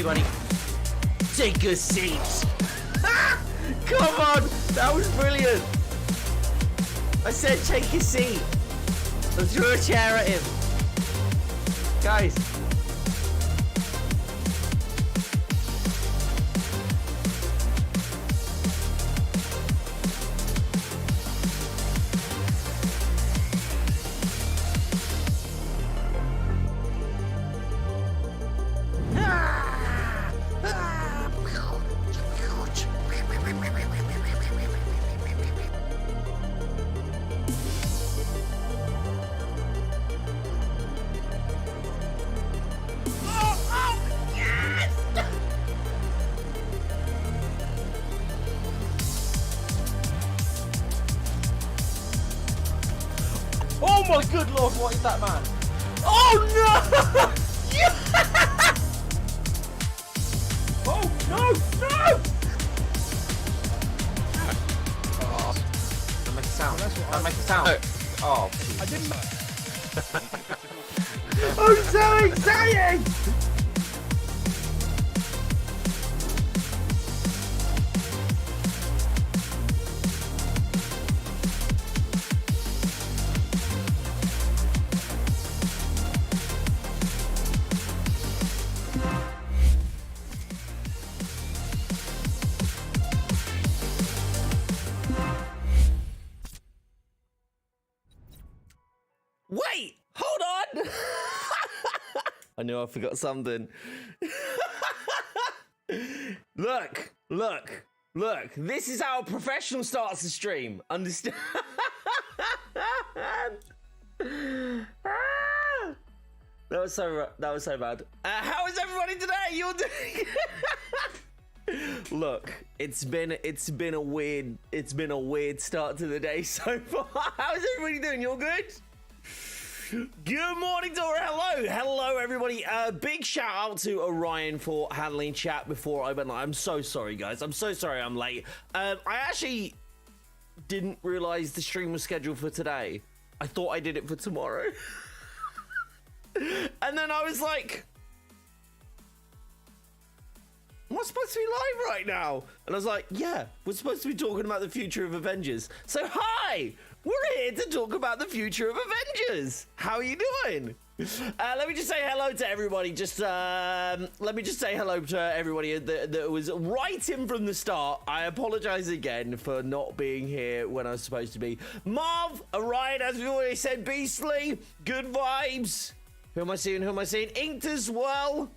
Hey, buddy. Take a seat. Come on. That was brilliant. I said take a seat. I threw a chair at him. Guys. Oh my good lord, what is that, man? Oh no! Yeah! Oh no, no! Oh. That makes a sound. That makes a sound. Oh, I didn't. I'm so excited! Wait, hold on. I knew I forgot something. Look. This is how a professional starts a stream. Understand? That was so bad. How is everybody today? You're doing. Look, it's been a weird start to the day so far. How is everybody doing? You're good? Good morning, Dora. Hello, everybody. Big shout out to Orion for handling chat before I went live. I'm so sorry, guys. I'm so sorry I'm late. I actually didn't realize the stream was scheduled for today. I thought I did it for tomorrow. And then I was like, am I supposed to be live right now? And I was like, yeah, we're supposed to be talking about the future of Avengers. So hi, we're here to talk about the future of Avengers. How are you doing? Let me just say hello to everybody. Let me just say hello to everybody that was right in from the start. I apologize again for not being here when I was supposed to be. Marv, Orion, as we already said, Beastly, good vibes. Who am I seeing? Inked as well.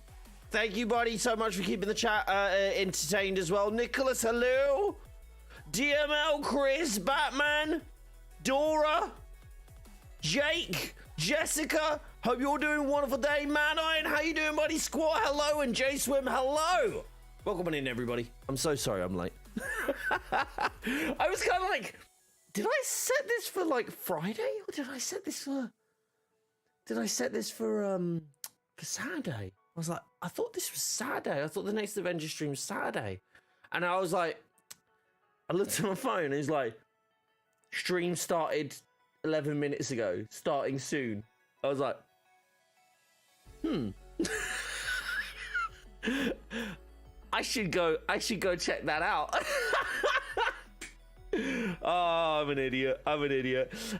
Thank you, buddy, so much for keeping the chat entertained as well. Nicholas, hello. DML, Chris, Batman, Dora, Jake, Jessica. Hope you're doing a wonderful day. Man Iron, how you doing, buddy? Squat, hello. And J Swim, hello. Welcome on in, everybody. I'm so sorry I'm late. I was kind of like, did I set this for like Friday, or did I set this for? For Saturday? I was like, I thought this was Saturday. I thought the next Avengers stream was Saturday. And I was like, I looked at my phone and it's like, stream started 11 minutes ago, starting soon. I was like, I should go check that out. Oh, I'm an idiot.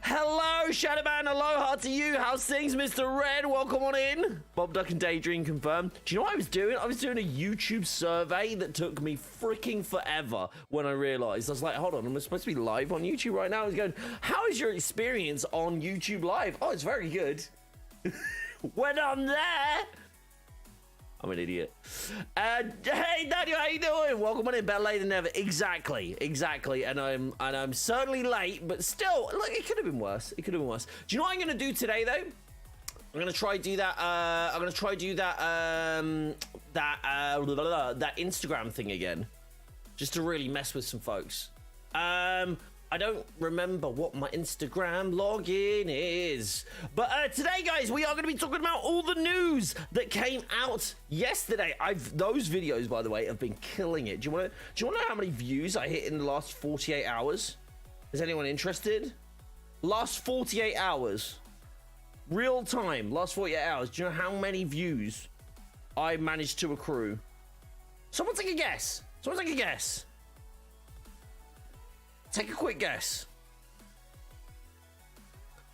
Hello, Shadowman. Aloha to you. How's things, Mr. Red? Welcome on in. Bob Duck and Daydream confirmed. Do you know what I was doing? I was doing a YouTube survey that took me freaking forever when I realized. I was like, hold on, am I supposed to be live on YouTube right now? I was going, how is your experience on YouTube Live? Oh, it's very good. When I'm there. I'm an idiot. Hey, Daniel, how you doing? Welcome on in. Better late than never. Exactly. And I'm certainly late, but still, look, it could have been worse. Do you know what I'm gonna do today, though? I'm gonna try do that. That Instagram thing again, just to really mess with some folks. I don't remember what my Instagram login is. But today, guys, we are going to be talking about all the news that came out yesterday. Those videos, by the way, have been killing it. Do you want to know how many views I hit in the last 48 hours? Is anyone interested? Last 48 hours. Real time, last 48 hours. Do you know how many views I managed to accrue? Someone take a guess. Someone take a guess. Take a quick guess.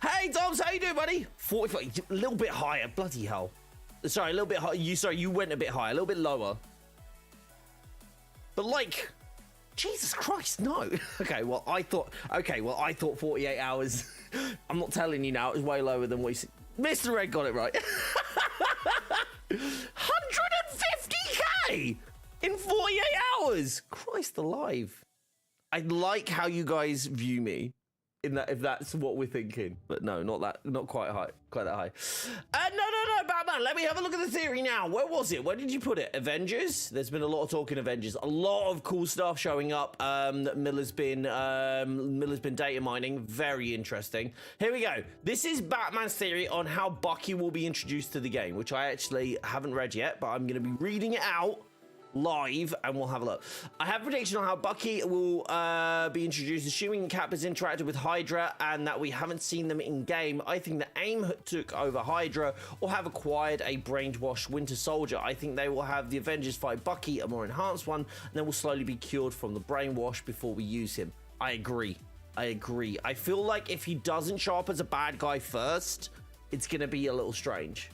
Hey, Dobbs, how you doing, buddy? 45, a little bit higher. Bloody hell. Sorry, a little bit higher. You went a bit higher, a little bit lower. But like, Jesus Christ, no. Okay, well, I thought 48 hours. I'm not telling you now, it was way lower than what you said. Mr. Red got it right. 150k in 48 hours. Christ alive. I like how you guys view me. In that, if that's what we're thinking, but no, not quite that high. No, Batman. Let me have a look at the theory now. Where was it? Where did you put it? Avengers. There's been a lot of talk in Avengers. A lot of cool stuff showing up. That Miller's been data mining. Very interesting. Here we go. This is Batman's theory on how Bucky will be introduced to the game, which I actually haven't read yet, but I'm going to be reading it out live and we'll have a look. I have a prediction on how Bucky will be introduced, assuming Cap has interacted with Hydra and that we haven't seen them in game. I think that AIM took over Hydra or have acquired a brainwashed Winter Soldier. I think they will have the Avengers fight Bucky, a more enhanced one, and then will slowly be cured from the brainwash before we use him. I agree. I feel like if he doesn't show up as a bad guy first, it's gonna be a little strange.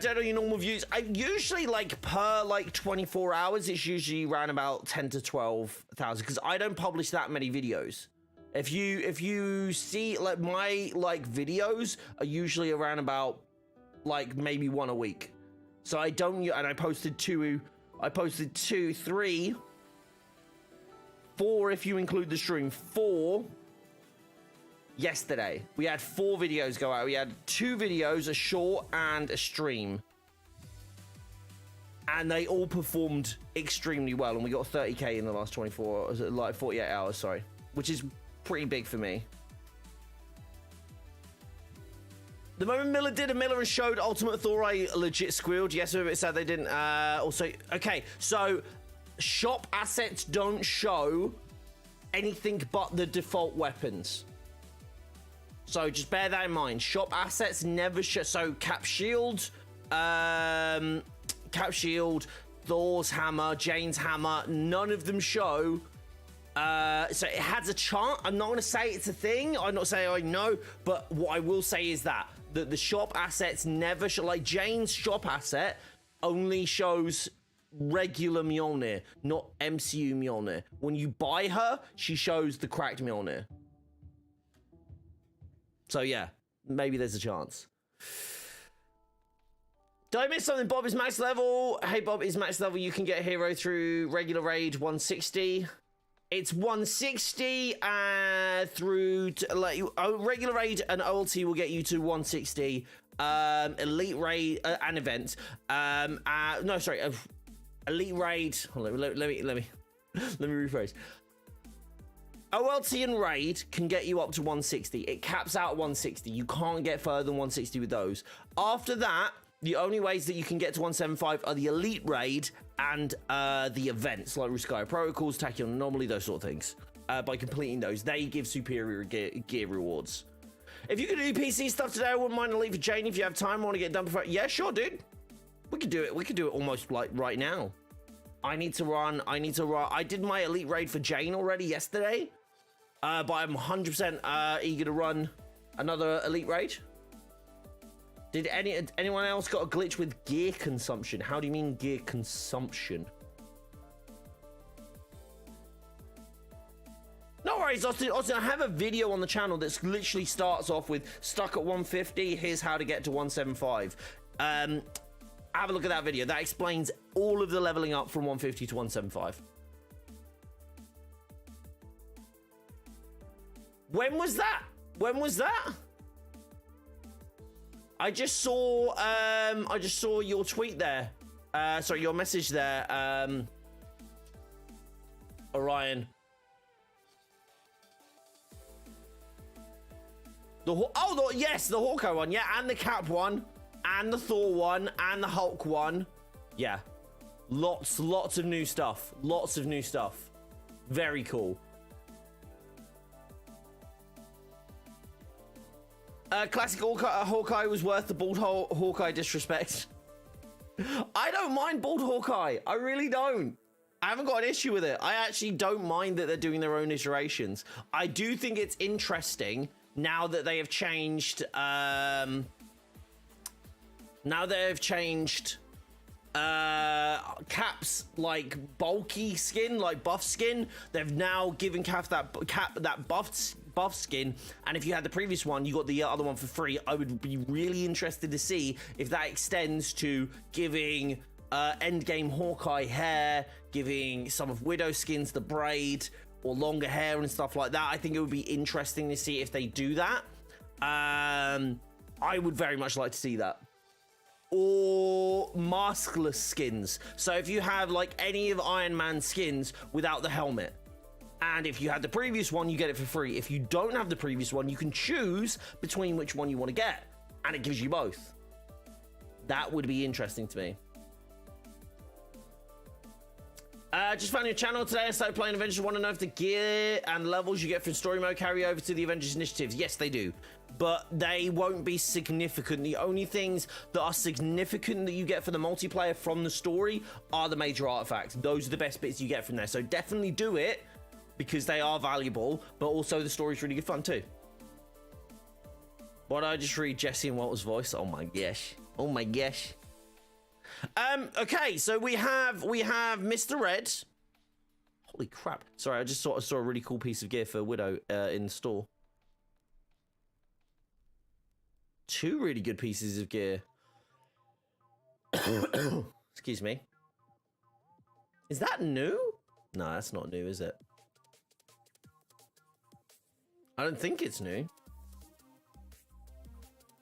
Don't know your normal views. I usually like per 24 hours, it's usually around about 10 to 12,000 because I don't publish that many videos. If you see like my videos are usually around about maybe one a week. So I don't, and I posted two, 3, 4 if you include the stream, 4. Yesterday we had 4 videos go out. We had 2 videos, a short and a stream, and they all performed extremely well, and we got 30k in the last 48 hours, sorry, which is pretty big for me. The moment Miller and showed Ultimate Thor, I legit squealed. Yes, I'm a bit sad they didn't. Also, okay, so shop assets don't show anything but the default weapons. So just bear that in mind. Shop assets never show. So Cap Shield, Thor's hammer, Jane's hammer, none of them show. So it has a chance. I'm not going to say it's a thing. I'm not saying I know, but what I will say is that the shop assets never show. Like Jane's shop asset only shows regular Mjolnir, not MCU Mjolnir. When you buy her, she shows the cracked Mjolnir. So yeah, maybe there's a chance. Did I miss something? Bob is max level. Hey, Bob is max level. You can get a hero through regular raid 160. It's 160 through to, regular raid and OLT will get you to 160. Elite raid and event. No, sorry. Elite raid. Hold on, let me rephrase. OLT and raid can get you up to 160. It caps out at 160. You can't get further than 160 with those. After that, the only ways that you can get to 175 are the elite raid and the events like Ruskaya Protocols, Tachyon Anomaly, those sort of things. By completing those, they give superior gear rewards. If you could do PC stuff today, I wouldn't mind a leave for Jane if you have time. I want to get done before. Yeah, sure, dude. We could do it. We could do it almost like right now. I need to run. I did my elite raid for Jane already yesterday. But I'm 100% eager to run another elite raid. Did anyone else got a glitch with gear consumption? How do you mean gear consumption? No worries, Austin. Austin, I have a video on the channel that literally starts off with stuck at 150. Here's how to get to 175. Have a look at that video. That explains all of the leveling up from 150 to 175. When was that? When was that? I just saw your tweet there. Sorry, your message there. Orion. Yes, the Hawkeye one, yeah, and the Cap one, and the Thor one, and the Hulk one. Yeah. Lots of new stuff. Lots of new stuff. Very cool. Classic Hawkeye was worth the bald Hawkeye disrespect. I don't mind bald Hawkeye. I really don't. I haven't got an issue with it. I actually don't mind that they're doing their own iterations. I do think it's interesting now that they have changed. Now they've changed Cap's like bulky skin, like buff skin. They've now given Cap that buff skin, and if you had the previous one, you got the other one for free. I would be really interested to see if that extends to giving endgame Hawkeye hair, giving some of Widow skins the braid or longer hair and stuff like that. I think it would be interesting to see if they do that. I would very much like to see that. Or maskless skins. So if you have like any of Iron Man's skins without the helmet, and if you had the previous one, you get it for free. If you don't have the previous one, you can choose between which one you want to get, and it gives you both. That would be interesting to me. Just found your channel today. I started playing Avengers. Want to know if the gear and levels you get from story mode carry over to the Avengers initiatives? Yes, they do, but they won't be significant. The only things that are significant that you get for the multiplayer from the story are the major artifacts. Those are the best bits you get from there. So definitely do it because they are valuable, but also the story's really good fun too. Why did I just read Jesse and Walter's voice? Oh my gosh. Oh my gosh. Okay, so we have Mr. Red. Holy crap. Sorry, I just saw a really cool piece of gear for Widow in the store. 2 really good pieces of gear. Excuse me. Is that new? No, that's not new, is it? I don't think it's new.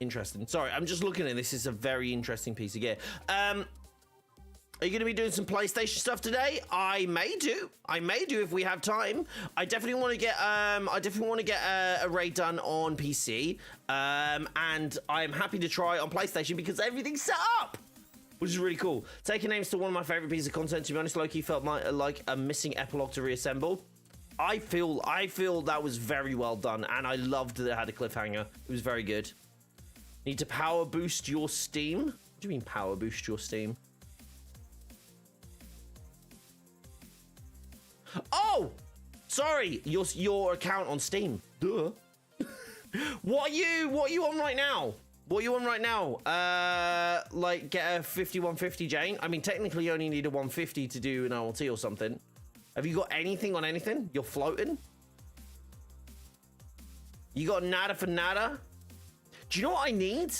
Interesting. Sorry, I'm just looking at this. This is a very interesting piece of gear. Are you going to be doing some PlayStation stuff today? I may do if we have time. I definitely want to get a raid done on PC. And I'm happy to try on PlayStation because everything's set up, which is really cool. Taking names to one of my favorite pieces of content. To be honest, Loki felt like a missing epilogue to reassemble. I feel that was very well done, and I loved that it had a cliffhanger. It was very good. Need to power boost your Steam? What do you mean power boost your Steam? Oh! Sorry, your account on Steam. Duh. What are you on right now? What are you on right now? Like get a 5150, Jane? I mean, technically you only need a 150 to do an LT or something. Have you got anything on anything? You're floating? You got nada for nada? Do you know what I need?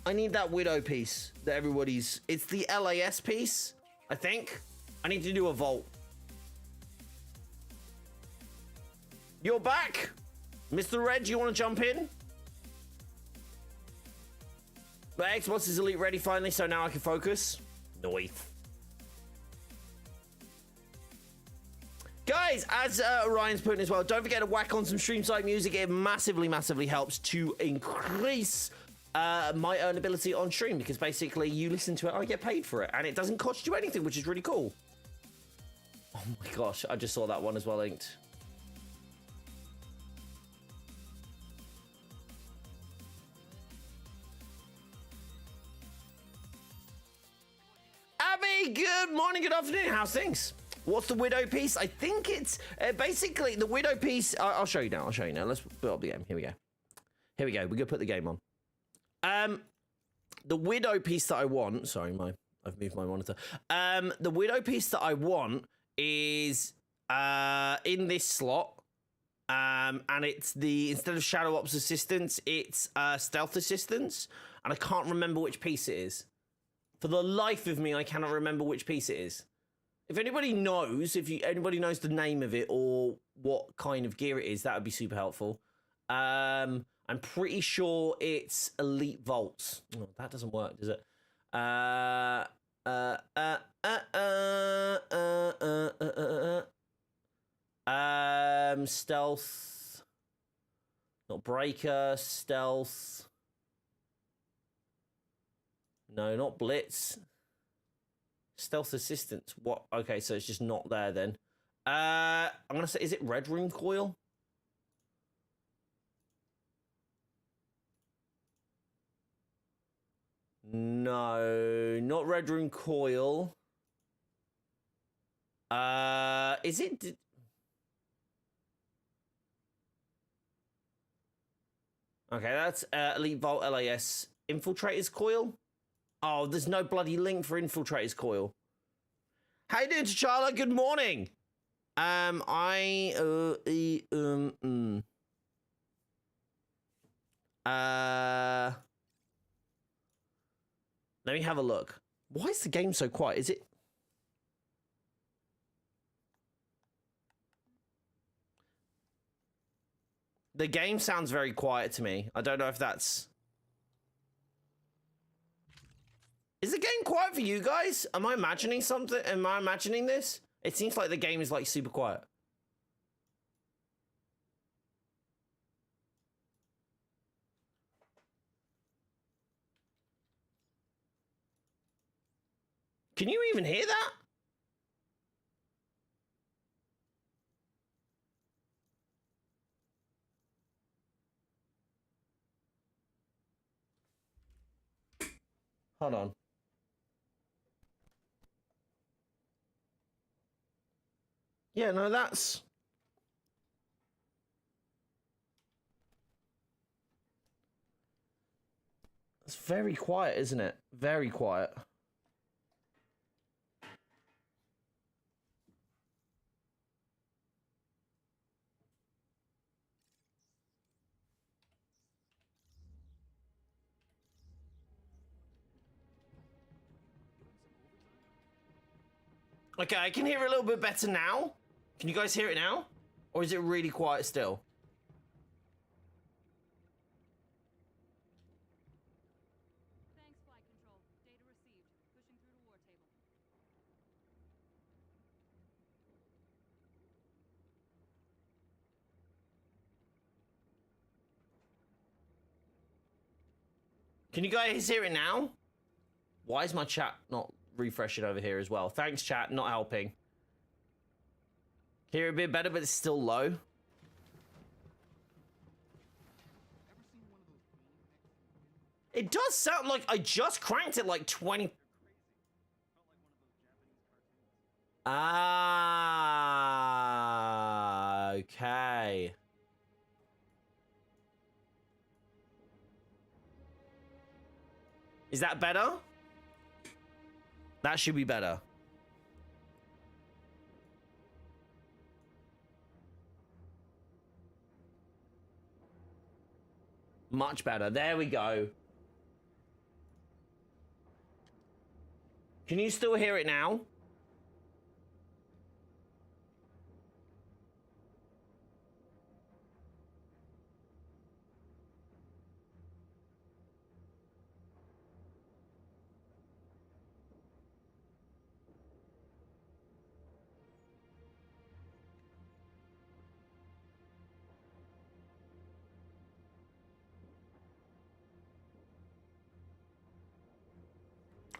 I need that Widow piece that everybody's... It's the LAS piece, I think. I need to do a vault. You're back? Mr. Red, do you want to jump in? My Xbox is Elite ready finally, so now I can focus. Noise. Guys, as Ryan's putting as well, don't forget to whack on some stream site music. It massively, massively helps to increase my earnability on stream because basically you listen to it, I get paid for it, and it doesn't cost you anything, which is really cool. Oh my gosh, I just saw that one as well linked. Abby, good morning, good afternoon. How's things? What's the Widow piece? I think it's basically the Widow piece. I'll show you now. Let's put up the game. Here we go. We're gonna put the game on. The Widow piece that I want. Sorry, I've moved my monitor. The Widow piece that I want is in this slot. And it's instead of Shadow Ops Assistance, it's Stealth Assistance, and I can't remember which piece it is. For the life of me, I cannot remember which piece it is. If anybody knows, anybody knows the name of it or what kind of gear it is, that would be super helpful. I'm pretty sure it's Elite Volts. Oh, that doesn't work, does it? Stealth. Not Breaker, Stealth. No, not Blitz. Stealth Assistance. What? Okay, so it's just not there then. I'm gonna say, is it Red Ring Coil? No, not Red Room Coil. Is it? Okay, that's Elite Vault LAS Infiltrator's Coil. Oh, there's no bloody link for Infiltrator's Coil. How you doing, T'Challa? Good morning. Let me have a look. Why is the game so quiet? Is it? The game sounds very quiet to me. I don't know if that's... Is the game quiet for you guys? Am I imagining something? Am I imagining this? It seems like the game is like super quiet. Can you even hear that? Hold on. Yeah, no, that's... It's very quiet, isn't it? Very quiet. Okay, I can hear it a little bit better now. Can you guys hear it now? Or is it really quiet still? Thanks, Flight Control. Data received. Pushing through to war table. Can you guys hear it now? Why is my chat not refreshing over here as well? Thanks, chat. Not helping. Hear a bit better, but it's still low. It does sound like I just cranked it like 20. Ah, okay. Is that better? That should be better. Much better. There we go. Can you still hear it now?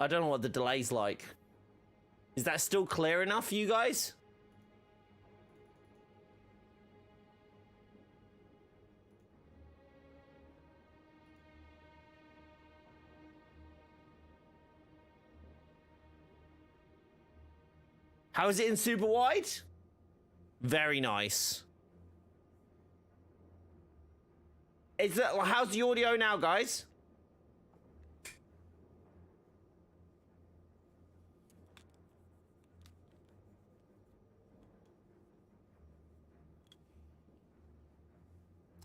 I don't know what the delay's like. Is that still clear enough for you guys? How is it in super wide? Very nice. Is that, how's the audio now, guys?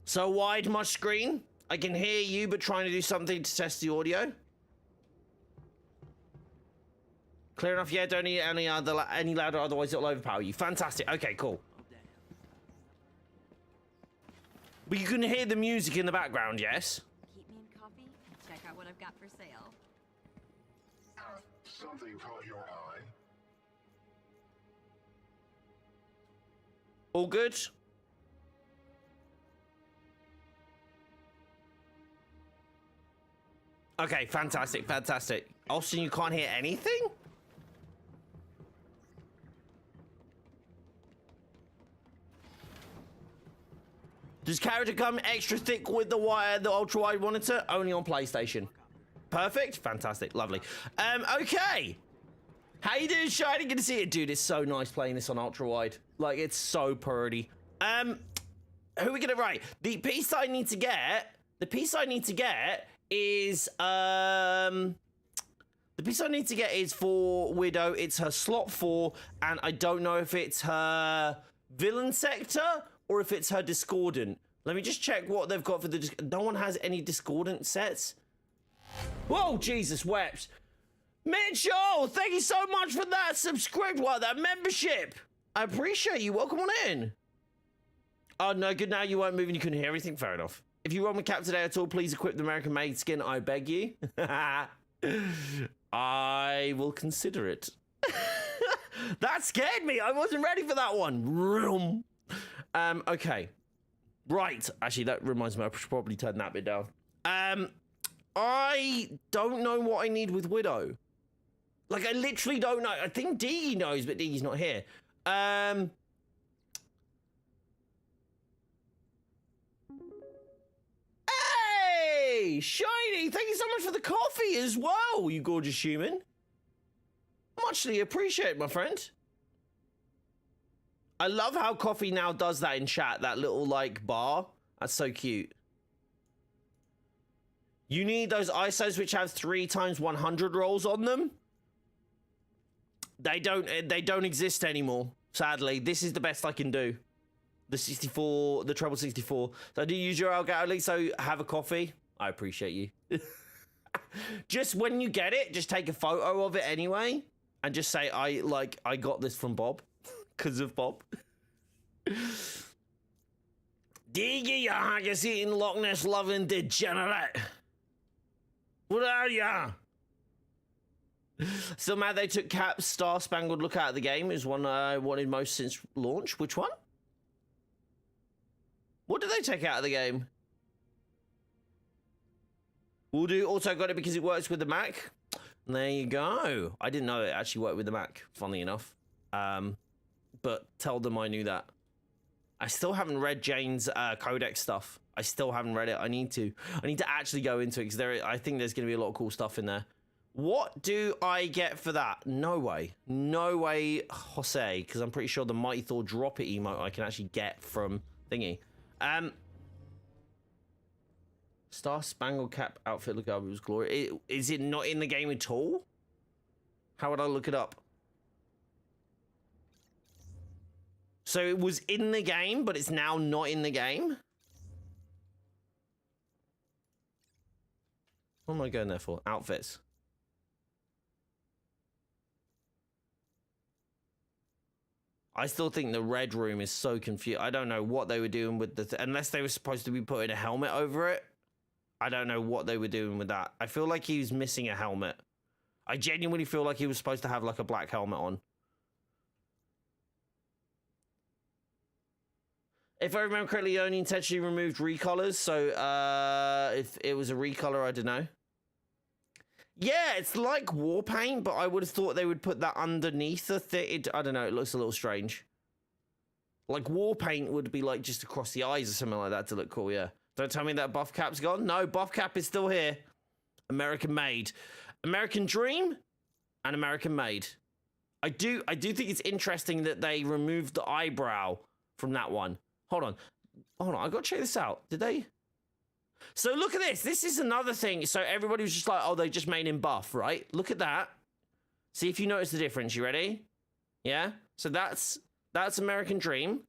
So wide, much screen. I can hear you, but trying to do something to test the audio. Clear enough? Yeah, don't need any louder, otherwise it'll overpower you. Fantastic. Okay, cool. But you can hear the music in the background, yes? Keep me in coffee and check out what I've got for sale. Something caught your eye? All good? Okay, fantastic, fantastic. Austin, you can't hear anything? Does character come extra thick with the ultra-wide monitor? Only on PlayStation. Perfect. Fantastic. Lovely. Okay. How you doing, Shiny? Good to see it. Dude, it's so nice playing this on ultra wide. Like, it's so pretty. Who are we gonna write? The piece I need to get is the piece I need to get is for Widow. It's her slot 4, and I don't know if it's her villain sector or if it's her discordant. Let me just check what they've got for the... No one has any discordant sets. Whoa, Jesus wept. Mitchell, thank you so much for that that membership. I appreciate you. Welcome on in. Oh, no, good. Now you weren't moving. You couldn't hear everything. Fair enough. If you run with Cap today at all, please equip the American-made skin. I beg you. I will consider it. That scared me. I wasn't ready for that one. Okay. Right. Actually, that reminds me. I should probably turn that bit down. I don't know what I need with Widow. Like, I literally don't know. I think Diggy knows, but Diggy's not here. Hey, Shiny, thank you so much for the coffee as well, you gorgeous human. Muchly appreciate, my friend. I love how coffee now does that in chat, that little, like, bar. That's so cute. You need those ISOs which have 3x100 rolls on them. They don't exist anymore, sadly. This is the best I can do. The 64, the treble 64. So I do use your Elgato, so have a coffee. I appreciate you. Just when you get it, just take a photo of it anyway. And just say, I got this from Bob. Because of Bob. Diggy, you haggis-eating Loch Ness loving degenerate. What are ya? Still mad they took Cap's Star Spangled Look out of the game. Is one I wanted most since launch. Which one? What did they take out of the game? We'll do also got it because it works with the Mac. There you go. I didn't know it actually worked with the Mac, funnily enough. But tell them I knew that. I still haven't read Jane's codex stuff. I still haven't read it. I need to actually go into it because I think there's going to be a lot of cool stuff in there. What do I get for that? No way. No way, Jose, because I'm pretty sure the Mighty Thor drop it emote I can actually get from thingy. Star Spangled Cap outfit look up. It was glory. Is it not in the game at all? How would I look it up? So it was in the game, but it's now not in the game? What am I going there for? Outfits. I still think the red room is so confused. I don't know what they were doing with the... unless they were supposed to be putting a helmet over it. I don't know what they were doing with that. I feel like he was missing a helmet. I genuinely feel like he was supposed to have like a black helmet on. If I remember correctly, he only intentionally removed recolors. So if it was a recolor, I don't know. Yeah, it's like war paint, but I would have thought they would put that underneath the thing. I don't know, it looks a little strange. Like war paint would be like just across the eyes or something like that to look cool, yeah. Don't tell me that buff cap's gone. No, buff cap is still here. American made. American Dream and American made. I do think it's interesting that they removed the eyebrow from that one. Hold on, I gotta check this out. Did they? So look at this. This is another thing. So everybody was just like, oh, they just made him buff, right? Look at that. See if you notice the difference. You ready? Yeah? So that's American Dream.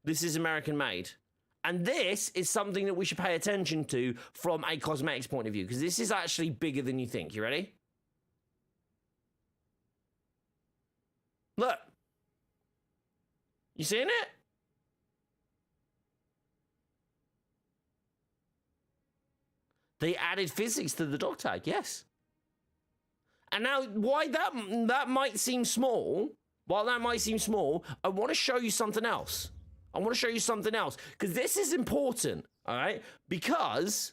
This is American Made. And this is something that we should pay attention to from a cosmetics point of view, because this is actually bigger than you think. You ready? Look. You seeing it? They added physics to the dog tag, yes. And now, why that might seem small, while that might seem small, I want to show you something else. Because this is important, all right? Because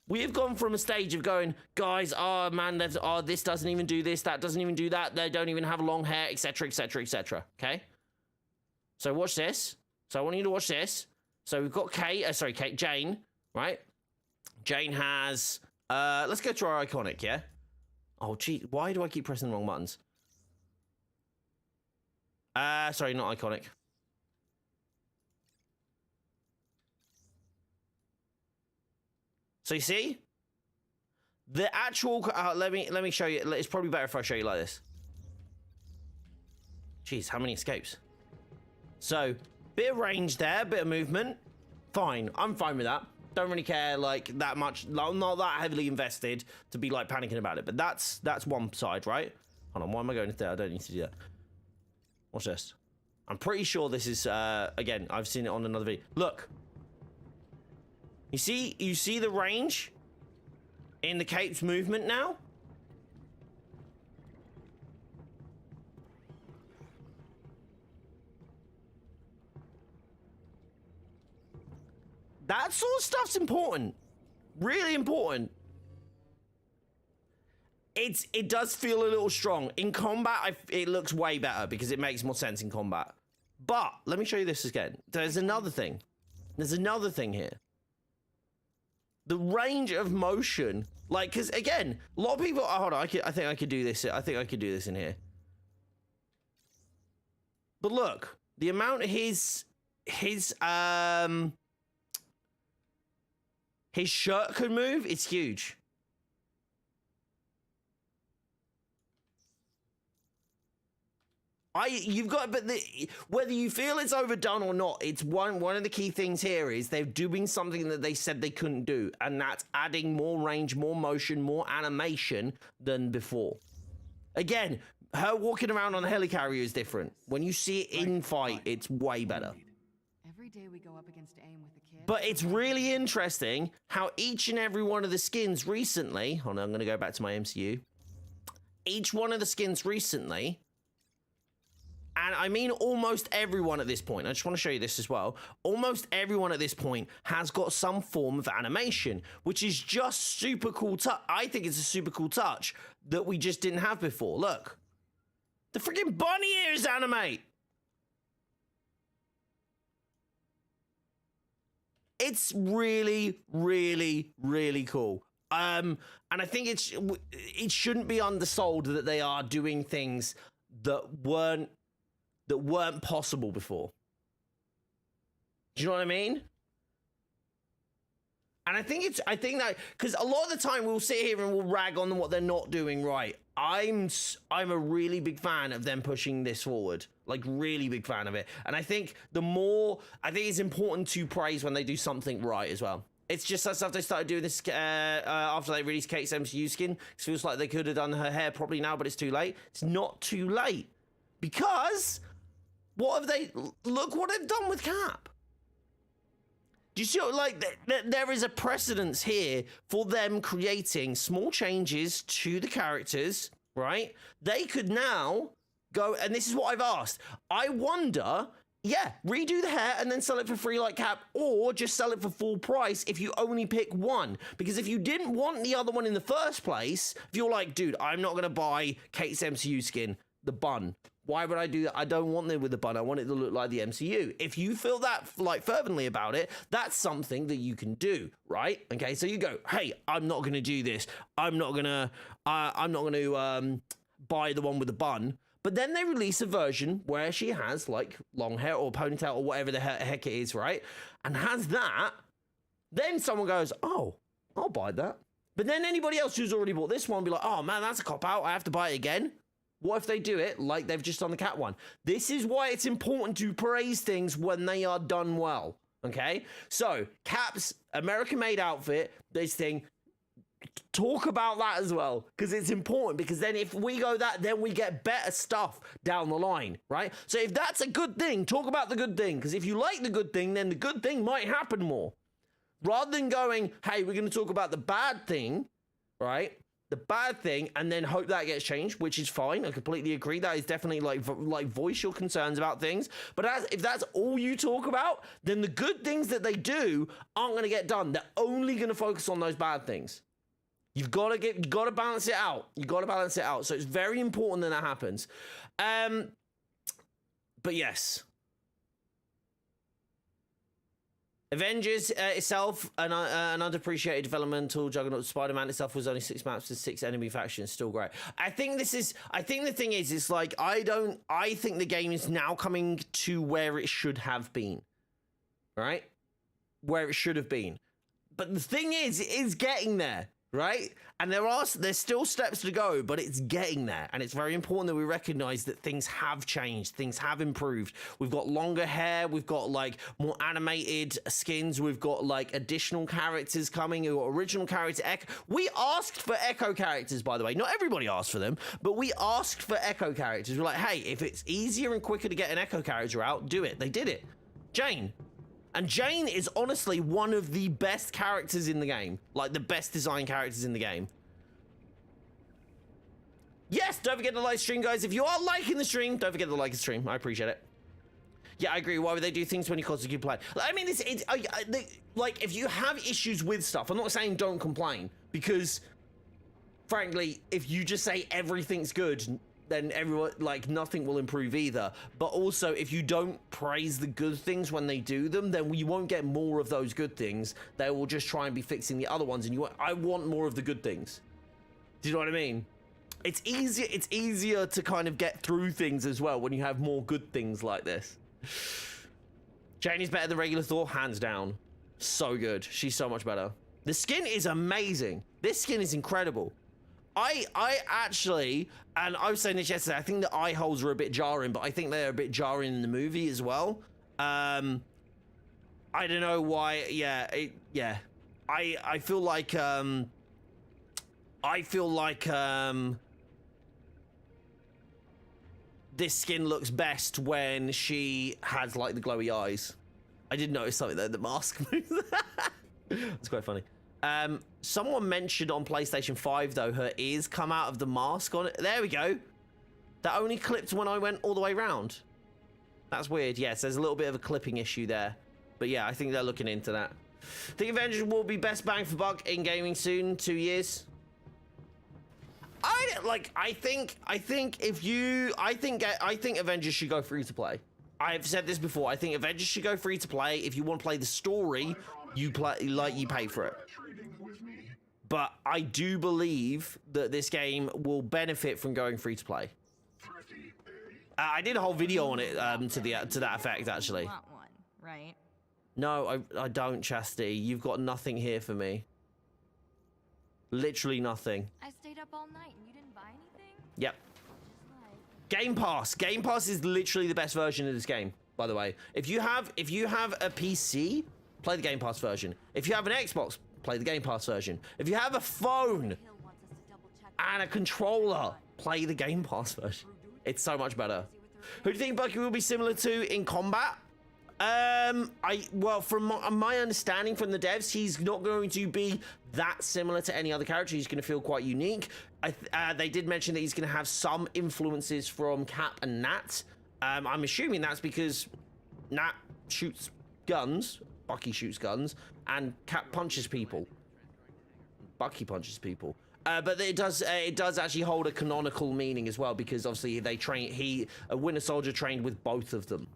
we have gone from a stage of going, guys, oh, man, this doesn't even do this, that doesn't even do that, they don't even have long hair, etc., etc., etc., okay? So watch this. So I want you to watch this. So we've got Jane, right? Jane has Let's go to our iconic, yeah? Oh, gee, why do I keep pressing the wrong buttons? Sorry, not iconic. So you see? The actual... let me show you. It's probably better if I show you like this. Jeez, how many escapes? So, bit of range there, bit of movement. Fine, I'm fine with that. Don't really care, like, that much. I'm not that heavily invested to be, like, panicking about it. But that's one side, right? Hold on, why am I going into there? I don't need to do that. Watch this. I'm pretty sure this is, again, I've seen it on another video. Look. You see the range in the cape's movement now? That sort of stuff's important. Really important. It does feel a little strong. In combat, it looks way better because it makes more sense in combat. But, let me show you this again. There's another thing. There's another thing here. The range of motion. Like, because, again, a lot of people... Oh, hold on, I think I could do this. I think I could do this in here. But look. The amount of his shirt could move, it's huge. You've got, but whether you feel it's overdone or not, it's one of the key things here is they're doing something that they said they couldn't do, and that's adding more range, more motion, more animation than before. Again, her walking around on a helicarrier is different. When you see it in fight, it's way better. Every day we go up against AIM with the kids. But it's really interesting how each and every one of the skins recently... Hold on, I'm going to go back to my MCU. Each one of the skins recently... And I mean almost everyone at this point. I just want to show you this as well. Almost everyone at this point has got some form of animation, which is just super cool touch. I think it's a super cool touch that we just didn't have before. Look. The freaking bunny ears animate. It's really, really, really cool. And I think it shouldn't be undersold that they are doing things that weren't possible before. Do you know what I mean? And I think that because a lot of the time we'll sit here and we'll rag on what they're not doing right. I'm a really big fan of them pushing this forward, like really big fan of it. And I think it's important to praise when they do something right as well. It's just that stuff they started doing this after they released Kate's MCU skin. It feels like they could have done her hair probably now, but it's too late. It's not too late because look what they've done with Cap. Do you see, like, there is a precedence here for them creating small changes to the characters, right? They could now go, and this is what I've asked. I wonder, yeah, redo the hair and then sell it for free like Cap, or just sell it for full price if you only pick one. Because if you didn't want the other one in the first place, if you're like, dude, I'm not going to buy Kate's MCU skin, the bun. Why would I do that? I don't want it with the bun. I want it to look like the MCU. If you feel that like fervently about it, that's something that you can do, right? Okay, so you go, hey, I'm not gonna do this. I'm not gonna buy the one with the bun. But then they release a version where she has like long hair or ponytail or whatever the heck it is, right? And has that. Then someone goes, oh, I'll buy that. But then anybody else who's already bought this one will be like, oh man, that's a cop out. I have to buy it again. What if they do it like they've just done the Cat one? This is why it's important to praise things when they are done well, okay? So, Cap's American-made outfit, this thing, talk about that as well, because it's important, because then if we go that, then we get better stuff down the line, right? So if that's a good thing, talk about the good thing, because if you like the good thing, then the good thing might happen more. Rather than going, hey, we're going to talk about the bad thing, right? The bad thing, and then hope that gets changed, which is fine. I completely agree. That is definitely like voice your concerns about things. But if that's all you talk about, then the good things that they do aren't going to get done. They're only going to focus on those bad things. You've got to balance it out. You've got to balance it out. So it's very important that that happens. But yes. Avengers itself, an underappreciated developmental juggernaut. Spider-Man itself was only 6 maps to 6 enemy factions. Still great. I think the thing is, it's like, I think the game is now coming to where it should have been. Right? Where it should have been. But the thing is, it is getting there. Right? And there's still steps to go, but it's getting there. And it's very important that we recognize that things have changed. Things have improved. We've got longer hair. We've got like more animated skins. We've got like additional characters coming. We've got original characters. We asked for Echo characters, by the way. Not everybody asked for them, but we asked for Echo characters. We're like, hey, if it's easier and quicker to get an Echo character out, do it. They did it. Jane. And Jane is honestly one of the best characters in the game. Like, the best design characters in the game. Yes, don't forget to like the stream, guys. If you are liking the stream, don't forget to like the stream. I appreciate it. Yeah, I agree. Why would they do things when you constantly play? I mean, like, if you have issues with stuff, I'm not saying don't complain. Because, frankly, if you just say everything's good, then everyone, like, nothing will improve either. But also, if you don't praise the good things when they do them, then you won't get more of those good things. They will just try and be fixing the other ones, and I want more of the good things. Do you know what I mean? It's easier to kind of get through things as well when you have more good things like this. Jane is better than regular Thor, hands down. So good. She's so much better. The skin is amazing. This skin is incredible. I actually, and I was saying this yesterday, I think the eye holes are a bit jarring, but I think they're a bit jarring in the movie as well. I don't know why. I feel like this skin looks best when she has like the glowy eyes. I did notice something there, the mask moves. It's quite funny. Someone mentioned on PlayStation 5 though, her ears come out of the mask on it. There we go. That only clipped when I went all the way around. That's weird. Yes, there's a little bit of a clipping issue there. But yeah, I think they're looking into that. Think Avengers will be best bang for buck in gaming soon, 2 years. I think Avengers should go free to play. I've said this before. I think Avengers should go free to play. If you want to play the story, you pay for it. But I do believe that this game will benefit from going free to play. I did a whole video on it to that effect, actually. Want one, right? No, I don't, Chastity. You've got nothing here for me. Literally nothing. I stayed up all night and you didn't buy anything? Yep. Just like... Game Pass. Game Pass is literally the best version of this game, by the way. If you have a PC, play the Game Pass version. If you have an Xbox, play the Game Pass version. If you have a phone and a controller, play the Game Pass version. It's so much better. Who do you think Bucky will be similar to in combat? Well, from my understanding from the devs, he's not going to be that similar to any other character. He's going to feel quite unique. They did mention that he's going to have some influences from Cap and Nat. I'm assuming that's because Nat shoots guns, Bucky shoots guns, and Cap punches people. Bucky punches people. But it does actually hold a canonical meaning as well, because obviously a Winter Soldier trained with both of them.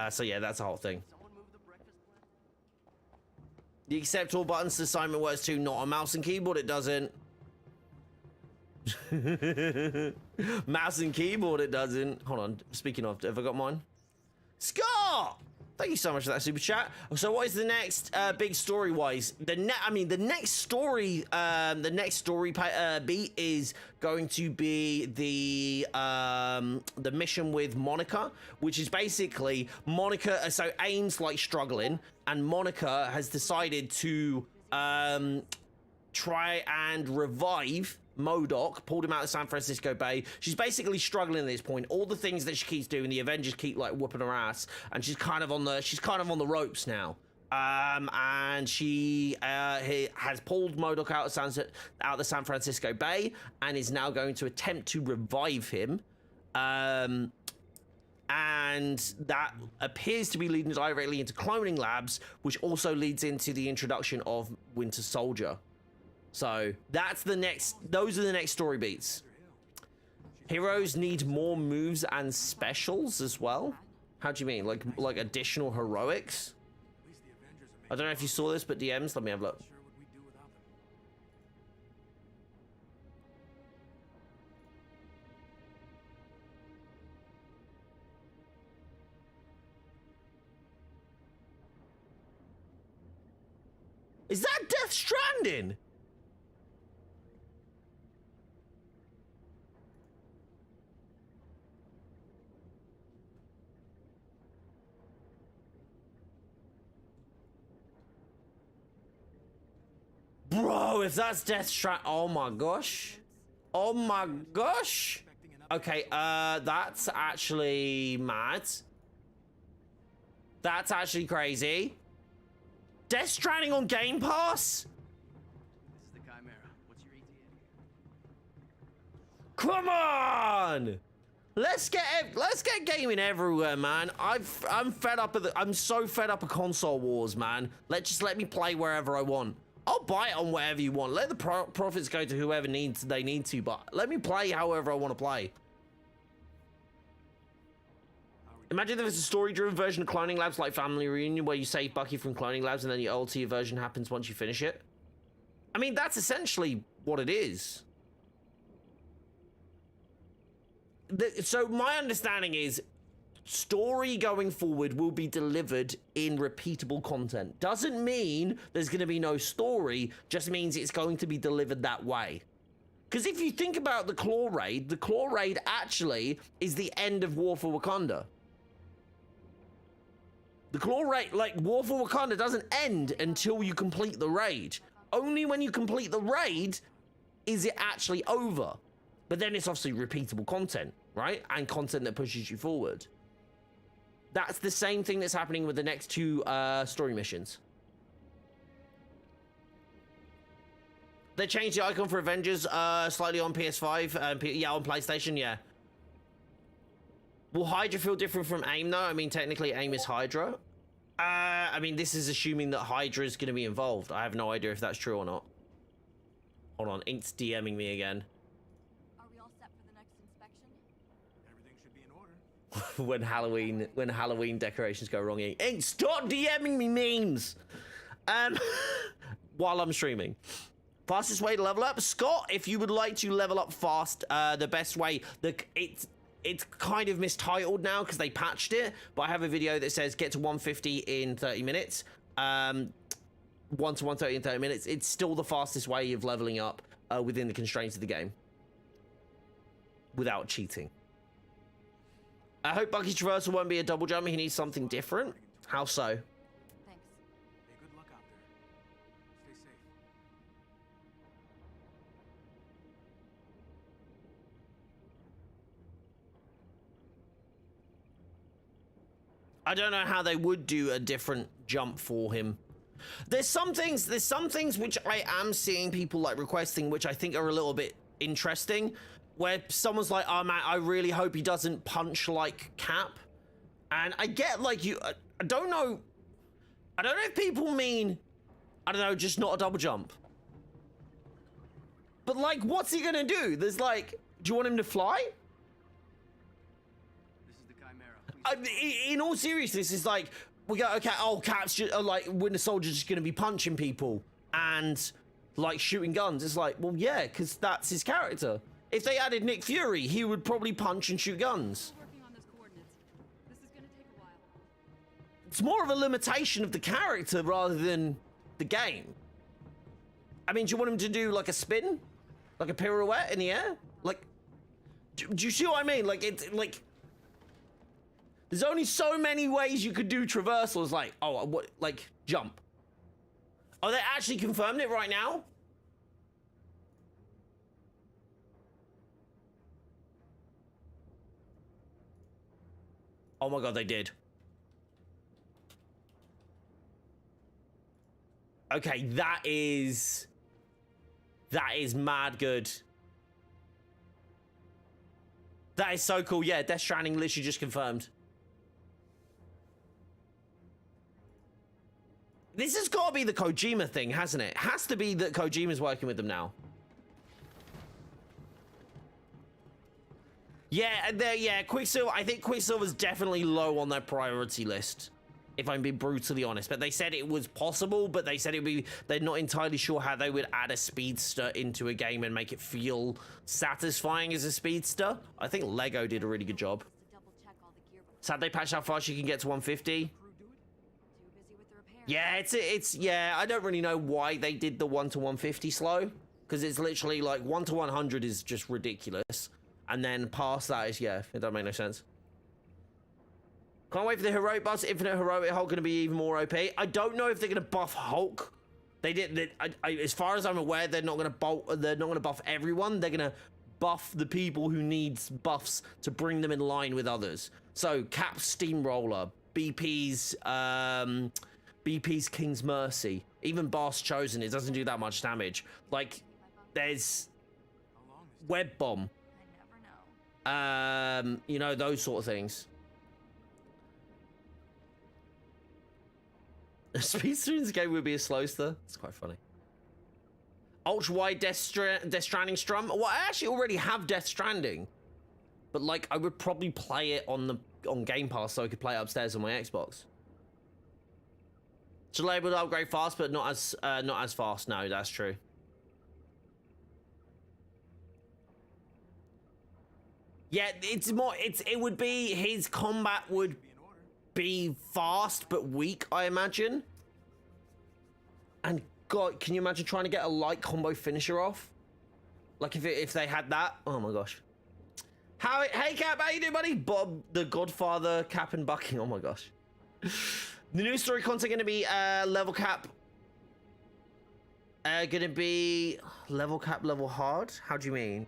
So yeah, that's the whole thing. The accept all buttons to assignment works too, not on mouse and keyboard, it doesn't. Mouse and keyboard, it doesn't. Hold on, speaking of, have I got mine? Scott! Thank you so much for that super chat. So what is the next big story-wise? The next story beat is going to be the mission with Monica, which is basically Monica. So AIM's like struggling, and Monica has decided to try and revive MODOK, pulled him out of San Francisco Bay. She's basically struggling at this point. All the things that she keeps doing, the Avengers keep like whooping her ass, and she's kind of on the ropes now. And she has pulled MODOK out of the San Francisco Bay and is now going to attempt to revive him. And that appears to be leading directly into cloning labs, which also leads into the introduction of Winter Soldier. So those are the next story beats. Heroes need more moves and specials as well. How do you mean? Like additional heroics? I don't know if you saw this, but DMs, let me have a look. Sure what we'd do without them. Is that Death Stranding? Bro, if that's Death Stranding, oh my gosh. Oh my gosh. Okay, that's actually mad. That's actually crazy. Death Stranding on Game Pass? This is the Chimera. What's your ETA? Come on! Let's get gaming everywhere, man. I'm fed up of I'm so fed up of console wars, man. Let me play wherever I want. I'll buy it on whatever you want. Let the profits go to whoever they need to, but let me play however I want to play. Imagine if there's a story-driven version of Cloning Labs like Family Reunion where you save Bucky from Cloning Labs and then your ultimate version happens once you finish it. I mean, that's essentially what it is. So my understanding is story going forward will be delivered in repeatable content. Doesn't mean there's going to be no story, just means it's going to be delivered that way. Because if you think about the Claw Raid actually is the end of War for Wakanda. The Claw Raid, like War for Wakanda doesn't end until you complete the raid. Only when you complete the raid is it actually over. But then it's obviously repeatable content, right? And content that pushes you forward. That's the same thing that's happening with the next two story missions. They changed the icon for Avengers slightly on PS5. Yeah, on PlayStation, yeah. Will Hydra feel different from AIM, though? I mean, technically, AIM is Hydra. I mean, this is assuming that Hydra is going to be involved. I have no idea if that's true or not. Hold on, Ink's DMing me again. Are we all set for the next inspection? Everything should be in order. when Halloween decorations go wrong, Ink, stop DMing me memes! While I'm streaming. Fastest way to level up? Scott, if you would like to level up fast, the best way, it's kind of mistitled now because they patched it, but I have a video that says get to 150 in 30 minutes. 1 to 130 in 30 minutes. It's still the fastest way of leveling up within the constraints of the game. Without cheating. I hope Bucky's traversal won't be a double jump. He needs something different. How so? Thanks. Hey, good luck out there. Stay safe. I don't know how they would do a different jump for him. There's some things which I am seeing people like requesting, which I think are a little bit interesting, where someone's like, oh man, I really hope he doesn't punch like Cap. And I get like I don't know if people mean, I don't know, just not a double jump. But like, what's he gonna do? There's like, do you want him to fly? This is the Chimera. Please. In all seriousness, it's like, we go, okay, oh, Cap's just, like, Winter Soldier's just gonna be punching people and, like, shooting guns. It's like, well, yeah, because that's his character. If they added Nick Fury, he would probably punch and shoot guns. Still working on those coordinates. This is gonna take a while. It's more of a limitation of the character rather than the game. I mean, do you want him to do, like, a spin? Like a pirouette in the air? Like, do you see what I mean? Like, it's, like... There's only so many ways you could do traversals, like, oh, what, like, jump. Oh, they actually confirmed it right now? Oh my god, they did. Okay, that is mad good. That is so cool. Yeah, Death Stranding literally just confirmed. This has got to be the Kojima thing, hasn't it? It has to be that Kojima's working with them now. Yeah, yeah, Quicksilver. I think Quicksilver's definitely low on their priority list. if I'm being brutally honest. But they said it was possible, but they said they're not entirely sure how they would add a speedster into a game and make it feel satisfying as a speedster. I think Lego did a really good job. Sad they patched how fast you can get to 150. Yeah, yeah, I don't really know why they did the 1 to 150 slow, because it's literally like 1 to 100 is just ridiculous, and then past that is, yeah, it don't make no sense. Can't wait for the heroic boss. Infinite heroic Hulk going to be even more OP. I don't know if they're going to buff Hulk. They did. As far as I'm aware, they're not going to buff everyone. They're going to buff the people who needs buffs to bring them in line with others. So Cap's Steamroller, BP's King's Mercy, even Boss Chosen, it doesn't do that much damage. Like, there's Web Bomb. You know, those sort of things. A speedster in this game would be a slowster. It's quite funny. Ultra wide Death Stranding strum. Well, I actually already have Death Stranding, but like I would probably play it on Game Pass so I could play it upstairs on my Xbox. Should label to upgrade fast, but not as fast. No, that's true. Yeah, it would be, his combat would be fast but weak, I imagine. And God, can you imagine trying to get a light combo finisher off? Like if they had that? Oh my gosh. Hey Cap, how you doing, buddy? Bob the Godfather, Cap and Bucking. Oh my gosh. The new story content gonna be level cap. Gonna be level cap, level hard? How do you mean?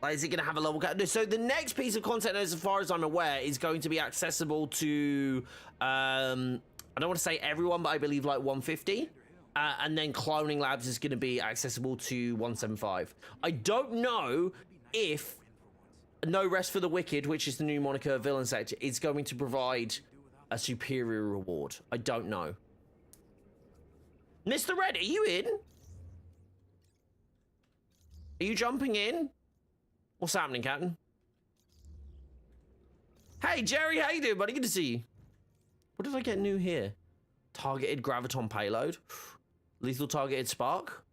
Like, is it gonna have a level cap? No, so the next piece of content, as far as I'm aware, is going to be accessible to I don't want to say everyone, but I believe like 150. And then Cloning Labs is going to be accessible to 175. I don't know if No Rest for the Wicked, which is the new moniker villain sector, is going to provide a superior reward. I don't know. Mr. Red, are you in? Are you jumping in? What's happening, Captain? Hey, Jerry, how you doing, buddy? Good to see you. What did I get new here? Targeted graviton payload. Lethal targeted spark.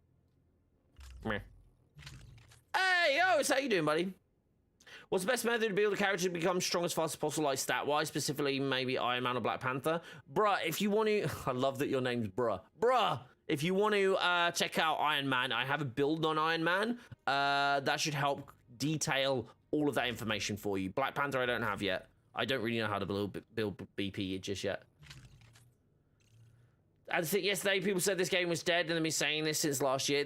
Meh. Hey, yo, how you doing, buddy? What's the best method to build a character to become strong as fast as possible, like stat-wise, specifically maybe Iron Man or Black Panther? Bruh, if you want to... I love that your name's Bruh. Bruh, if you want to check out Iron Man, I have a build on Iron Man. That should help detail all of that information for you. Black Panther I don't have yet. I don't really know how to build BP just yet. I think yesterday people said this game was dead, and they've been saying this since last year.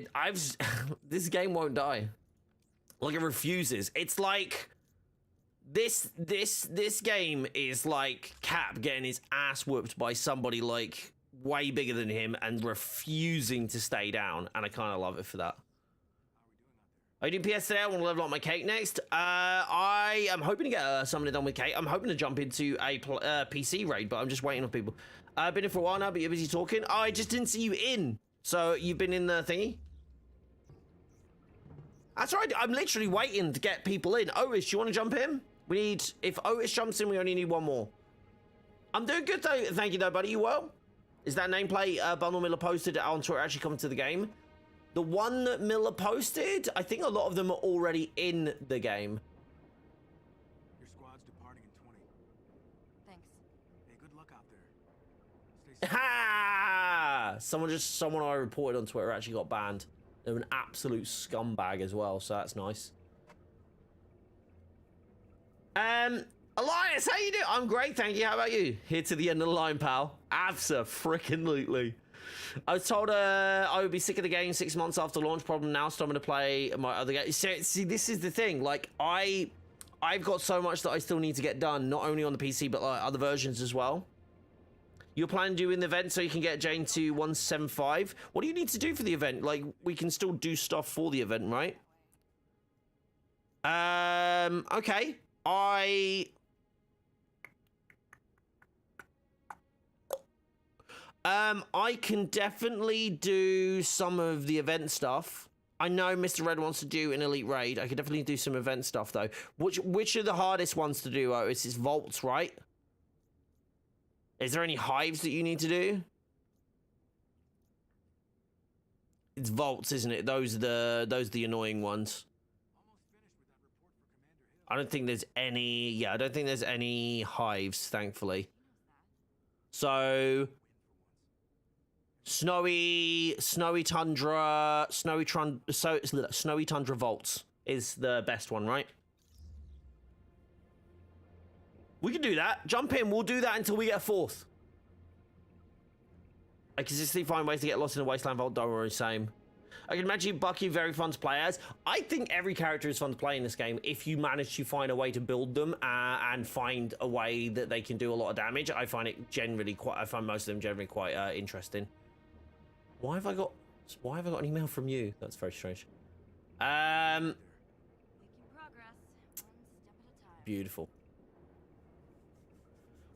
This game won't die. Like, it refuses. It's like this game is like Cap getting his ass whooped by somebody like way bigger than him and refusing to stay down, and I kind of love it for that. Are you doing PS today? I want to level up my cake next. I am hoping to get something done with cake. I'm hoping to jump into a PC raid, but I'm just waiting on people. I've been in for a while now, but you're busy talking. I just didn't see you in. So you've been in the thingy? That's right. I'm literally waiting to get people in. Otis, do you want to jump in? We need... If Otis jumps in, we only need one more. I'm doing good, though. Thank you, though, buddy. You well? Is that nameplate Bundle Miller posted on Twitter actually coming to the game? The one that Miller posted, I think a lot of them are already in the game. Your squad's departing in 20. Thanks. Hey, good luck out there. Stay safe. Ha! Someone I reported on Twitter actually got banned. They're an absolute scumbag as well, so that's nice. Elias, how you doing? I'm great, thank you. How about you? Here to the end of the line, pal. Abso-freaking-lutely. I was told I would be sick of the game 6 months after launch. Problem now, starting to play my other game. See, this is the thing. Like, I've got so much that I still need to get done, not only on the PC, but like other versions as well. You're planning to do an event so you can get Jane to 175. What do you need to do for the event? Like, we can still do stuff for the event, right? Okay. I can definitely do some of the event stuff. I know Mr. Red wants to do an elite raid. I could definitely do some event stuff, though. Which are the hardest ones to do, Otis? It's vaults, right? Is there any hives that you need to do? It's vaults, isn't it? Those are the annoying ones. I don't think there's any. Yeah, I don't think there's any hives, thankfully. So snowy tundra vaults is the best one, right? We can do that. Jump in. We'll do that until we get a fourth. I consistently find ways to get lost in a wasteland vault. Don't worry, same. I can imagine Bucky very fun to play as. I think every character is fun to play in this game if you manage to find a way to build them and find a way that they can do a lot of damage. I find most of them generally quite interesting. Why have I got an email from you? That's very strange. Making progress, one step at a time. Beautiful.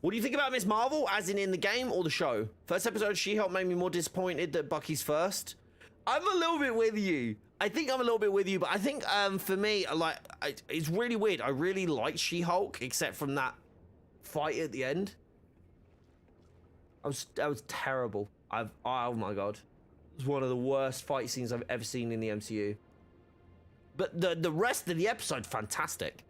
What do you think about Miss Marvel, as in the game or the show? First episode, She-Hulk made me more disappointed that Bucky's first. I'm a little bit with you. I think I'm a little bit with you, but I think for me, it's really weird. I really like She-Hulk, except from that fight at the end. That was terrible. Oh my god, it was one of the worst fight scenes I've ever seen in the MCU. But the rest of the episode, fantastic.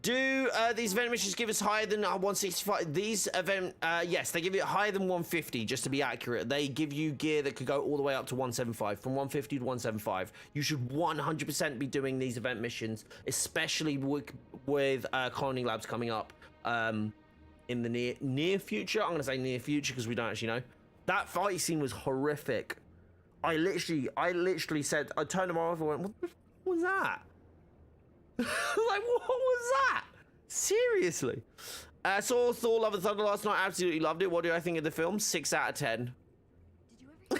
Do these event missions give us higher than 165? These event, yes, they give you higher than 150, just to be accurate. They give you gear that could go all the way up to 175, from 150 to 175. You should 100% be doing these event missions, especially with Colony Labs coming up in the near future. I'm going to say near future because we don't actually know. That fight scene was horrific. I literally said, I turned him off and went, what was that? Like, what was that? Seriously. Saw Thor: Love and Thunder last night. Absolutely loved it. What do I think of the film? 6 out of 10. Did you ever use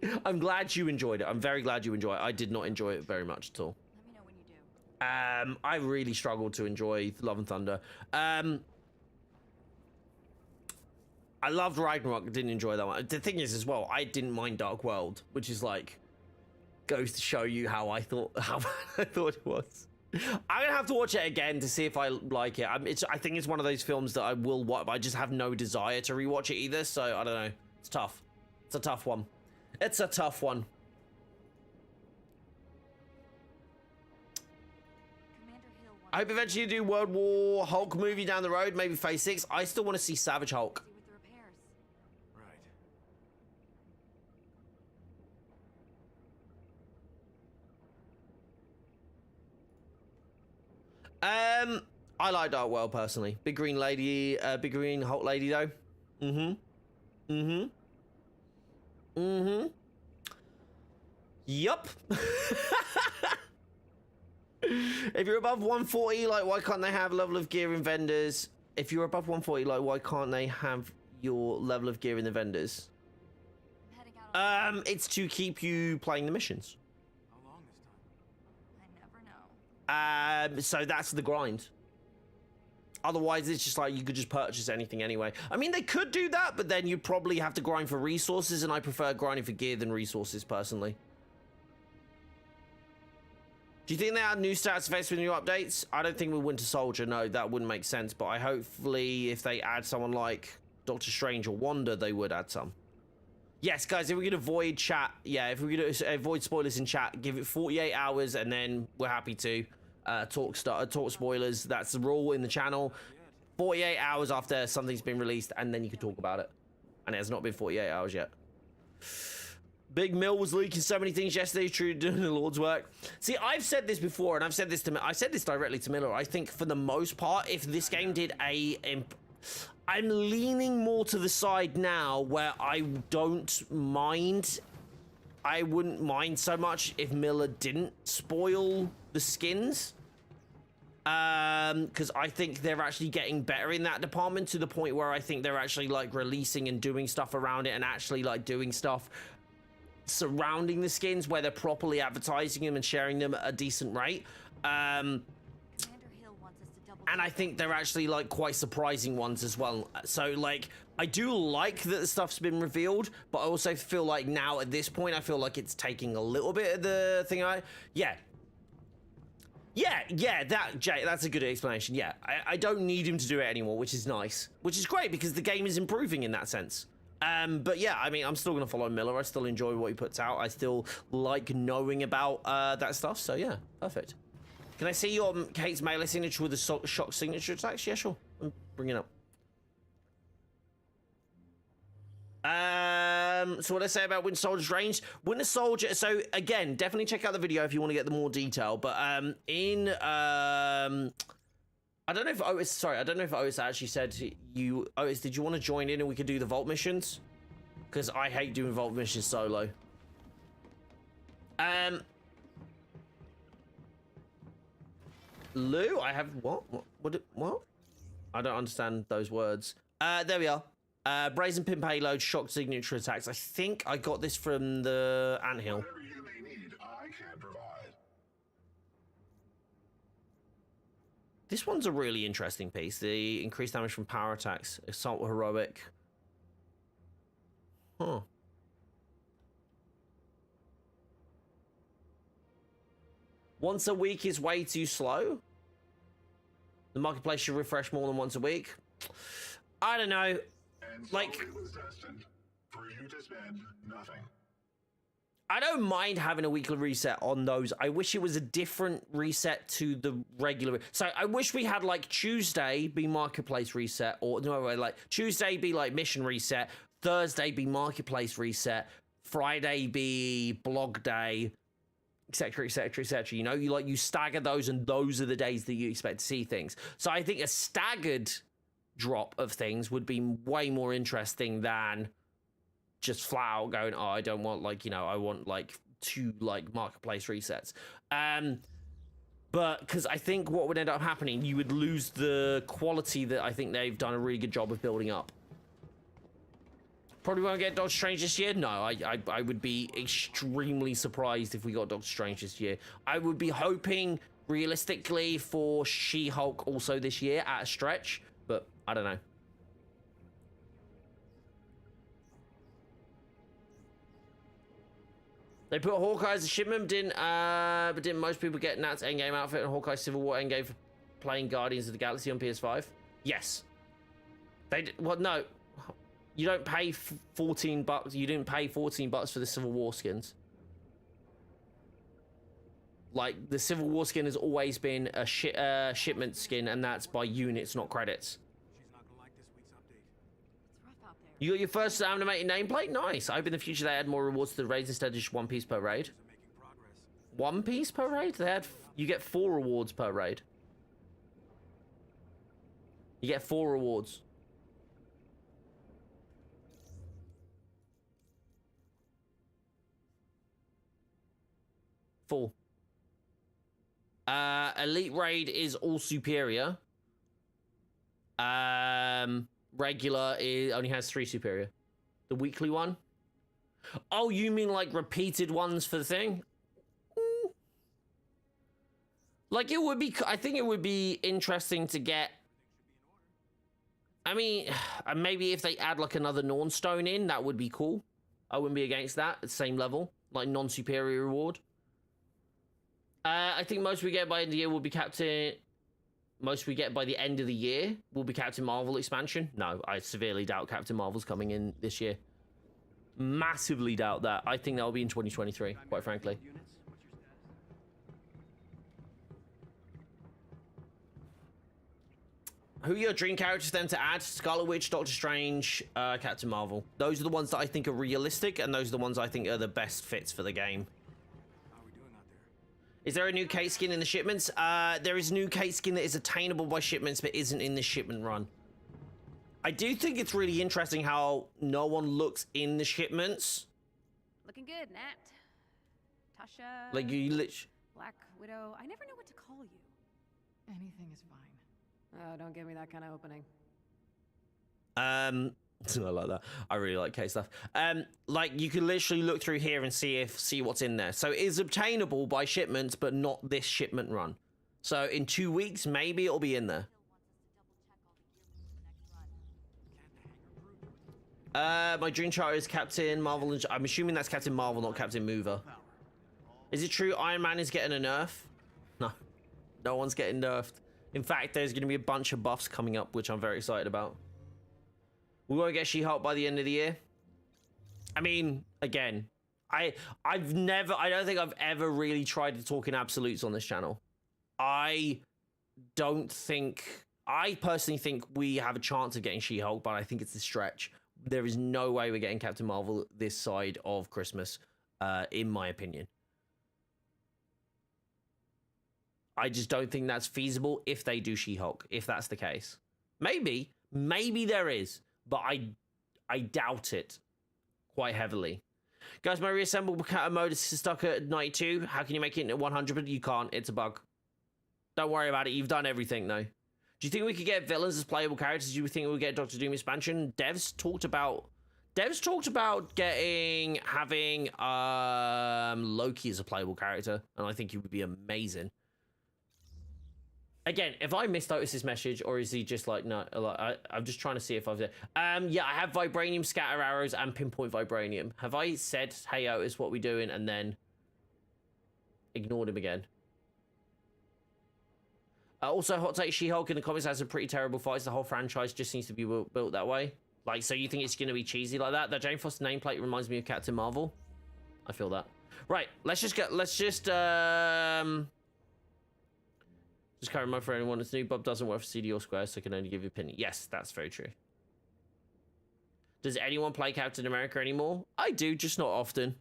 security? I'm glad you enjoyed it. I'm very glad you enjoyed it. I did not enjoy it very much at all. Let me know when you do. I really struggled to enjoy Love and Thunder. I loved Ragnarok. I didn't enjoy that one. The thing is, as well, I didn't mind Dark World, which is like goes to show you how I thought it was. I'm gonna have to watch it again to see if I like it. I think it's one of those films that I will watch, but I just have no desire to rewatch it either. So I don't know. It's tough. It's a tough one. It's a tough one. Commander Hill wants I hope eventually you do World War Hulk movie down the road, maybe Phase 6. I still want to see Savage Hulk. with the repairs. Right. I like Dark World personally. Big green Hulk lady though. Yup. If you're above 140, like, why can't they have level of gear in vendors? If you're above 140, like, why can't they have your level of gear in the vendors? I'm heading out. It's to keep you playing the missions. How long this time? I never know. So that's the grind. Otherwise, it's just like you could just purchase anything anyway. I mean, they could do that, but then you'd probably have to grind for resources, and I prefer grinding for gear than resources, personally. Do you think they add new stats effects with new updates? I don't think with Winter Soldier, no, that wouldn't make sense, but I hopefully if they add someone like Doctor Strange or Wanda, they would add some. Yes, guys, if we could avoid chat, yeah, if we could avoid spoilers in chat, give it 48 hours, and then we're happy to talk spoilers. That's the rule in the channel. 48 hours after something's been released, and then you can talk about it. And it has not been 48 hours yet. Big Mill was leaking so many things yesterday. True, doing the Lord's work. See, I've said this before, and I said this directly to Miller. I think for the most part, if this game did I'm leaning more to the side now where I don't mind. I wouldn't mind so much if Miller didn't spoil the skins. Because I think they're actually getting better in that department to the point where I think they're actually like releasing and doing stuff around it and actually like doing stuff surrounding the skins where they're properly advertising them and sharing them at a decent rate. Commander Hill wants us to double. And I think they're actually like quite surprising ones as well. So like, I do like that the stuff's been revealed, but I also feel like now at this point, I feel like it's taking a little bit of the thing. Yeah, Yeah, that's a good explanation. Yeah, I don't need him to do it anymore, which is nice. Which is great because the game is improving in that sense. But yeah, I mean, I'm still going to follow Miller. I still enjoy what he puts out. I still like knowing about that stuff. So yeah, perfect. Can I see your Kate's melee signature with the shock signature attacks? Yeah, sure. Bring it up. So what I say about Winter Soldier's range? Winter Soldier, so again, definitely check out the video if you want to get the more detail, but I don't know if Otis actually said to you, Otis, did you want to join in and we could do the Vault missions? Because I hate doing Vault missions solo. Lou, I have, what? I don't understand those words. There we are. Brazen Pin payload, shock signature attacks. I think I got this from the anthill. Whatever you may need, I can provide. This one's a really interesting piece. The increased damage from power attacks. Assault heroic. Huh. Once a week is way too slow. The marketplace should refresh more than once a week. I don't know. And so Like, it was destined for you to spend nothing. I don't mind having a weekly reset on those. I wish it was a different reset to the regular. So I wish we had like Tuesday be marketplace reset, or no, like Tuesday be like mission reset, Thursday be marketplace reset, Friday be blog day, etc, etc, etc. You know, you stagger those, and those are the days that you expect to see things. So I think a staggered drop of things would be way more interesting than just flat out going, oh, I don't want, like, you know, I want like 2 like marketplace resets. But because I think what would end up happening, you would lose the quality that I think they've done a really good job of building up. Probably won't get Doctor Strange this year. No, I would be extremely surprised if we got Doctor Strange this year. I would be hoping realistically for She-Hulk also this year at a stretch, but I don't know. They put Hawkeye as a shipment, but didn't most people get Nat's Endgame outfit and Hawkeye Civil War Endgame for playing Guardians of the Galaxy on PS5? Yes. They did, well, no. You don't pay 14 bucks. You didn't pay 14 bucks for the Civil War skins. Like, the Civil War skin has always been a shipment skin, and that's by units, not credits. She's not gonna like this week's update. It's rough out there. You got your first animated nameplate? Nice. I hope in the future they add more rewards to the raids instead of just 1 piece per raid. They're making progress. 1 piece per raid? They had, you get 4 rewards per raid. You get 4 rewards. Full. Elite raid is all superior. Regular only has 3 superior. The weekly one? Oh, you mean like repeated ones for the thing? Like, it would be, I think it would be interesting to get. I mean, maybe if they add like another Nornstone in, that would be cool. I wouldn't be against that at the same level, like non-superior reward. I think most we get by the end of the year will be Captain. Most we get by the end of the year will be Captain Marvel expansion. No, I severely doubt Captain Marvel's coming in this year. Massively doubt that. I think that'll be in 2023, quite frankly. Units, what's your status? Who are your dream characters then to add? Scarlet Witch, Doctor Strange, Captain Marvel. Those are the ones that I think are realistic, and those are the ones I think are the best fits for the game. How are we doing out there? Is there a new Kate skin in the shipments? There is new Kate skin that is attainable by shipments, but isn't in the shipment run. I do think it's really interesting how no one looks in the shipments. Looking good, Nat. Tasha. Like, you literally... Black Widow. I never know what to call you. Anything is fine. Oh, don't give me that kind of opening. I like that. I really like Kate stuff. Like, you can literally look through here and see what's in there. So it is obtainable by shipments, but not this shipment run. So in 2 weeks, maybe it'll be in there. My dream chart is Captain Marvel. And I'm assuming that's Captain Marvel, not Captain Mover. Is it true Iron Man is getting a nerf? No. No one's getting nerfed. In fact, there's going to be a bunch of buffs coming up, which I'm very excited about. We won't get She-Hulk by the end of the year. I mean, again, I don't think I've ever really tried to talk in absolutes on this channel. I personally think we have a chance of getting She-Hulk, but I think it's a stretch. There is no way we're getting Captain Marvel this side of Christmas, in my opinion. I just don't think that's feasible if they do She-Hulk, if that's the case. Maybe there is, but I doubt it quite heavily. Guys, my reassemble mode is stuck at 92. How can you make it into 100? You can't. It's a bug. Don't worry about it. You've done everything, though. Do you think we could get villains as playable characters? Do you think we'll get Doctor Doom expansion? Devs talked about having Loki as a playable character, and I think he would be amazing. Again, if I missed Otis's message, or is he just like, no, like, I'm just trying to see if I've said, yeah, I have vibranium scatter arrows and pinpoint vibranium. Have I said, hey Otis, what we doing, and then ignored him again? Also, hot take, She-Hulk in the comics has some pretty terrible fights. The whole franchise just seems to be built that way. Like, so you think it's going to be cheesy like that? That Jane Foster nameplate reminds me of Captain Marvel. I feel that. Right, let's just carry my for anyone that's new. Bob doesn't work for CD or Square, so can only give you opinion. Yes, that's very true. Does anyone play Captain America anymore? I do, just not often.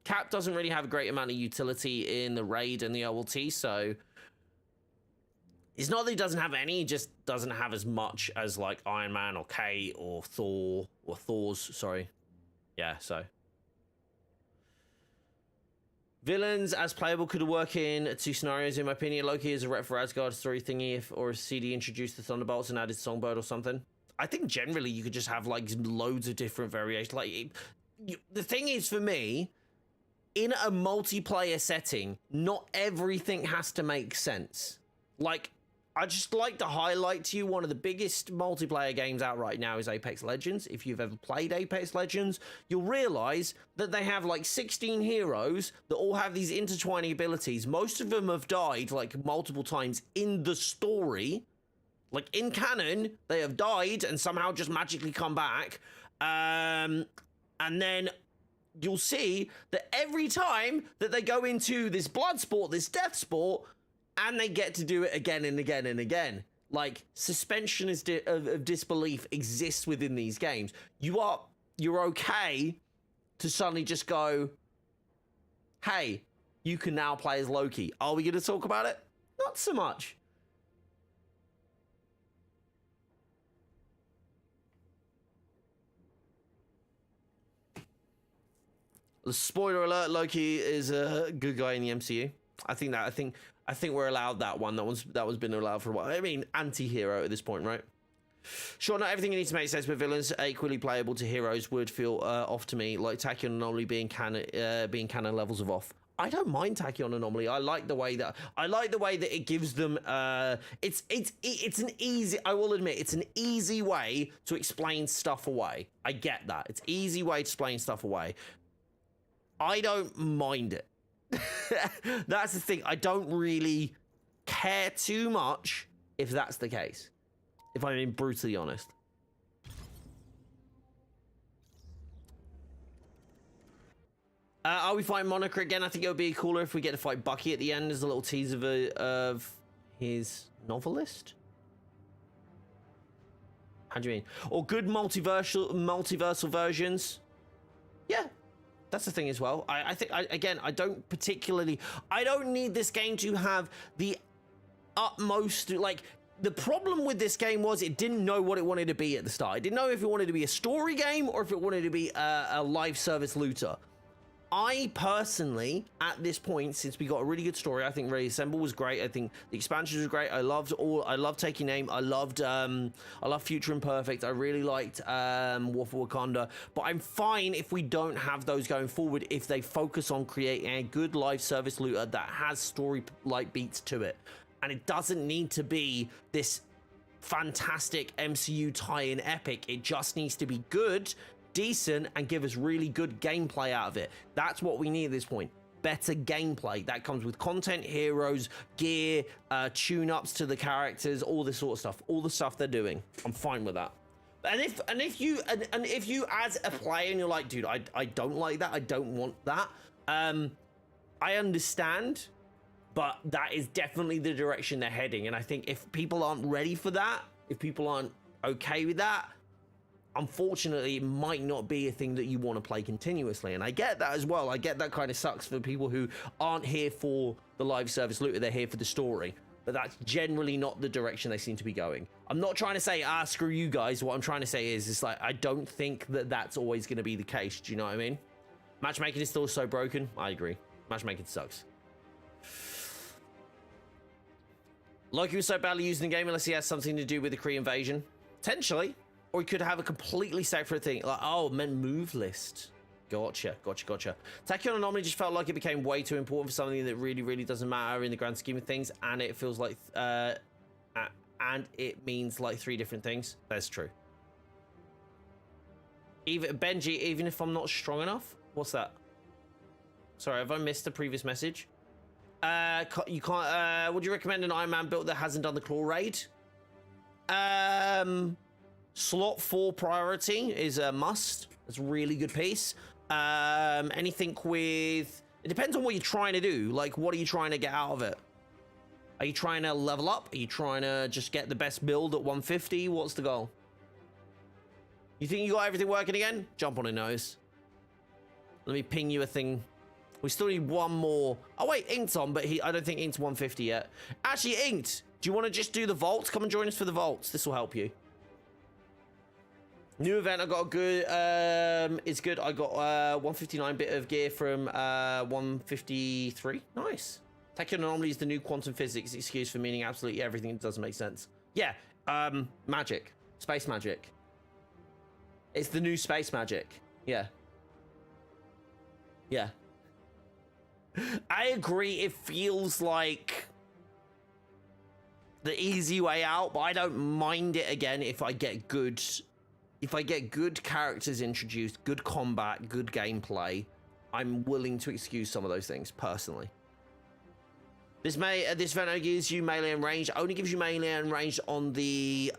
Cap doesn't really have a great amount of utility in the raid and the OLT, so it's not that he doesn't have any, he just doesn't have as much as like Iron Man or Kate or Thor or Thor's, sorry. Yeah, so. Villains as playable could work in two scenarios, in my opinion. Loki is a rep for Asgard story thingy, or a CD introduced the Thunderbolts and added Songbird or something. I think generally you could just have like loads of different variations. Like the thing is, for me, in a multiplayer setting, not everything has to make sense. Like, I just like to highlight to you one of the biggest multiplayer games out right now is Apex Legends. If you've ever played Apex Legends, you'll realize that they have like 16 heroes that all have these intertwining abilities. Most of them have died like multiple times in the story. Like in canon, they have died and somehow just magically come back. And then you'll see that every time that they go into this blood sport, this death sport, and they get to do it again and again and again. Like, suspension of disbelief exists within these games. You're okay to suddenly just go, hey, you can now play as Loki. Are we going to talk about it? Not so much. Spoiler alert, Loki is a good guy in the MCU. I think we're allowed that one. That one's been allowed for a while. I mean, anti-hero at this point, right? Sure, not everything needs to make sense, but villains equally playable to heroes would feel off to me, like Tachyon Anomaly being canon levels of off. I don't mind Tachyon Anomaly. I like the way that it gives them. It's an easy. I will admit, it's an easy way to explain stuff away. I get that. It's an easy way to explain stuff away. I don't mind it. That's the thing. I don't really care too much if that's the case, if I'm being brutally honest. Are we fighting Monica again? I think it would be cooler if we get to fight Bucky at the end as a little teaser of his novelist. How do you mean? Or good multiversal versions? Yeah. That's the thing as well. I think, again, I don't need this game to have the utmost, like, the problem with this game was it didn't know what it wanted to be at the start. It didn't know if it wanted to be a story game or if it wanted to be a live service looter. I personally, at this point, since we got a really good story, I think Reassemble was great. I think the expansions were great. I loved Taking Aim. I loved Future Imperfect. I really liked War for Wakanda. But I'm fine if we don't have those going forward, if they focus on creating a good live service looter that has story-like beats to it. And it doesn't need to be this fantastic MCU tie-in epic. It just needs to be good, decent, and give us really good gameplay out of it. That's what we need at this point. better gameplay. That comes with content, heroes, gear, tune-ups to the characters, all this sort of stuff. All the stuff they're doing. I'm fine with that. And if you as a player and you're like, dude, I don't like that, I don't want that, I understand, but that is definitely the direction they're heading. And I think if people aren't ready for that, if people aren't okay with that, unfortunately, it might not be a thing that you want to play continuously. And I get that as well. I get that kind of sucks for people who aren't here for the live service looter, they're here for the story. But that's generally not the direction they seem to be going. I'm not trying to say, screw you guys. What I'm trying to say is, it's like, I don't think that that's always going to be the case. Do you know what I mean? Matchmaking is still so broken. I agree. Matchmaking sucks. Loki was so badly used in the game unless he has something to do with the Kree invasion. Potentially. Or he could have a completely separate thing. Like, oh, meant move list. Gotcha. Tachyon Anomaly just felt like it became way too important for something that really doesn't matter in the grand scheme of things, and it feels like, and it means like 3 different things. That's true. Even Benji, even if I'm not strong enough, what's that? Sorry, have I missed the previous message? You can't. Would you recommend an Iron Man build that hasn't done the claw raid? Slot 4 priority is a must. It's a really good piece. Anything with... It depends on what you're trying to do. Like, what are you trying to get out of it? Are you trying to level up? Are you trying to just get the best build at 150? What's the goal? You think you got everything working again? Jump on a nose. Let me ping you a thing. We still need one more. Oh, wait, Ink's on, but I don't think Ink's 150 yet. Actually, Inked, do you want to just do the vaults? Come and join us for the vaults. This will help you. New event, I got a good, it's good. I got 159 bit of gear from 153. Nice. Tachyon Anomaly is the new quantum physics excuse for meaning absolutely everything that doesn't make sense. Yeah, magic. Space magic. It's the new space magic. Yeah. Yeah. I agree, it feels like the easy way out, but I don't mind it again if I get good... If I get good characters introduced, good combat, good gameplay, I'm willing to excuse some of those things, personally. This event gives you melee and range. Only gives you melee and range on the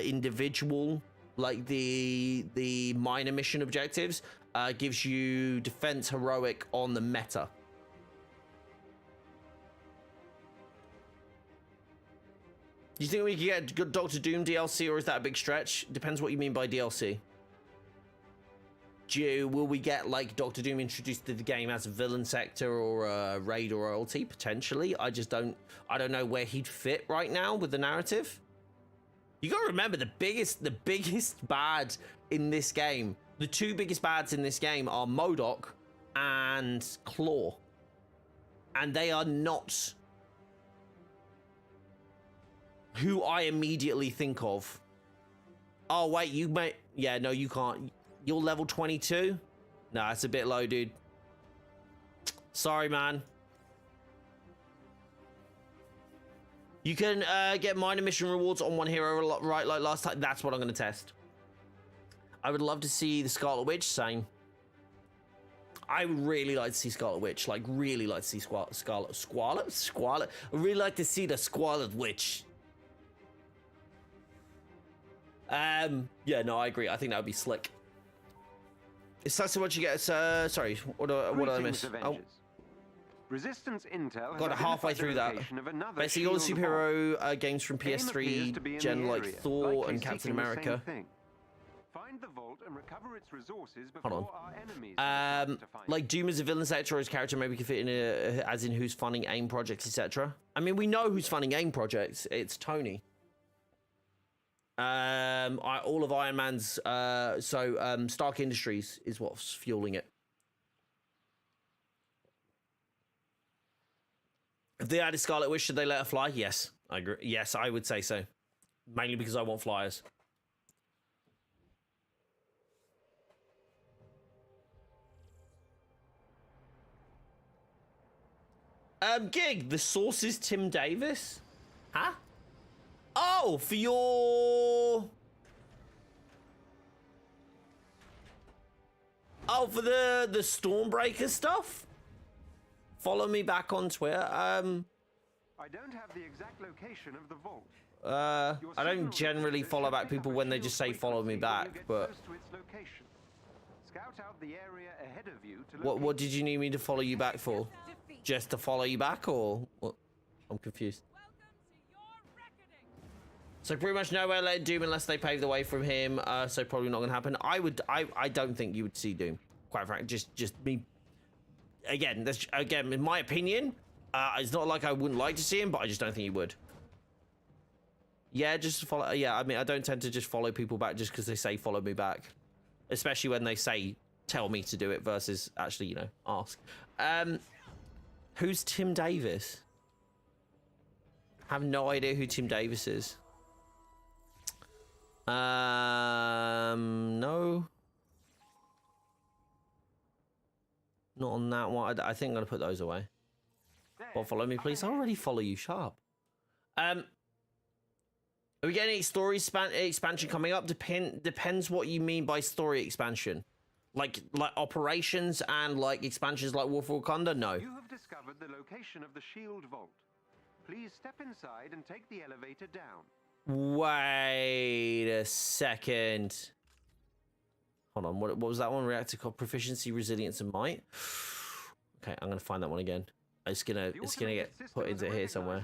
individual, like the minor mission objectives. Gives you defense heroic on the meta. Do you think we could get good Doctor Doom DLC, or is that a big stretch? Depends what you mean by DLC. Will we get like Doctor Doom introduced to the game as a villain sector or a raid or royalty? Potentially. I don't know where he'd fit right now with the narrative. You gotta remember the biggest bad in this game. The 2 biggest bads in this game are MODOK and Claw. And they are not who I immediately think of. Oh, wait, you may... Yeah, no, you can't. You're level 22? No, that's a bit low, dude. Sorry, man. You can get minor mission rewards on one hero, right, like last time. That's what I'm going to test. I would love to see the Scarlet Witch, same. I would really like to see Scarlet Witch. Like, really like to see Scarlet... Squallet? I really like to see the Scarlet Witch. Yeah, no, I agree. I think that would be slick. It's not so much you get. Sorry, what did I miss? Oh, Resistance Intel got halfway through that. Basically, all the superhero games from PS3 gen, like Thor and Captain America. Find the vault and recover its resources Hold on. before our enemies like Doom as a villain sector, or his character maybe could fit in as in who's funding AIM projects, etc. I mean, we know who's funding AIM projects. It's Tony. All of Iron Man's Stark Industries is what's fueling it. If they added Scarlet Witch, should they let her fly? Yes, I agree. Yes, I would say so. Mainly because I want flyers. Gig, the source is Tim Davis? Huh? Oh, for your... Oh, for the Stormbreaker stuff? follow me back on Twitter. I don't have the exact location of the vault. I don't generally follow back people when they just say follow me back, but Scout out the area ahead of you to what did you need me to follow you back for? Just to follow you back, or what? I'm confused. So pretty much nowhere let Doom unless they pave the way from him. So probably not gonna happen. I don't think you would see Doom. Quite frankly, just me. Again, in my opinion, it's not like I wouldn't like to see him, but I just don't think he would. Yeah, just follow. Yeah, I mean, I don't tend to just follow people back just because they say follow me back, especially when they say tell me to do it versus actually, you know, ask. Who's Tim Davis? I have no idea who Tim Davis is. No. Not on that one. I think I'm gonna put those away. Well, follow me, please. I already follow you, sharp. Are we getting any story expansion coming up? Depends what you mean by story expansion. Like operations and like expansions like War for Wakanda? No. You have discovered the location of the shield vault. Please step inside and take the elevator down. Wait a second. Hold on. What was that one? Reactor called Proficiency, Resilience, and Might. Okay, I'm gonna find that one again. It's gonna get put into here somewhere.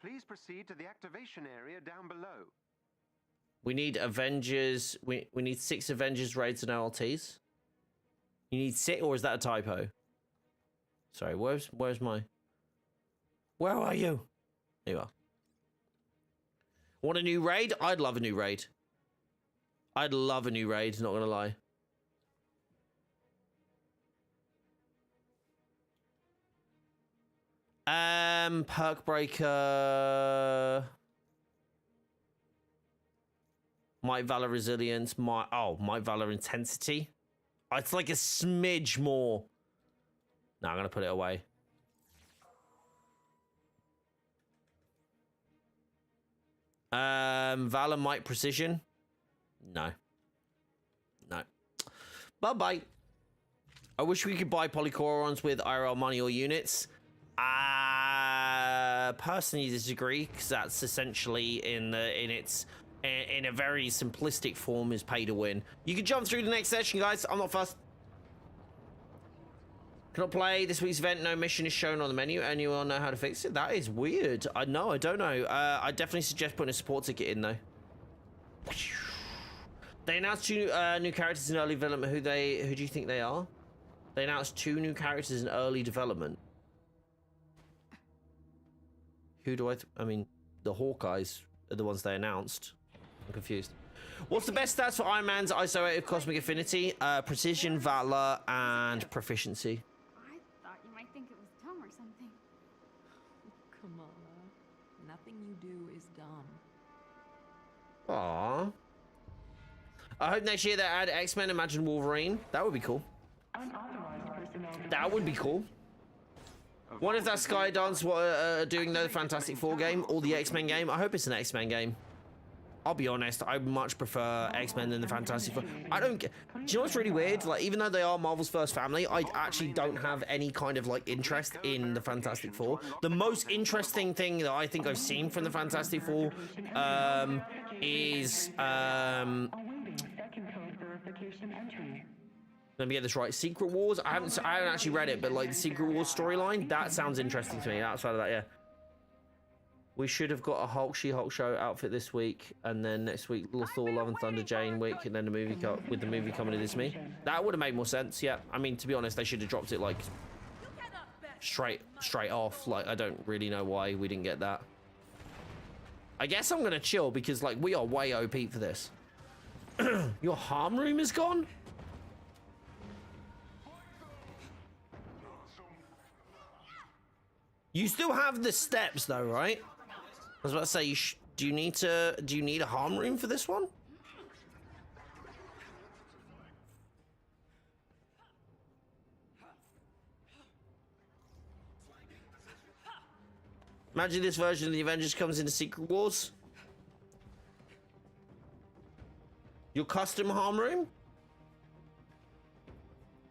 Please proceed to the activation area down below. We need Avengers. We need 6 Avengers raids and OLTs. You need 6, or is that a typo? Sorry, where's my? Where are you? There you are. Want a new raid? I'd love a new raid. I'd love a new raid, not gonna lie. Perk Breaker. Might Valor Resilience. Might Valor Intensity. It's like a smidge more. No, I'm gonna put it away. Valor Might Precision. No. Bye-bye. I wish we could buy polychorons with IRL money or units. Personally disagree, because that's essentially in a very simplistic form is pay to win. You can jump through the next session, guys. I'm not fussed. Cannot play this week's event. No mission is shown on the menu. Anyone know how to fix it? That is weird. I don't know. I definitely suggest putting a support ticket in though. They announced 2 new characters in early development. Who do you think they are? They announced 2 new characters in early development. Who do I mean, the Hawkeyes are the ones they announced. I'm confused. What's the best stats for Iron Man's ISO 8 of Cosmic Affinity? Precision, Valor, and Proficiency. I thought you might think it was dumb or something. Come on. Nothing you do is dumb. Aww. I hope next year they add X-Men. Imagine Wolverine. That would be cool. That would be cool. What if that Skydance doing the Fantastic Four game or the X-Men game? I hope it's an X-Men game. I'll be honest, I much prefer X-Men than the Fantastic Four. I don't get. Do you know what's really weird? Like, even though they are Marvel's first family, I actually don't have any kind of like interest in the Fantastic Four. The most interesting thing that I think I've seen from the Fantastic Four is let me get this right. Secret Wars. I haven't actually read it, but like the Secret Wars storyline, that sounds interesting to me. Outside of that, yeah. We should have got a Hulk, She-Hulk show outfit this week, and then next week Thor, Love and Thunder, Jane week, and then the movie with the movie coming in This Me. That would have made more sense. Yeah. I mean, to be honest, they should have dropped it like straight off. Like, I don't really know why we didn't get that. I guess I'm gonna chill because like we are way OP for this. Your harm room is gone. You still have the steps though, right? I was about to say, do you need a harm room for this one? Imagine this version of the Avengers comes into Secret Wars. Your custom harm room?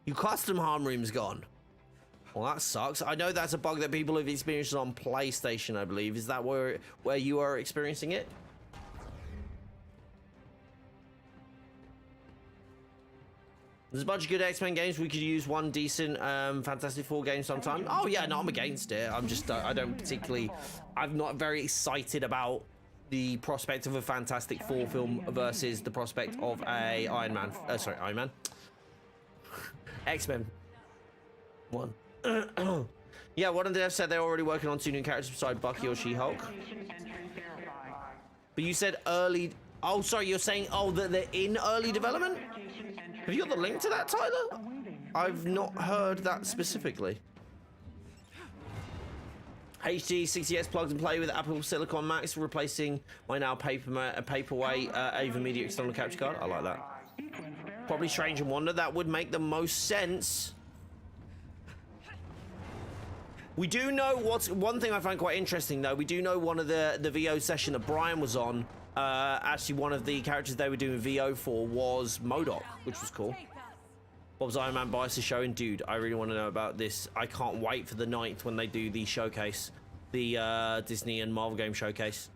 Your custom harm room's gone. Well, that sucks. I know that's a bug that people have experienced on PlayStation, I believe. Is that where you are experiencing it? There's a bunch of good X-Men games. We could use one decent Fantastic Four game sometime. Oh yeah, no, I'm against it. I'm just, I don't particularly, I'm not very excited about the prospect of a Fantastic Four film versus the prospect of a Iron Man. X-Men one. Yeah, one of the devs said they're already working on 2 new characters beside Bucky or She-Hulk. But you said early. Oh, sorry, you're saying that they're in early development? Have you got the link to that, Tyler? I've not heard that specifically. HD 60S plugs and play with Apple Silicon Max, replacing my now paperweight AVerMedia external capture card. I like that. Probably Strange and Wonder. That would make the most sense. We do know one thing I find quite interesting though. We do know one of the VO session that Brian was on. Actually, one of the characters they were doing VO for was MODOK, which was cool. Bob's Iron Man bias is showing. Dude, I really want to know about this. I can't wait for the 9th when they do the showcase, the Disney and Marvel game showcase.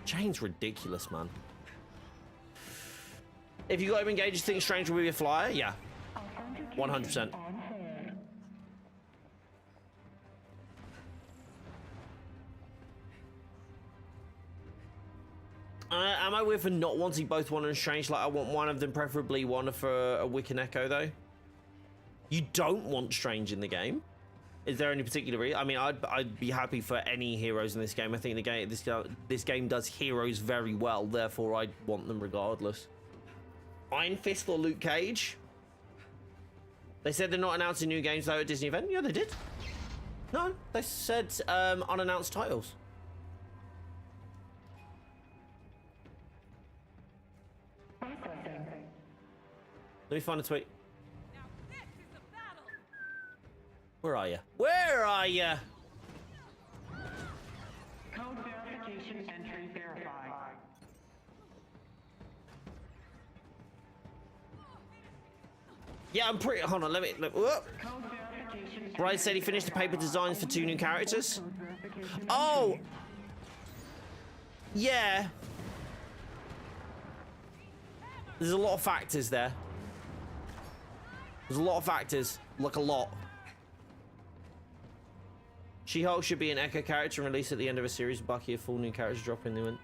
Chain's ridiculous, man. If you got him engaged, you think Strange will be a flyer? Yeah, 100%. Am I weird for not wanting both Wonder and Strange? Like, I want one of them, preferably Wonder for a Wiccan Echo, though. You don't want Strange in the game? Is there any particular reason? I mean, I'd be happy for any heroes in this game. I think this game does heroes very well, therefore I'd want them regardless. Iron Fist or Luke Cage? They said they're not announcing new games though at Disney event. Yeah, they did. No, they said unannounced titles. Let me find a tweet. Now this is the battle. Where are you? Where are you? Code verification entry verified. Yeah, I'm pretty. Hold on, let me. Whoop. Brian said he finished the paper designs for 2 new characters. Oh! Yeah. There's a lot of factors there. There's a lot of factors. Like a lot. She-Hulk should be an Echo character and released at the end of a series. Bucky, a full new character drop in the event.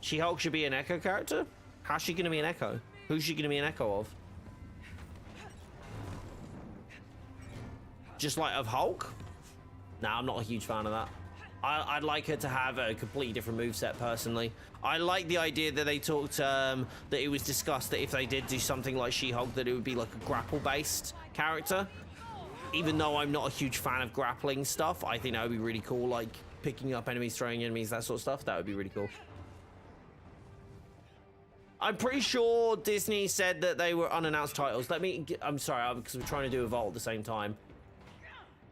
She-Hulk should be an Echo character? How's she going to be an Echo? Who's she going to be an Echo of? Just like of Hulk? Nah, I'm not a huge fan of that. I'd like her to have a completely different moveset, personally. I like the idea that they talked, that it was discussed that if they did do something like She-Hulk, that it would be like a grapple-based character. Even though I'm not a huge fan of grappling stuff, I think that would be really cool, like picking up enemies, throwing enemies, that sort of stuff. That would be really cool. I'm pretty sure Disney said that they were unannounced titles. I'm sorry, because we're trying to do a vault at the same time.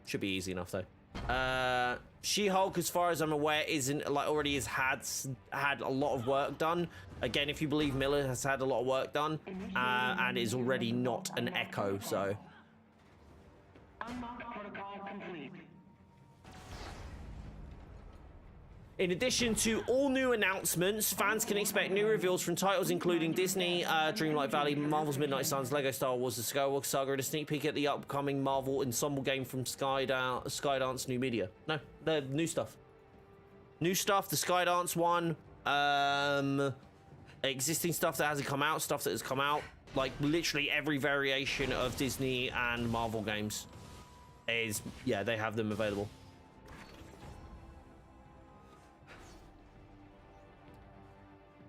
Should be easy enough, though. She-Hulk, as far as I'm aware, isn't like already has had a lot of work done. Again, if you believe Miller has had a lot of work done, and is already not an Echo, so. Unlock protocol complete. In addition to all new announcements, fans can expect new reveals from titles including Disney, Dreamlight Valley, Marvel's Midnight Suns, Lego Star Wars, The Skywalker Saga, and a sneak peek at the upcoming Marvel Ensemble game from Skydance New Media. No, the new stuff. New stuff, the Skydance one, existing stuff that hasn't come out, stuff that has come out, like literally every variation of Disney and Marvel games is, yeah, they have them available.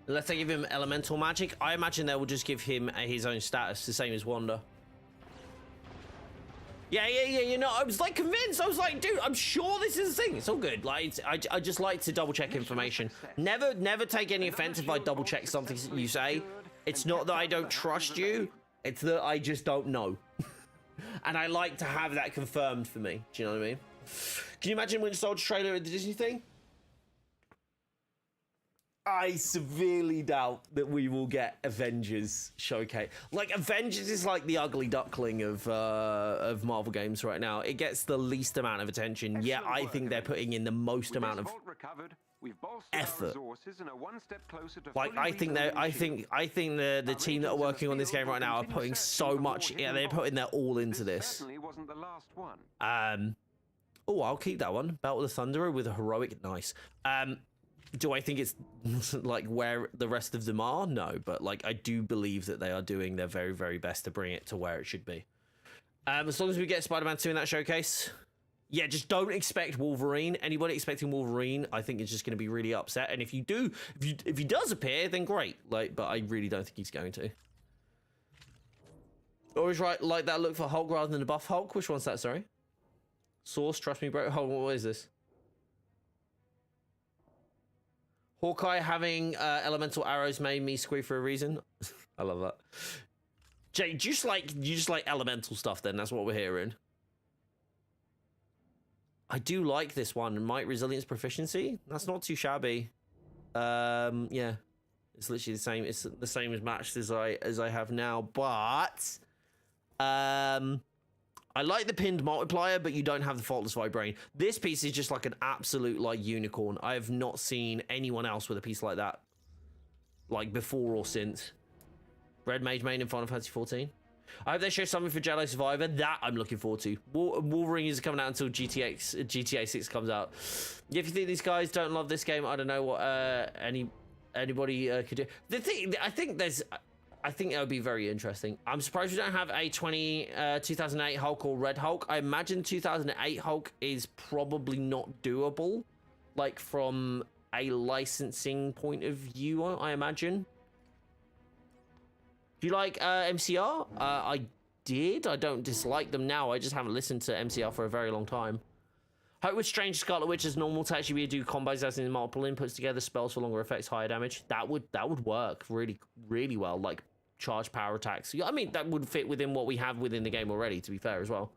Unless they give him elemental magic, I imagine they will just give him his own status, the same as Wanda. Yeah, you know, I was like convinced. I was like, dude, I'm sure this is a thing. It's all good. Like, I just like to double check information. Never take any offense if I double check something you say. It's not that I don't trust you. It's that I just don't know. And I like to have that confirmed for me. Do you know what I mean? Can you imagine Winter Soldier trailer at the Disney thing? I severely doubt that we will get Avengers showcase. Like, Avengers is like the ugly duckling of Marvel games right now. It gets the least amount of attention, yet I think they're putting in the most amount of effort. Like, I think the team that are working on this game right now are putting so much. Yeah, they're putting their all into this. Oh, I'll keep that one. Belt of the Thunderer with a heroic. Nice. Do I think it's like where the rest of them are? No, but like I do believe that they are doing their very, very best to bring it to where it should be. As long as we get Spider-Man 2 in that showcase, yeah, just don't expect Wolverine. Anybody expecting Wolverine, I think is just going to be really upset. And if you do, if he does appear, then great. Like, but I really don't think he's going to. Always right, like that look for Hulk rather than the buff Hulk. Which one's that? Sorry. Source, trust me, bro. Hold on, what is this? Hawkeye having elemental arrows made me squeak for a reason. I love that. Jay, you just like elemental stuff then? That's what we're hearing. I do like this one. Might Resilience Proficiency. That's not too shabby. Yeah. It's literally the same. It's the same as matched as I have now, but I like the pinned multiplier, but you don't have the faultless vibrain. This piece is just like an absolute like unicorn. I have not seen anyone else with a piece like that, like before or since. Red Mage main in Final Fantasy 14. I hope they show something for Jello Survivor. That I'm looking forward to. Wolverine is coming out until GTA 6 comes out. If you think these guys don't love this game, I don't know what anybody could do. The thing, I think it would be very interesting. I'm surprised we don't have a 2008 Hulk or Red Hulk. I imagine 2008 Hulk is probably not doable, like from a licensing point of view, I imagine. Do you like MCR? I did. I don't dislike them now. I just haven't listened to MCR for a very long time. Hope with Strange Scarlet Witch as normal to actually be do combos as in multiple inputs together, spells for longer effects, higher damage. That would work really, really well. Like charge power attacks. I mean, that would fit within what we have within the game already, to be fair as well.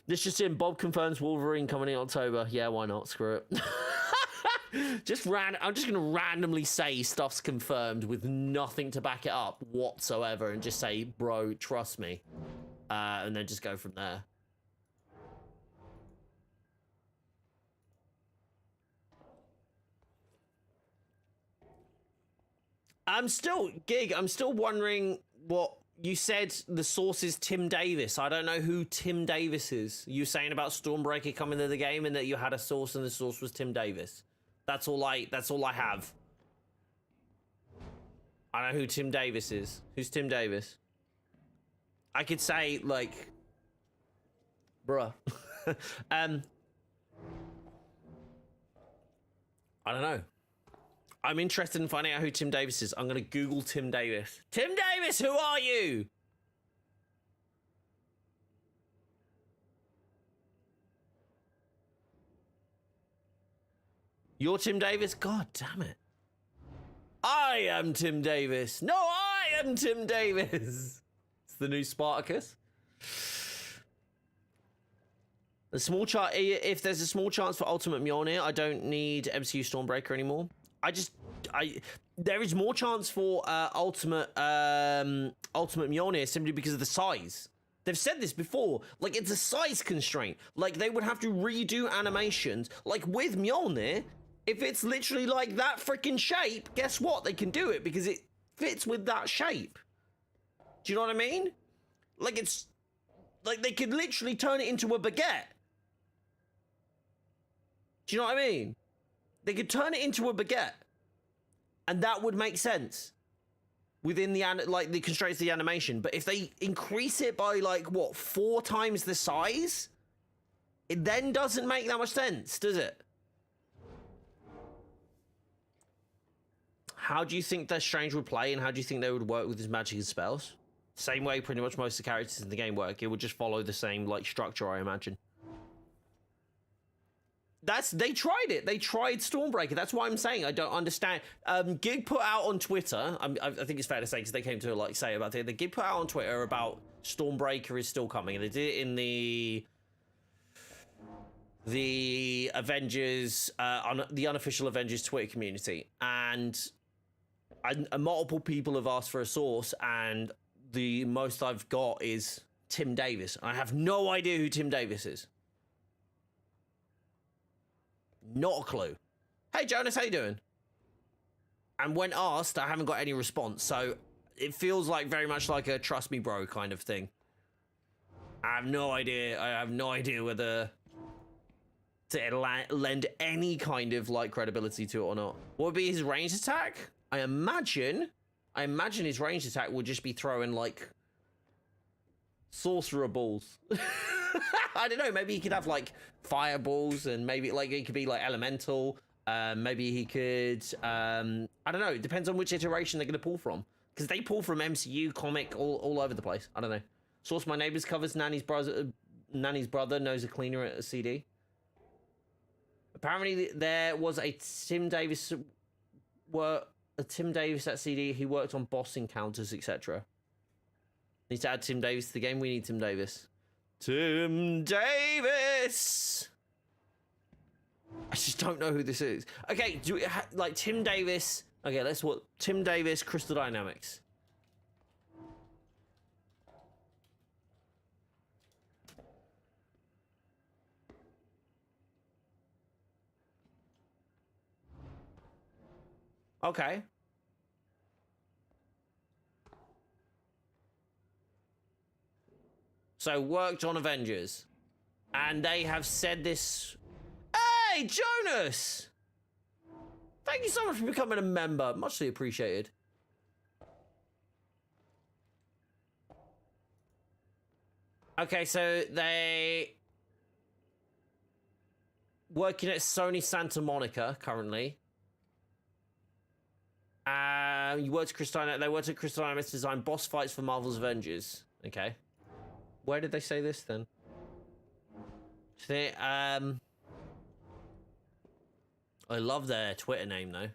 This just in, Bob confirms Wolverine coming in October. Yeah, why not? Screw it. I'm just gonna randomly say stuff's confirmed with nothing to back it up whatsoever and just say, bro, trust me. And then just go from there. I'm still wondering what you said. The source is Tim Davis. I don't know who Tim Davis is. You were saying about Stormbreaker coming to the game and that you had a source and the source was Tim Davis. That's all I have. I know who Tim Davis is. Who's Tim Davis? I could say like, bruh. I don't know. I'm interested in finding out who Tim Davis is. I'm going to Google Tim Davis. Tim Davis, who are you? You're Tim Davis? God damn it. I am Tim Davis. No, I am Tim Davis. It's the new Spartacus. The small chart. If there's a small chance for Ultimate Mjolnir, I don't need MCU Stormbreaker anymore. There is more chance for Ultimate Mjolnir simply because of the size. They've said this before. Like, it's a size constraint. Like, they would have to redo animations. Like, with Mjolnir, if it's literally like that freaking shape, guess what? They can do it because it fits with that shape. Do you know what I mean? Like, it's... Like, they could literally turn it into a baguette. Do you know what I mean? They could turn it into a baguette, and that would make sense within the the constraints of the animation. But if they increase it by like what 4 times the size, it then doesn't make that much sense, does it? How do you think that Strange would play, and how do you think they would work with his magic and spells? Same way pretty much most of the characters in the game work. It would just follow the same like structure, I imagine. They tried it. They tried Stormbreaker. That's why I'm saying I don't understand. Gig put out on Twitter. I think it's fair to say because they came to like say about it. The Gig put out on Twitter about Stormbreaker is still coming, and they did it in the the Avengers, on the unofficial Avengers Twitter community, and multiple people have asked for a source, and the most I've got is Tim Davis. I have no idea who Tim Davis is. Not a clue. Hey Jonas, how you doing? And when asked, I haven't got any response, so it feels like very much like a trust me bro kind of thing. I have no idea. I have no idea whether to lend any kind of like credibility to it or not. What would be his ranged attack? I imagine his ranged attack would just be throwing like sorcerer balls. I don't know. Maybe he could have like fireballs, and maybe like he could be like elemental. Maybe he could. I don't know. It depends on which iteration they're going to pull from, because they pull from MCU, comic, all over the place. I don't know. Source: my neighbor's covers Nanny's brother knows a cleaner at a CD. Apparently, there was a Tim Davis at CD. He worked on boss encounters, etc. Need to add Tim Davis to the game. We need Tim Davis. Tim Davis. I just don't know who this is. Okay, do we like Tim Davis? Okay, let's what Tim Davis, Crystal Dynamics. Okay. So worked on Avengers. And they have said this. Hey, Jonas! Thank you so much for becoming a member. Muchly appreciated. Okay, so they working at Sony Santa Monica currently. You worked at they worked at Crystal Dynamics to design boss fights for Marvel's Avengers. Okay. Where did they say this then? I love their Twitter name though.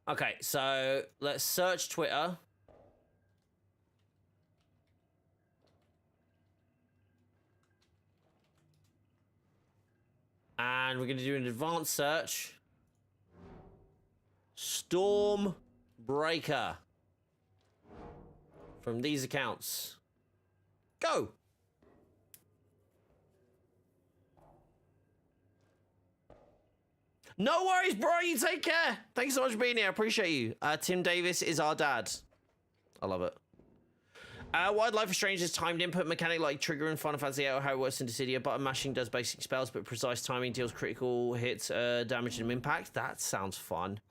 Okay, so let's search Twitter. And we're going to do an advanced search. Stormbreaker. From these accounts. Go! No worries, bro. You take care. Thanks so much for being here. I appreciate you. Tim Davis is our dad. I love it. Wildlife is Strange's timed input mechanic like Trigger in Final Fantasy VIII, how it works in Dissidia. Button mashing does basic spells, but precise timing deals critical hits, damage and impact. That sounds fun.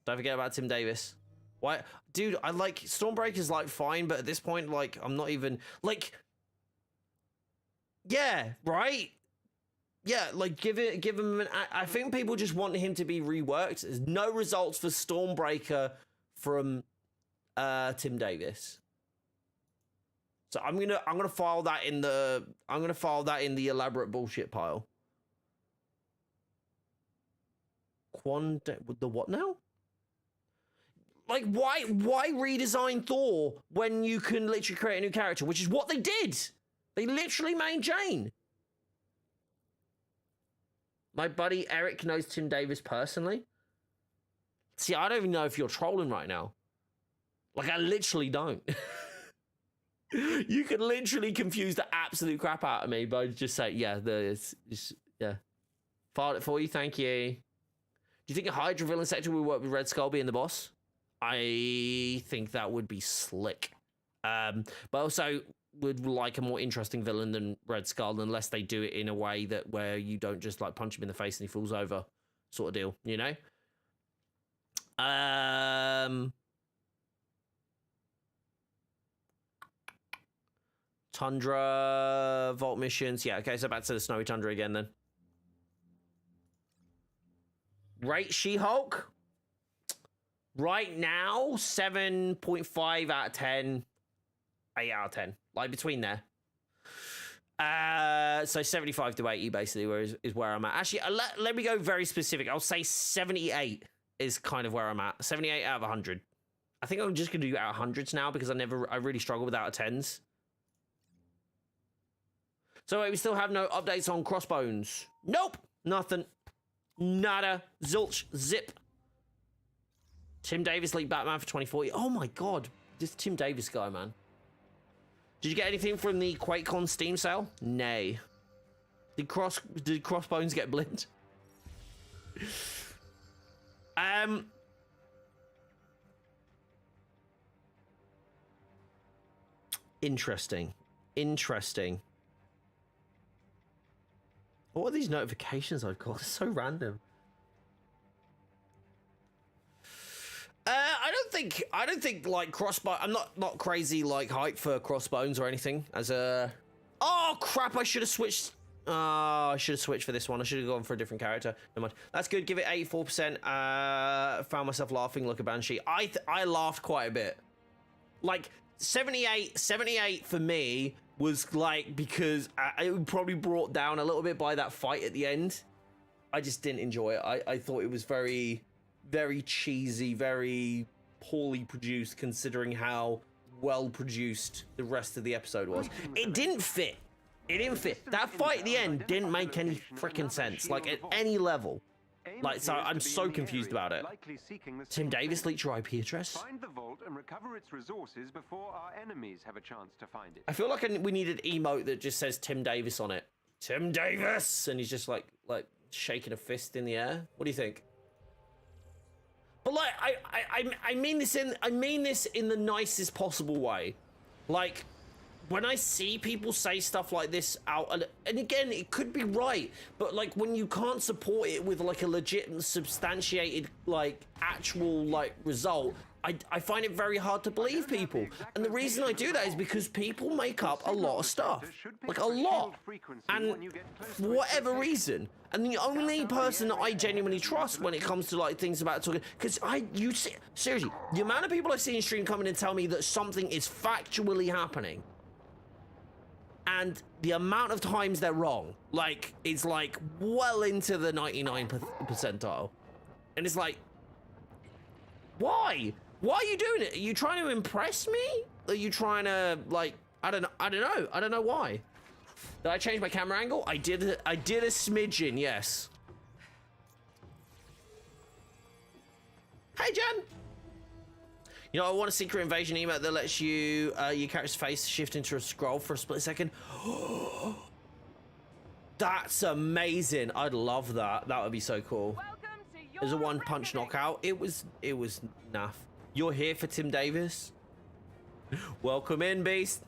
Don't forget about Tim Davis. Why, dude? I like Stormbreaker's like fine, but at this point, like I'm not even like. Yeah, right. Yeah, like give him an. I think people just want him to be reworked. There's no results for Stormbreaker from Tim Davis. So I'm gonna file that in the elaborate bullshit pile. The what now? Like why redesign Thor when you can literally create a new character, which is what they did. They literally made Jane. My buddy Eric knows Tim Davis personally. See, I don't even know if you're trolling right now. Like I literally don't. You could literally confuse the absolute crap out of me by just saying, yeah, yeah. Filed it for you, thank you. Do you think a Hydra villain sector would work with Red Skull being the boss? I think that would be slick. But also would like a more interesting villain than Red Skull, unless they do it in a way that where you don't just like punch him in the face and he falls over, sort of deal, you know? Tundra Vault missions. Yeah, okay, so back to the Snowy Tundra again then. Rate She-Hulk. Right now, 7.5 out of 10. 8 out of 10. Like between there. So 75 to 80 basically is where I'm at. Actually, let me go very specific. I'll say 78 is kind of where I'm at. 78 out of 100. I think I'm just going to do out of hundreds now because I really struggle with out of 10s. So wait, we still have no updates on Crossbones. Nope, nothing. Nada. Zilch. Zip. Tim Davis leaked Batman for 2040. Oh my god. This Tim Davis guy, man. Did you get anything from the QuakeCon Steam sale? Nay. Did Crossbones get blind? Interesting. Interesting. What are these notifications I've got? It's so random. I don't think like Crossbones. I'm not crazy like hype for Crossbones or anything. As a, oh crap! I should have switched. I should have switched for this one. I should have gone for a different character. Never mind. That's good. Give it 84%. Found myself laughing like a banshee. I laughed quite a bit. Like 78 for me was like, because it probably brought down a little bit by that fight at the end. I just didn't enjoy it. I thought it was very, very cheesy, very poorly produced considering how well produced the rest of the episode was. It didn't fit. It didn't fit. That fight at the end didn't make any freaking sense, like at any level. Like, so I'm so confused about it. Tim Davis leaked your IP address? Find the vault and recover its resources before our enemies have a chance to find it. I feel like we need an emote that just says Tim Davis on it. Tim Davis! And he's just like shaking a fist in the air. What do you think? But like, I mean this in the nicest possible way. Like, when I see people say stuff like this out, and again, it could be right, but like when you can't support it with like a legit and substantiated, like actual like result, I find it very hard to believe people. And the reason I do that is because people make up a lot of stuff, like a lot, and for whatever reason. And the only person that I genuinely trust when it comes to like things about talking, because seriously, the amount of people I see in stream come in and tell me that something is factually happening, and the amount of times they're wrong, like, it's like well into the 99 percentile. And it's like, why? Why are you doing it? Are you trying to impress me? Are you trying to, like, I don't know. I don't know why. Did I change my camera angle? I did a smidgen, yes. Hey, Jen. You know, I want a secret invasion emote that lets you, your character's face shift into a scroll for a split second. That's amazing. I'd love that. That would be so cool. There's a one-punch knockout. It was naff. You're here for Tim Davis? Welcome in, Beast.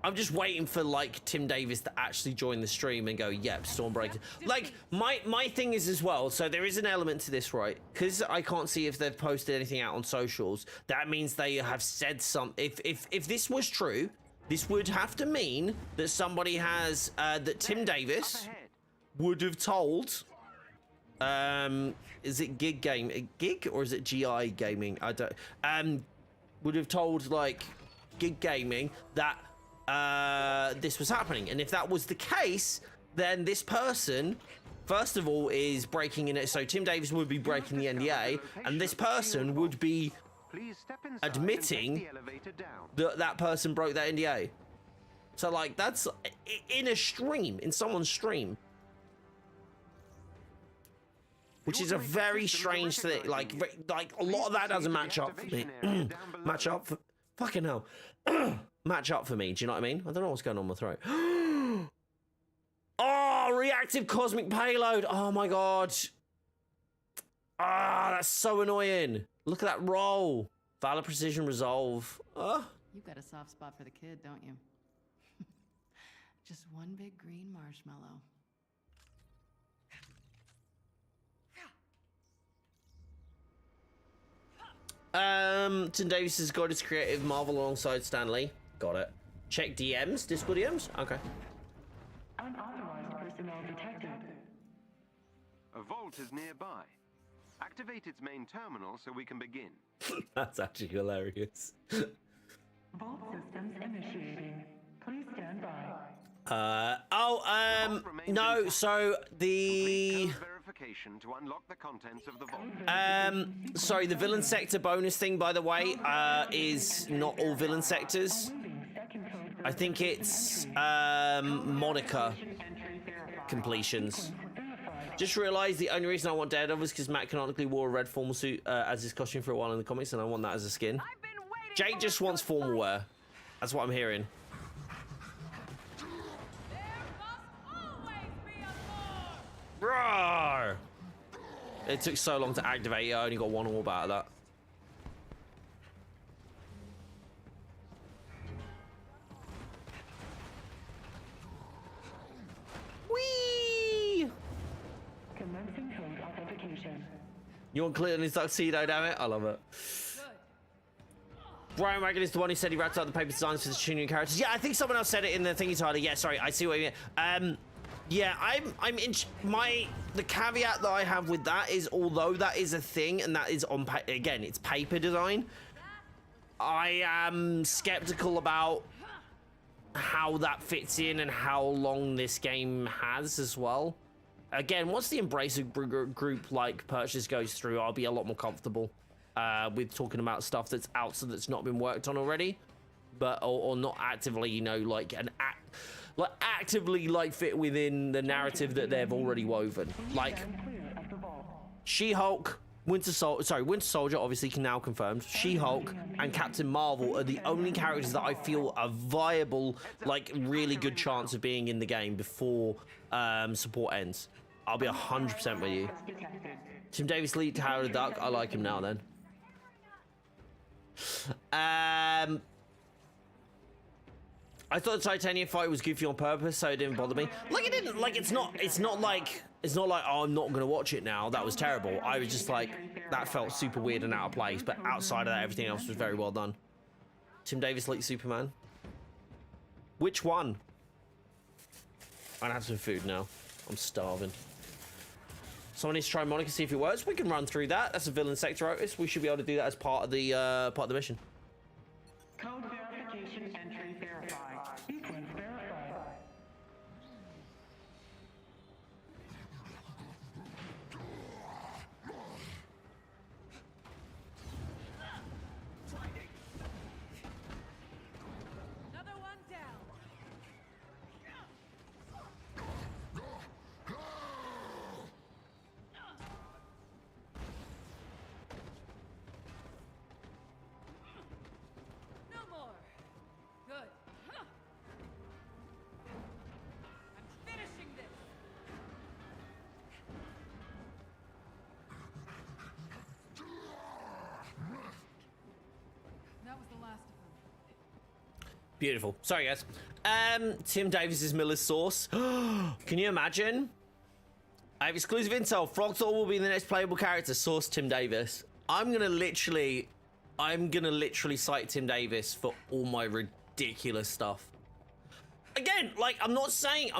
I'm just waiting for like Tim Davis to actually join the stream and go, yep, Stormbreaker. Like my thing is as well, so there is an element to this, right? Because I can't see if they've posted anything out on socials. That means they have said something. If this was true, this would have to mean that somebody has that Tim Davis would have told. Is it Gig or is it GI Gaming? I don't. Would have told like Gig Gaming that this was happening, and if that was the case, then this person, first of all, is breaking in it. So Tim Davis would be breaking the NDA, and this person would be admitting that that person broke that NDA. So like that's in a stream, in someone's stream, which is a very strange thing. Like a lot of that doesn't match up for me. Match up for fucking hell. Match up for me, do you know what I mean? I don't know what's going on with my throat. Oh, reactive cosmic payload. Oh my god. Ah, that's so annoying. Look at that roll. Valor precision resolve. You've got a soft spot for the kid, don't you? Just one big green marshmallow. Tim Davis has got his creative Marvel alongside Stanley. Got it. Check DMs, Discord DMs? Okay. Unauthorized personnel detected. A vault is nearby. Activate its main terminal so we can begin. That's actually hilarious. Vault systems initiating. Please stand by. No, so the... verification to unlock the contents of the vault. Sorry, the villain sector bonus thing, by the way, is not all villain sectors. I think it's Monica completions. Just realised the only reason I want Daredevil is because Matt canonically wore a red formal suit as his costume for a while in the comics, and I want that as a skin. Jake just wants formal wear. That's what I'm hearing. Roar! It took so long to activate it, I only got one orb out of that. Whee! Commencing code authentication. You want Clinton in tuxedo, damn it? I love it. Brian Wagon is the one who said he wrapped up the paper designs for the two new characters. Yeah, I think someone else said it in the thingy title. Yeah, sorry, I see what you mean. Yeah, the caveat that I have with that is, although that is a thing and that is on again, it's paper design, I am skeptical about how that fits in and how long this game has as well. Again, once the Embracer group like purchase goes through, I'll be a lot more comfortable with talking about stuff that's out, so that's not been worked on already, but or not actively, you know, like actively like fit within the narrative that they've already woven. Like She-Hulk, Winter Soldier obviously can now confirmed. She-Hulk and Captain Marvel are the only characters that I feel a viable, like really good chance of being in the game before support ends. I'll be 100% with you. Tim Davis lead to Howard the Duck. I like him now then. I thought the Titanium fight was goofy on purpose, so it didn't bother me. Like it didn't. Like it's not like oh, I'm not gonna watch it now. That was terrible. I was just like, that felt super weird and out of place. But outside of that, everything else was very well done. Tim Davis like Superman. Which one? I'd have some food now. I'm starving. Someone needs to try Monica, see if it works. We can run through that. That's a villain sector, Otis. We should be able to do that as part of the mission. Code verification entry verified. Sequence verified. Another one down. No more. Good. Huh. I'm finishing this. That was the last of them. Beautiful. Sorry, guys. Tim Davis's Miller's sauce. Can you imagine? I have exclusive intel. Frogthor will be the next playable character. Source Tim Davis. I'm gonna literally cite Tim Davis for all my ridiculous stuff. Again, like I'm not saying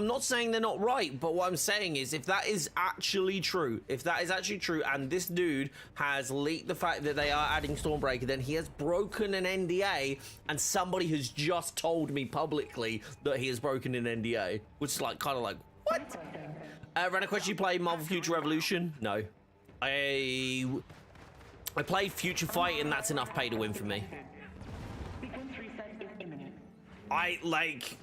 they're not right, but what I'm saying is if that is actually true, and this dude has leaked the fact that they are adding Stormbreaker, then he has broken an NDA, and somebody has just told me publicly that he has broken an NDA, which is like kind of like what? Random question: you play Marvel Future Revolution? No, I played Future Fight, and that's enough pay to win for me. Sequence reset is imminent. I like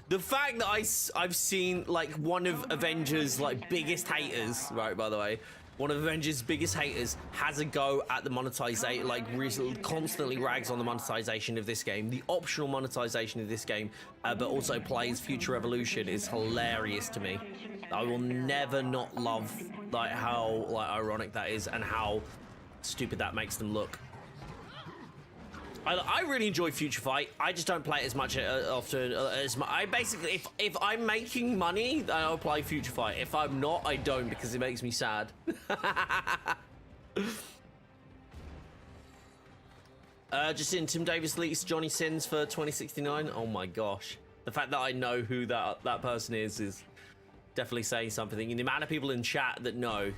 the fact that I've seen like one of Avengers like biggest haters, right, by the way, one of Avengers biggest haters has a go at the monetization, like constantly rags on the monetization of this game, the optional monetization of this game, but also plays Future Revolution is hilarious to me. I will never not love like how like ironic that is and how stupid that makes them look. I really enjoy Future Fight. I just don't play it as much often as I basically, if I'm making money, then I'll play Future Fight. If I'm not, I don't, because it makes me sad. Just in Tim Davis leaks Johnny Sins for 2069. Oh my gosh, the fact that I know who that person is definitely saying something. And the amount of people in chat that know.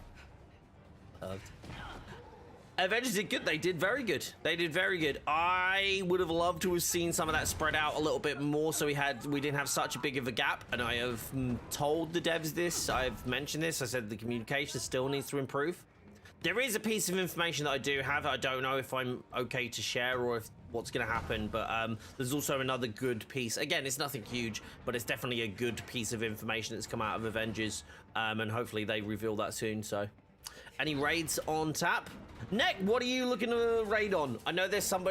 Avengers did good. They did very good. They did very good. I would have loved to have seen some of that spread out a little bit more, so we didn't have such a big of a gap. And I have told the devs this. I've mentioned this. I said the communication still needs to improve. There is a piece of information that I do have. I don't know if I'm okay to share or if what's going to happen. But there's also another good piece. Again, it's nothing huge, but it's definitely a good piece of information that's come out of Avengers, and hopefully they reveal that soon. So, any raids on tap? Nick, what are you looking to raid on? I know there's some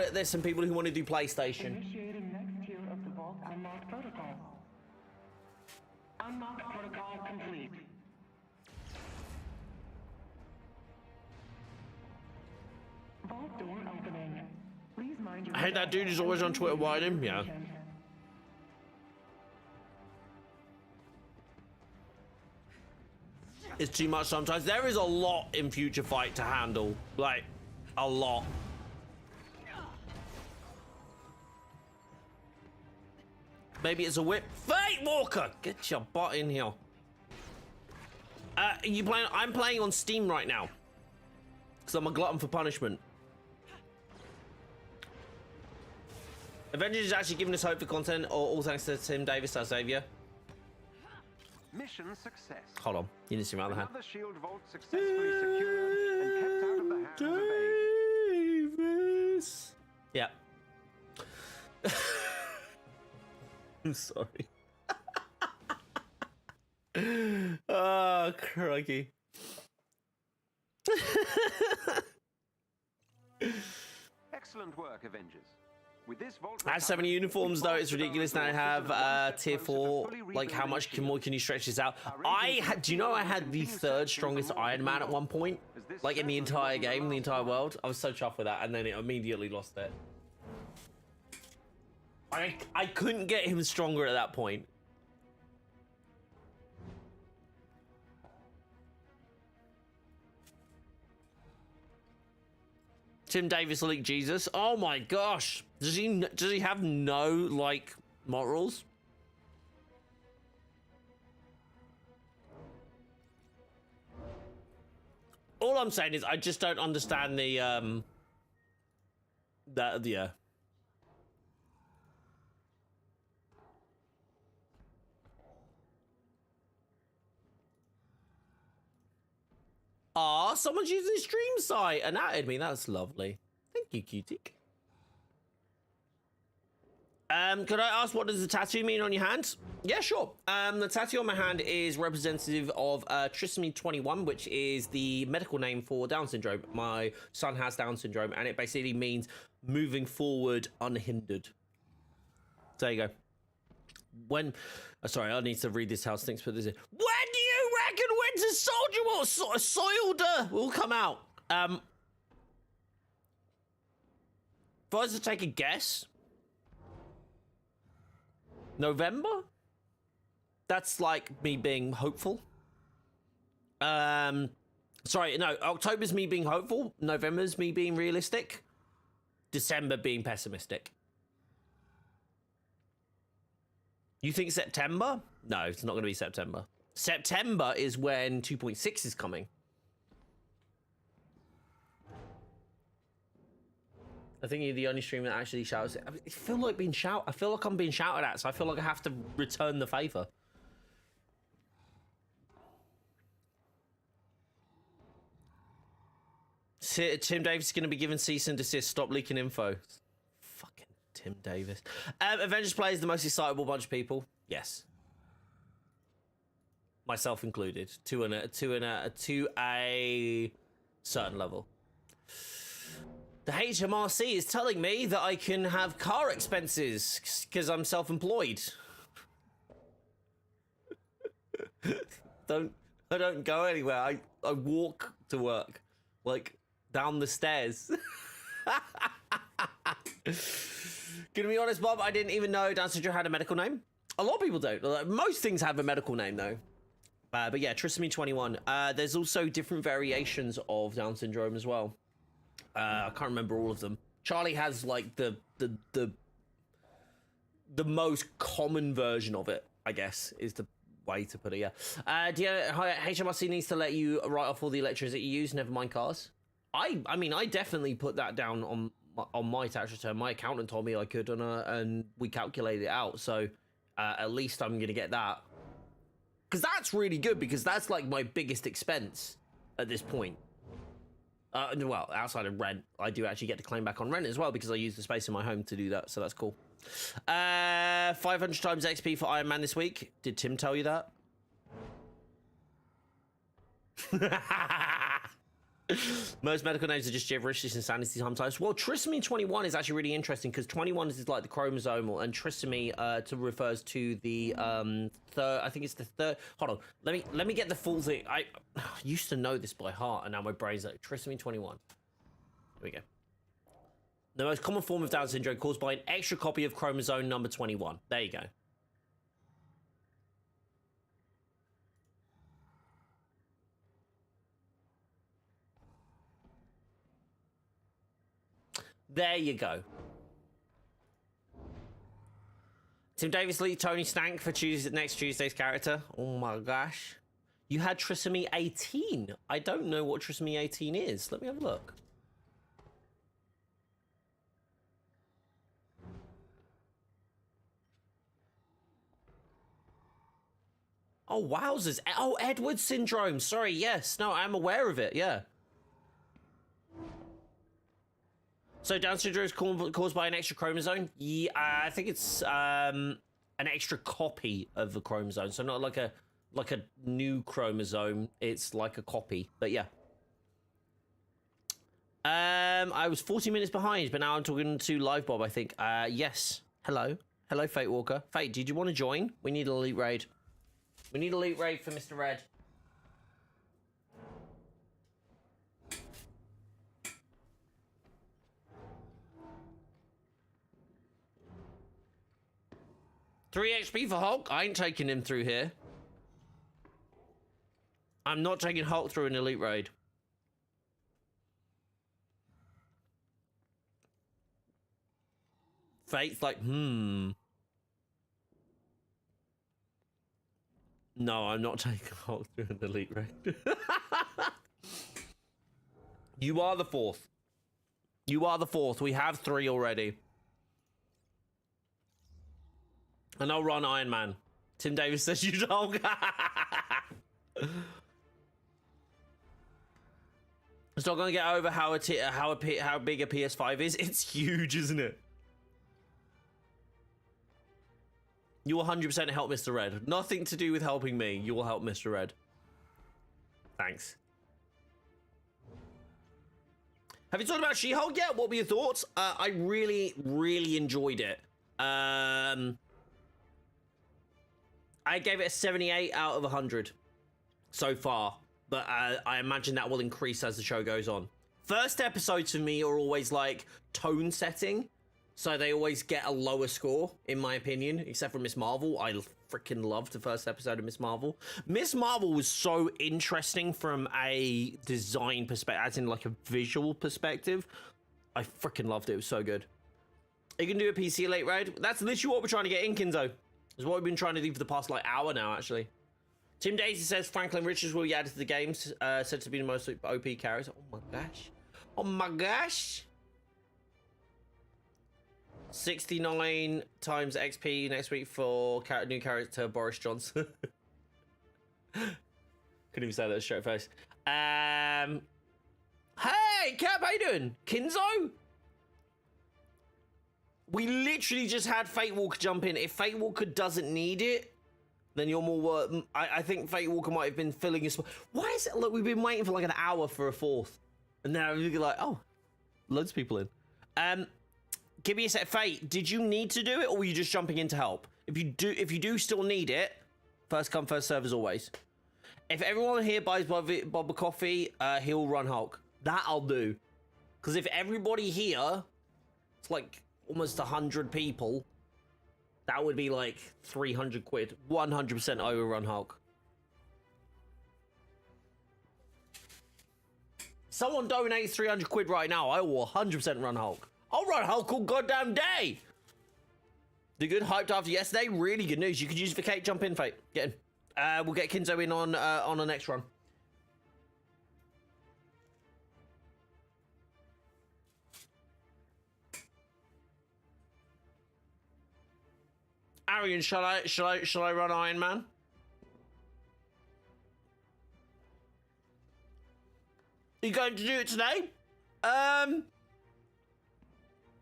people who want to do PlayStation. Initiating next tier of the Vault Unlocked Protocol. Unlocked protocol complete. Vault door opening. Please mind your... I hate that dude who's always on Twitter whining. Yeah. It's too much sometimes. There is a lot in Future Fight to handle. Like, a lot. Maybe it's a whip. Fate Walker! Get your butt in here. You playing? I'm playing on Steam right now. Because I'm a glutton for punishment. Avengers is actually giving us hope for content, or all thanks to Tim Davis, our savior. Mission success. Hold on, you need to see my other hand. Another shield vault successfully secured and kept out of the hands of Davis. Yeah. I'm sorry. Oh, crikey. Excellent work, Avengers. With this vault I have 7 uniforms though. It's ridiculous now. I have tier 4. Like, how much more can you stretch this out? Do you know I had the 3rd strongest Iron Man at one point? Like in the entire game, the entire world. I was so chuffed with that, and then it immediately lost it. I couldn't get him stronger at that point. Tim Davis leaked Jesus. Oh my gosh. Does he have no like morals? All I'm saying is I just don't understand the yeah. Aw, someone's using the stream site and added me. That's lovely. Thank you, cutie. Could I ask, what does the tattoo mean on your hand? Yeah, sure. The tattoo on my hand is representative of trisomy 21, which is the medical name for Down syndrome. My son has Down syndrome, and it basically means moving forward unhindered. There you go. When... sorry, I need to read this house things, put this in. When do you reckon Winter Soldier will come out? If I was to take a guess... November? That's like me being hopeful. Sorry, no, October's me being hopeful. November's me being realistic. December being pessimistic. You think September? No, it's not going to be September. September is when 2.6 is coming. I think you're the only streamer that actually shouts it. I feel like I feel like I'm being shouted at, so I feel like I have to return the favor. Tim Davis is going to be given cease and desist. Stop leaking info. Fucking Tim Davis. Avengers Play is the most excitable bunch of people. Yes. Myself included. To a certain level. The HMRC is telling me that I can have car expenses because I'm self-employed. I don't go anywhere. I walk to work, like down the stairs. Gonna be honest, Bob, I didn't even know Down syndrome had a medical name. A lot of people don't. Most things have a medical name though. But yeah, trisomy 21. There's also different variations of Down syndrome as well. I can't remember all of them. Charlie has like the most common version of it, I guess, is the way to put it. Yeah. HMRC needs to let you write off all the electricity you use, never mind cars. I mean, I definitely put that down on my tax return. My accountant told me I could, and we calculated it out. So at least I'm gonna get that, because that's really good, because that's like my biggest expense at this point. Well, outside of rent, I do actually get to claim back on rent as well because I use the space in my home to do that, so that's cool. 500 times XP for Iron Man this week. Did Tim tell you that? Most medical names are just gibberish. This insanity sometimes. Well, trisomy 21 is actually really interesting because 21 is like the chromosomal, and trisomy refers to the third. I think it's the third. Hold on, let me get the full thing. I used to know this by heart, and now my brain's like trisomy 21. Here we go. The most common form of Down syndrome caused by an extra copy of chromosome number 21. There you go. There you go. Tim Davis Lee, Tony Stank for next Tuesday's character. Oh my gosh. You had trisomy 18. I don't know what trisomy 18 is. Let me have a look. Oh, wowzers. Oh, Edwards syndrome. Sorry, yes. No, I'm aware of it, yeah. So Down syndrome is caused by an extra chromosome? Yeah, I think it's an extra copy of the chromosome. So not like a new chromosome. It's like a copy. But yeah. I was 40 minutes behind, but now I'm talking to Live Bob, I think. Yes. Hello. Hello, Fate Walker. Fate, did you want to join? We need an elite raid. We need a elite raid for Mr. Red. Three XP for Hulk? I ain't taking him through here. I'm not taking Hulk through an elite raid. Fate's like, No, I'm not taking Hulk through an elite raid. You are the fourth. You are the fourth. We have 3 already. And I'll run Iron Man. Tim Davis says you don't. It's not going to get over how big a PS5 is. It's huge, isn't it? You will 100% help Mr. Red. Nothing to do with helping me. You will help Mr. Red. Thanks. Have you talked about She-Hulk yet? What were your thoughts? I really, really enjoyed it. I gave it a 78 out of 100 so far, but I imagine that will increase as the show goes on. First episodes for me are always like tone setting, so they always get a lower score, in my opinion, except for Miss Marvel. I freaking loved the first episode of Miss Marvel. Miss Marvel was so interesting from a design perspective, as in like a visual perspective. I freaking loved it. It was so good. You can do a PC late raid. That's literally what we're trying to get in, Kinzo. Is what we've been trying to do for the past like hour now, actually. Tim Daisy says Franklin Richards will be added to the games, said to be the most OP character. Oh my gosh. Oh my gosh. 69 times XP next week for new character Boris Johnson. Couldn't even say that straight face. Hey, Cap, how you doing? Kinzo? We literally just had Fate Walker jump in. If Fate Walker doesn't need it, then you're more... I think Fate Walker might have been filling his... Why is it... Look, we've been waiting for like an hour for a fourth. And now we're like, oh, loads of people in. Give me a sec. Fate, did you need to do it, or were you just jumping in to help? If you do still need it, first come, first serve as always. If everyone here buys Bob a coffee, he'll run Hulk. That I'll do. Because if everybody here... It's like... almost 100 people, that would be like 300 quid. 100% overrun Hulk. Someone donates 300 quid right now, I will 100% run Hulk. I'll run Hulk all goddamn day. The good hyped after yesterday, really good news. You could use it for Kate. Jump in, Fate. Get in. We'll get Kinzo in on the next run. Arian, shall I run Iron Man? you going to do it today?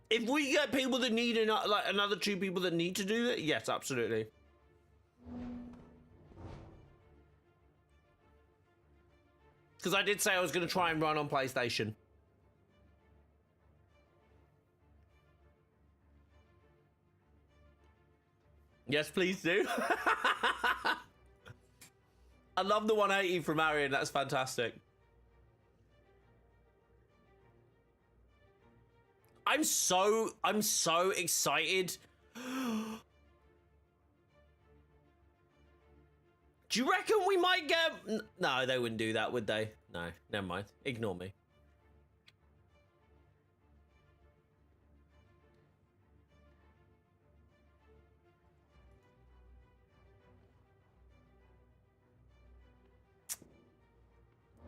If we get people that need another 2 people that need to do it, yes, absolutely. Because I did say I was going to try and run on PlayStation. Yes, please do. I love the 180 from Arian. That's fantastic. I'm so excited. Do you reckon we might get... No, they wouldn't do that, would they? No, never mind. Ignore me.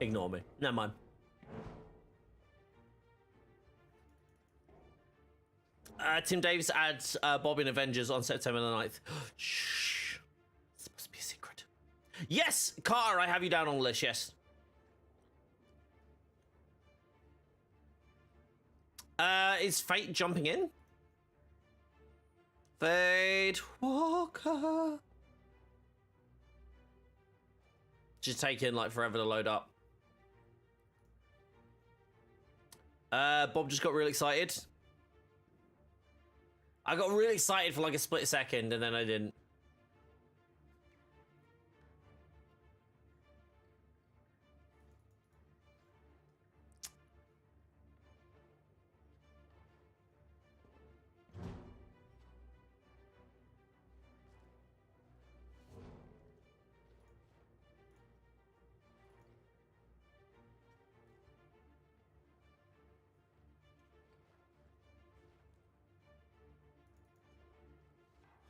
Ignore me. Never mind. Tim Davis adds Bob in Avengers on September the 9th. Shh. It's supposed to be a secret. Yes, Carter, I have you down on the list, yes. Is Fate jumping in? Fate Walker. Just taking like forever to load up. Bob just got real excited. I got really excited for like a split second and then I didn't.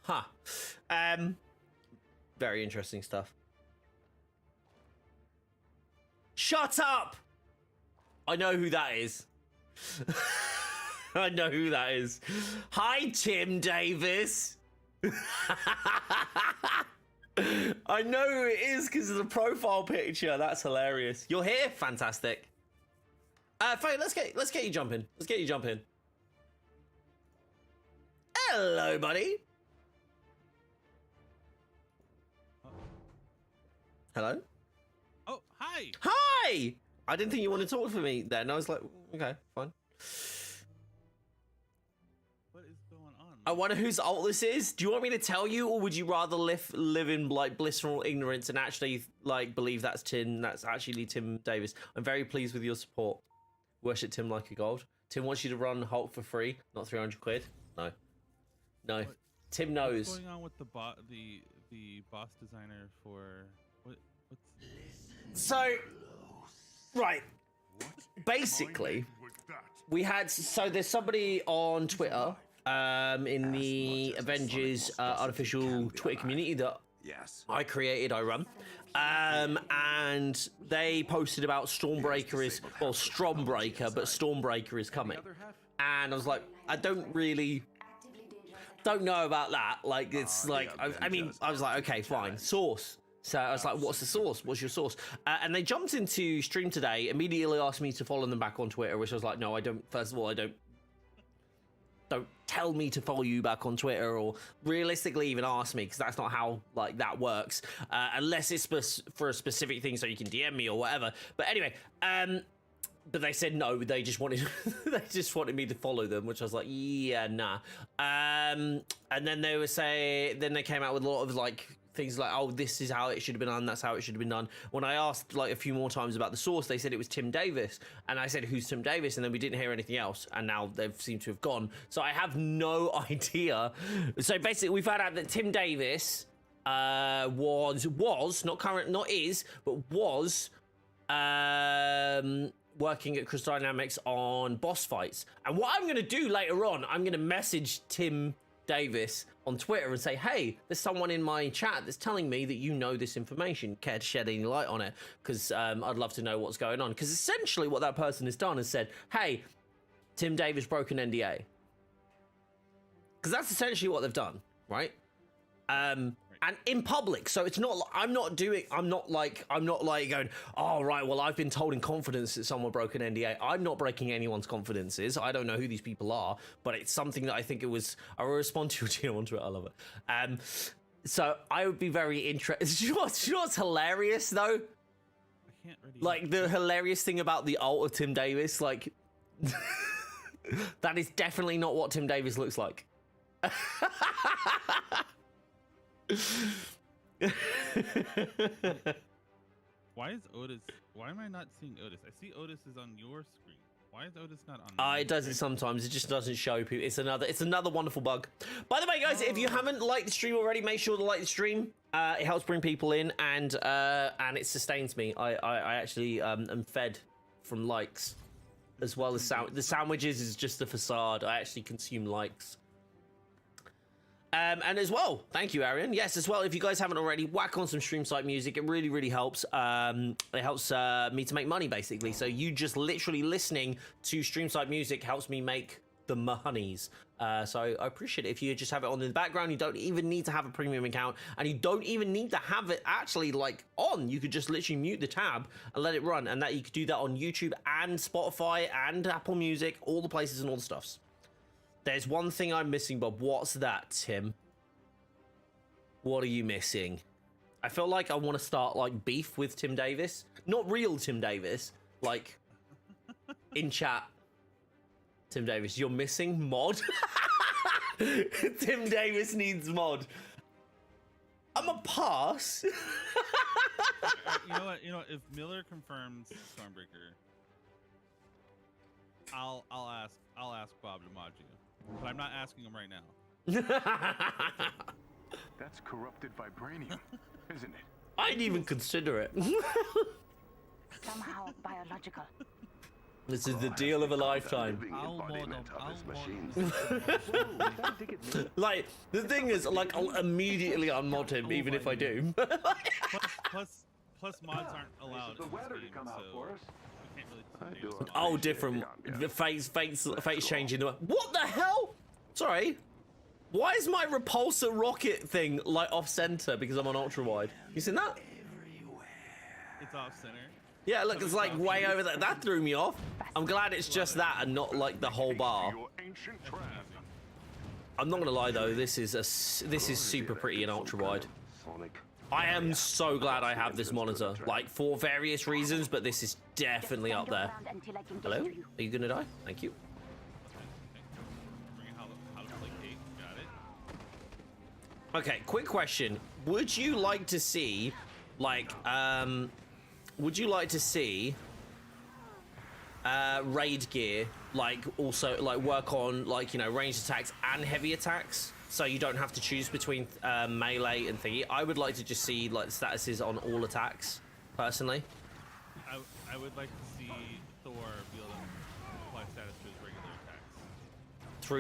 Huh. Very interesting stuff. Shut up! I know who that is. I know who that is. Hi, Tim Davis. I know who it is because of the profile picture. That's hilarious. You're here? Fantastic. Faye, let's get you jumping. Let's get you jumping. Hello, buddy. Hello? Oh, hi! Hi! I didn't think you wanted to talk for me then. I was like, okay, fine. What is going on? I wonder whose alt this is. Do you want me to tell you, or would you rather live in like blissful ignorance and actually like believe that's actually Tim Davis? I'm very pleased with your support. Worship Tim like a god. Tim wants you to run Hulk for free, not 300 quid. No. No. What, Tim knows. What's going on with the boss designer for So, right. Basically, we had there's somebody on Twitter, in the Avengers unofficial Twitter community that I created, I run, and they posted about Stormbreaker is Stormbreaker, but Stormbreaker is coming, and I was like, I don't know about that. Like, it's like, I was like, okay, fine, source. So I was like, what's the source? What's your source? And they jumped into stream today, immediately asked me to follow them back on Twitter, which I was like, no, I don't. First of all, I don't tell me to follow you back on Twitter, or realistically even ask me, because that's not how like that works, unless it's for a specific thing, so you can DM me or whatever. But anyway, but they said no, they just wanted me to follow them, which I was like, yeah, nah. And then they came out with a lot of like things like, oh, this is how it should have been done, that's how it should have been done. When I asked like a few more times about the source, they said it was Tim Davis, and I said, who's Tim Davis? And then we didn't hear anything else, and now they've seemed to have gone. So I have no idea. So basically, we found out that Tim Davis was not current, not is, but was working at Crystal Dynamics on boss fights. And what I'm going to do later on, I'm going to message Tim Davis on Twitter and say, hey, there's someone in my chat that's telling me that you know this information. Care to shed any light on it? Because I'd love to know what's going on. Because essentially what that person has done is said, hey, Tim Davis broke an NDA. Because that's essentially what they've done, right? and in public. So it's not. I'm not like going. Oh right. Well, I've been told in confidence that someone broke an NDA. I'm not breaking anyone's confidences. I don't know who these people are, but it's something that I think it was. I will respond to you on Twitter. I love it. So I would be very interested. You know what's hilarious though? I can't really. Like the hilarious thing about the ult of Tim Davis, like that is definitely not what Tim Davis looks like. Why is Otis? Why am I not seeing Otis? I see Otis is on your screen. Why is Otis not on mine? It does it sometimes. It just doesn't show people. It's another wonderful bug. By the way, guys, if you haven't liked the stream already, make sure to like the stream. It helps bring people in, and it sustains me. I actually am fed from likes, as well as the sandwiches is just a facade. I actually consume likes. And as well, thank you, Arian. Yes, as well, if you guys haven't already, whack on some stream site music. It really, really helps. It helps me to make money, basically. So you just literally listening to stream site music helps me make the monies. So I appreciate it. If you just have it on in the background, you don't even need to have a premium account, and you don't even need to have it actually like on. You could just literally mute the tab and let it run, and that you could do that on YouTube and Spotify and Apple Music, all the places and all the stuffs. There's one thing I'm missing, Bob. What's that, Tim? What are you missing? I feel like I want to start like beef with Tim Davis. Not real Tim Davis, like in chat. Tim Davis, you're missing mod. Tim Davis needs mod. I'm a pass. You know what? If Miller confirms Stormbreaker, I'll ask Bob to mod you. But I'm not asking him right now. That's corrupted vibranium, isn't it? I didn't even consider it. Somehow biological. This is the deal of a lifetime. I'll mod him. Like, the thing is, like, I'll immediately unmod him, even if I do. Plus mods aren't allowed in this game, so we can't really do Oh, different. The fate's changing. What the hell? Sorry. Why is my repulsor rocket thing like off center because I'm on ultra wide? You seen that? It's off center. Yeah, look, it's like way over there. That threw me off. I'm glad it's just that and not like the whole bar. I'm not gonna lie though, this is super pretty in ultra wide. I am so glad I have this monitor, like for various reasons, but this is definitely up there. Hello? Are you gonna die? Thank you. Okay, quick question. Would you like to see, like, raid gear, like, also, like, work on, like, you know, ranged attacks and heavy attacks? So you don't have to choose between melee and thingy. I would like to just see, like, statuses on all attacks, personally. I would like to see Thor be able to apply status to his regular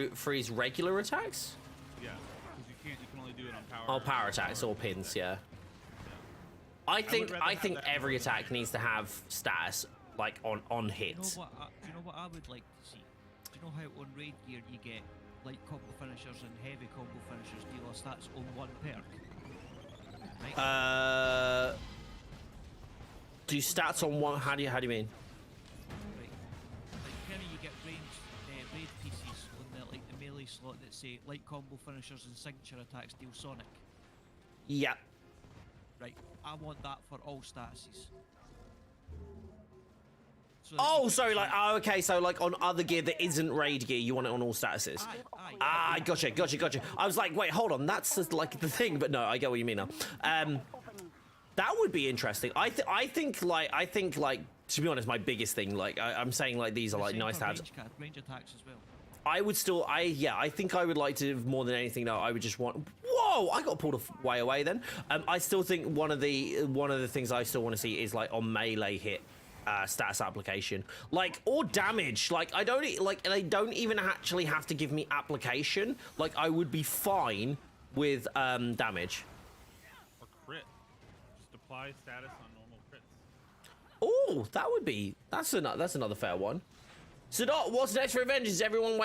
attacks. For his regular attacks? Yeah, because you can only do it on power. Oh, power attacks or pins, yeah. I think every attack needs to have status like on hits. Do you know what I would like to see? Do you know how on raid gear you get light combo finishers and heavy combo finishers deal stats on one perk? Right? Do stats on one? How do you mean? Right. Like kind of you get raid pieces on the melee slot that say light combo finishers and signature attacks deal sonic. Yeah. Right. I want that for all statuses. So Oh, sorry, like, oh, okay, so like on other gear that isn't raid gear, you want it on all statuses. Gotcha. I was like, wait, hold on, that's just like the thing, but no, I get what you mean now. That would be interesting. I think like to be honest, my biggest thing, like I'm saying, like these are like nice to have. Range attacks as well. I would still, I think I would like to more than anything. No, I would just want. Whoa! I got pulled way away then. I still think one of the things I still want to see is like on melee hit. Status application, like, or damage. Like, I don't like, they don't even actually have to give me application. Like, I would be fine with damage. Or crit. Just apply status on normal crits. Oh, that would be that's another fair one. So, what's next for Avengers? Is everyone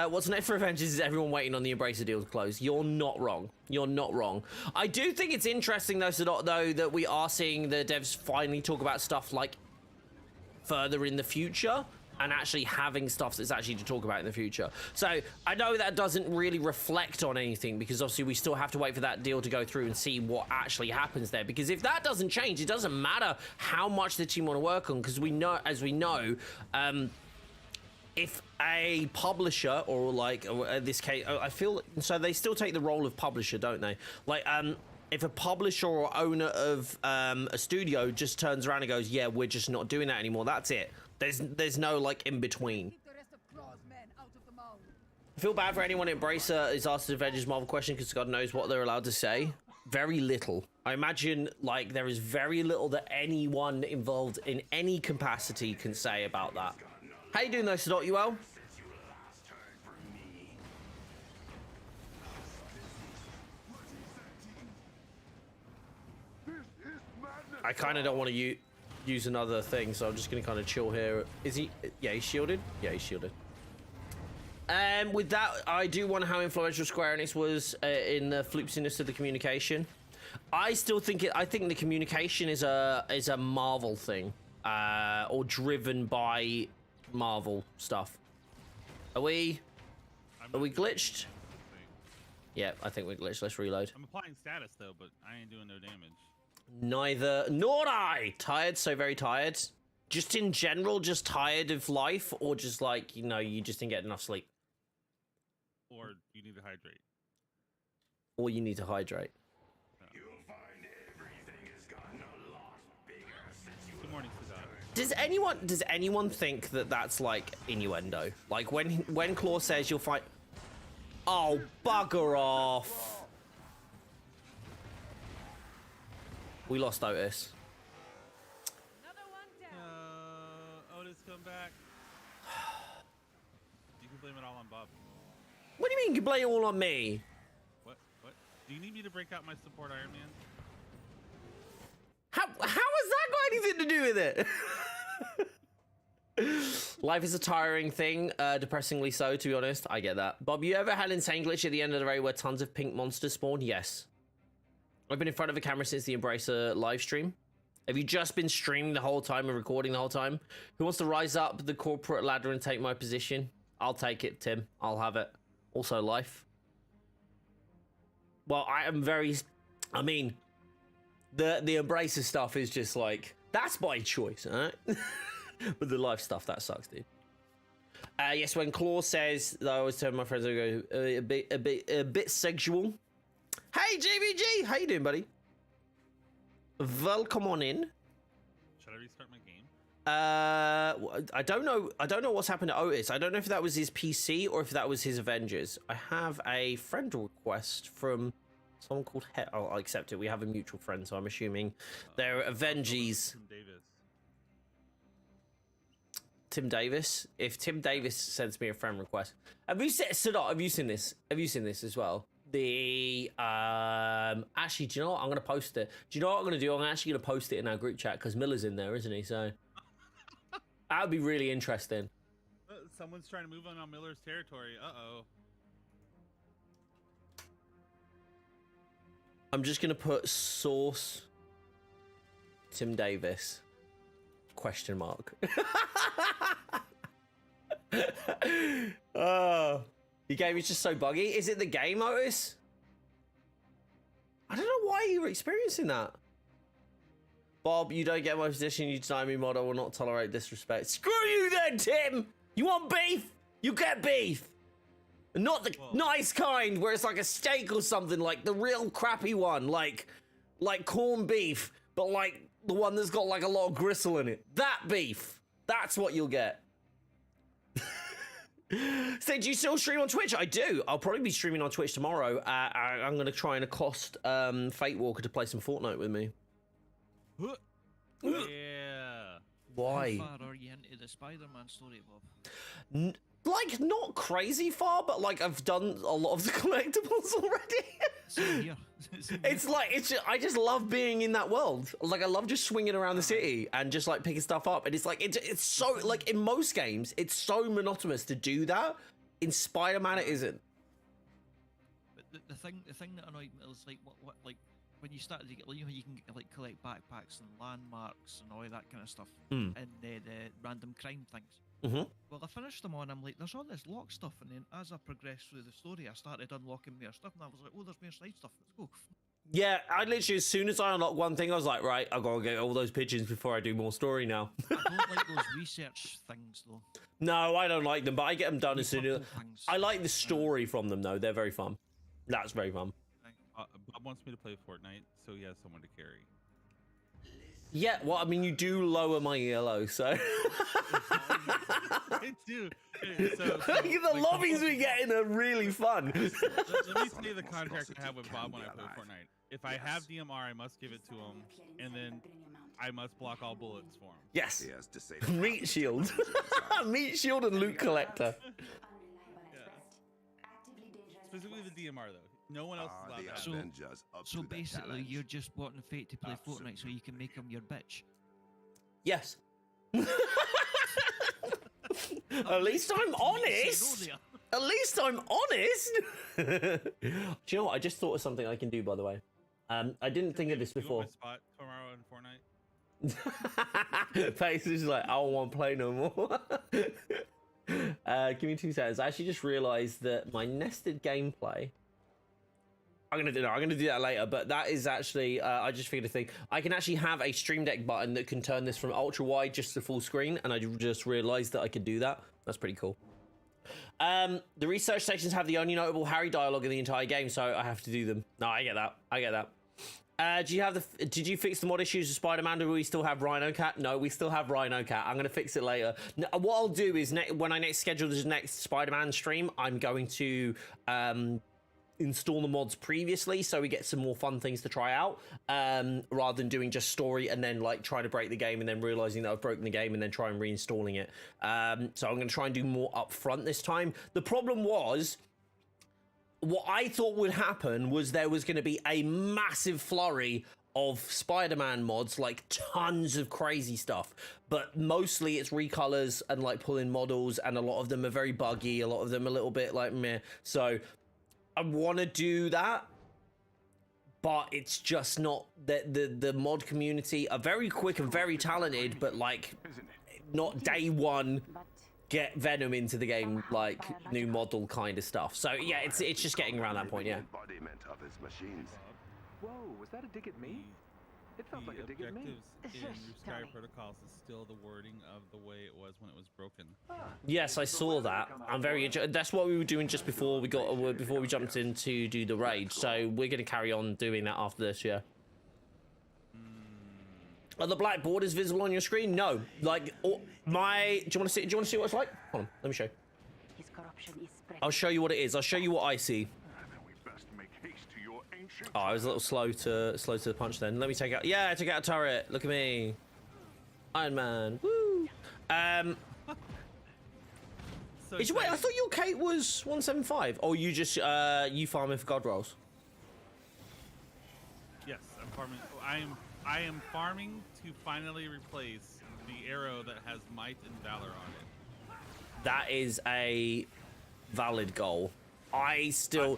what's next for Avengers? Is everyone waiting on the Embracer deal to close? You're not wrong. You're not wrong. I do think it's interesting though, Sadot, though, that we are seeing the devs finally talk about stuff like further in the future and actually having stuff that's actually to talk about in the future. So I know that doesn't really reflect on anything because obviously we still have to wait for that deal to go through and see what actually happens there. Because if that doesn't change, it doesn't matter how much the team want to work on, because we know, as we know, if a publisher or like in this case, I feel so they still take the role of publisher, don't they? Like if a publisher or owner of a studio just turns around and goes, yeah, we're just not doing that anymore, that's it. There's no like in between. I feel bad for anyone at Embracer is asked the Avengers Marvel question because God knows what they're allowed to say. Very little. I imagine like there is very little that anyone involved in any capacity can say about that. How you doing though, Sadot? You well? I kind of don't want to use another thing, so I'm just going to kind of chill here. Is he? Yeah, he's shielded. Yeah, he's shielded. With that, I do wonder how influential Square Enix was in the floopsiness of the communication. I still think I think the communication is a Marvel thing, or driven by Marvel stuff. Are we glitched? Yeah, I think we're glitched. Let's reload. I'm applying status though, but I ain't doing no damage. Neither nor I. Tired, so very tired. Just in general, just tired of life, or just like, you know, you just didn't get enough sleep. Or you need to hydrate. Or you need to hydrate. You'll find everything has gotten a lot bigger since you Good morning, Sadot. Does anyone think that that's like innuendo? Like when Claw says you'll fight. Oh, bugger off. We lost Otis. Another one down. Otis, come back. You can blame it all on Bob. What do you mean you can blame it all on me? What? Do you need me to break out my support Iron Man? How has that got anything to do with it? Life is a tiring thing, depressingly so, to be honest. I get that. Bob, you ever had an insane glitch at the end of the raid where tons of pink monsters spawn? Yes. I've been in front of a camera since the Embracer live stream. Have you just been streaming the whole time and recording the whole time? Who wants to rise up the corporate ladder and take my position? I'll take it, Tim. I'll have it. Also, life. Well, I mean, the Embracer stuff is just like, that's my choice, alright? But the life stuff, that sucks, dude. Yes, when Claw says, I always tell my friends, I go, a bit sexual. Hey, JVG! How you doing, buddy? Welcome on in. Should I restart my game? I don't know. I don't know what's happened to Otis. I don't know if that was his PC or if that was his Avengers. I have a friend request from someone called I'll accept it. We have a mutual friend, so I'm assuming they're Avengers. Tim Davis. If Tim Davis sends me a friend request, have you seen this? Have you seen this as well? The actually, do you know what? I'm gonna post it. Do you know what I'm gonna do? I'm actually gonna post it in our group chat because Miller's in there, isn't he? So that would be really interesting. Someone's trying to move on Miller's territory. Uh-oh. I'm just gonna put source Tim Davis ? Oh. Your game is just so buggy. Is it the game, Otis? I don't know why you were experiencing that. Bob, you don't get my position. You deny me, mod. I will not tolerate disrespect. Screw you then, Tim! You want beef? You get beef! Not the nice kind where it's like a steak or something, like the real crappy one, like corned beef, but like the one that's got like a lot of gristle in it. That beef. That's what you'll get. So, do you still stream on Twitch? I do. I'll probably be streaming on Twitch tomorrow. I'm going to try and accost Fate Walker to play some Fortnite with me. Yeah. Why? How far are you into the Spider-Man story, Bob? Like, not crazy far, but like I've done a lot of the collectibles already. Same here. Same It's here. like I just love being in that world. Like I love just swinging around the city and just like picking stuff up. And it's like it's so like in most games it's so monotonous to do that. In Spider-Man, it isn't. But the thing that annoyed me was like what like when you started to get, you know, you can like collect backpacks and landmarks and all that kind of stuff, and the random crime things. Mm-hmm. Well, I finished them all, and I'm like, there's all this lock stuff, and then as I progressed through the story, I started unlocking more stuff, and I was like, oh, there's more side stuff. Let's go. Yeah, I literally as soon as I unlocked one thing, I was like, right, I've got to get all those pigeons before I do more story now. I don't like those research things though. No, I don't like them, but I get them done as soon as. Purple things. I like the story from them though; they're very fun. That's very fun. Bob wants me to play Fortnite, so he has someone to carry. Yeah, well, I mean, you do lower my ELO, so. I do. So, The lobbies we get in are really fun. let me tell you the contract I have with Bob when I play Fortnite. If I have DMR, I must give it to him, and then I must block all bullets for him. Yes. He has to say Meat shield. Meat shield and loot collector. Specifically the DMR though. No one else is allowed that. So- Avengers up So to the basically, challenge. you're just wanting Fate to play Fortnite so you can make him your bitch. Yes. At least I'm honest. At least I'm honest. Do you know what? I just thought of something I can do, by the way. I didn't think of this You before. want my spot tomorrow in Fortnite? Face is like, I don't want to play no more. Give me 2 seconds. I actually just realized that my nested gameplay. I'm gonna do that later, but that is actually I just figured a thing. I can actually have a Stream Deck button that can turn this from ultra wide just to full screen, and I just realized that I could do that. That's pretty cool. The research sections have the only notable Harry dialogue in the entire game, so I have to do them. No, I get that. I get that. Did you fix the mod issues with Spider-Man? Do we still have Rhino Cat? No, we still have Rhino Cat. I'm going to fix it later. What I'll do is when I next schedule the next Spider-Man stream, I'm going to install the mods previously so we get some more fun things to try out, rather than doing just story and then like try to break the game and then realizing that I've broken the game and then try and reinstalling it. So I'm going to try and do more upfront this time. The problem was, what I thought would happen was there was going to be a massive flurry of Spider-Man mods, like tons of crazy stuff, but mostly it's recolors and like pulling models, and a lot of them are very buggy, a lot of them a little bit like meh. So I want to do that, but it's just not that the mod community are very quick and very talented, but like not day one get Venom into the game, like new model kind of stuff. So yeah, it's just getting around that point. Yeah. Embodiment of his machines. Whoa, was that a dig at me? It felt like a dig at me. Objectives in Blue Sky Protocols is still the wording of the way it was when it was broken. Yes, I saw that. I'm very interested. That's what we were doing just before we jumped in to do the raid. So we're going to carry on doing that after this. Yeah. Are the black borders visible on your screen? No. Like do you want to see? Do you want to see what it's like? Hold on. Let me show you. His corruption is spreading. I'll show you what it is. I'll show you what I see. We best make haste to your ancient. Oh, I was a little slow to the punch then. Let me take out. Yeah, I took out a turret. Look at me. Iron Man. Woo. So Wait, I thought your Kate was 175. Oh, you just you farming for god rolls. yes, I'm farming. I am farming to finally replace the arrow that has might and valor on it. That is a valid goal. I'm still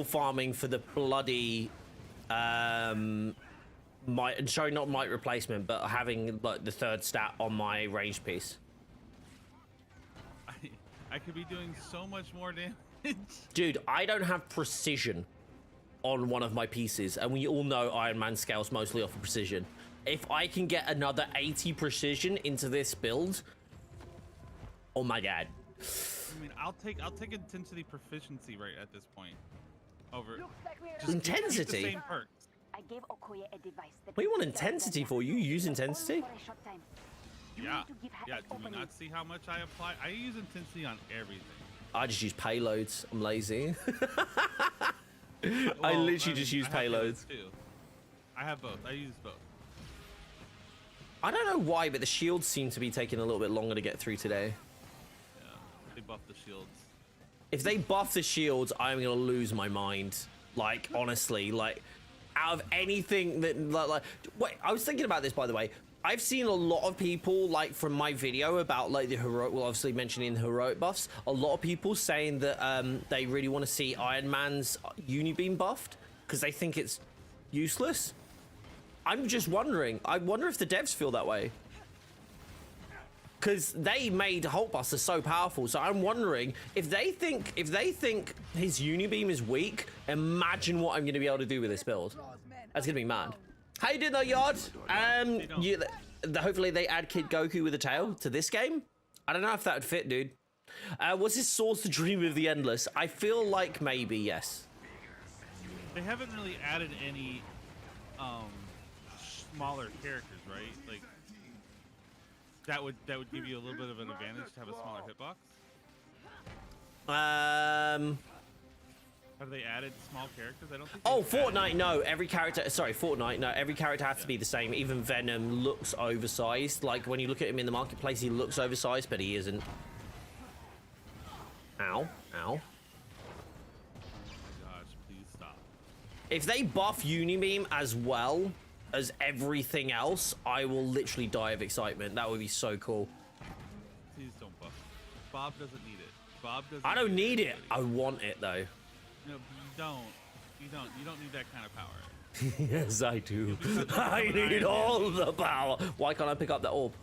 farming for the bloody might, sorry, not might replacement, but having like the 3rd stat on my range piece. I could be doing so much more damage. Dude, I don't have precision on one of my pieces, and we all know Iron Man scales mostly off of precision. If I can get another 80 precision into this build, oh my god. I mean, I'll take intensity proficiency right at this point. Over Intensity? the same perks. I gave Okoye a device that What do you want intensity for? You use intensity? for a short time. You Yeah, need to give her yeah. an Do we opening. not see how much I apply? I use intensity on everything. I just use payloads. I'm lazy. I Well, literally mean, just use I have payloads. too. I have both. I use both. I don't know why, but the shields seem to be taking a little bit longer to get through today. Yeah, they buff the shields. If they buff the shields, I'm gonna lose my mind. Like, honestly, like, out of anything that, like, wait, I was thinking about this, by the way. I've seen a lot of people, like, from my video about, like, the heroic, well, obviously mentioning the heroic buffs, a lot of people saying that they really want to see Iron Man's Unibeam buffed because they think it's useless. I'm just wondering. I wonder if the devs feel that way. Because they made Hulkbuster so powerful, so I'm wondering if they think his Unibeam is weak. Imagine what I'm going to be able to do with this build. That's going to be mad. How you doing though, Yard? Hopefully they add Kid Goku with a tail to this game. I don't know if that would fit, dude. Was his source the dream of the endless? I feel like maybe yes. They haven't really added any smaller characters, right? Like that would give you a little bit of an advantage to have a smaller hitbox. Have they added small characters? I don't think. Oh, Fortnite, no. Every character, sorry, Fortnite, no. Every character has to be the same. Even Venom looks oversized. Like, when you look at him in the marketplace, he looks oversized, but he isn't. Ow, ow. Oh my gosh, please stop. If they buff Unibeam as well as everything else, I will literally die of excitement. That would be so cool. Please don't buff it. Bob doesn't need it. Bob doesn't. I don't need it. I want it, though. No, you don't. You don't need that kind of power. Yes, I do. I need all the power. Why can't I pick up that orb?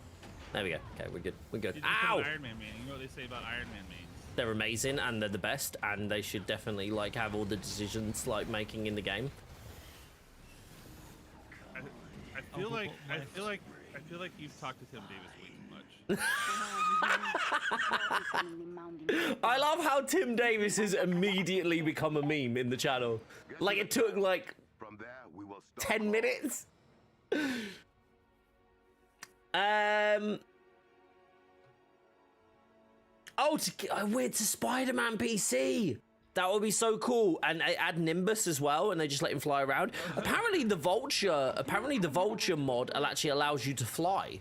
There we go. Okay, we're good. We're good. Ow! Iron Man main. You know what they say about Iron Man mains? They're amazing and they're the best, and they should definitely like have all the decisions like making in the game. I feel like you've talked to Tim Davis way too much. I love how Tim Davis has immediately become a meme in the channel. Like it took like 10 minutes. Oh, we're to Spider-Man PC. That would be so cool. And they add Nimbus as well, and they just let him fly around. Apparently the Vulture mod actually allows you to fly.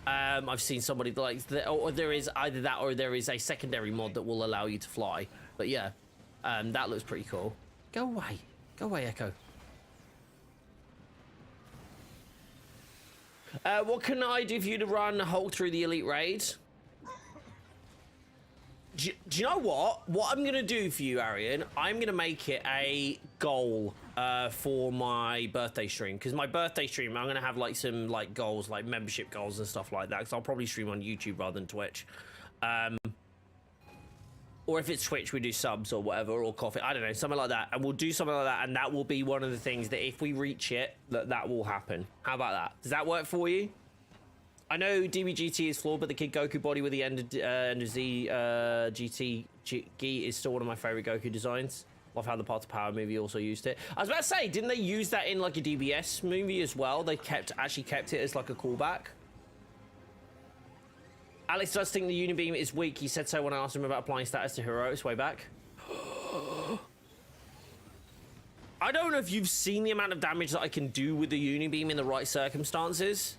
I've seen somebody like, or there is either that or there is a secondary mod that will allow you to fly. But yeah, that looks pretty cool. Go away, Echo. What can I do for you to run Hulk through the Elite Raid? Do you know what? What I'm going to do for you, Arian, I'm going to make it a goal for my birthday stream. Because my birthday stream, I'm going to have like some like goals, like membership goals and stuff like that. Because I'll probably stream on YouTube rather than Twitch. Or if it's Twitch, we do subs or whatever, or coffee. I don't know, something like that. And we'll do something like that. And that will be one of the things that if we reach it, that will happen. How about that? Does that work for you? I know DBGT is flawed, but the Kid Goku body with the end of Z GT Gi is still one of my favorite Goku designs. Love how the Part of Power movie also used it. I was about to say, didn't they use that in like a DBS movie as well? They actually kept it as like a callback. Alex does think the Unibeam is weak. He said so when I asked him about applying status to heroics way back. I don't know if you've seen the amount of damage that I can do with the Unibeam in the right circumstances.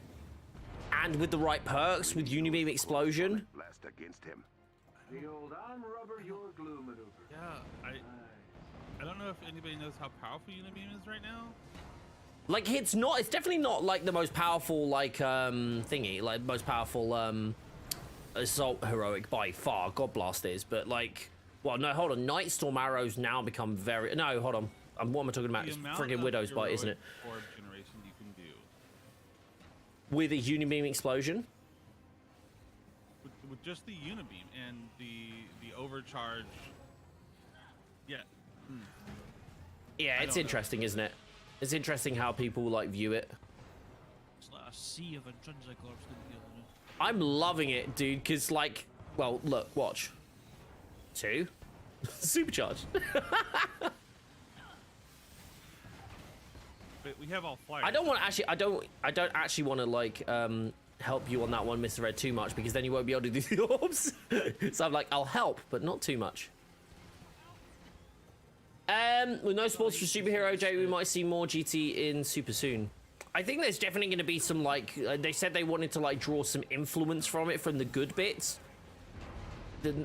And with the right perks, with Unibeam Explosion. Blast against him. The old unrubber your glue maneuver. Yeah, I don't know if anybody knows how powerful Unibeam is right now. Like it's definitely not like the most powerful like thingy, like most powerful assault heroic by far. God Blast is, but like, well, no, hold on. Nightstorm arrows now become very. No, hold on. What am I talking about? It's friggin' Widow's Bite, isn't it? Orb generation you can do with a Unibeam Explosion. With just the Unibeam and the overcharge. Yeah. Yeah, it's interesting, isn't it? It's interesting how people like view it. It's like a sea of intrinsic orbs. I'm loving it, dude, because like, well, look, watch. 2. Supercharged. But we have all flyers. I don't actually want to like help you on that one, Mr. Red, too much, because then you won't be able to do the orbs. So I'm like, I'll help, but not too much. With no sports for superhero, Jay, we might see more GT in super soon. I think there's definitely going to be some like they said they wanted to like draw some influence from it from the good bits.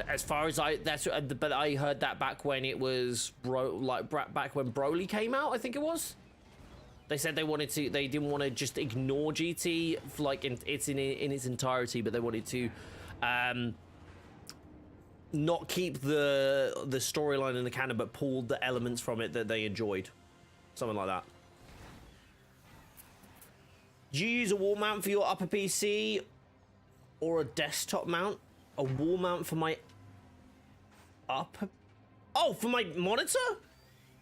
as far as but I heard that back when it was back when Broly came out, I think it was. They said they didn't want to just ignore GT like in its entirety, but they wanted to not keep the storyline in the canon, but pulled the elements from it that they enjoyed, something like that. Do you use a wall mount for your upper PC or a desktop mount? A wall mount for my upper... Oh, for my monitor?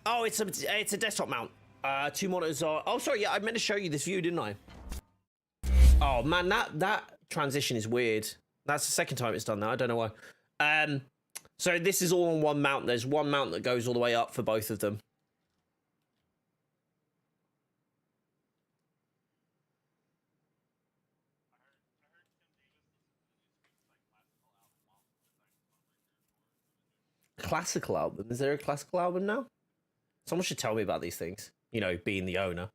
Oh, it's a desktop mount. 2 monitors are... Oh, sorry, yeah, I meant to show you this view, didn't I? Oh, man, that transition is weird. That's the second time it's done that. I don't know why. So this is all on one mount. There's one mount that goes all the way up for both of them. Classical album? Is there a classical album now? Someone should tell me about these things. You know, being the owner.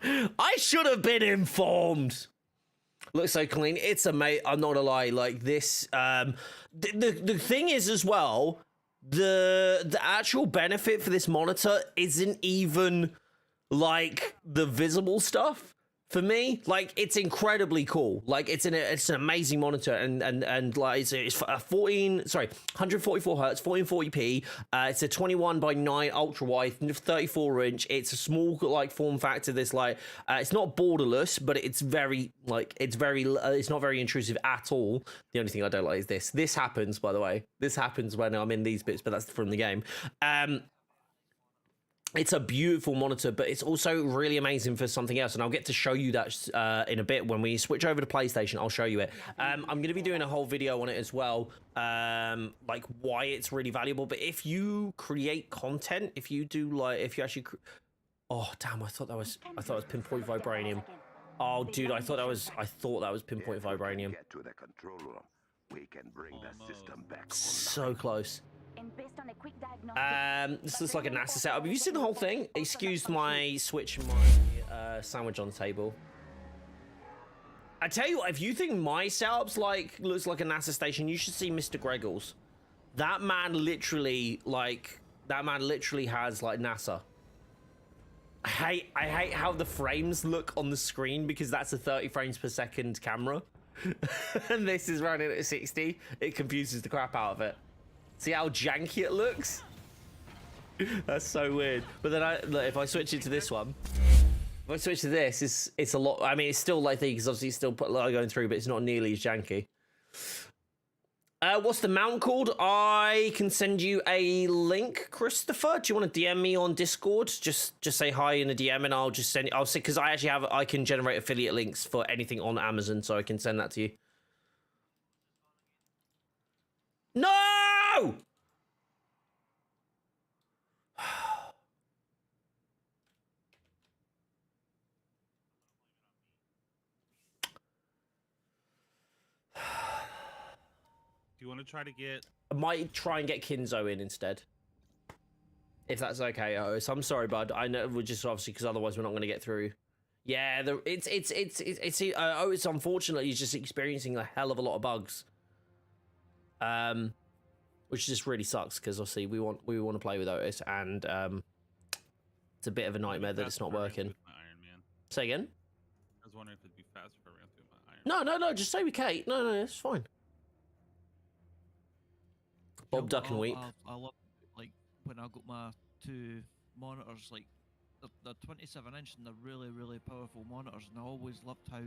I should have been informed. Looks so clean. It's amazing. I'm not gonna lie. Like this, the thing is as well, the actual benefit for this monitor isn't even like the visible stuff. For me, like, it's incredibly cool. Like, it's an amazing monitor, and like it's a 144 hertz, 1440p. It's a 21:9 ultra wide, 34-inch. It's a small like form factor. This like it's not borderless, but it's not very intrusive at all. The only thing I don't like is this. This happens, by the way. This happens when I'm in these bits, but that's from the game. It's a beautiful monitor, but it's also really amazing for something else, and I'll get to show you that in a bit when we switch over to PlayStation. I'll show you it. I'm going to be doing a whole video on it as well, like why it's really valuable. But if you create content, if you actually, oh damn, I thought that was pinpoint vibranium. Oh dude, I thought that was pinpoint vibranium. Get to the control room. We can bring the system back. So close. This looks like a NASA setup. Have you seen the whole thing? Excuse my switch and my sandwich on the table. I tell you what, if you think my setup's looks like a NASA station, you should see Mr. Greggles. That man literally has like NASA. I hate how the frames look on the screen because that's a 30 frames per second camera. And this is running at 60. It confuses the crap out of it. See how janky it looks? That's so weird. But then look, if I switch it to this one, if I switch to this, it's a lot. I mean, it's still like because obviously it's still put a lot going through, but it's not nearly as janky. What's the mount called? I can send you a link, Christopher. Do you want to DM me on Discord? Just say hi in a DM, and I'll just send. I'll say because I can generate affiliate links for anything on Amazon, so I can send that to you. No! Do you want to try to get... I might try and get Kinzo in instead. If that's okay, Otis. I'm sorry, bud. I know we're just obviously because otherwise we're not going to get through. Yeah, Otis unfortunately is just experiencing a hell of a lot of bugs. Which just really sucks because obviously we want to play with Otis, and it's a bit of a nightmare that it's not working. Say again? I was wondering if it'd be faster if I ran through my Iron. No, just say with Kate. No, it's fine. BobDuckNWeave. I love like when I got my 2 monitors, like they're 27-inch and they're really powerful monitors, and I always loved how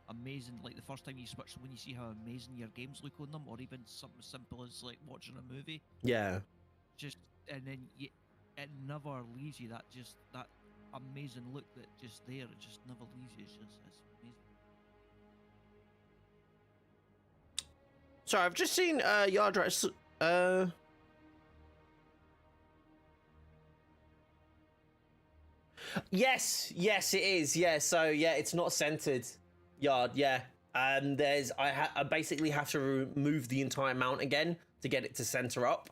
amazing, like the first time you switch them, when you see how amazing your games look on them, or even something as simple as like watching a movie. Yeah. Just and then it never leaves you that amazing look that just there. It just never leaves you. It's amazing. Sorry, I've just seen Yard Rats. Yes, it is. Yeah, so yeah, it's not centered. Yard, yeah. I basically have to remove the entire mount again to get it to center up.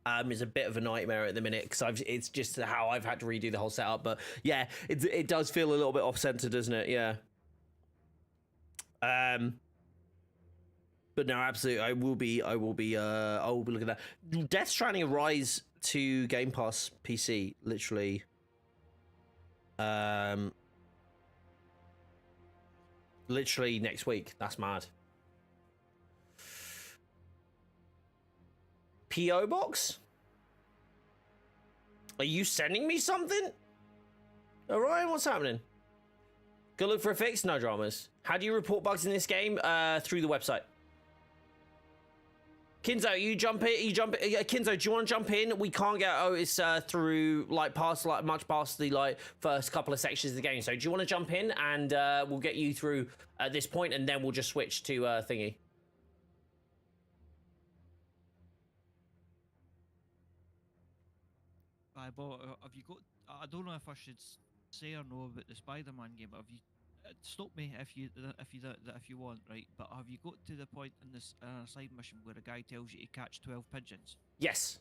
It's a bit of a nightmare at the minute because it's just how I've had to redo the whole setup. But yeah, it does feel a little bit off center, doesn't it? Yeah. But But no, absolutely, I will be looking at that. Death Stranding Arise to Game Pass PC, literally. Literally next week. That's mad. PO box? Are you sending me something? Orion, what's happening? Go look for a fix? No dramas. How do you report bugs in this game? Through the website. Kinzo, Kinzo, do you want to jump in? We can't get Otis through much past the first couple of sections of the game. So do you want to jump in and we'll get you through at this point, and then we'll just switch to thingy. But have you got? I don't know if I should say or no about the Spider-Man game. But have you? Stop me if you want, right? But have you got to the point in this side mission where a guy tells you to catch 12 pigeons? Yes.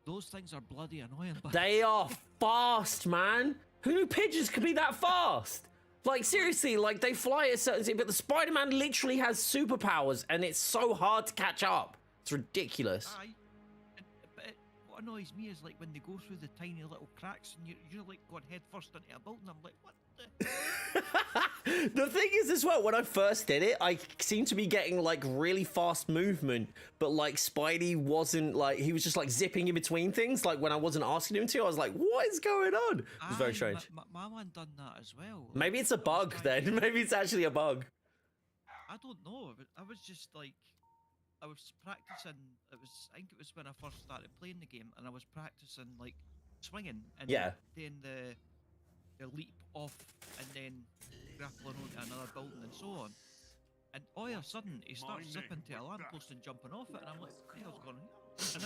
Those things are bloody annoying. But they are fast, man. Who knew pigeons could be that fast? Like, seriously, like, they fly at a certain speed, but the Spider-Man literally has superpowers, and it's so hard to catch up. It's ridiculous. But what annoys me is, like, when they go through the tiny little cracks, and you're like, going head first into a building, I'm like, what the... The thing is as well, when I first did it, I seemed to be getting like really fast movement, but like Spidey wasn't, like, he was just like zipping in between things. Like when I wasn't asking him to, I was like, what is going on? It was very strange. My man done that as well. Maybe it's a bug then. Maybe it's actually a bug. I don't know. I was just like, I was practicing. I think it was when I first started playing the game, and I was practicing like swinging and then the leap off and then grappling onto another building and so on. And all of a sudden, he starts zipping to a lamppost and jumping off it, and I'm like, what the hell's going on? And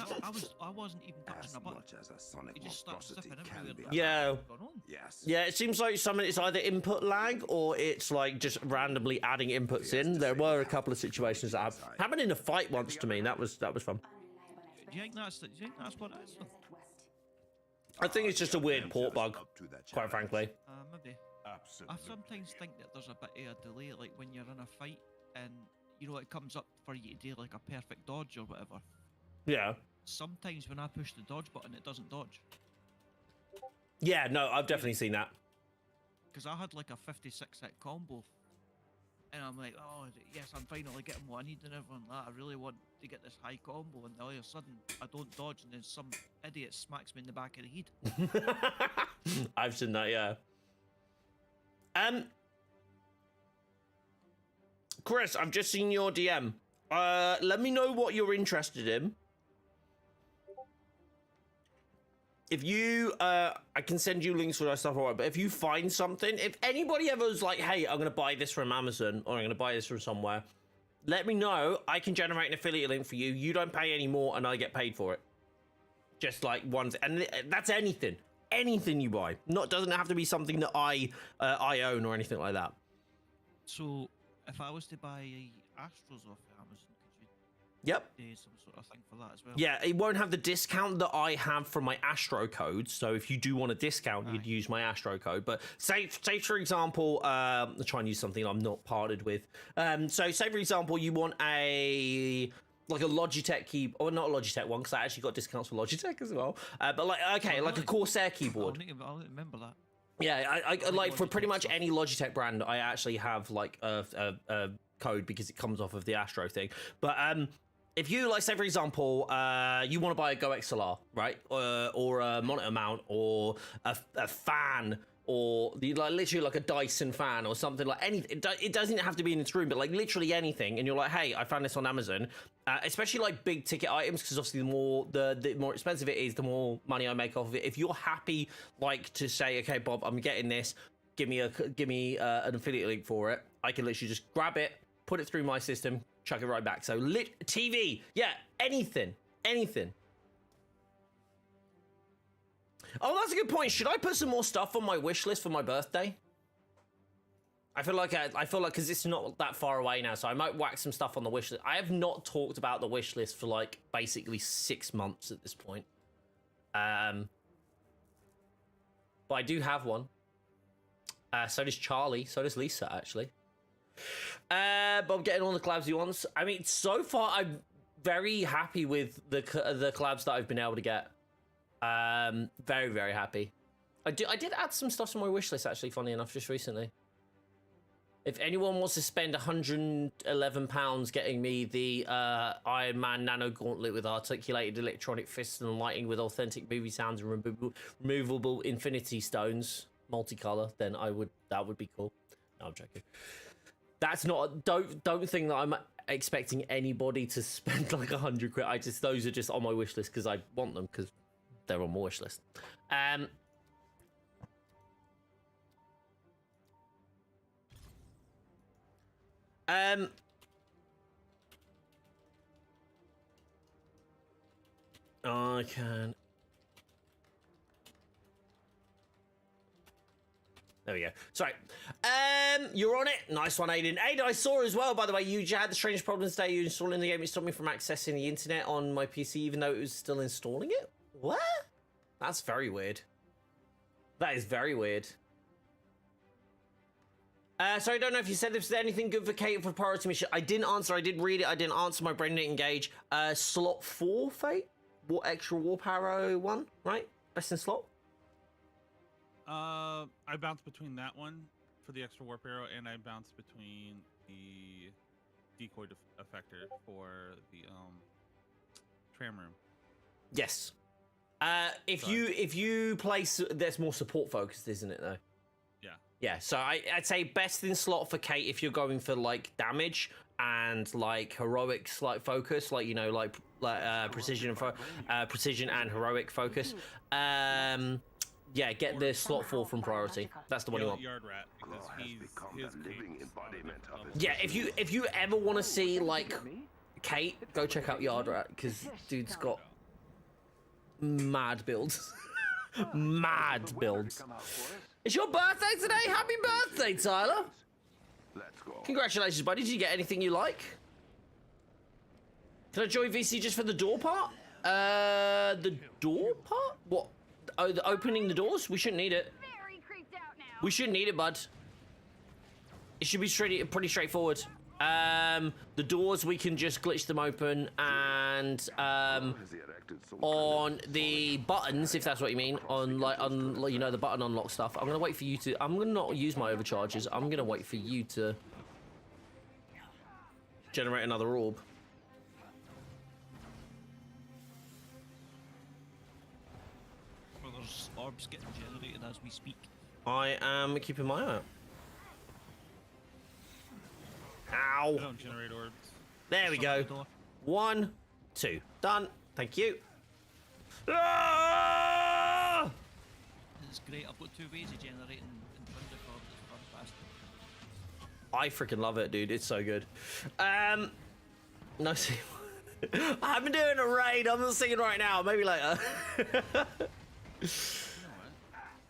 I wasn't even touching a button. He just starts zipping everywhere. Yeah. Yeah, it seems like it's either input lag or it's like just randomly adding inputs in. There were a couple of situations that happened in a fight once to me, and that was fun. Do you think that's what it is? I think it's just a weird port bug, quite frankly. Maybe. I sometimes think that there's a bit of a delay, like when you're in a fight and, you know, it comes up for you to do like a perfect dodge or whatever. Yeah. Sometimes when I push the dodge button, it doesn't dodge. Yeah, no, I've definitely seen that. Because I had like a 56-hit combo. And I'm like, oh, yes, I'm finally getting what I need and everything like that. I really want to get this high combo, and all of a sudden, I don't dodge, and then some idiot smacks me in the back of the head. I've seen that, yeah. Chris, I've just seen your DM. Let me know what you're interested in. If you, I can send you links for that stuff, alright, but if you find something, if anybody ever was like, hey, I'm going to buy this from Amazon, or I'm going to buy this from somewhere, let me know. I can generate an affiliate link for you. You don't pay any more, and I get paid for it. Just like ones, and that's anything. Anything you buy. Doesn't have to be something that I own or anything like that. So, if I was to buy Astros off Amazon, could you do some sort of thing for that as well? Yeah, it won't have the discount that I have from my Astro code. So if you do want a discount, you'd use my Astro code. But say for example, I'll try and use something I'm not partnered with. So say for example, you want a Logitech keyboard, or not a Logitech one, because I actually got discounts for Logitech as well. But like, okay, like a Corsair keyboard. I'll remember that. Yeah, I like for pretty much any Logitech brand, I actually have like a code because it comes off of the Astro thing. But if you, like, say for example, you want to buy a Go XLR, right, or a monitor mount, or a fan, or literally like a Dyson fan or something, like anything. It doesn't have to be in this room, but like literally anything. And you're like, hey, I found this on Amazon. Especially like big ticket items, because obviously the more expensive it is, the more money I make off of it. If you're happy, like, to say, okay, Bob, I'm getting this. Give me an affiliate link for it. I can literally just grab it, put it through my system, chuck it right back. So TV, yeah, anything. Oh, that's a good point. Should I put some more stuff on my wish list for my birthday? I feel like because it's not that far away now, so I might whack some stuff on the wish list. I have not talked about the wish list for like basically 6 months at this point. But I do have one. So does Charlie. So does Lisa, actually. Bob getting all the collabs he wants. I mean, so far I'm very happy with the collabs that I've been able to get. Very, very happy. I did add some stuff to my wish list, actually, funny enough, just recently. If anyone wants to spend £111 getting me the Iron Man Nano Gauntlet with articulated electronic fists and lighting with authentic movie sounds and removable Infinity Stones, multicolor, then that would be cool. No, I'm joking. That's not. Don't think that I'm expecting anybody to spend like 100 quid. Those are just on my wish list because I want them because they're on my wish list. I can. There we go. Sorry. You're on it. Nice one, Aiden. Aiden, I saw as well, by the way, you had the strange problem today. You installing the game. It stopped me from accessing the internet on my PC, even though it was still installing it. What? That's very weird. That is very weird. So I don't know if you said if there's anything good for Kate for priority mission. I didn't answer. I did read it. I didn't answer. My brain didn't engage. Slot 4, Fate? What extra Warp Arrow 1, right? Best in slot? I bounced between that one for the extra warp arrow, and I bounced between the decoy effector for the tram room. Yes. If you place, there's more support focused, isn't it though? Yeah. Yeah. So I'd say best in slot for Kate if you're going for like damage and like heroic slight focus, like you know, like precision and heroic focus. Yeah, get the slot 4 from priority. That's the one you want. Yard rat, because yeah, if you ever want to see like Kate, go check out Yard Rat because dude's got mad builds. Mad builds. It's your birthday today. Happy birthday, Tyler. Let's go. Congratulations, buddy. Did you get anything you like? Can I join VC just for the door part? The door part? What? Oh, the opening the doors? We shouldn't need it. Very creeped out now. We shouldn't need it, bud. It should be pretty straightforward. The doors, we can just glitch them open, and on the buttons, if that's what you mean, on you know, the button unlock stuff. I'm gonna wait for you to. I'm gonna not use my overcharges. I'm gonna wait for you to generate another orb. Well, there's orbs getting generated as we speak. I am keeping my eye out. Ow! I don't generate orbs. There we go. 1, 2, done. Thank you. Ah! It's great. I've got 2 ways of generating intrinsic orbs. It's fantastic. I freaking love it, dude. It's so good. No, see, I've been doing a raid. I'm not singing right now. Maybe later.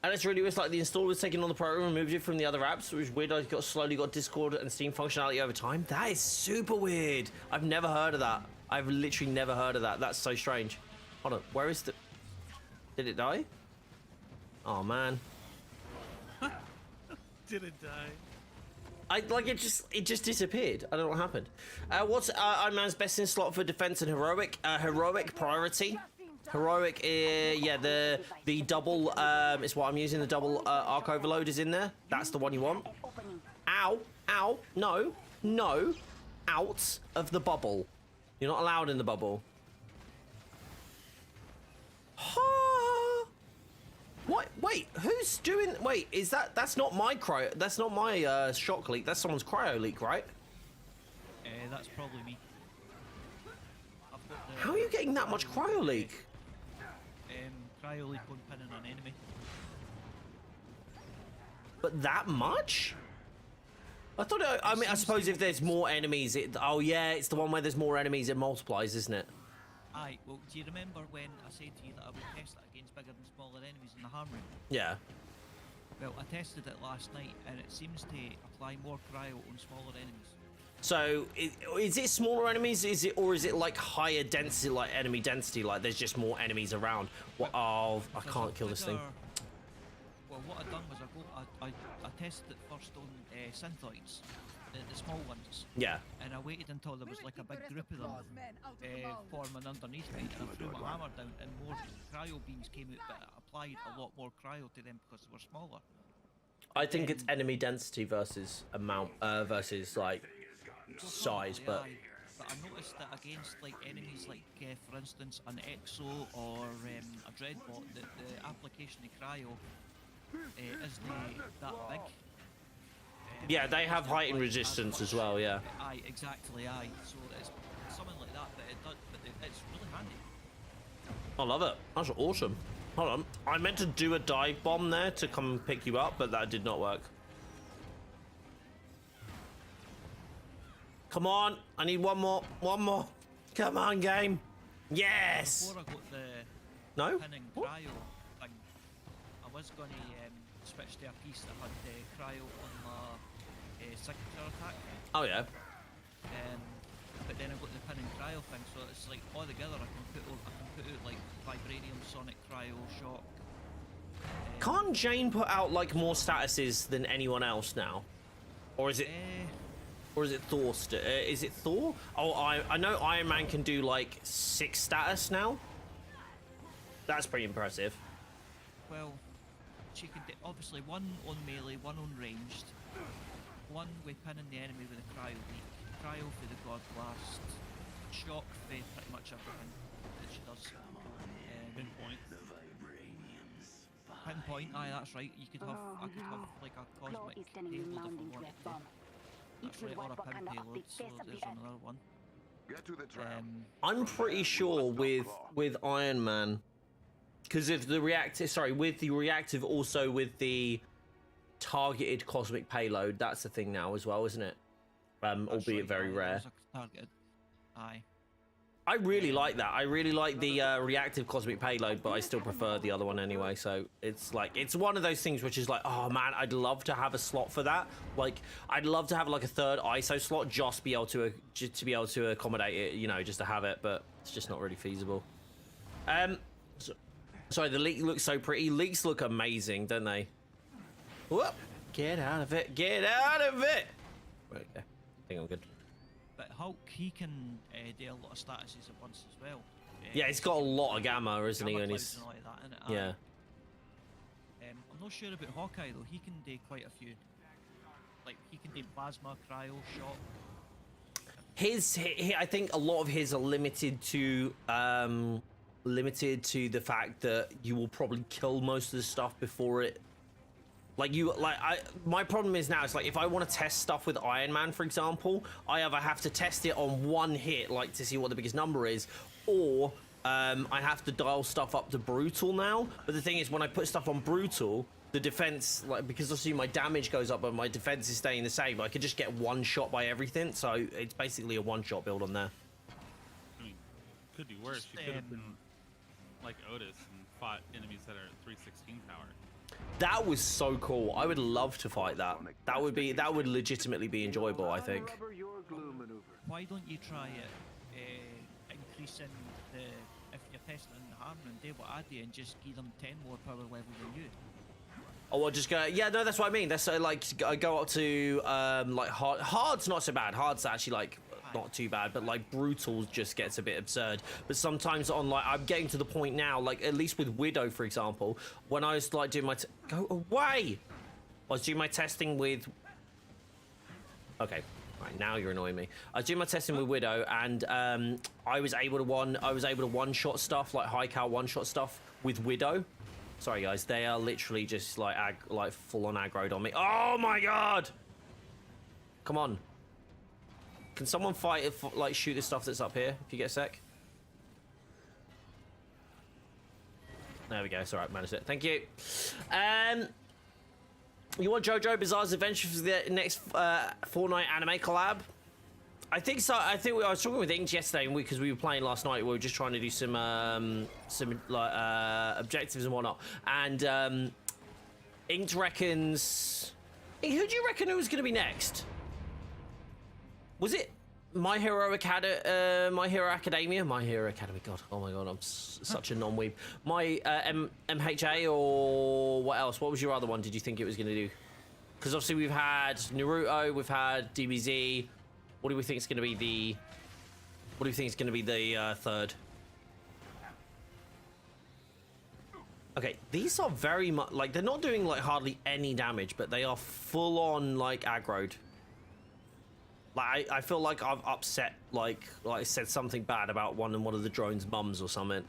And it's really weird. Like the installer was taking on the program and moved it from the other apps, which is weird. I slowly got Discord and Steam functionality over time. That is super weird. I've never heard of that. I've literally never heard of that. That's so strange. Hold on. Where is the? Did it die? Oh man. Did it die? It just disappeared. I don't know what happened. What's Iron Man's best in slot for defense and heroic? Heroic priority. Heroic, yeah, the double is what I'm using. The double arc overload is in there. That's the one you want. Ow, ow, no, out of the bubble. You're not allowed in the bubble. What? Wait, who's doing? Wait, is that's not my cryo? That's not my shock leak. That's someone's cryo leak, right? That's probably me. How are you getting that much cryo leak? Cryo leak on pinning an enemy. But that much? I thought. I mean, I suppose if there's more enemies, oh yeah, it's the one where there's more enemies. It multiplies, isn't it? Aye. Well, do you remember when I said to you that I would test it against bigger and smaller enemies in the harm room? Yeah. Well, I tested it last night, and it seems to apply more cryo on smaller enemies. So, is it smaller enemies? Or is it like higher density, like enemy density? Like there's just more enemies around. What? Oh, I can't kill this thing. Well, what I done was I tested it first on synthoids, the small ones. Yeah. And I waited until there was like a big group of them forming underneath me, and I threw my hammer down, and more cryo beams came out, but I applied a lot more cryo to them because they were smaller. I think it's enemy density versus amount versus like size, but But I noticed that against like enemies like, for instance, an Exo or a Dreadbot, the application of cryo isn't that big. yeah, they have heightened resistance as well. Yeah. Aye, exactly. Aye. So it's something like that, but it does. But it's really handy. I love it. That's awesome. Hold on. I meant to do a dive bomb there to come and pick you up, but that did not work. Come on. I need one more. One more. Come on, game. Yes. Before I got the No? pinning cryo thing, I was going to switch to a piece that had the cryo on my signature attack. Oh, yeah. But then I got the pinning cryo thing, so it's like all together I can put out like vibranium, sonic, cryo, shock. Can't Jane put out like more statuses than anyone else now? Or is it Thor? Is it Thor? Oh, I know Iron Man can do like 6 status now. That's pretty impressive. Well, she can do obviously one on melee, one on ranged, one with pinning the enemy with a cryo leak, cryo for the god blast, shock for pretty much everything that she does. Pinpoint. Pinpoint, aye, that's right. You could have, I could have like a cosmic payload if I wanted to. That's right, or a pin payload, so there's another one. Get to the trap. I'm pretty sure with Iron Man, because if the reactive, sorry, with the reactive, also with the targeted cosmic payload, that's the thing now as well, isn't it? Albeit right, very aye, rare. there's a targeted. Aye. I really like that. I really like the reactive cosmic payload, but I still prefer the other one anyway. So it's like, it's one of those things which is like, oh man, I'd love to have a slot for that. Like, I'd love to have like a 3rd ISO slot, just be able to accommodate it, you know, just to have it, but it's just not really feasible. Sorry, the leak looks so pretty. Leaks look amazing, don't they? Whoop! Get out of it! Get out of it! Okay, I think I'm good. But Hulk, he can do a lot of statuses at once as well. Yeah, he's got a lot of gamma, isn't he? Gamma And clouds he's and all like that, innit? yeah. I'm not sure about Hawkeye though. He can do quite a few. Like he can do plasma, cryo, shock. I think a lot of his are limited to the fact that you will probably kill most of the stuff before it. My problem is now, it's like if I want to test stuff with Iron Man, for example, I either have to test it on one hit, like to see what the biggest number is, or I have to dial stuff up to brutal now. But the thing is, when I put stuff on brutal, the defense, like, because I see my damage goes up, but my defense is staying the same. I could just get one shot by everything, so it's basically a one-shot build on there. I mean, could be worse. You could have been like Otis and fought enemies that are at 316 power. That was so cool. I would love to fight that. That would legitimately be enjoyable, I think. Why don't you try it, increasing the, if you're testing the hammer and do what I do and just give them 10 more power level than you? Oh, I'll just go. Yeah, no, that's what I mean. That's like I go up to like hard. Hard's not so bad. Hard's actually like not too bad, but like brutal just gets a bit absurd. But sometimes on like I'm getting to the point now, like at least with Widow, for example, when I was like doing my go away. I was doing my testing with. Okay, right now you're annoying me. I was doing my testing with Widow, and I was able to one-shot stuff, like high cal one-shot stuff with Widow. Sorry guys, they are literally just like full-on aggroed on me. Oh my god! Come on. Can someone fight like shoot this stuff that's up here if you get a sec? There we go. It's alright, managed it. Thank you. You want JoJo Bizarre's Adventure for the next Fortnite anime collab? I think so. I was talking with Inks yesterday, because we were playing last night. We were just trying to do some like objectives and whatnot. And Inks reckons. Who do you reckon who was going to be next? Was it My Hero Academia? My Hero Academy. God, oh my god, I'm such a non-weeb. My MHA or what else? What was your other one? Did you think it was going to do? Because obviously we've had Naruto, we've had DBZ. What do we think is going to be the? What do you think is going to be the third? Okay, these are very much like they're not doing like hardly any damage, but they are full on like aggroed. Like I feel like I've upset like I said something bad about one of the drone's mums or something.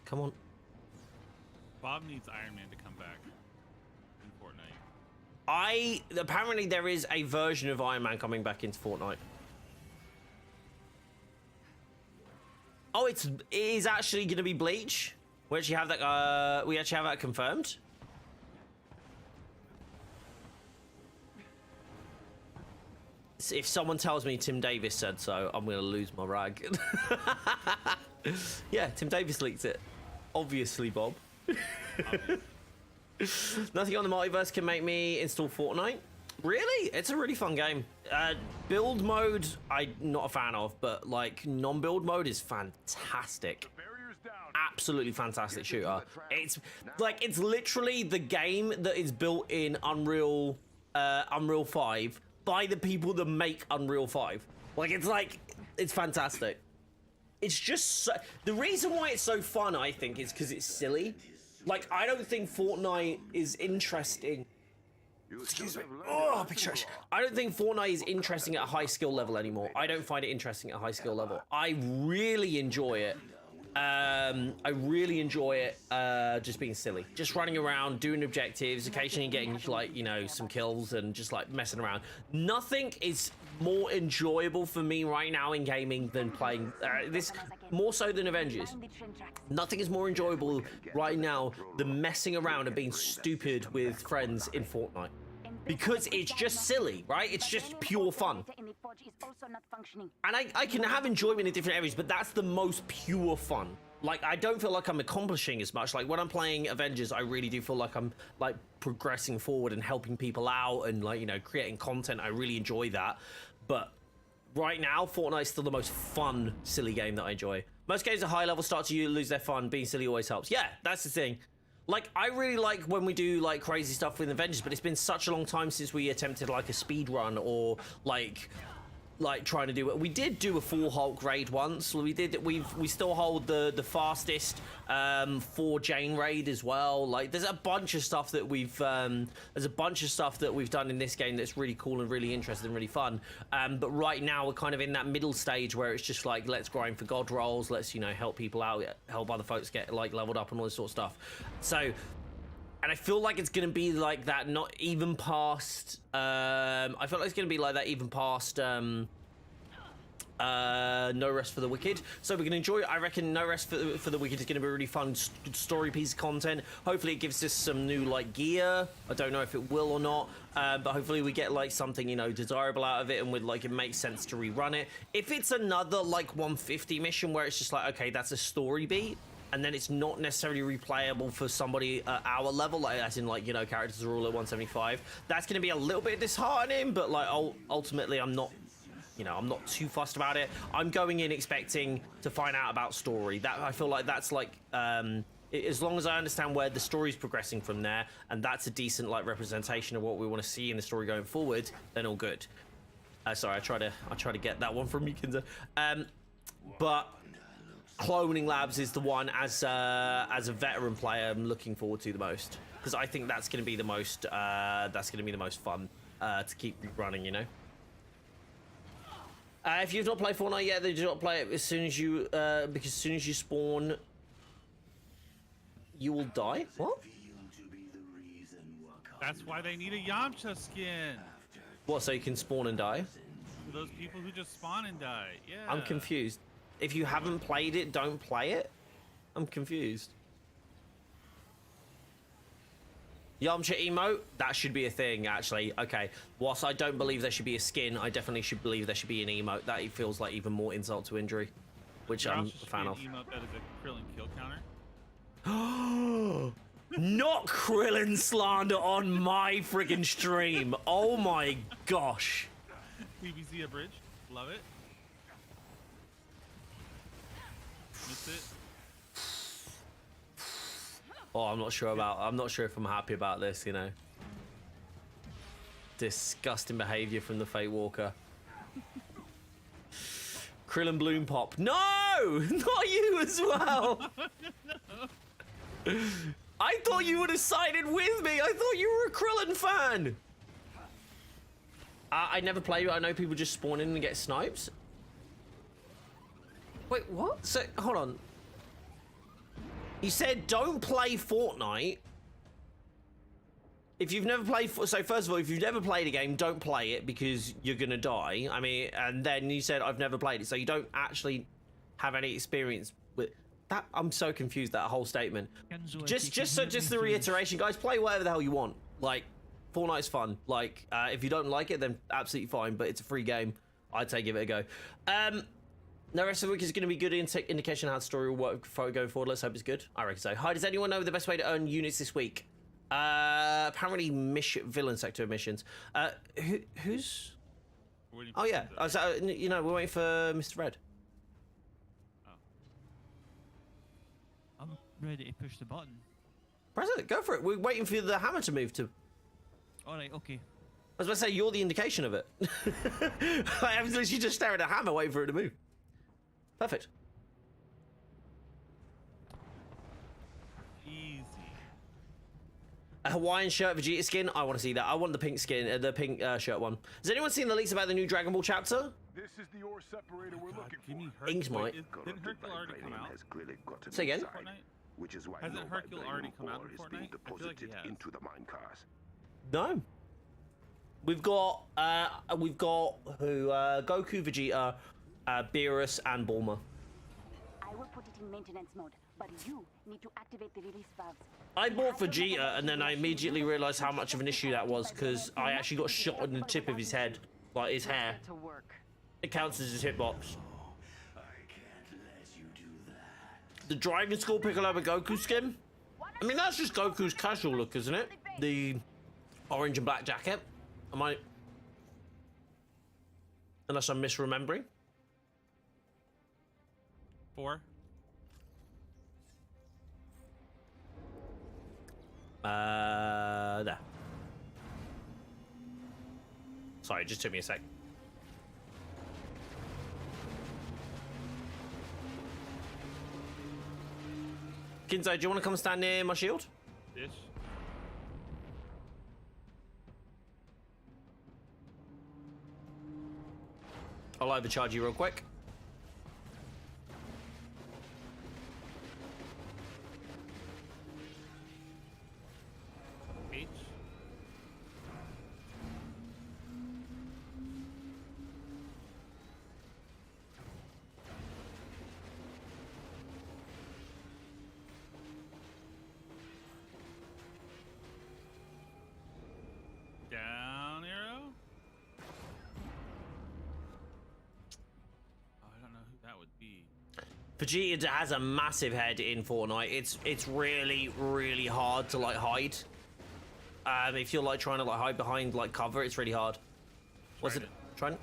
Come on. Bob needs Iron Man to come back in Fortnite. Apparently there is a version of Iron Man coming back into Fortnite. Oh, it is actually going to be Bleach. We actually have that. We actually have that confirmed. If someone tells me Tim Davis said so, I'm going to lose my rag. Yeah, Tim Davis leaked it. Obviously, Bob. Nothing on the multiverse can make me install Fortnite. Really? It's a really fun game. Build mode, I'm not a fan of, but like non-build mode is fantastic. Absolutely fantastic shooter. It's like it's literally the game that is built in Unreal 5 by the people that make Unreal 5. Like it's fantastic. It's just so, the reason why it's so fun, I think, is because it's silly. Like I don't think Fortnite is interesting. Excuse me. Oh, big stretch. I don't think Fortnite is interesting at a high skill level anymore. I don't find it interesting at a high skill level. I really enjoy it. I really enjoy it just being silly. Just running around, doing objectives, occasionally getting like, you know, some kills and just like messing around. Nothing is more enjoyable for me right now in gaming than playing this, more so than Avengers. Nothing is more enjoyable right now than messing around and being stupid with friends in Fortnite. Because it's just silly, right? It's just pure fun. And I can have enjoyment in different areas, but that's the most pure fun. Like, I don't feel like I'm accomplishing as much. Like, when I'm playing Avengers, I really do feel like I'm, like, progressing forward and helping people out and, like, you know, creating content. I really enjoy that. But right now, Fortnite's still the most fun, silly game that I enjoy. Most games at high level start to lose their fun. Being silly always helps. Yeah, that's the thing. Like, I really like when we do, like, crazy stuff with Avengers, but it's been such a long time since we attempted, like, a speed run or, like trying to do it. We did do a full Hulk raid once. We still hold the fastest for Jane raid as well. Like, there's a bunch of stuff that we've done in this game that's really cool and really interesting and really fun. But right now we're kind of in that middle stage where it's just like, let's grind for god rolls, let's, you know, help people out, help other folks get like leveled up and all this sort of stuff. So, and I feel like it's going to be like that, not even past... I feel like it's going to be like that even past... No Rest for the Wicked. So we're going to enjoy it. I reckon No Rest for the Wicked is going to be a really fun story piece of content. Hopefully it gives us some new, like, gear. I don't know if it will or not. But hopefully we get, like, something, you know, desirable out of it and like, it makes sense to rerun it. If it's another, like, 150 mission where it's just like, okay, that's a story beat, and then it's not necessarily replayable for somebody at our level, like, as in, like, you know, characters are all at 175. That's going to be a little bit disheartening, but, like, ultimately, I'm not, you know, I'm not too fussed about it. I'm going in expecting to find out about story. That, I feel like that's, like, as long as I understand where the story's progressing from there, and that's a decent, like, representation of what we want to see in the story going forward, then all good. Sorry, I try to get that one from you, Kinza. But Cloning Labs is the one as a veteran player I'm looking forward to the most, because I think that's going to be the most fun to keep running, you know. If you've not played Fortnite yet, then do not play it as soon as you because as soon as you spawn, you will die. What? That's why they need a Yamcha skin. What? So you can spawn and die? For those people who just spawn and die. Yeah. I'm confused. If you haven't played it, don't play it? I'm confused. Yamcha emote? That should be a thing, actually. Okay. Whilst I don't believe there should be a skin, I definitely should believe there should be an emote. That feels like even more insult to injury, which I'm a fan of. Emote that is a Krillin kill counter. Not Krillin slander on my friggin' stream. Oh my gosh. BBC abridged. Love it. Miss it. Oh, I'm not sure if I'm happy about this, you know. Disgusting behavior from the Fate Walker. Krill and Bloom Pop. No! Not you as well! I thought you would have sided with me. I thought you were a Krillin fan. I never played it. I know people just spawn in and get snipes. Wait, what? So, hold on. You said don't play Fortnite. If you've never played... So, first of all, if you've never played a game, don't play it because you're going to die. I mean, and then you said I've never played it. So, you don't actually have any experience with... That, I'm so confused, that whole statement. Just the reiteration, guys, play whatever the hell you want. Like, Fortnite's fun. Like, if you don't like it, then absolutely fine, but it's a free game. I'd say give it a go. The rest of the week is going to be good indication of how the story will work going forward. Let's hope it's good. I reckon so. Hi, does anyone know the best way to earn units this week? Apparently villain sector missions. Who's... Oh, yeah. So, you know, we're waiting for Mr. Red. I'm ready to push the button. Press it. Go for it. We're waiting for the hammer to move to... Alright, okay. I was about to say, you're the indication of it. I was literally just staring at a hammer waiting for it to move. Perfect. Easy. A Hawaiian shirt Vegeta skin. I want to see that. I want the pink skin, the pink shirt one. Has anyone seen the leaks about the new Dragon Ball chapter? This is the ore separator we're looking Give me for. Ings might. Didn't Hercule already come out? Say again? Fortnite? Which is why Hasn't no Hercule already come out in ore is Fortnite? being I feel like he deposited has. into the mine cars. No. We've got who Goku, Vegeta, Beerus, and Bulma. I will put it in maintenance mode, but you need to activate the release valves. I bought Vegeta, and then I immediately realized how much of an issue that was because I actually got shot in the tip of his head, like his hair. To work. It counts as his hitbox. I can't let you do that. The driving school Piccolo and Goku skin. I mean, that's just Goku's casual look, isn't it? The orange and black jacket. Am I? Unless I'm misremembering. 4. There. Sorry, it just took me a sec. Kinzo, do you want to come stand near my shield? Dish. I'll overcharge you real quick. H. Down arrow. Oh, I don't know who that would be. Vegeta has a massive head in Fortnite. It's really, really hard to like hide. If you're like trying to like hide behind like cover, it's really hard. What's it? Trying?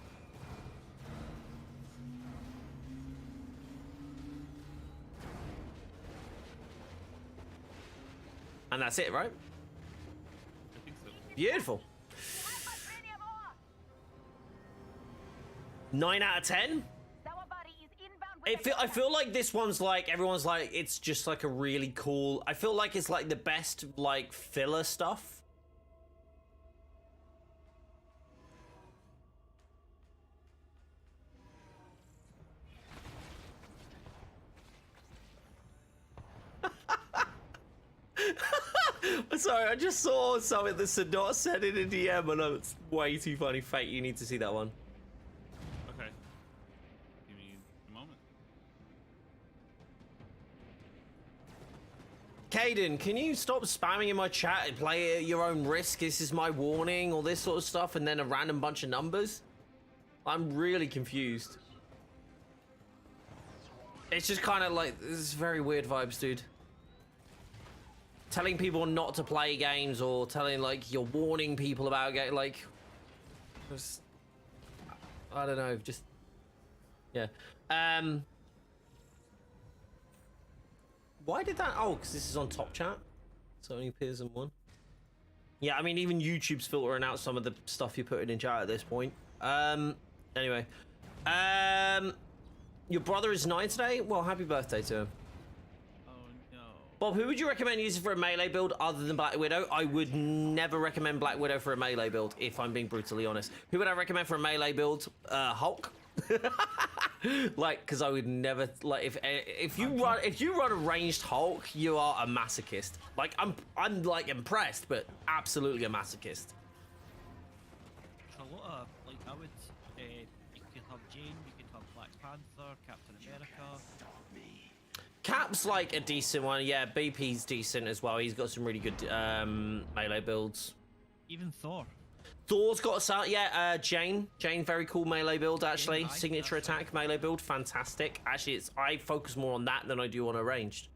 And that's it, right? I think so. Beautiful. 9 out of 10. I feel like this one's like everyone's like it's just like a really cool. I feel like it's like the best like filler stuff. Sorry, I just saw something that Sadot said in a DM and it's way too funny. Fate, you need to see that one. Okay. Give me a moment. Caden, can you stop spamming in my chat and play at your own risk? This is my warning, all this sort of stuff, and then a random bunch of numbers? I'm really confused. It's just kind of like, this is very weird vibes, dude. Telling people not to play games or telling, like, you're warning people about game, like, just, I don't know, just, yeah. Why did that? Oh, because this is on top chat. So it only appears in one. Yeah, I mean, even YouTube's filtering out some of the stuff you're putting in chat at this point. Anyway. Your brother is 9 today? Well, happy birthday to him. Oh no. Bob, who would you recommend using for a melee build other than Black Widow? I would never recommend Black Widow for a melee build, if I'm being brutally honest. Who would I recommend for a melee build? Hulk. Like, because I would never like if you run a ranged Hulk, you are a masochist. Like I'm like impressed, but absolutely a masochist. A lot of like I would. You could have Jane. You could have Black Panther, Captain America. Cap's like a decent one. Yeah, BP's decent as well. He's got some really good melee builds. Even Thor. Thor's got some, yeah, Jane, very cool melee build, actually. Jane, Signature attack, melee build, fantastic. Actually, I focus more on that than I do on a ranged.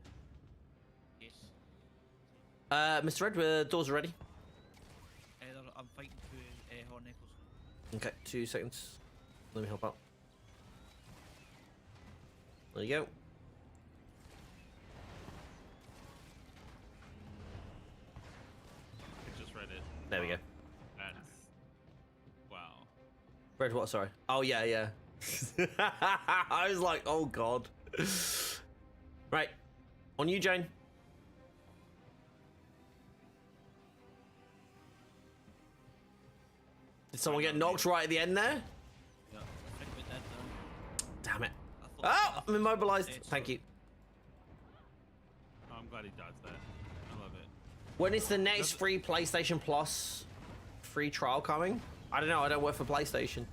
Yes. Mr. Red, doors are ready. I'm fighting through Horn Echoes. Okay, 2 seconds. Let me help out. There you go. I just read it. There we go. That's... Wow. Red what, sorry? Oh, yeah. I was like, oh, God. Right. On you, Jane. Did someone get knocked right at the end there? Yeah, I think we did though. Damn it. I thought Oh, I'm immobilized. Thank you. Oh, I'm glad he dodged that. I love it. When is the next free PlayStation Plus free trial coming? I don't know. I don't work for PlayStation.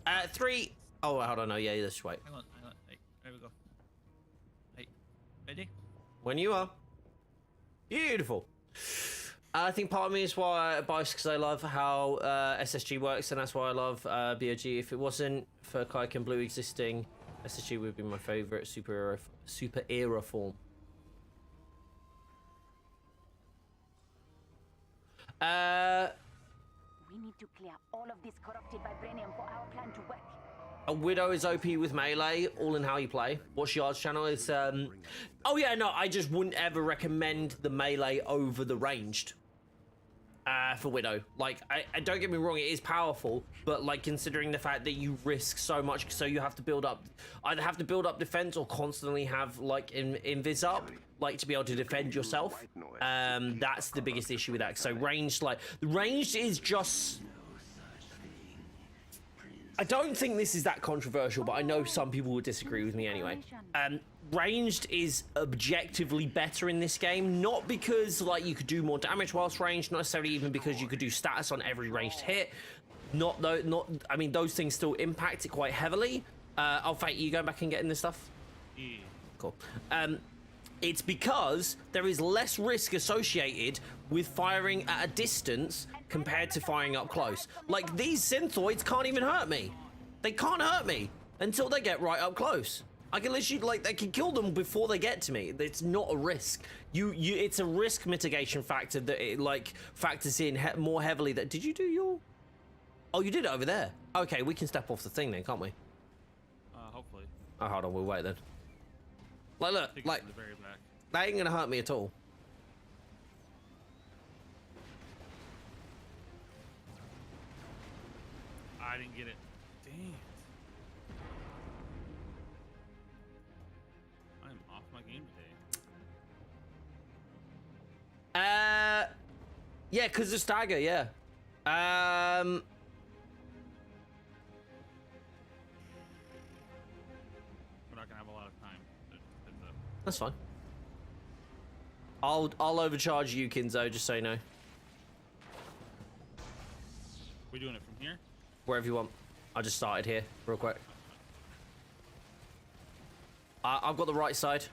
Right. 3. Oh, hold on. No, yeah, just wait. Hang on. Right, there we go. Right, ready? When you are. Beautiful. I think part of me is why I biased because I love how SSG works, and that's why I love BOG. If it wasn't for Kaik and Blue existing, SSG would be my favorite super era form. We need to clear all of this corrupted vibranium for our plan to work. A Widow is OP with melee, all in how you play. What's Yard's channel? Is oh yeah, no, I just wouldn't ever recommend the melee over the ranged. For Widow, like, I don't get me wrong, it is powerful, but like considering the fact that you risk so much, so you have to build up, either have to build up defense or constantly have like invis up, like to be able to defend yourself. That's the biggest issue with that. So ranged, like the ranged is just. I don't think this is that controversial, but I know some people would disagree with me anyway. Ranged is objectively better in this game, not because like you could do more damage whilst ranged, not necessarily even because you could do status on every ranged hit. I mean, those things still impact it quite heavily. I'll fight you going back and getting this stuff. Yeah. Cool. It's because there is less risk associated with firing at a distance compared to firing up close. Like, these synthoids can't even hurt me. They can't hurt me until they get right up close. I can literally, like, they can kill them before they get to me. It's not a risk. It's a risk mitigation factor that it, like, factors in more heavily. That did you do your? Oh, you did it over there. Okay, we can step off the thing then, can't we? Hopefully. Oh, hold on, we'll wait then. Like, look, Take it like, to the very back. that ain't gonna hurt me at all. I didn't get it. Dang it. I'm off my game today. Yeah, because of stagger, yeah. We're not gonna have a lot of time. That's fine. I'll overcharge you, Kinzo, just so you know. We doing it from here? Wherever you want. I just started here, real quick. I've got the right side.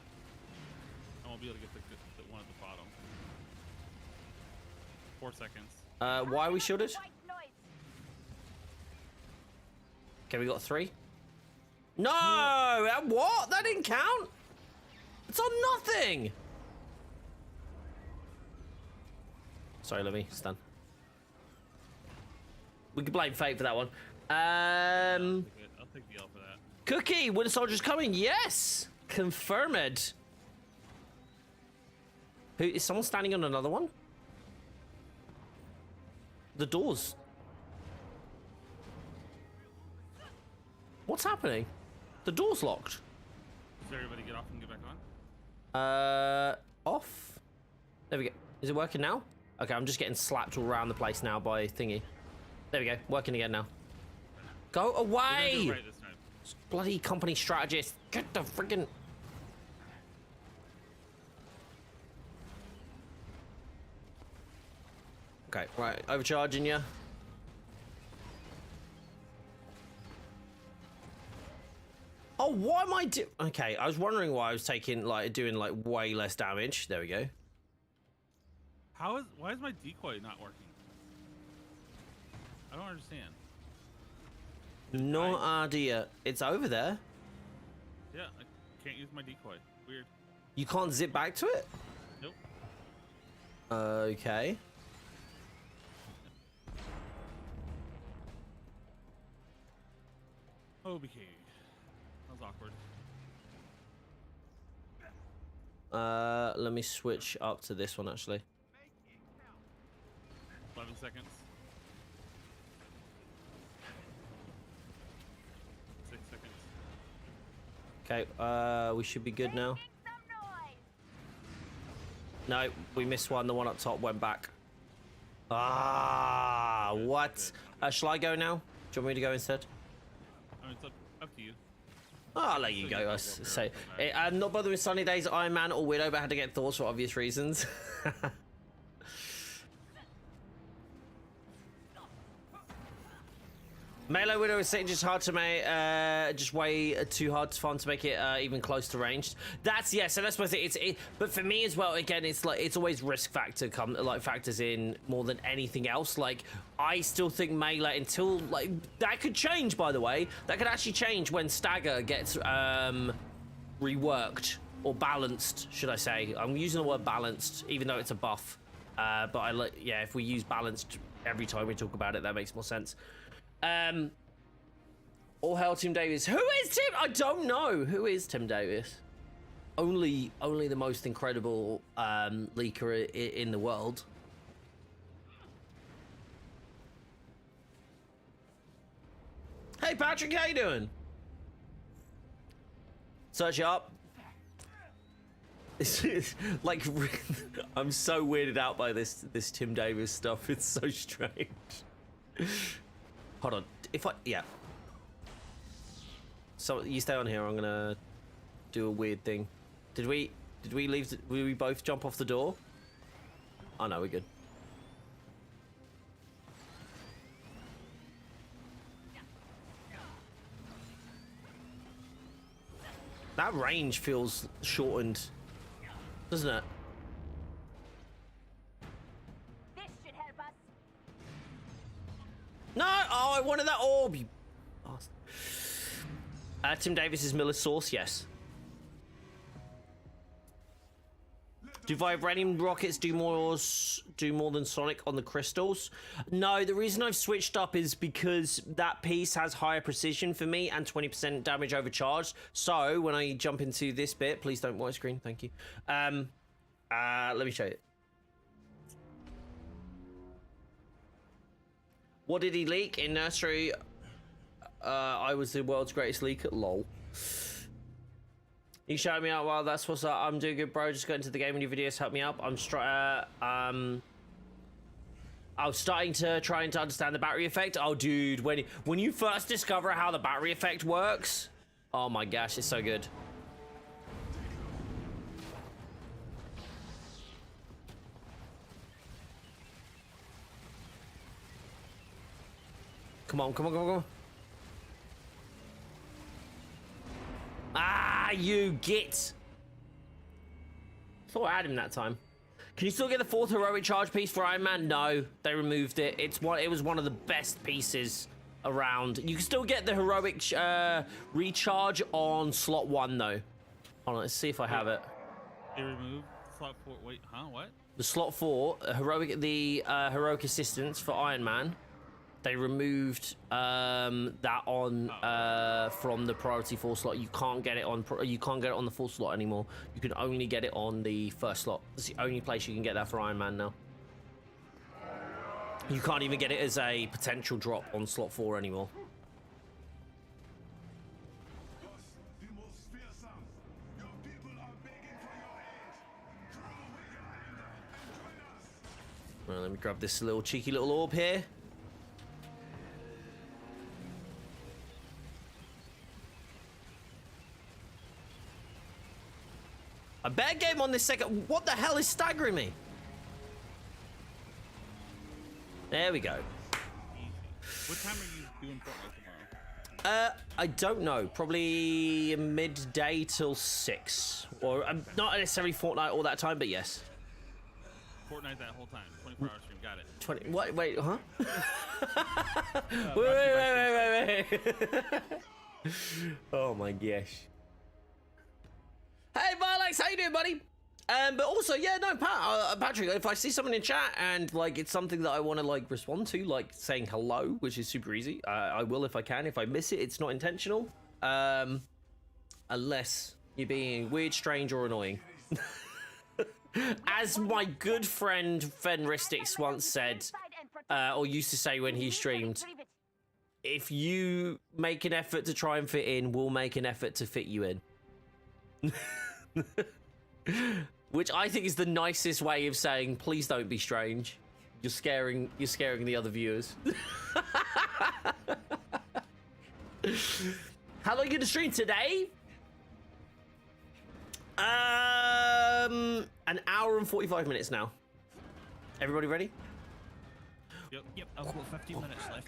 I won't be able to get the one at the bottom. 4 seconds. Why are we shielded? Okay, we got 3. No! What? That didn't count? It's on nothing! Sorry, Lemmy. Stun. We can blame Fate for that one. I'll take the L for that. Cookie, Winter Soldier's coming. Yes, confirmed. Who is someone standing on another one? The doors. What's happening? The door's locked. Does everybody get off and get back on? Off. There we go. Is it working now? Okay, I'm just getting slapped all around the place now by thingy. There we go. Working again now. Go away! Right this time. Bloody company strategist. Get the friggin'... Okay, right. Overcharging you. Oh, why am I okay, I was wondering why I was doing way less damage. There we go. Why is my decoy not working? I don't understand. No idea. It's over there. Yeah, I can't use my decoy. Weird. You can't zip back to it? Nope. Okay. OBK. That was awkward. Let me switch up to this one actually. 11 seconds. 6 seconds. Okay, we should be good now. No, we missed one. The one up top went back. Ah, what? Shall I go now? Do you want me to go instead? I mean, it's up to you. I'll let you go. I say, I'm not bothered with Sunny Days, Iron Man, or Widow, but I had to get thoughts for obvious reasons. Melee Widow is just hard to make, just way too hard to fun to make it even close to ranged. That's so that's my thing. But for me as well, again, it's always risk factor factors in more than anything else. Like I still think melee until that could change. By the way, that could actually change when stagger gets reworked or balanced, should I say? I'm using the word balanced, even though it's a buff. But if we use balanced every time we talk about it, that makes more sense. All hail Tim Davis. Who is Tim? I don't know. Who is Tim Davis? Only the most incredible leaker in the world. Hey Patrick, how you doing? Search it up. Like, I'm so weirded out by this Tim Davis stuff. It's so strange. Hold on. So you stay on here. I'm gonna do a weird thing. Did we leave? Did we both jump off the door? Oh no, we're good. That range feels shortened, doesn't it? This should help us. No! Oh, I wanted that orb, you bastard. Tim Davis is Miller's source, yes. Do vibranium rockets do more than Sonic on the crystals? No, the reason I've switched up is because that piece has higher precision for me and 20% damage overcharged. So when I jump into this bit, please don't widescreen, thank you. Let me show you. What did he leak in nursery? I was the world's greatest leaker. Lol. You shouted me out. Well, that's what's up. I'm doing good, bro. Just got into the game and your videos help me up. I was starting to try to understand the battery effect. Oh, dude, when you first discover how the battery effect works, oh my gosh, it's so good. Come on, come on, come on, come on. Ah, you git. Thought I had him that time. Can you still get the 4th heroic charge piece for Iron Man? No, they removed it. It was one of the best pieces around. You can still get the heroic recharge on slot 1 though. Hold on, let's see if I have it. They removed slot 4. Wait, huh? What? The slot 4, the heroic assistance for Iron Man. They removed that on from the priority 4 slot. You can't get it on. You can't get it on the 4 slot anymore. You can only get it on the 1st slot. It's the only place you can get that for Iron Man now. You can't even get it as a potential drop on slot 4 anymore. Well, let me grab this little cheeky little orb here. A bad game on this second. What the hell is staggering me? There we go. What time are you doing Fortnite tomorrow? I don't know. Probably midday till 6. Or not necessarily Fortnite all that time, but yes. Fortnite that whole time. 24-hour stream. Got it. 20. What? Wait, huh? wait. Oh my gosh. Hey, Vilex, how you doing, buddy? But also, yeah, no, Patrick, if I see someone in chat and like it's something that I want to like respond to, like saying hello, which is super easy, I will if I can. If I miss it, it's not intentional, unless you're being weird, strange, or annoying. As my good friend Fenristics once said, or used to say when he streamed, if you make an effort to try and fit in, we'll make an effort to fit you in. Which I think is the nicest way of saying, please don't be strange. You're scaring the other viewers. How long are you gonna stream today? An hour and 45 minutes now. Everybody ready? Yep, I've got 15 minutes left.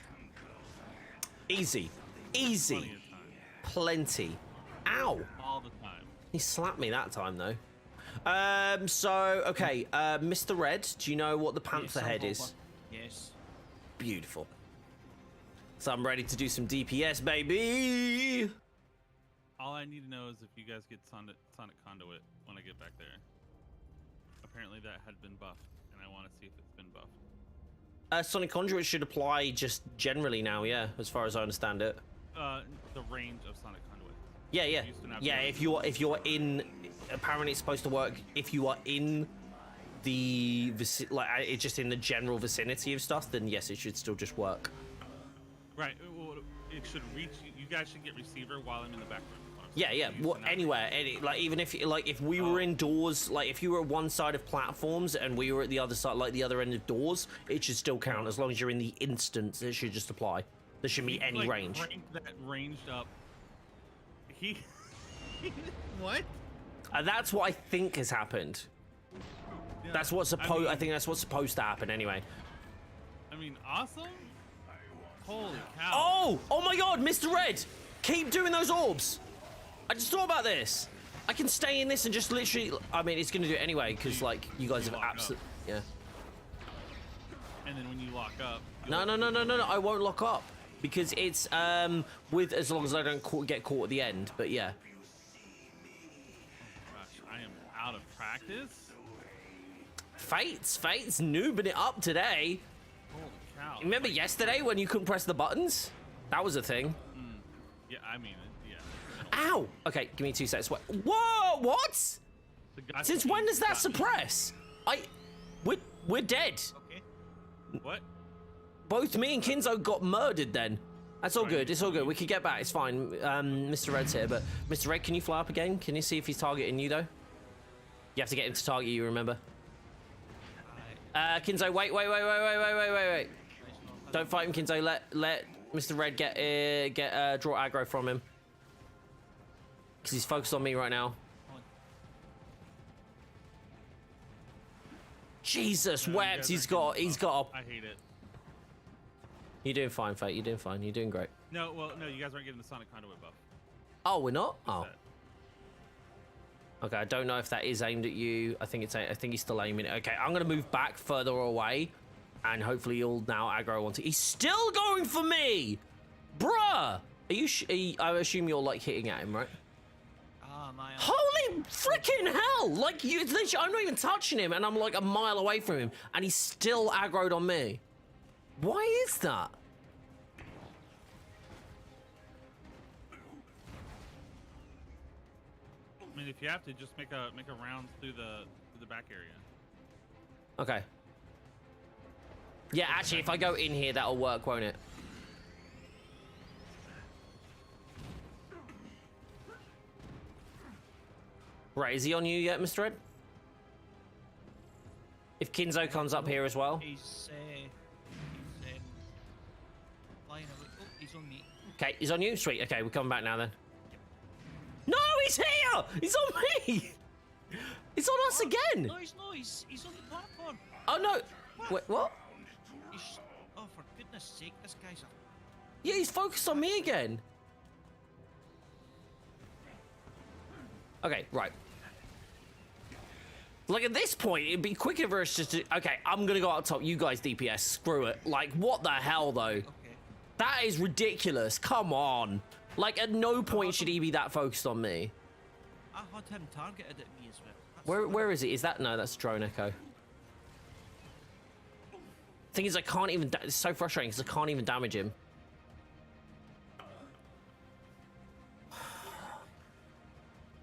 Easy. Easy. Plenty. Ow. All the time. He slapped me that time, though. So, okay, Mr. Red, do you know what the Panther head is? Yes. Beautiful. So I'm ready to do some DPS, baby! All I need to know is if you guys get Sonic Conduit when I get back there. Apparently that had been buffed, and I want to see if it's been buffed. Sonic Conduit should apply just generally now, yeah, as far as I understand it. The range of Sonic Conduit. Yeah. Yeah, if you're in, apparently it's supposed to work if you are in the it's just in the general vicinity of stuff, then yes, it should still just work. Right. Well, it should reach. You guys should get receiver while I'm in the back room. Yeah. Well, anywhere, like even if we were indoors, like if you were at one side of platforms and we were at the other side, like the other end of doors, it should still count as long as you're in the instance. It should just apply. There shouldn't be any range. That ranged up. What? That's what I think has happened. Yeah, that's what's supposed. I think that's what's supposed to happen anyway. I mean, awesome. Holy cow! Oh my God, Mr. Red, keep doing those orbs. I just thought about this. I can stay in this and just literally. I mean, it's gonna do it anyway because like you guys have absolutely. Yeah. And then when you lock up. No. I won't lock up because it's with as long as I don't get caught at the end. But yeah. Gosh, I am out of practice. Fate's noobing it up today. Holy cow! Remember yesterday when you couldn't press the buttons? That was a thing. Yeah, I mean, yeah. Ow! Okay, give me 2 seconds. Whoa! What? Since when does that suppress? We're dead. Okay. What? Both me and Kinzo got murdered then. That's all good. It's all good. We can get back. It's fine. Mr. Red's here, but Mr. Red, can you fly up again? Can you see if he's targeting you though? You have to get him to target you. Remember? Kinzo, wait. Don't fight him, Kinzo. Let Mr. Red get draw aggro from him. Because he's focused on me right now. Jesus, wept. He's got I hate it. You're doing fine, Fate. You're doing fine. You're doing great. No, well, no, you guys aren't getting the Sonic Conduit buff. Oh, we're not? Oh. Okay, I don't know if that is aimed at you. I think he's still aiming it. Okay, I'm gonna move back further away, and hopefully you'll now aggro onto. He's still going for me, bruh. Are you? I assume you're like hitting at him, right? My Holy freaking hell! Like I'm not even touching him, and I'm like a mile away from him, and he's still aggroed on me. Why is that? I mean, if you have to, just make a round through the back area. Okay. Yeah, actually, if I go in here, that'll work, won't it? Right, is he on you yet, Mr. Ed? If Kinzo comes up here as well. He's flying away. Oh, he's on me. Okay, he's on you? Sweet. Okay, we're coming back now then. No, he's here! He's on me! It's on us again! No, he's not. He's on the platform. Oh, no. Wait, what? Oh, for goodness sake, this guy's a... Yeah, he's focused on me again. Okay, right. Like, at this point, it'd be quicker for us just to... Okay, I'm gonna go up top. You guys DPS. Screw it. Like, what the hell, though? Okay. That is ridiculous. Come on. Like, at no point should he be that focused on me. I had him targeted at me as well. Where is he? Is that... No, that's Drone Echo. Thing is, I can't even... It's so frustrating because I can't even damage him.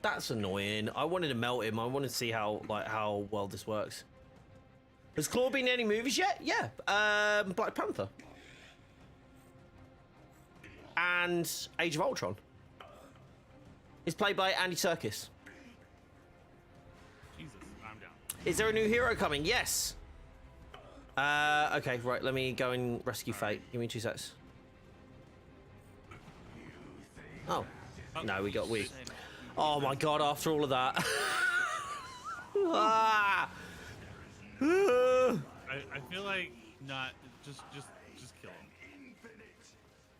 That's annoying. I wanted to melt him. I wanted to see how well this works. Has Claw been in any movies yet? Yeah. Black Panther. And Age of Ultron. He's played by Andy Serkis. Jesus, I'm down. Is there a new hero coming? Yes. Okay, right. Let me go and rescue Fate. Give me 2 secs. Oh. No, we. Oh my god, after all of that. Ah! I feel like not just kill him.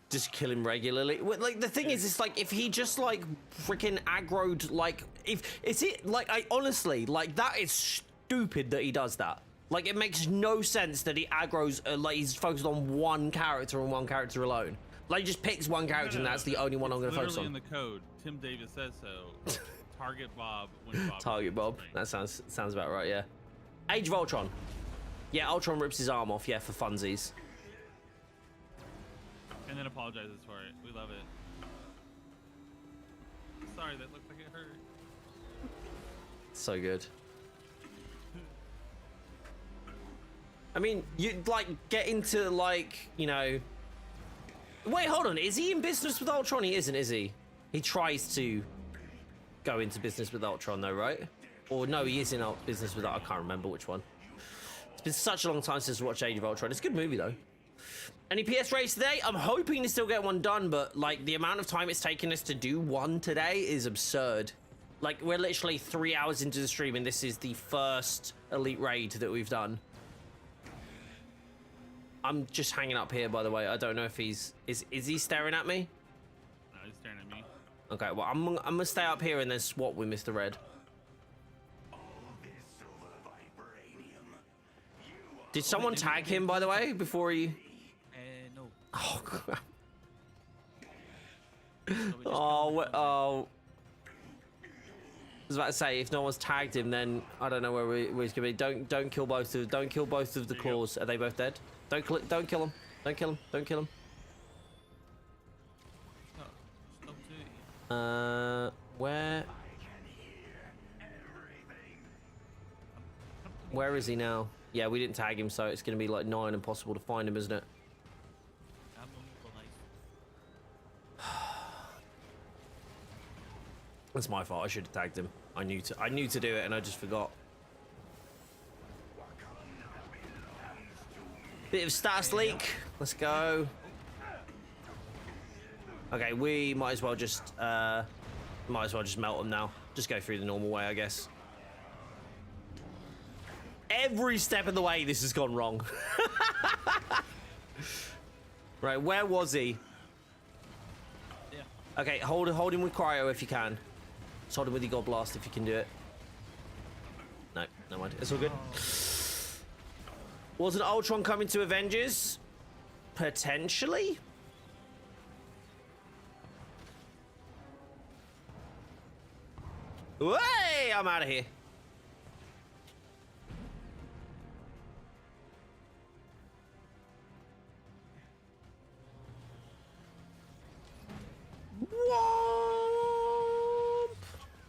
Just kill him regularly. Like, the thing is, it's like if he just like freaking aggroed, like if it's it like I honestly like that is stupid that he does that. Like, it makes no sense that he aggroes like he's focused on one character and one character alone. Like, he just picks one character and that's the only one I'm going to focus on. Literally in the code, Tim Davis says so. Target Bob when Bob. Target Bob. That sounds about right. Yeah. Age of Ultron. Yeah, Ultron rips his arm off. Yeah, for funsies. And then apologizes for it. We love it. Sorry, that looked like it hurt. So good. I mean, you like get into like, you know. Wait, hold on. Is he in business with Ultron? He isn't, is he? He tries to go into business with Ultron, though, right? Or no, he is in business with... I can't remember which one. It's been such a long time since I watched Age of Ultron. It's a good movie, though. Any PS race today? I'm hoping to still get one done, but, like, the amount of time it's taken us to do one today is absurd. Like, we're literally 3 hours into the stream, and this is the first Elite Raid that we've done. I'm just hanging up here, by the way. I don't know if he's... Is he staring at me? No, he's staring at me. Okay, well, I'm gonna stay up here and then swap with Mr. Red. Did someone tag him, by the way, before he... No. Oh, crap. Oh. I was about to say, if no one's tagged him, then I don't know where he's gonna be. Don't kill both of the claws. Are they both dead? Don't kill him. Don't kill him. Don't kill him. Where is he now? Yeah, we didn't tag him, so it's gonna be like nigh impossible to find him, isn't it? That's my fault. I should have tagged him. I knew to do it, and I just forgot. Bit of status leak. Let's go. Okay, we might as well just melt them now. Just go through the normal way, I guess. Every step of the way, this has gone wrong. Right, where was he? Yeah. Okay, hold him with cryo if you can. Just hold him with your God Blast if you can do it. No, never mind. It's all good. Wasn't Ultron coming to Avengers? Potentially? Way! I'm out of here. Whoop!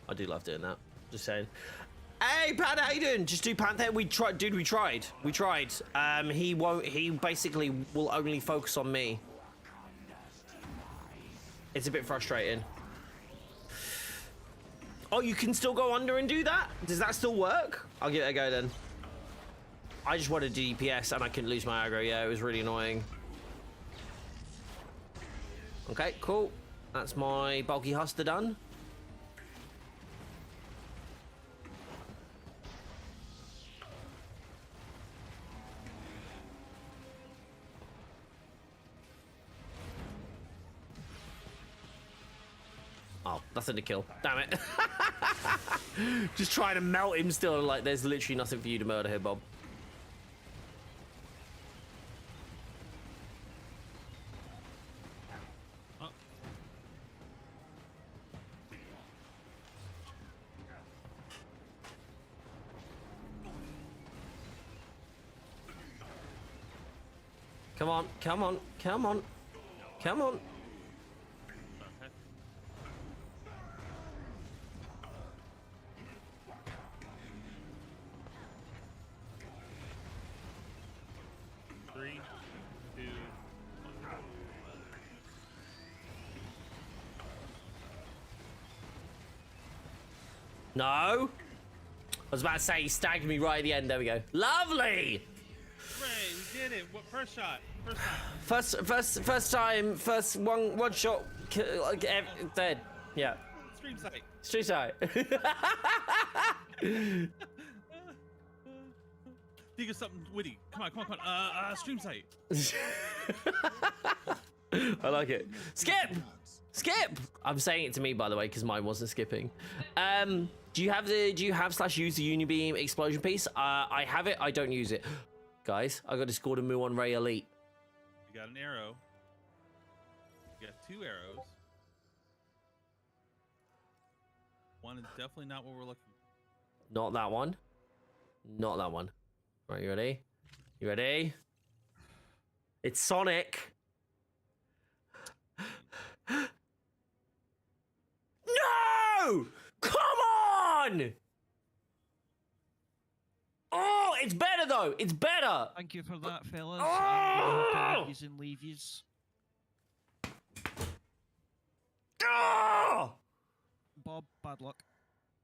I do love doing that. Just saying. Hey, Pat, how you doing? Just do Panther. We tried, dude. We tried. He won't. He basically will only focus on me. It's a bit frustrating. Oh, you can still go under and do that? Does that still work? I'll give it a go then. I just wanted DPS and I couldn't lose my aggro. Yeah, it was really annoying. Okay, cool. That's my bulky huster done. Oh, nothing to kill. Damn it. Just trying to melt him still. Like, there's literally nothing for you to murder here, Bob. Oh. Come on, come on, come on, come on. Okay. Three, two, one. No. I was about to say he stagged me right at the end. There we go. Lovely. Hooray, we did it. What, first shot. First time. First time. First one shot. Dead. Yeah. Stream sight. Stream sight. Think of something witty. Come on. Stream sight. I like it. Skip. I'm saying it to me, by the way, because mine wasn't skipping. Do you have /use the Unibeam explosion piece? I have it. I don't use it. Guys, I got to score the Muon Ray Elite. You got an arrow. You got 2 arrows. One is definitely not what we're looking for. Not that one. Not that one. Right, you ready? You ready? It's Sonic. No! Come on! Oh, it's better though. It's better. Thank you for that, fellas. Oh! I'm going to leave yous. Oh! Bob, bad luck.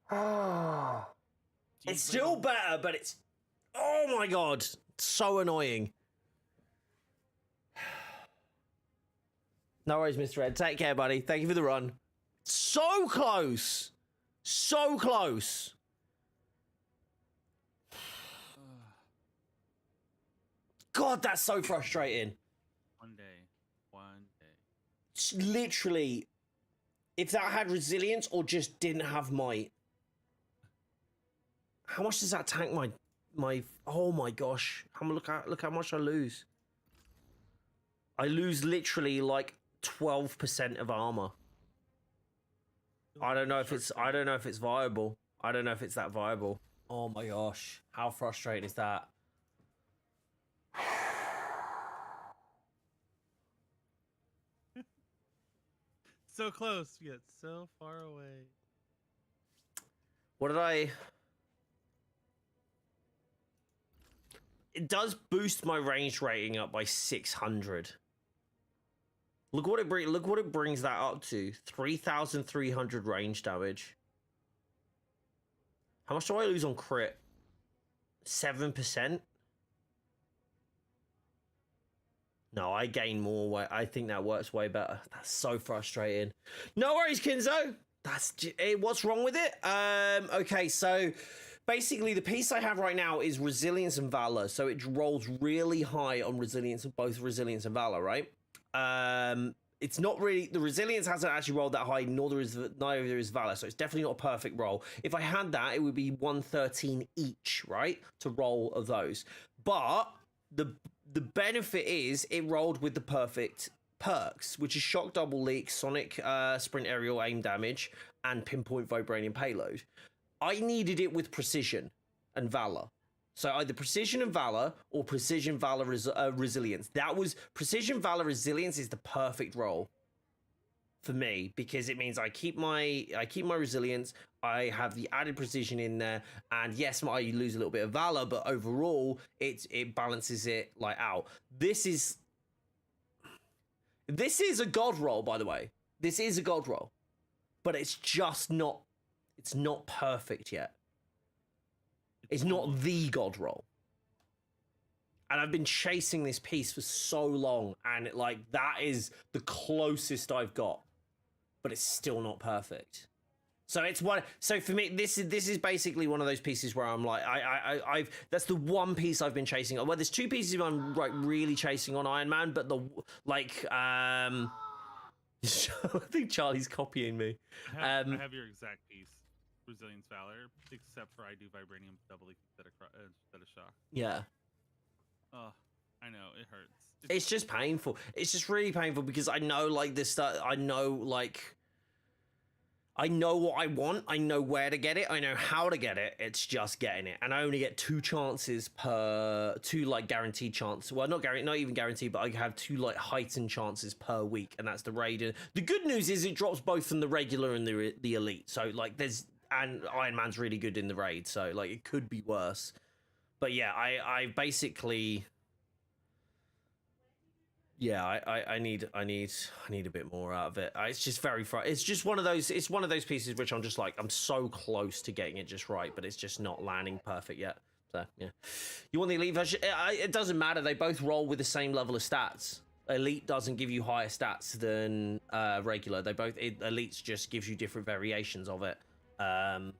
Oh. It's still better, but it's... Oh my god. So annoying. No worries, Mr. Ed. Take care, buddy. Thank you for the run. So close. So close. God, that's so frustrating. One day. It's literally, if that had resilience or just didn't have might. How much does that tank my oh my gosh. Look how much I lose. I lose literally like 12% of armor. I don't know if it's viable. I don't know if it's that viable. Oh my gosh. How frustrating is that? So close, yet so far away. What did I... It does boost my range rating up by 600. Look what it brings that up to. 3,300 range damage. How much do I lose on crit? 7%? No, I gain more. I think that works way better. That's so frustrating. No worries, Kinzo. What's wrong with it? Okay, so basically the piece I have right now is resilience and valor. So it rolls really high on resilience, both resilience and valor, right? It's not really, the resilience hasn't actually rolled that high, neither is valor. So it's definitely not a perfect roll. If I had that, it would be 113 each, right? To roll of those. But the benefit is it rolled with the perfect perks, which is shock, double leak, sonic, sprint, aerial, aim damage, and pinpoint vibranium payload. I needed it with precision and valor. So either precision and valor or precision, valor, resilience. That was precision, valor, resilience is the perfect roll. for me because it means I keep my resilience. I have the added precision in there, and yes, I lose a little bit of valor, but overall, it balances it like out. This is a god roll, by the way. This is a god roll, but it's just not. It's not perfect yet. It's not the god roll. And I've been chasing this piece for so long, and that is the closest I've got, but it's still not perfect. So it's one. So for me, this is basically one of those pieces where I'm like, I've that's the one piece I've been chasing. Well, there's two pieces I'm really chasing on Iron Man, but I think Charlie's copying me. I have your exact piece, Resilience Valor, except for I do Vibranium doubly instead of shock. Yeah. Oh, I know it hurts. It's just painful. It's just really painful because I know this stuff. I know what I want. I know where to get it. I know how to get it. It's just getting it. And I only get two guaranteed chances. Well, not even guaranteed, but I have two heightened chances per week, and that's the raid. The good news is it drops both from the regular and the elite. So and Iron Man's really good in the raid. So it could be worse. But yeah, I basically. Yeah, I need a bit more out of it. It's just it's just one of those. It's one of those pieces which I'm just I'm so close to getting it just right, but it's just not landing perfect yet. So yeah, you want the elite version? It doesn't matter. They both roll with the same level of stats. Elite doesn't give you higher stats than regular. Elites just gives you different variations of it. I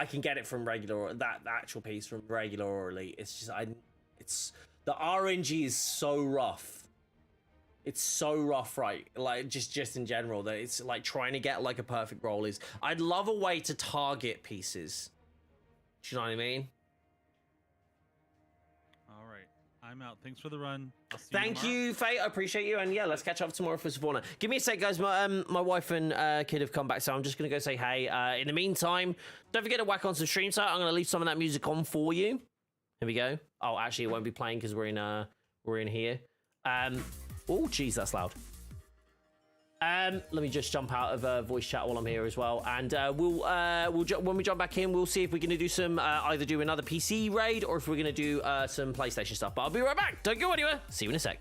can get it from regular or the actual piece from regular or elite. It's just the RNG is so rough. It's so rough, right? Just in general, that it's trying to get a perfect roll is. I'd love a way to target pieces. Do you know what I mean? All right, I'm out. Thanks for the run. Thank you, Faye. I appreciate you. And yeah, let's catch up tomorrow for Savannah. Give me a sec, guys. My wife and kid have come back, so I'm just gonna go say hey. In the meantime, don't forget to whack on some stream. So I'm gonna leave some of that music on for you. Here we go. Oh, actually, it won't be playing because we're in here. Oh, geez, that's loud. Let me just jump out of voice chat while I'm here as well, and we'll when we jump back in, we'll see if we're gonna do some either do another PC raid or if we're gonna do some PlayStation stuff. But I'll be right back. Don't go anywhere. See you in a sec.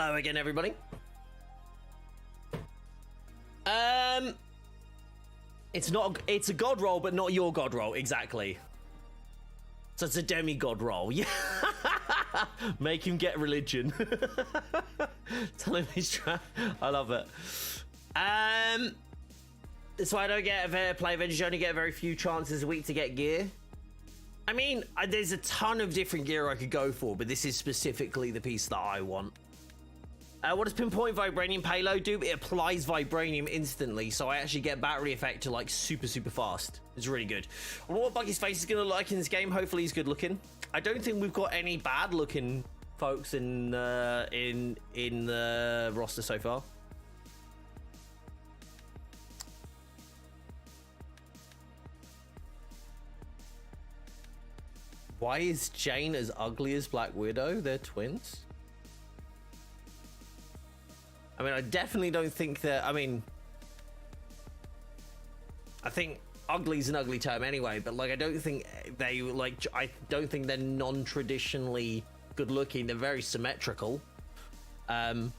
Hello again, everybody. It's a god roll, but not your god roll, exactly. So it's a demigod roll. Yeah. Make him get religion. Tell him he's trying. I love it. That's why I don't get play Avengers. You only get very few chances a week to get gear. I mean, there's a ton of different gear I could go for, but this is specifically the piece that I want. What does pinpoint vibranium payload do? It applies vibranium instantly, so I actually get battery effect to like super fast. It's really good. I wonder what Bucky's face is gonna look like in this game. Hopefully he's good looking. I don't think we've got any bad looking folks in the roster so far. Why is Jane as ugly as Black Widow? They're twins. I mean, I definitely don't think that. I mean, I think ugly is an ugly term anyway, but like, I don't think they like. I don't think they're non-traditionally good looking. They're very symmetrical. When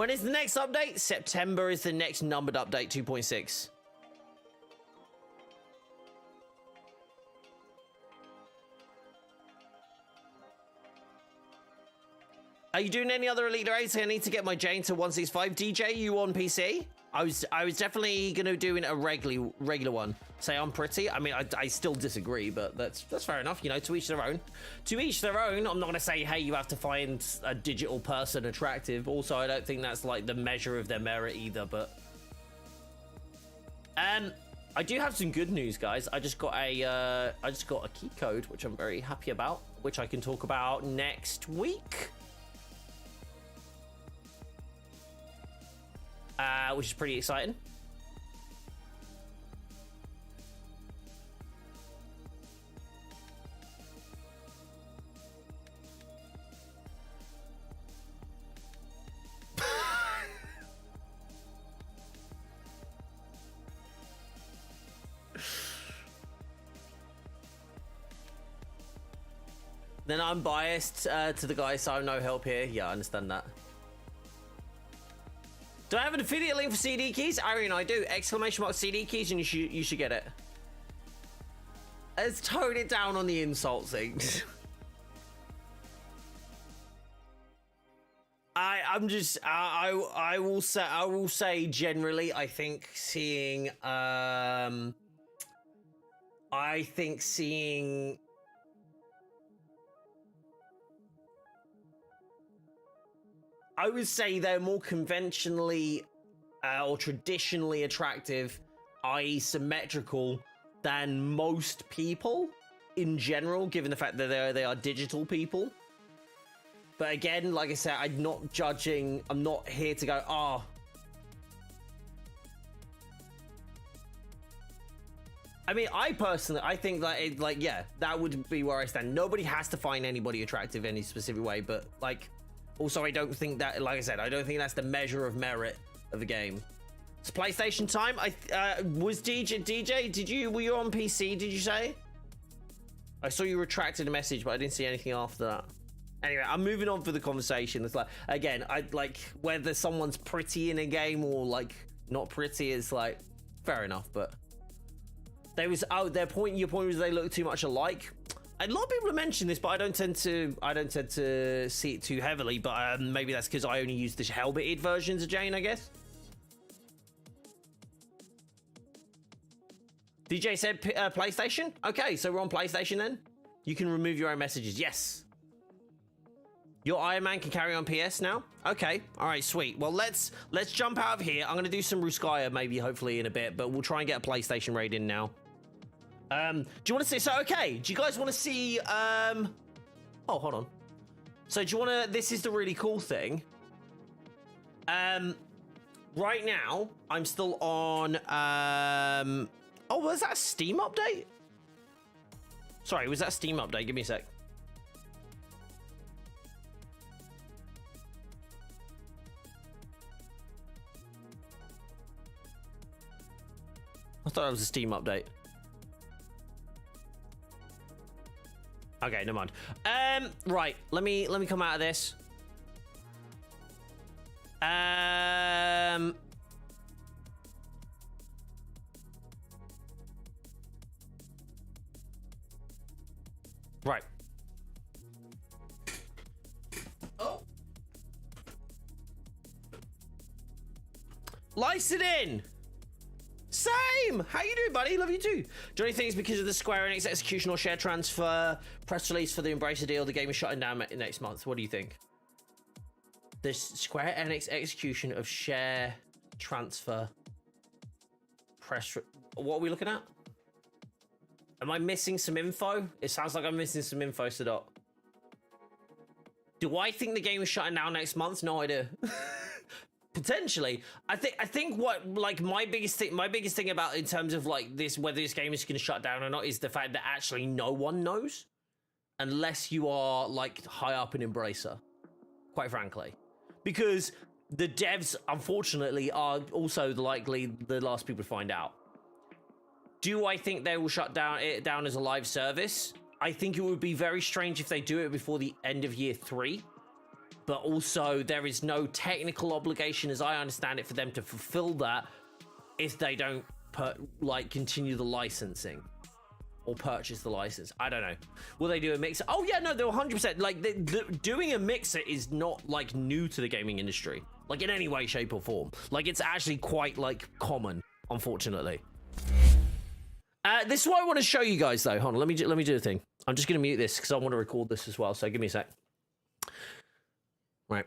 is the next update? September is the next numbered update, 2.6. Are you doing any other Elite Raids? I need to get my Jane to 165. DJ, you on PC? I was definitely gonna do a regular one. Say I'm pretty. I mean, I still disagree, but that's fair enough. You know, to each their own. To each their own. I'm not gonna say, hey, you have to find a digital person attractive. Also, I don't think that's like the measure of their merit either. But I do have some good news, guys. I just got a key code, which I'm very happy about, which I can talk about next week. Which is pretty exciting. Then I'm biased to the guy, so I'm no help here. Yeah, I understand that. Do I have an affiliate link for CD keys? Arian, I do. Exclamation mark CD keys, and you should get it. Let's tone it down on the insult things. I will say generally, I think seeing I would say they're more conventionally or traditionally attractive, i.e. symmetrical, than most people in general, given the fact that they are digital people. But again, like I said, I'm not judging. I'm not here to go, I mean, I think that yeah, that would be where I stand. Nobody has to find anybody attractive in any specific way, but like, also, I don't think that, like I said, I don't think that's the measure of merit of the game. It's PlayStation time. Was DJ, were you on PC, did you say? I saw you retracted a message, but I didn't see anything after that. Anyway, I'm moving on for the conversation. It's like, again, I like whether someone's pretty in a game or like not pretty is like fair enough, but your point was they look too much alike. A lot of people have mentioned this, but I don't tend to see it too heavily. But maybe that's because I only use the helmeted versions of Jane, I guess. DJ said PlayStation. Okay, so we're on PlayStation then. You can remove your own messages. Yes. Your Iron Man can carry on PS now. Okay. All right. Sweet. Well, let's jump out of here. I'm gonna do some Ruskaya maybe, hopefully in a bit, but we'll try and get a PlayStation raid in now. Do you want to see? So, okay. Do you guys want to see? Oh, hold on. So, do you want to? This is the really cool thing. Right now, I'm still on. Oh, was that a Steam update? Sorry, was that a Steam update? Give me a sec. I thought it was a Steam update. Okay, never mind. Right. Let me come out of this. Right. Oh. Lice it in. Same. How you doing, buddy? Love you too. Do you think it's because of the Square Enix execution or share transfer press release for the Embracer deal? The game is shutting down next month. What do you think? The Square Enix execution of share transfer press. What are we looking at? Am I missing some info? It sounds like I'm missing some info, Sadot. Do I think the game is shutting down next month? No idea. Potentially. I think what, like, my biggest thing about in terms of like this, whether this game is going to shut down or not, is the fact that actually no one knows unless you are like high up in Embracer, quite frankly, because the devs unfortunately are also likely the last people to find out. Do I think they will shut it down as a live service? I think it would be very strange if they do it before the end of year 3. But also, there is no technical obligation, as I understand it, for them to fulfill that if they don't continue the licensing or purchase the license. I don't know. Will they do a mixer? Oh yeah, no, they're 100%. Like, doing a mixer is not like new to the gaming industry, like in any way, shape, or form. Like, it's actually quite like common, unfortunately. This is what I want to show you guys, though. Hold on, let me do the thing. I'm just gonna mute this because I want to record this as well. So give me a sec. Right.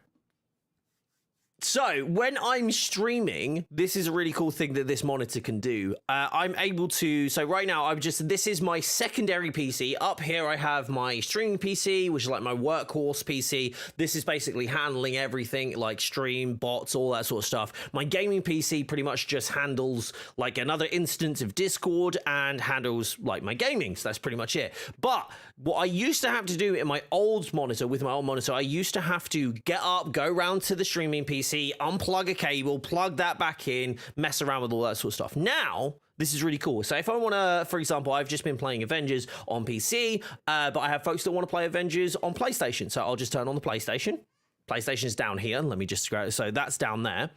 So when I'm streaming, this is a really cool thing that this monitor can do. I'm able to, so right now this is my secondary PC. Up here I have my streaming PC, which is like my workhorse PC. This is basically handling everything like stream, bots, all that sort of stuff. My gaming PC pretty much just handles like another instance of Discord and handles like my gaming. So that's pretty much it. But what I used to have to do in my old monitor, I used to have to get up, go around to the streaming PC, unplug a cable, plug that back in, mess around with all that sort of stuff. Now, this is really cool. So if I want to, for example, I've just been playing Avengers on PC, but I have folks that want to play Avengers on PlayStation. So I'll just turn on the PlayStation. PlayStation's down here. Let me just go. So that's down there.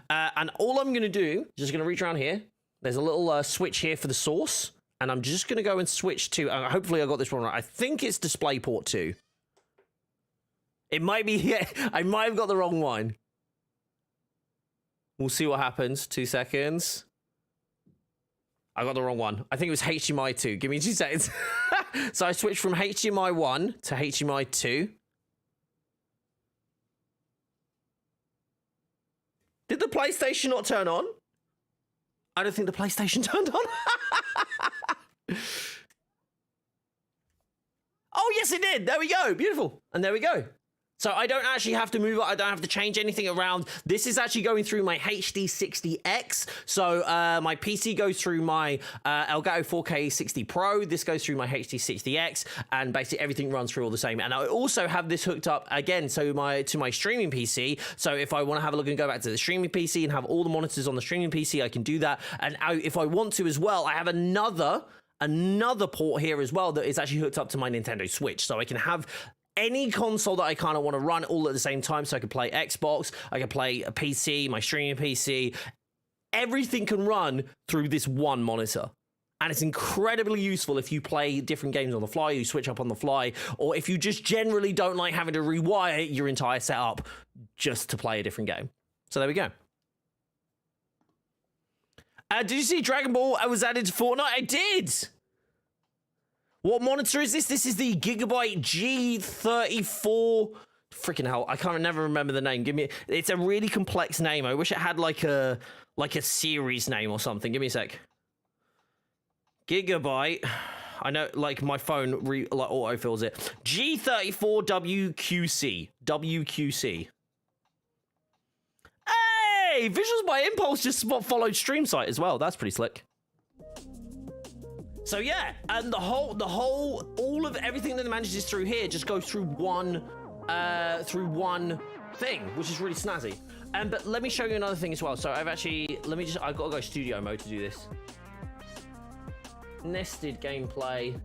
And all I'm going to do, just going to reach around here. There's a little switch here for the source. And I'm just going to go and switch to, hopefully I got this one right. I think it's DisplayPort 2. It might be, yeah, I might have got the wrong one. We'll see what happens. 2 seconds. I got the wrong one. I think it was HDMI 2. Give me 2 seconds. So I switched from HDMI 1 to HDMI 2. Did the PlayStation not turn on? I don't think the PlayStation turned on. Oh, yes, it did. There we go. Beautiful. And there we go. So I don't actually have to move it. I don't have to change anything around. This is actually going through my HD60X. So my PC goes through my Elgato 4K 60 Pro. This goes through my HD60X, and basically everything runs through all the same. And I also have this hooked up again to my streaming PC. So if I want to have a look and go back to the streaming PC and have all the monitors on the streaming PC, I can do that. And if I want to as well, I have another port here as well that is actually hooked up to my Nintendo Switch. So I can have any console that I kind of want to run all at the same time. So I can play Xbox, I can play a PC, my streaming PC. Everything can run through this one monitor. And it's incredibly useful if you play different games on the fly, you switch up on the fly, or if you just generally don't like having to rewire your entire setup just to play a different game. So there we go. Did you see Dragon Ball was added to Fortnite? I did! What monitor is this? This is the Gigabyte G34. Freaking hell, I can't never remember the name. It's a really complex name. I wish it had like a series name or something. Give me a sec. Gigabyte. I know, like, my phone auto-fills it. G34WQC. WQC. Hey! Visuals by Impulse just followed StreamSite as well. That's pretty slick. So yeah, and all of everything that manages through here just goes through one thing, which is really snazzy. But let me show you another thing as well. So I've got to go studio mode to do this. Nested gameplay.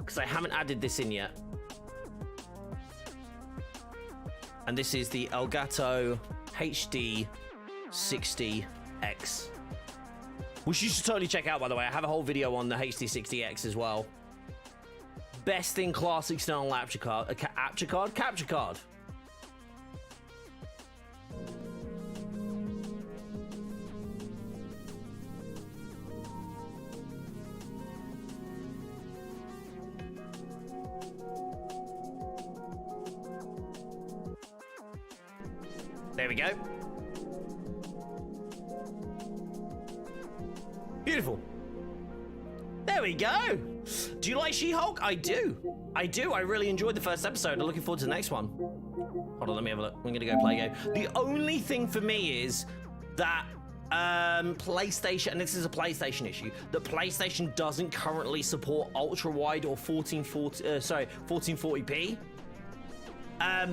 because I haven't added this in yet. And this is the Elgato HD 60X. Which you should totally check out, by the way. I have a whole video on the HD 60X as well. Best in class external capture card. There we go. Beautiful. There we go. Do you like She-Hulk? I do. I really enjoyed the first episode. I'm looking forward to the next one. Hold on, let me have a look. I'm gonna go play a game. The only thing for me is that PlayStation, and this is a PlayStation issue, that PlayStation doesn't currently support ultra wide or 1440p.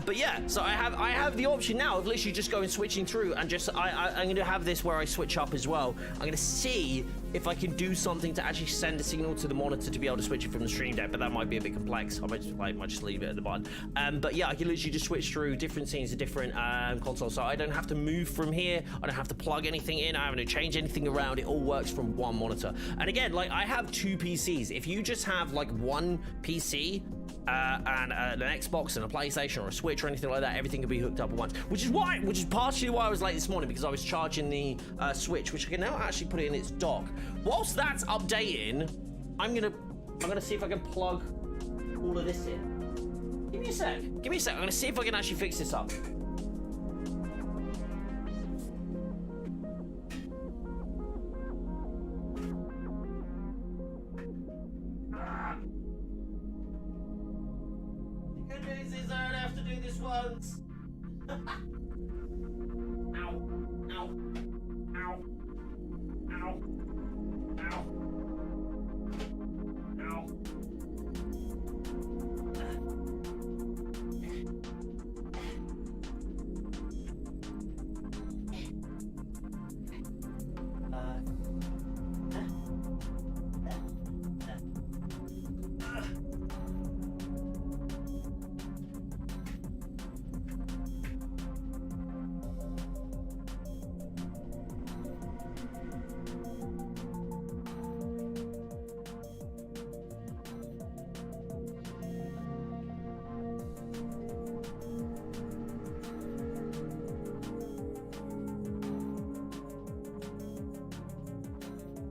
But yeah, so I have the option now of literally just going switching through, and just I'm going to have this where I switch up as well. I'm going to see if I can do something to actually send a signal to the monitor to be able to switch it from the Stream Deck, but that might be a bit complex. I might just leave it at the bottom. But yeah, I can literally just switch through different scenes to different consoles, so I don't have to move from here. I don't have to plug anything in. I haven't to change anything around. It all works from one monitor. And again, like, I have 2 PCs. If you just have like one PC and an Xbox and a PlayStation or a Switch or anything like that, everything can be hooked up at once. Which is partially why I was late this morning, because I was charging the Switch, which I can now actually put it in its dock. Whilst that's updating, I'm gonna see if I can plug all of this in. Give me a sec. I'm gonna see if I can actually fix this up. Once. Ow. Ow. Ow. Ow. Ow. Ow.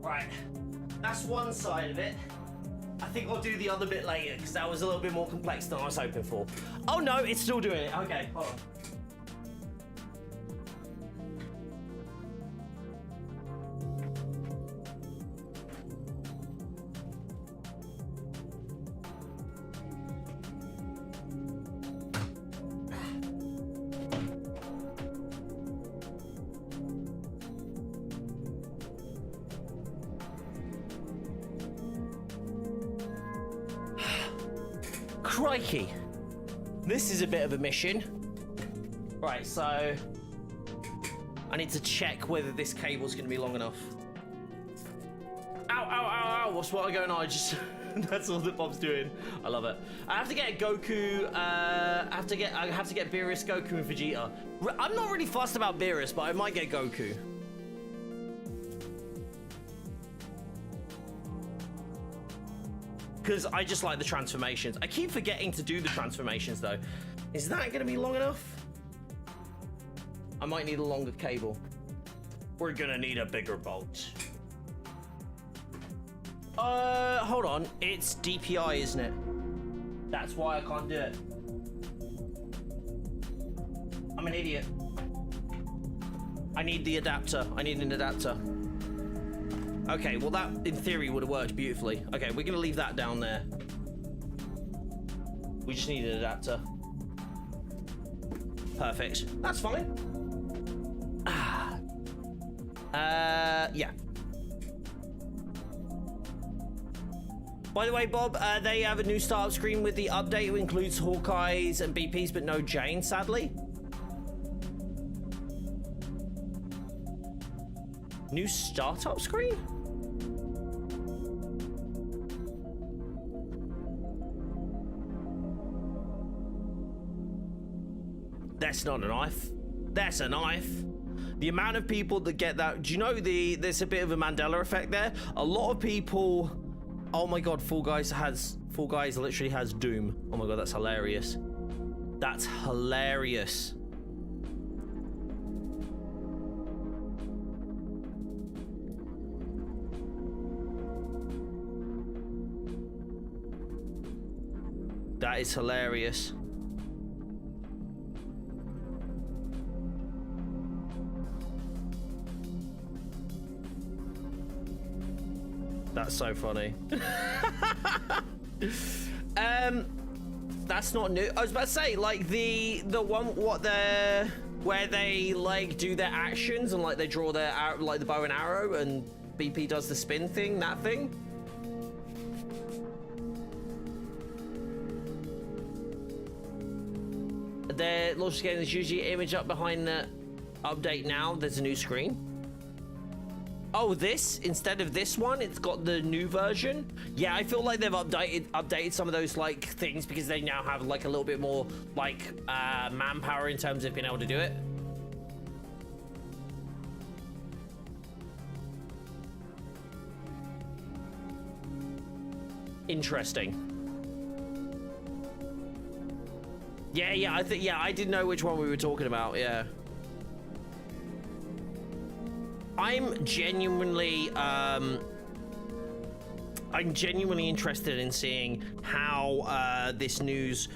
Right, that's one side of it. I think I'll do the other bit later, because that was a little bit more complex than I was hoping for. Oh no, it's still doing it. Okay, hold on. Crikey, this is a bit of a mission. Right, so I need to check whether this cable's going to be long enough. Ow, ow, ow, ow, what's going on? That's all that Bob's doing. I love it. I have to get Goku, I have to get Beerus, Goku, and Vegeta. I'm not really fussed about Beerus, but I might get Goku. Because I just like the transformations. I keep forgetting to do the transformations though. Is that gonna be long enough? I might need a longer cable. We're gonna need a bigger bolt. Hold on. It's DPI, isn't it? That's why I can't do it. I'm an idiot. I need the adapter. I need an adapter. Okay, well that, in theory, would have worked beautifully. Okay, we're gonna leave that down there. We just need an adapter. Perfect. That's fine. Yeah. By the way, Bob, they have a new startup screen with the update. It includes Hawkeyes and BPs, but no Jane, sadly. New startup screen? That's not a knife. That's a knife. The amount of people that get that, do you know there's a bit of a Mandela effect there? A lot of people, oh my god, Fall Guys literally has Doom. Oh my god, that's hilarious. That's hilarious. That is hilarious. That's so funny. That's not new. I was about to say, like the one where they like do their actions and like they draw their like the bow and arrow and BP does the spin thing, that thing. The launch game is usually image up behind the update now. There's a new screen. Oh, this instead of this one, it's got the new version. Yeah, I feel like they've updated some of those like things because they now have like a little bit more like manpower in terms of being able to do it. Interesting. Yeah, I think I didn't know which one we were talking about. Yeah. I'm genuinely interested in seeing how this news,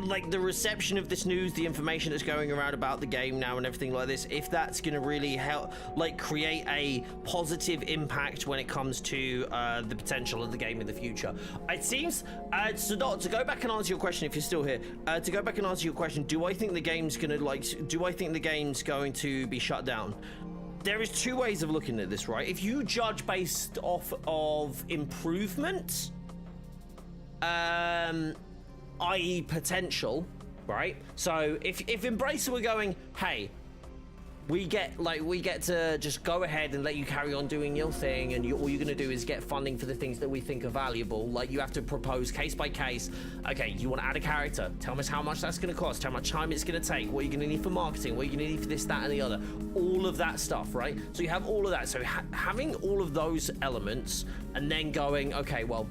like the reception of this news, the information that's going around about the game now and everything like this, if that's going to really help, like create a positive impact when it comes to the potential of the game in the future. It seems, to go back and answer your question, if you're still here, to go back and answer your question, do I think the game's going to be shut down? There is two ways of looking at this, right? If you judge based off of improvement, i.e. potential, right? So if Embracer were going, hey, we get to just go ahead and let you carry on doing your thing, and all you're gonna do is get funding for the things that we think are valuable. Like you have to propose case by case. Okay, you want to add a character? Tell us how much that's gonna cost, how much time it's gonna take, what you're gonna need for marketing, what you're gonna need for this, that, and the other. All of that stuff, right? So you have all of that. So having all of those elements, and then going, okay, well,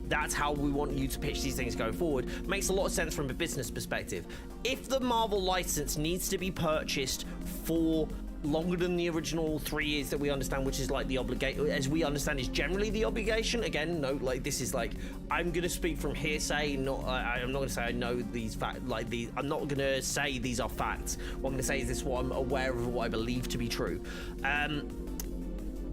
that's how we want you to pitch these things going forward, makes a lot of sense from a business perspective. If the Marvel license needs to be purchased for longer than the original 3 years that we understand, which is like the obligation, as we understand, is generally the obligation. Again, no, like this is like, I'm gonna speak from hearsay. I'm not gonna say I know these facts. Like I'm not gonna say these are facts. What I'm gonna say is this: what I'm aware of, what I believe to be true.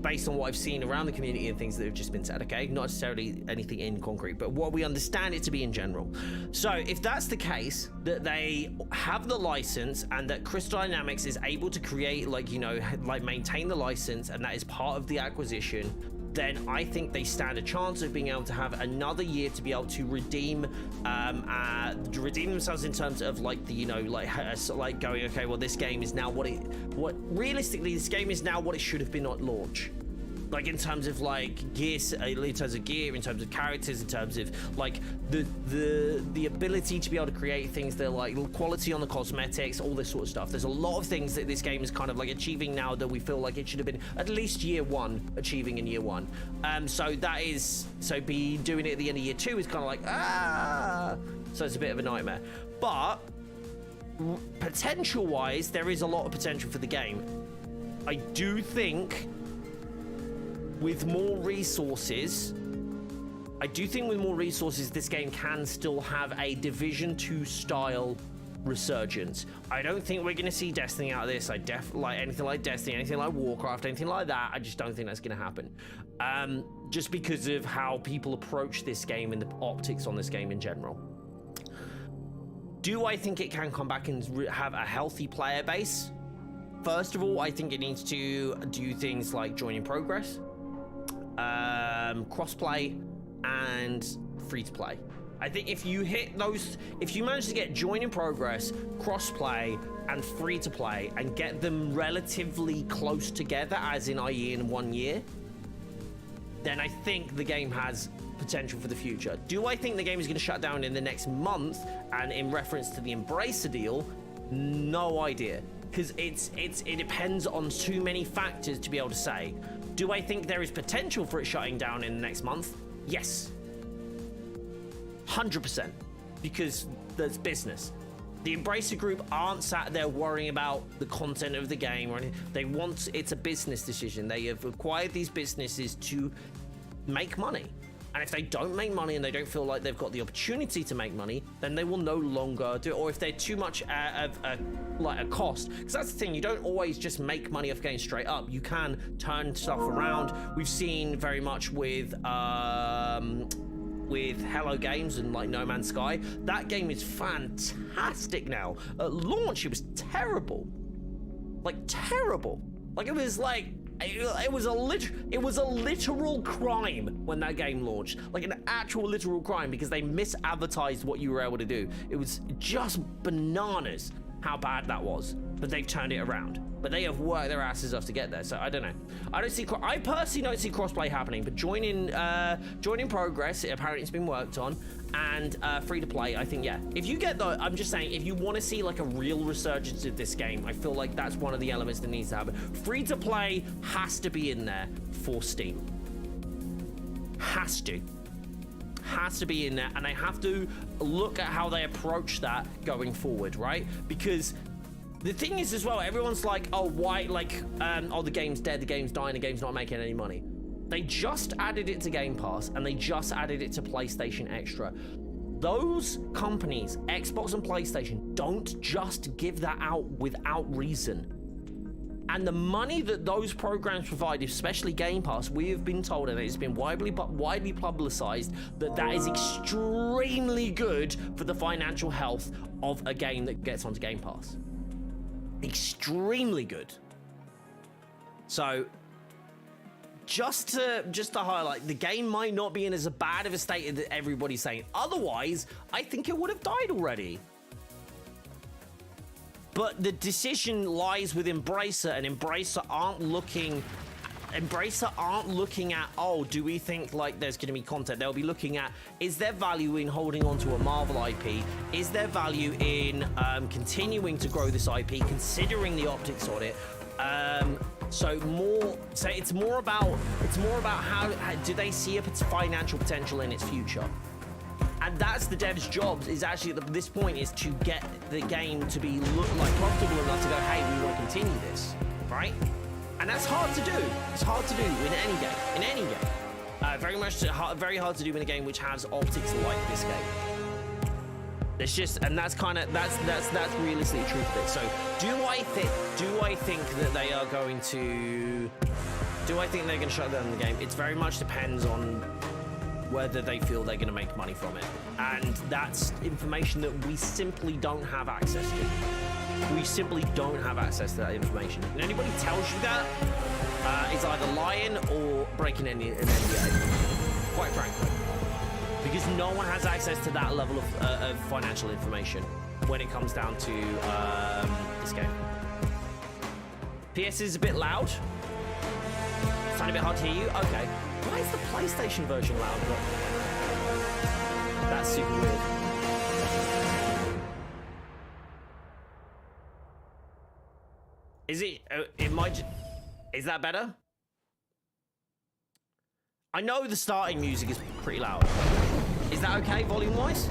Based on what I've seen around the community and things that have just been said, okay? Not necessarily anything in concrete, but what we understand it to be in general. So if that's the case, that they have the license and that Crystal Dynamics is able to create, like, you know, like maintain the license, and that is part of the acquisition, then I think they stand a chance of being able to have another year to be able to redeem themselves in terms of like the, you know, like going, okay, well, this game is now realistically, this game is now what it should have been at launch. Like in terms of like gear, in terms of characters, in terms of like the ability to be able to create things that are like quality on the cosmetics, all this sort of stuff. There's a lot of things that this game is kind of like achieving now that we feel like it should have been at least year one achieving in year one. So be doing it at the end of year two is kind of like so it's a bit of a nightmare. But potential wise, there is a lot of potential for the game. I do think with more resources, this game can still have a Division 2 style resurgence. I don't think we're going to see Destiny out of this. Anything like Destiny, anything like Warcraft, anything like that. I just don't think that's going to happen. Just because of how people approach this game and the optics on this game in general. Do I think it can come back and have a healthy player base? First of all, I think it needs to do things like join in progress, crossplay, and free to play. I think if you hit those, if you manage to get join in progress, crossplay, and free to play, and get them relatively close together, as in i.e. in 1 year, then I think the game has potential for the future. Do I think the game is going to shut down in the next month? And in reference to the Embracer deal, no idea, because it depends on too many factors to be able to say. Do I think there is potential for it shutting down in the next month? Yes, 100%, because there's business. The Embracer Group aren't sat there worrying about the content of the game or anything. It's a business decision. They have acquired these businesses to make money. And if they don't make money and they don't feel like they've got the opportunity to make money, then they will no longer do it. Or if they're too much of a cost, because that's the thing, you don't always just make money off games straight up. You can turn stuff around. We've seen very much with Hello Games and like No Man's Sky. That game is fantastic now. At launch, it was terrible. Like terrible. Like it was like it was a literal crime when that game launched. Like an actual literal crime, because they misadvertised what you were able to do. It was just bananas how bad that was. But they've turned it around. But they have worked their asses off to get there. So I don't know. I personally don't see crossplay happening. But join in progress. Apparently it's been worked on. And free to play, I think, yeah. If you get the, I'm just saying, if you want to see like a real resurgence of this game, I feel like that's one of the elements that needs to happen. Free to play has to be in there for Steam. Has to be in there, and they have to look at how they approach that going forward, right? Because the thing is as well, everyone's like, oh, why, like, oh, the game's dead, the game's dying, the game's not making any money. They just added it to Game Pass, and they just added it to PlayStation Extra. Those companies, Xbox and PlayStation, don't just give that out without reason. And the money that those programs provide, especially Game Pass, we have been told, and it's been widely publicized, that is extremely good for the financial health of a game that gets onto Game Pass. Extremely good. So, just to highlight, the game might not be in as bad of a state that everybody's saying. Otherwise, I think it would have died already. But the decision lies with Embracer, and Embracer aren't looking at, oh, do we think like there's going to be content? They'll be looking at, is there value in holding on to a Marvel IP? Is there value in continuing to grow this IP, considering the optics on it? So it's more about how do they see a financial potential in its future? And that's the dev's job, is actually at this point, is to get the game to be like comfortable enough to go, hey, we want to continue this, right? And that's hard to do. It's hard to do in any game. Very hard to do in a game which has optics like this game. It's just, and that's realistically true for this. So do I think that they are going to? Do I think they're going to shut down the game? It very much depends on whether they feel they're going to make money from it, and that's information that we simply don't have access to. We simply don't have access to that information. And anybody tells you that is either lying or breaking an NDA, quite frankly. Because no one has access to that level of financial information when it comes down to this game. PS is a bit loud. It's a bit hard to hear you. Okay. Why is the PlayStation version loud? But that's super weird. Is it? Is that better? I know the starting music is pretty loud. Is that okay, volume-wise?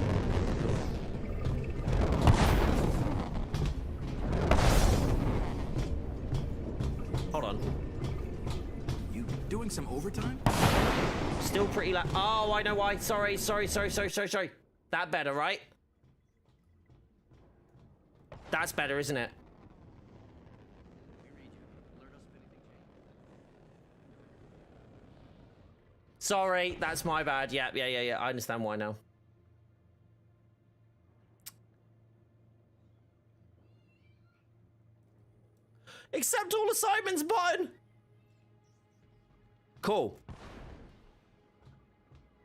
Hold on. You doing some overtime? Still pretty loud. Oh, I know why. Sorry. That better, right? That's better, isn't it? Sorry, that's my bad. Yeah. I understand why now. Accept all assignments button. Cool.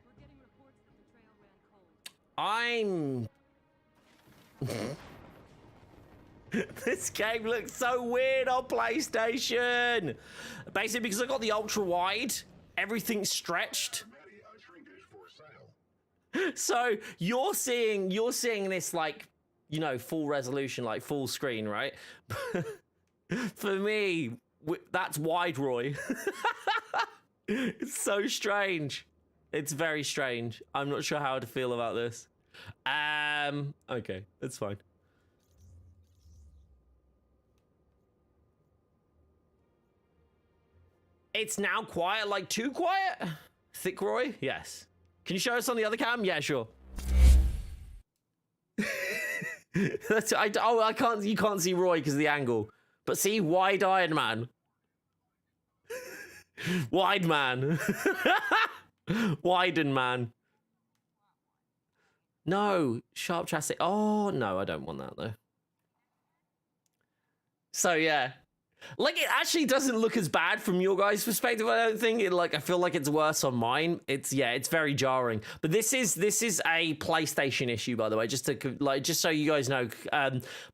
We're getting reports that the trail ran cold. This game looks so weird on PlayStation. Basically, because I got the ultra wide, everything's stretched. So you're seeing this like, you know, full resolution, like full screen, right? For me, that's wide, Roy. It's so strange. It's very strange. I'm not sure how to feel about this. Okay, that's fine. It's now quiet, like too quiet? Thick Roy? Yes. Can you show us on the other cam? Yeah, sure. I can't, you can't see Roy because of the angle. But see, wide-eyed man. Wide man. Widen man. No, sharp chassis. Oh, no, I don't want that though. So yeah. Like, it actually doesn't look as bad from your guys' perspective, I don't think. I feel like it's worse on mine. It's very jarring. But this is a PlayStation issue, by the way, just so you guys know.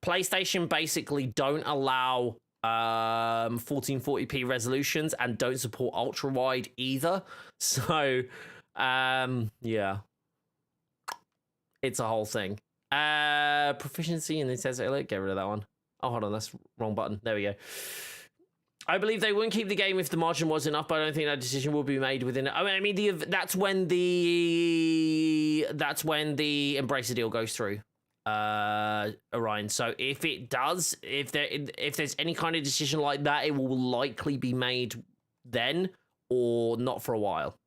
PlayStation basically don't allow 1440p resolutions and don't support ultra wide either. So, yeah. It's a whole thing. Proficiency, and it says, get rid of that one. Oh, hold on, that's wrong button. There we go. I believe they wouldn't keep the game if the margin was enough, but I don't think that decision will be made within it. I mean, that's when the Embracer deal goes through, Orion. So if it does, if there's any kind of decision like that, it will likely be made then or not for a while.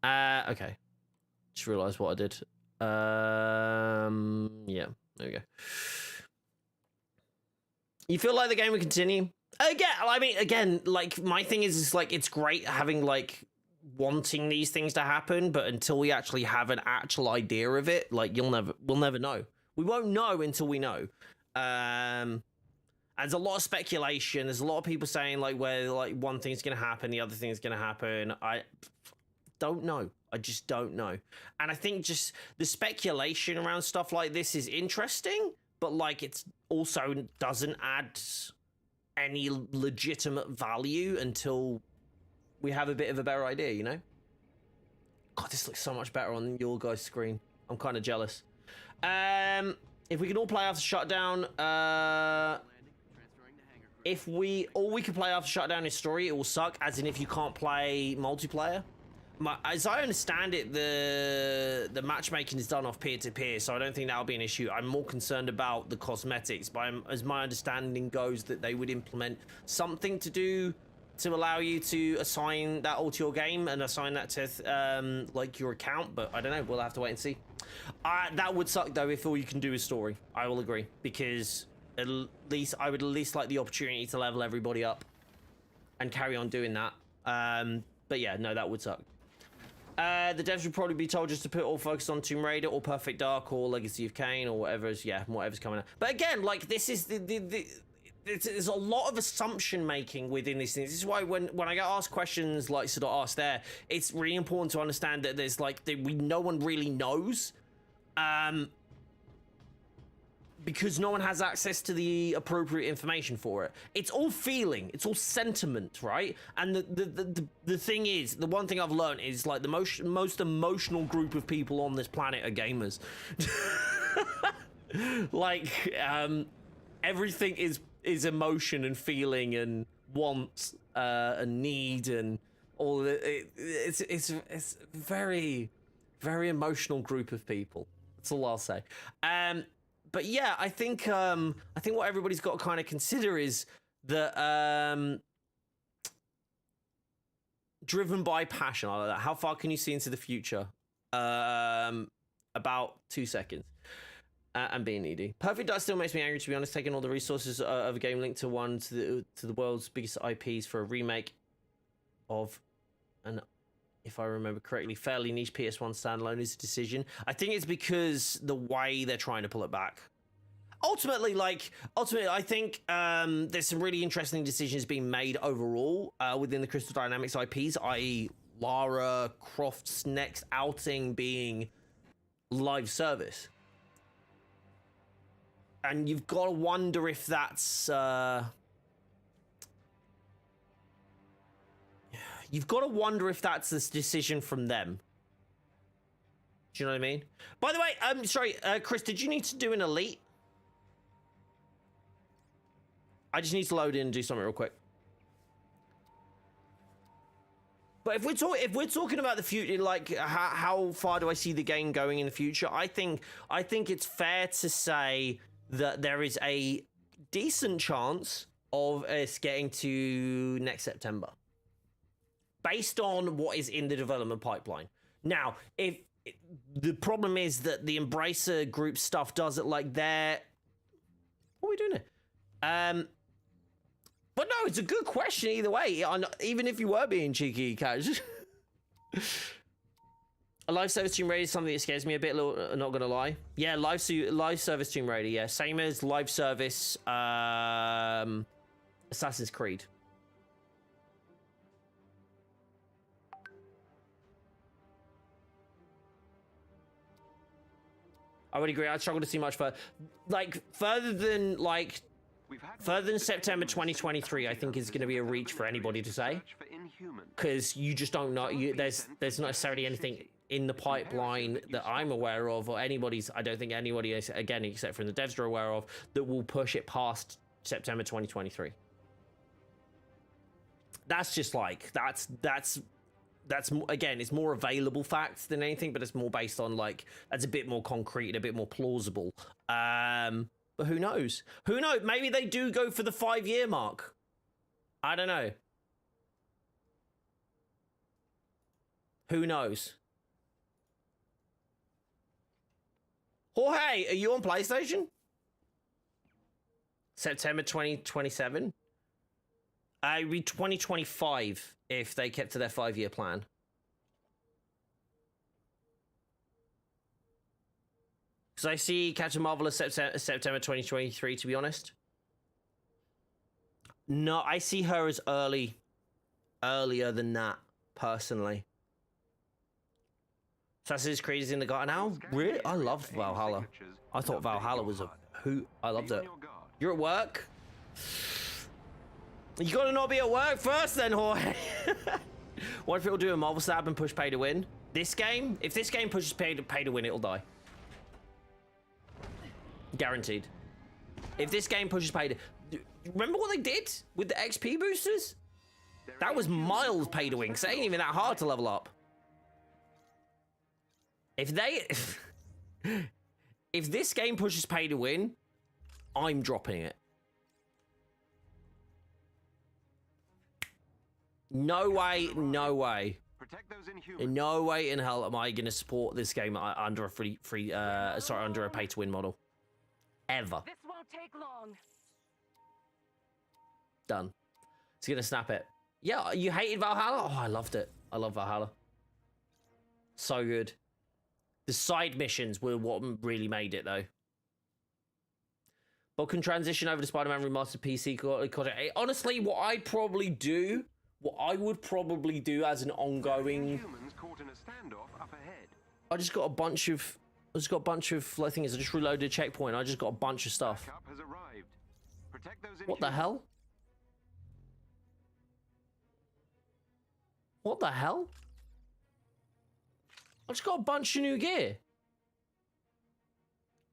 Okay. Just realized what I did. Yeah, there we go. You feel like the game will continue? Again, like, my thing is like, it's great having, like, wanting these things to happen, but until we actually have an actual idea of it, like, we'll never know. We won't know until we know. And there's a lot of speculation. There's a lot of people saying, like, where, like, one thing's gonna happen, the other thing's gonna happen. I don't know. I just don't know. And I think just the speculation around stuff like this is interesting, but like it's also doesn't add any legitimate value until we have a bit of a better idea, you know? God, this looks so much better on your guys' screen. I'm kind of jealous. If we can all play after shutdown, if all we can play after shutdown is story, it will suck, as in if you can't play multiplayer. As I understand it, the matchmaking is done off peer-to-peer, so I don't think that'll be an issue. I'm more concerned about the cosmetics, but as my understanding goes, that they would implement something to allow you to assign that all to your game and assign that to like your account, but I don't know. We'll have to wait and see. That would suck though if all you can do is story. I will agree, because I would at least like the opportunity to level everybody up and carry on doing that. But yeah, no, that would suck. The devs would probably be told just to put all focus on Tomb Raider or Perfect Dark or Legacy of Kain or whatever's coming out. But again, like, this is there's a lot of assumption making within these things. This is why when I get asked questions like sort of asked there, it's really important to understand that there's like no one really knows, because no one has access to the appropriate information for it. It's all feeling, it's all sentiment, right? And the thing is, the one thing I've learned is like the most emotional group of people on this planet are gamers. Like, everything is emotion and feeling and wants and need and all. It's very, very emotional group of people. That's all I'll say. But yeah, I think what everybody's got to kind of consider is that driven by passion. I like that. How far can you see into the future? About 2 seconds. And being needy. Perfect Dark still makes me angry, to be honest. Taking all the resources of a game linked to one to the world's biggest IPs for a remake of an, if I remember correctly, fairly niche PS1 standalone is a decision. I think it's because the way they're trying to pull it back. Ultimately, I think there's some really interesting decisions being made overall within the Crystal Dynamics IPs, i.e. Lara Croft's next outing being live service. And you've got to wonder if that's you've got to wonder if that's a decision from them. Do you know what I mean? By the way, sorry, Chris, did you need to do an elite? I just need to load in and do something real quick. But if we're talking about the future, like how far do I see the game going in the future? I think it's fair to say that there is a decent chance of us getting to next September, based on what is in the development pipeline. Now, if the problem is that the Embracer Group stuff does it like they're... What are we doing here? But no, it's a good question either way. Even if you were being cheeky, Cash. A live service Tomb Raider is something that scares me a bit, not gonna lie. Yeah, live service Tomb Raider, yeah. Same as live service Assassin's Creed. I would agree. I'd struggle to see much further. Further than September 2023, I think is going to be a reach for anybody to say, because you just don't know. There's not necessarily anything in the pipeline that I'm aware of, or anybody's. I don't think anybody is, again, except for the devs are aware of, that will push it past September 2023. That's just like that's again, it's more available facts than anything, but it's more based on that's a bit more concrete and a bit more plausible. But who knows? Who knows? Maybe they do go for the 5-year mark. I don't know. Who knows? Jorge, are you on PlayStation? September 2027? It'd be 2025 if they kept to their 5-year plan. Because I see Captain Marvel as September 2023, to be honest. No, I see her as earlier than that, personally. Assassin's Creed is in the garden now? Really? I loved Valhalla. I thought Valhalla was a hoot. I loved it. You're at work? You gotta not be at work first then, Jorge. What if it'll do a Marvel stab and push pay to win? This game? If this game pushes pay to win, it'll die. Guaranteed. If this game pushes pay to... Remember what they did with the XP boosters? That was mild pay to win, because it ain't even that hard to level up. If this game pushes pay to win, I'm dropping it. No way, no way. In no way in hell am I going to support this game under a under a pay to win model. Ever. This won't take long. Done. It's gonna snap it. Yeah, you hated Valhalla? Oh, I loved it. I love Valhalla. So good. The side missions were what really made it, though. But can transition over to Spider-Man Remastered PC. Honestly, what I would probably do as an ongoing... I just got a bunch of things. I just reloaded a checkpoint. I just got a bunch of stuff. What the hell? What the hell? I just got a bunch of new gear.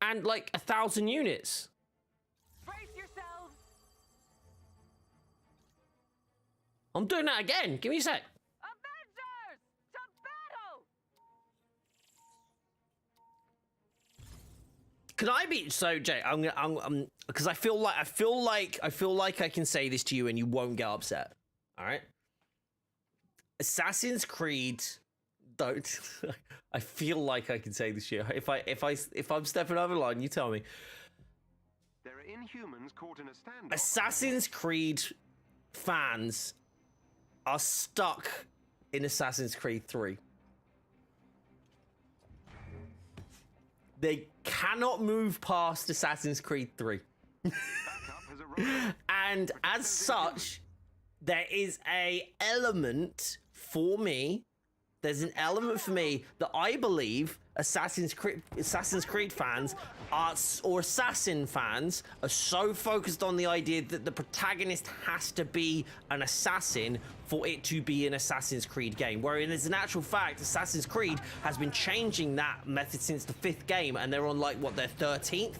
And 1,000 units. Brace yourselves. I'm doing that again. Give me a sec. Avengers! To battle! Can I be so, Jay? I'm because I feel like I can say this to you and you won't get upset. All right. Assassin's Creed. Don't. I feel like I can say this to you. If I'm stepping over the line, you tell me. There are Inhumans caught in a standoff. Assassin's Creed fans are stuck in Assassin's Creed 3. They cannot move past Assassin's Creed 3. And as such, there is an element for me. There's an element for me that I believe Assassin's Creed fans or assassin fans are so focused on the idea that the protagonist has to be an assassin for it to be an Assassin's Creed game. Whereas in actual fact, Assassin's Creed has been changing that method since the 5th game, and they're on like what, their 13th?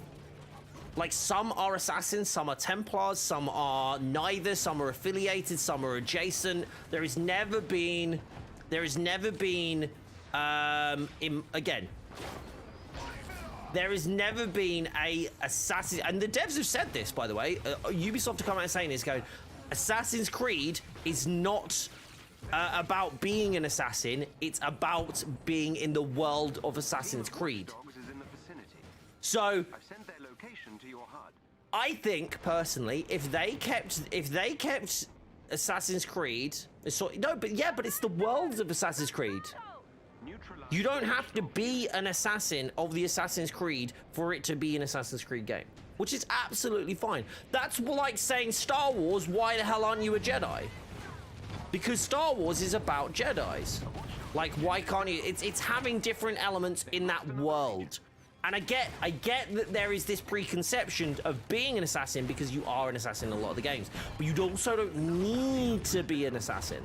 Like, some are assassins, some are Templars, some are neither, some are affiliated, some are adjacent. There has never been there has never been a assassin, and the devs have said this, by the way. Ubisoft have come out and saying this, going, Assassin's Creed is not about being an assassin, it's about being in the world of Assassin's Creed. So I've sent their location to your HUD. I think personally, if they kept Assassin's Creed, but it's the worlds of Assassin's Creed. You don't have to be an assassin of the Assassin's Creed for it to be an Assassin's Creed game, which is absolutely fine. That's like saying Star Wars, why the hell aren't you a Jedi? Because Star Wars is about Jedis. Like, why can't you? It's having different elements in that world. And I get that there is this preconception of being an assassin because you are an assassin in a lot of the games, but you also don't need to be an assassin.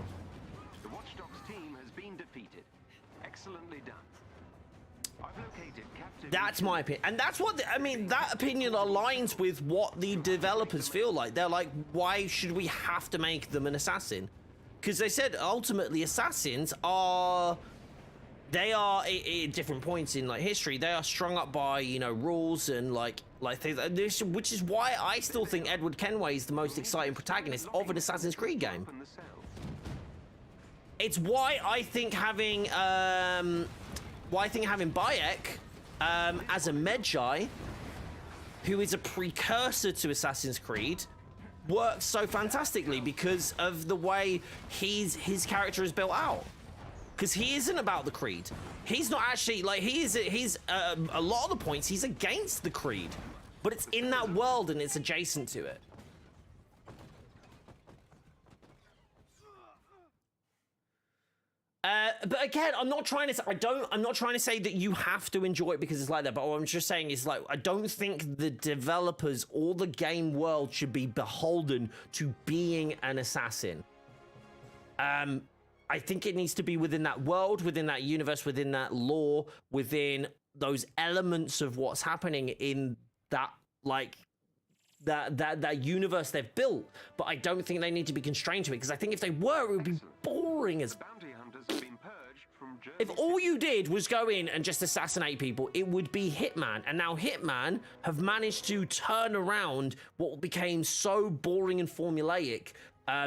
The Watch Dogs team has been defeated. Excellently done. I've located captive. That's my opinion, and that's what that opinion aligns with what the developers feel like. They're like, why should we have to make them an assassin? Because they said ultimately assassins are. They are at different points in like history. They are strung up by rules and like things, which is why I still think Edward Kenway is the most exciting protagonist of an Assassin's Creed game. It's why I think having Bayek as a Medjay, who is a precursor to Assassin's Creed, works so fantastically because of the way his character is built out. Because he isn't about the Creed. He's not actually, like, he's a lot of the points, he's against the Creed. But it's in that world and it's adjacent to it. But again, I'm not trying to say that you have to enjoy it because it's like that, but what I'm just saying is, like, I don't think the developers or the game world should be beholden to being an assassin. I think it needs to be within that world, within that universe, within that lore, within those elements of what's happening in that, like, that universe they've built. But I don't think they need to be constrained to it, because I think if they were, it would be boring as... If all you did was go in and just assassinate people, it would be Hitman. And now Hitman have managed to turn around what became so boring and formulaic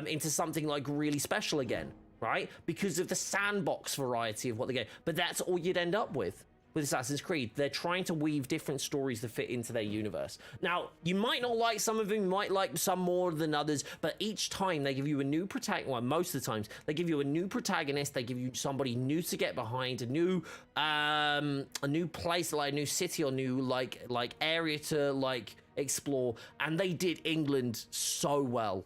into something like really special again. Right? Because of the sandbox variety of what they get. But that's all you'd end up with Assassin's Creed. They're trying to weave different stories to fit into their universe. Now, you might not like some of them, you might like some more than others, but each time they give you a new protagonist, well, most of the times, they give you a new protagonist, they give you somebody new to get behind, a new place, like a new city or new like area to like explore, and they did England so well.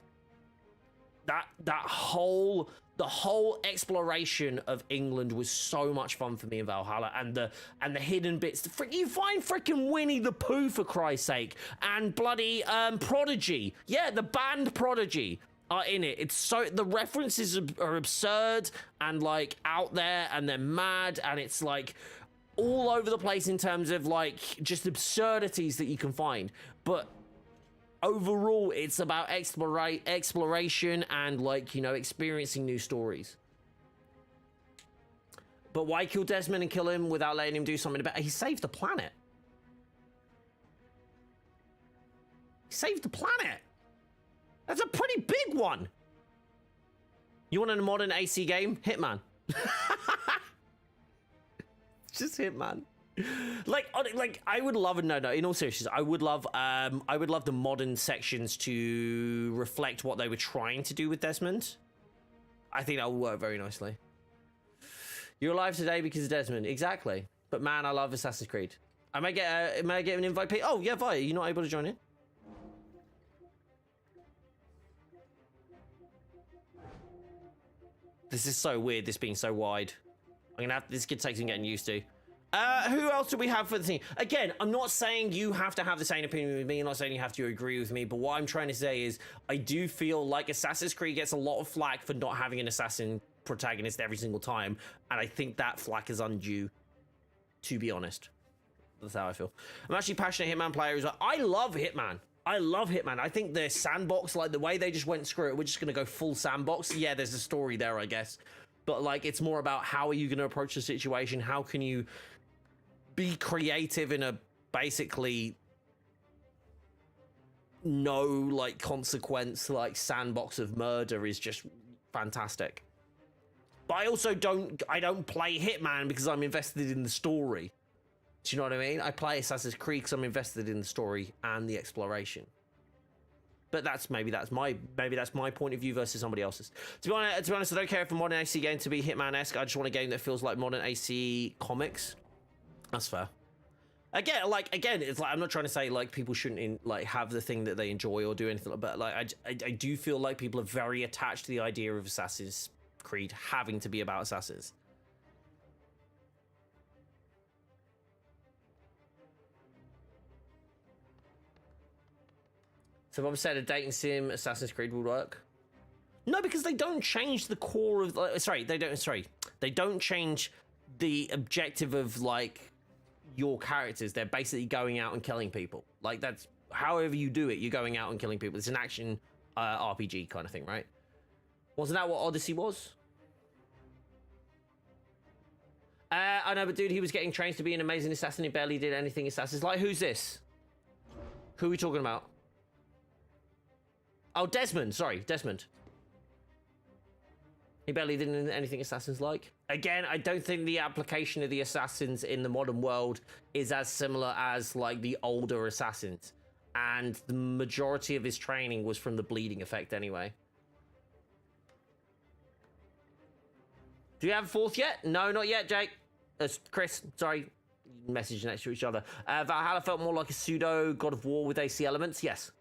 The whole exploration of England was so much fun for me in Valhalla, and the hidden bits. You find freaking Winnie the Pooh, for Christ's sake, and bloody Prodigy. Yeah, the band Prodigy are in it. It's so, the references are absurd and like out there, and they're mad, and it's like all over the place in terms of like just absurdities that you can find. But overall, it's about exploration and, like, experiencing new stories. But why kill Desmond and kill him without letting him do something about it? He saved the planet. He saved the planet. That's a pretty big one. You want a modern AC game? Hitman. Just Hitman. Like I would love in all seriousness, I would love the modern sections to reflect what they were trying to do with Desmond. I think that would work very nicely. You're alive today because of Desmond, exactly. But man, I love Assassin's Creed. I may get an invite. Oh yeah, Vi, you're not able to join in? This is so weird, this being so wide. This could take some getting used to. Who else do we have for the team? Again, I'm not saying you have to have the same opinion with me. I'm not saying you have to agree with me. But what I'm trying to say is I do feel like Assassin's Creed gets a lot of flack for not having an assassin protagonist every single time. And I think that flack is undue, to be honest. That's how I feel. I'm actually a passionate Hitman player as well. I love Hitman. I love Hitman. I think the sandbox, like the way they just went, screw it, we're just going to go full sandbox. Yeah, there's a story there, I guess. But like, it's more about how are you going to approach the situation? How can you be creative in a basically no like consequence like sandbox of murder is just fantastic. But I also don't play Hitman because I'm invested in the story. Do you know what I mean? I play Assassin's Creed because I'm invested in the story and the exploration. But maybe that's my point of view versus somebody else's. To be honest, I don't care if a modern AC game to be Hitman-esque. I just want a game that feels like modern AC comics. That's fair. Again, it's like I'm not trying to say like people shouldn't have the thing that they enjoy or do anything, but like I do feel like people are very attached to the idea of Assassin's Creed having to be about assassins. So Bob said a dating sim Assassin's Creed would work. No, because they don't change the core of. They don't change the objective of like your characters. They're basically going out and killing people. Like that's however you do it. You're going out and killing people. It's an action RPG kind of thing, right? Wasn't that what Odyssey was? I know, but dude, he was getting trained to be an amazing assassin. He barely did anything assassins. Like, who's this? Who are we talking about? Oh, Desmond. Sorry, Desmond. He barely did anything assassins like. Again, I don't think the application of the assassins in the modern world is as similar as like the older assassins. And the majority of his training was from the bleeding effect anyway. Do you have a fourth yet? No, not yet, Jake. Chris, sorry. Message next to each other. Valhalla felt more like a pseudo God of War with AC elements. Yes.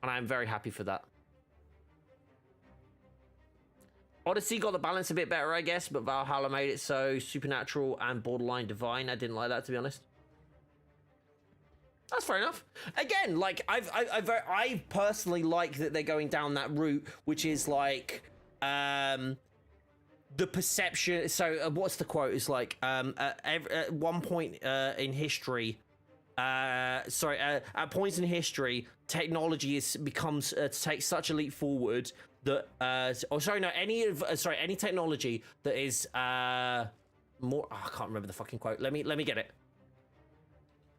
And I am very happy for that. Odyssey got the balance a bit better, I guess, but Valhalla made it so supernatural and borderline divine. I didn't like that, to be honest. That's fair enough. Again, like I personally like that they're going down that route, which is like the perception. So what's the quote? It's like at one point in history. At points in history, technology becomes to take such a leap forward that any technology that is more. Oh, I can't remember the fucking quote. Let me get it.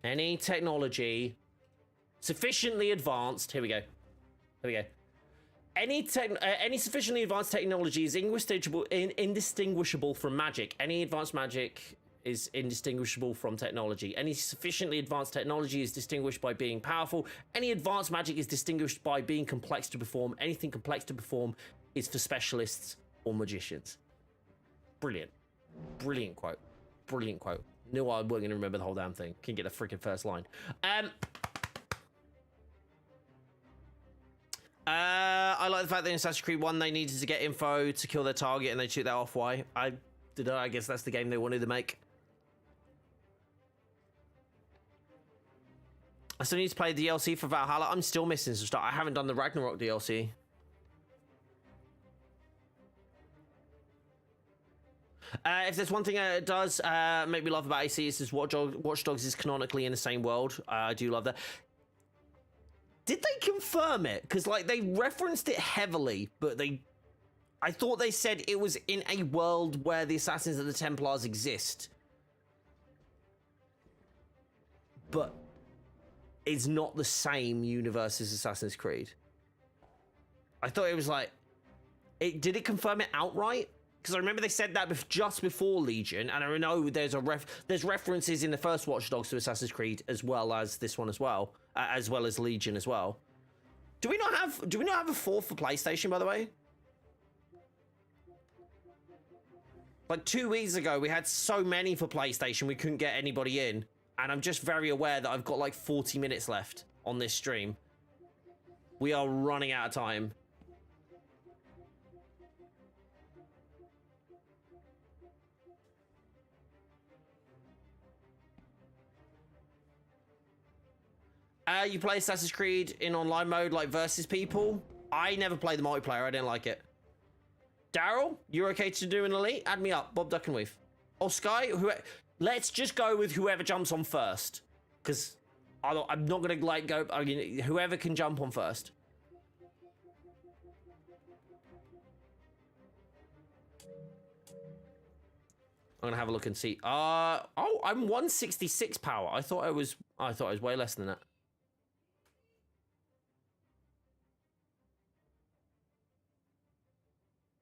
Any technology sufficiently advanced. Here we go. Any sufficiently advanced technology is indistinguishable from magic. Any advanced magic is indistinguishable from technology. Any sufficiently advanced technology is distinguished by being powerful. Any advanced magic is distinguished by being complex to perform. Anything complex to perform is for specialists or magicians. Brilliant. Brilliant quote. Brilliant quote. Knew I wasn't going to remember the whole damn thing. Can get the freaking first line. I like the fact that in Assassin's Creed 1 they needed to get info to kill their target and they shoot that off. Why? I guess that's the game they wanted to make. I still need to play the DLC for Valhalla. I'm still missing some stuff. I haven't done the Ragnarok DLC. If there's one thing it does make me love about AC, it's just Watch Dogs is canonically in the same world. I do love that. Did they confirm it? Because like they referenced it heavily, but I thought they said it was in a world where the Assassins and the Templars exist. But it's not the same universe as Assassin's Creed. I thought it was like... Did it confirm it outright? Because I remember they said that just before Legion, and I know there's references in the first Watch Dogs to Assassin's Creed as well as this one as well as Legion as well. Do we not have a 4 for PlayStation, by the way? Like 2 weeks ago, we had so many for PlayStation, we couldn't get anybody in. And I'm just very aware that I've got like 40 minutes left on this stream. We are running out of time. You play Assassin's Creed in online mode, like versus people. I never played the multiplayer. I didn't like it. Daryl, you're okay to do an elite? Add me up. BobDuckNWeave. Or Sky, let's just go with whoever jumps on first. Because I'm not going to like go... I mean, whoever can jump on first. I'm gonna have a look and see. Oh, I'm 166 power. I thought I was way less than that.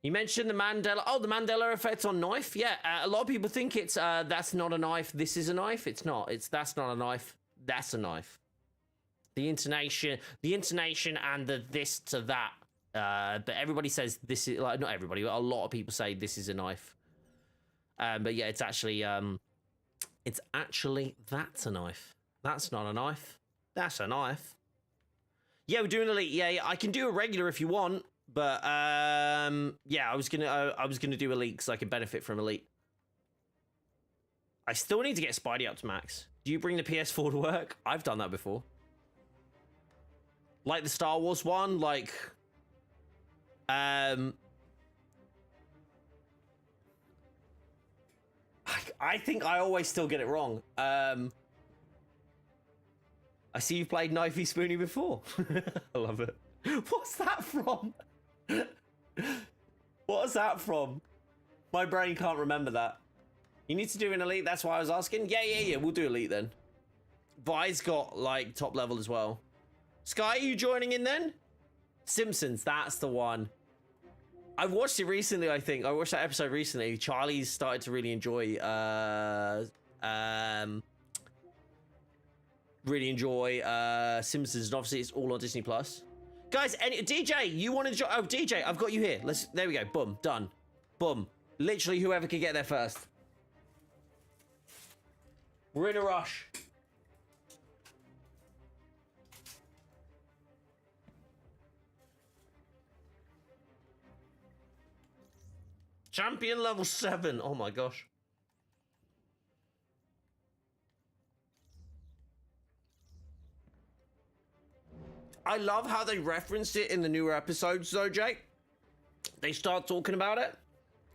You mentioned the Mandela. Oh, the Mandela effect on knife. Yeah, a lot of people think it's that's not a knife. This is a knife. It's not. That's not a knife. That's a knife. The intonation, and the this to that. But everybody says this is like not everybody, but a lot of people say this is a knife. But yeah, it's actually that's a knife. That's not a knife. That's a knife. Yeah, we're doing elite. Yeah, I can do a regular if you want, but yeah, I was gonna do elite because I can benefit from elite. I still need to get Spidey up to max. Do you bring the PS4 to work? I've done that before. Like the Star Wars one, like I think I always still get it wrong. I see you've played Knifey Spoony before. I love it. What's that from? What's that from? My brain can't remember that. You need to do an elite, that's why I was asking. Yeah, we'll do elite then. Vi's got like top level as well. Sky, are you joining in then? Simpsons, that's the one. I watched it recently, I think. I watched that episode recently. Charlie's started to really enjoy Simpsons, and obviously it's all on Disney Plus. Guys, DJ, you want to join? Oh, DJ, I've got you here. There we go. Boom, done. Boom. Literally whoever can get there first. We're in a rush. Champion level 7. Oh my gosh. I love how they referenced it in the newer episodes though, Jake. They start talking about it.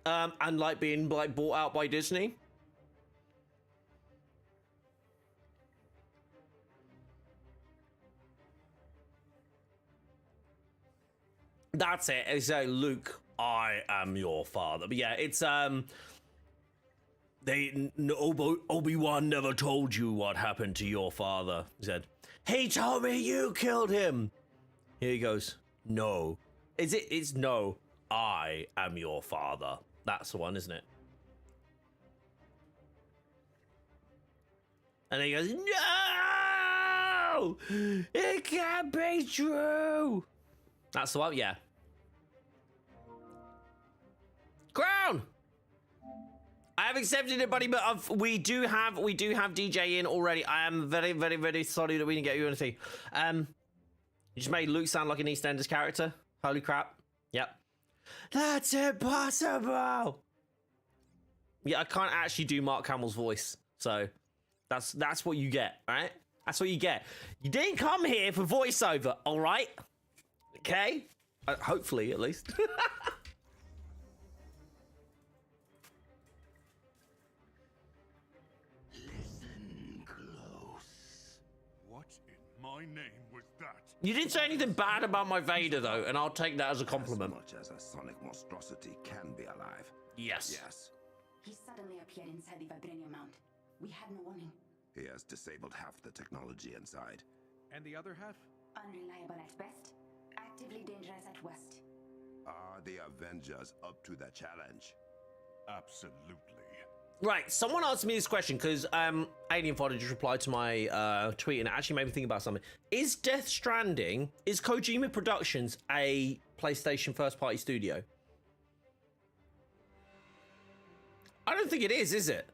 And like being like bought out by Disney. That's it. It's Luke, I am your father. But yeah, it's Obi-Wan never told you what happened to your father. He said, he told me you killed him. Here he goes. No. It's no. I am your father. That's the one, isn't it? And he goes, no! It can't be true. That's the one, yeah. Crown! I have accepted it, buddy, but we do have DJ in already. I am very, very, very sorry that we didn't get you anything. You just made Luke sound like an EastEnders character. Holy crap. Yep. That's impossible! Yeah, I can't actually do Mark Hamill's voice, so that's what you get, right? That's what you get. You didn't come here for voiceover, all right? Okay? Hopefully, at least. Listen close. What in my name was that? You didn't say anything bad about my Vader, though, and I'll take that as a compliment. As much as a sonic monstrosity can be alive. Yes. Yes. He suddenly appeared inside the vibranium mount. We had no warning. He has disabled half the technology inside. And the other half? Unreliable at best, actively dangerous at worst. Are the Avengers up to the challenge? Absolutely. Right, someone asked me this question because Alien Fodder just replied to my tweet and it actually made me think about something. Is Death Stranding, is Kojima Productions a PlayStation first-party studio? I don't think it is it?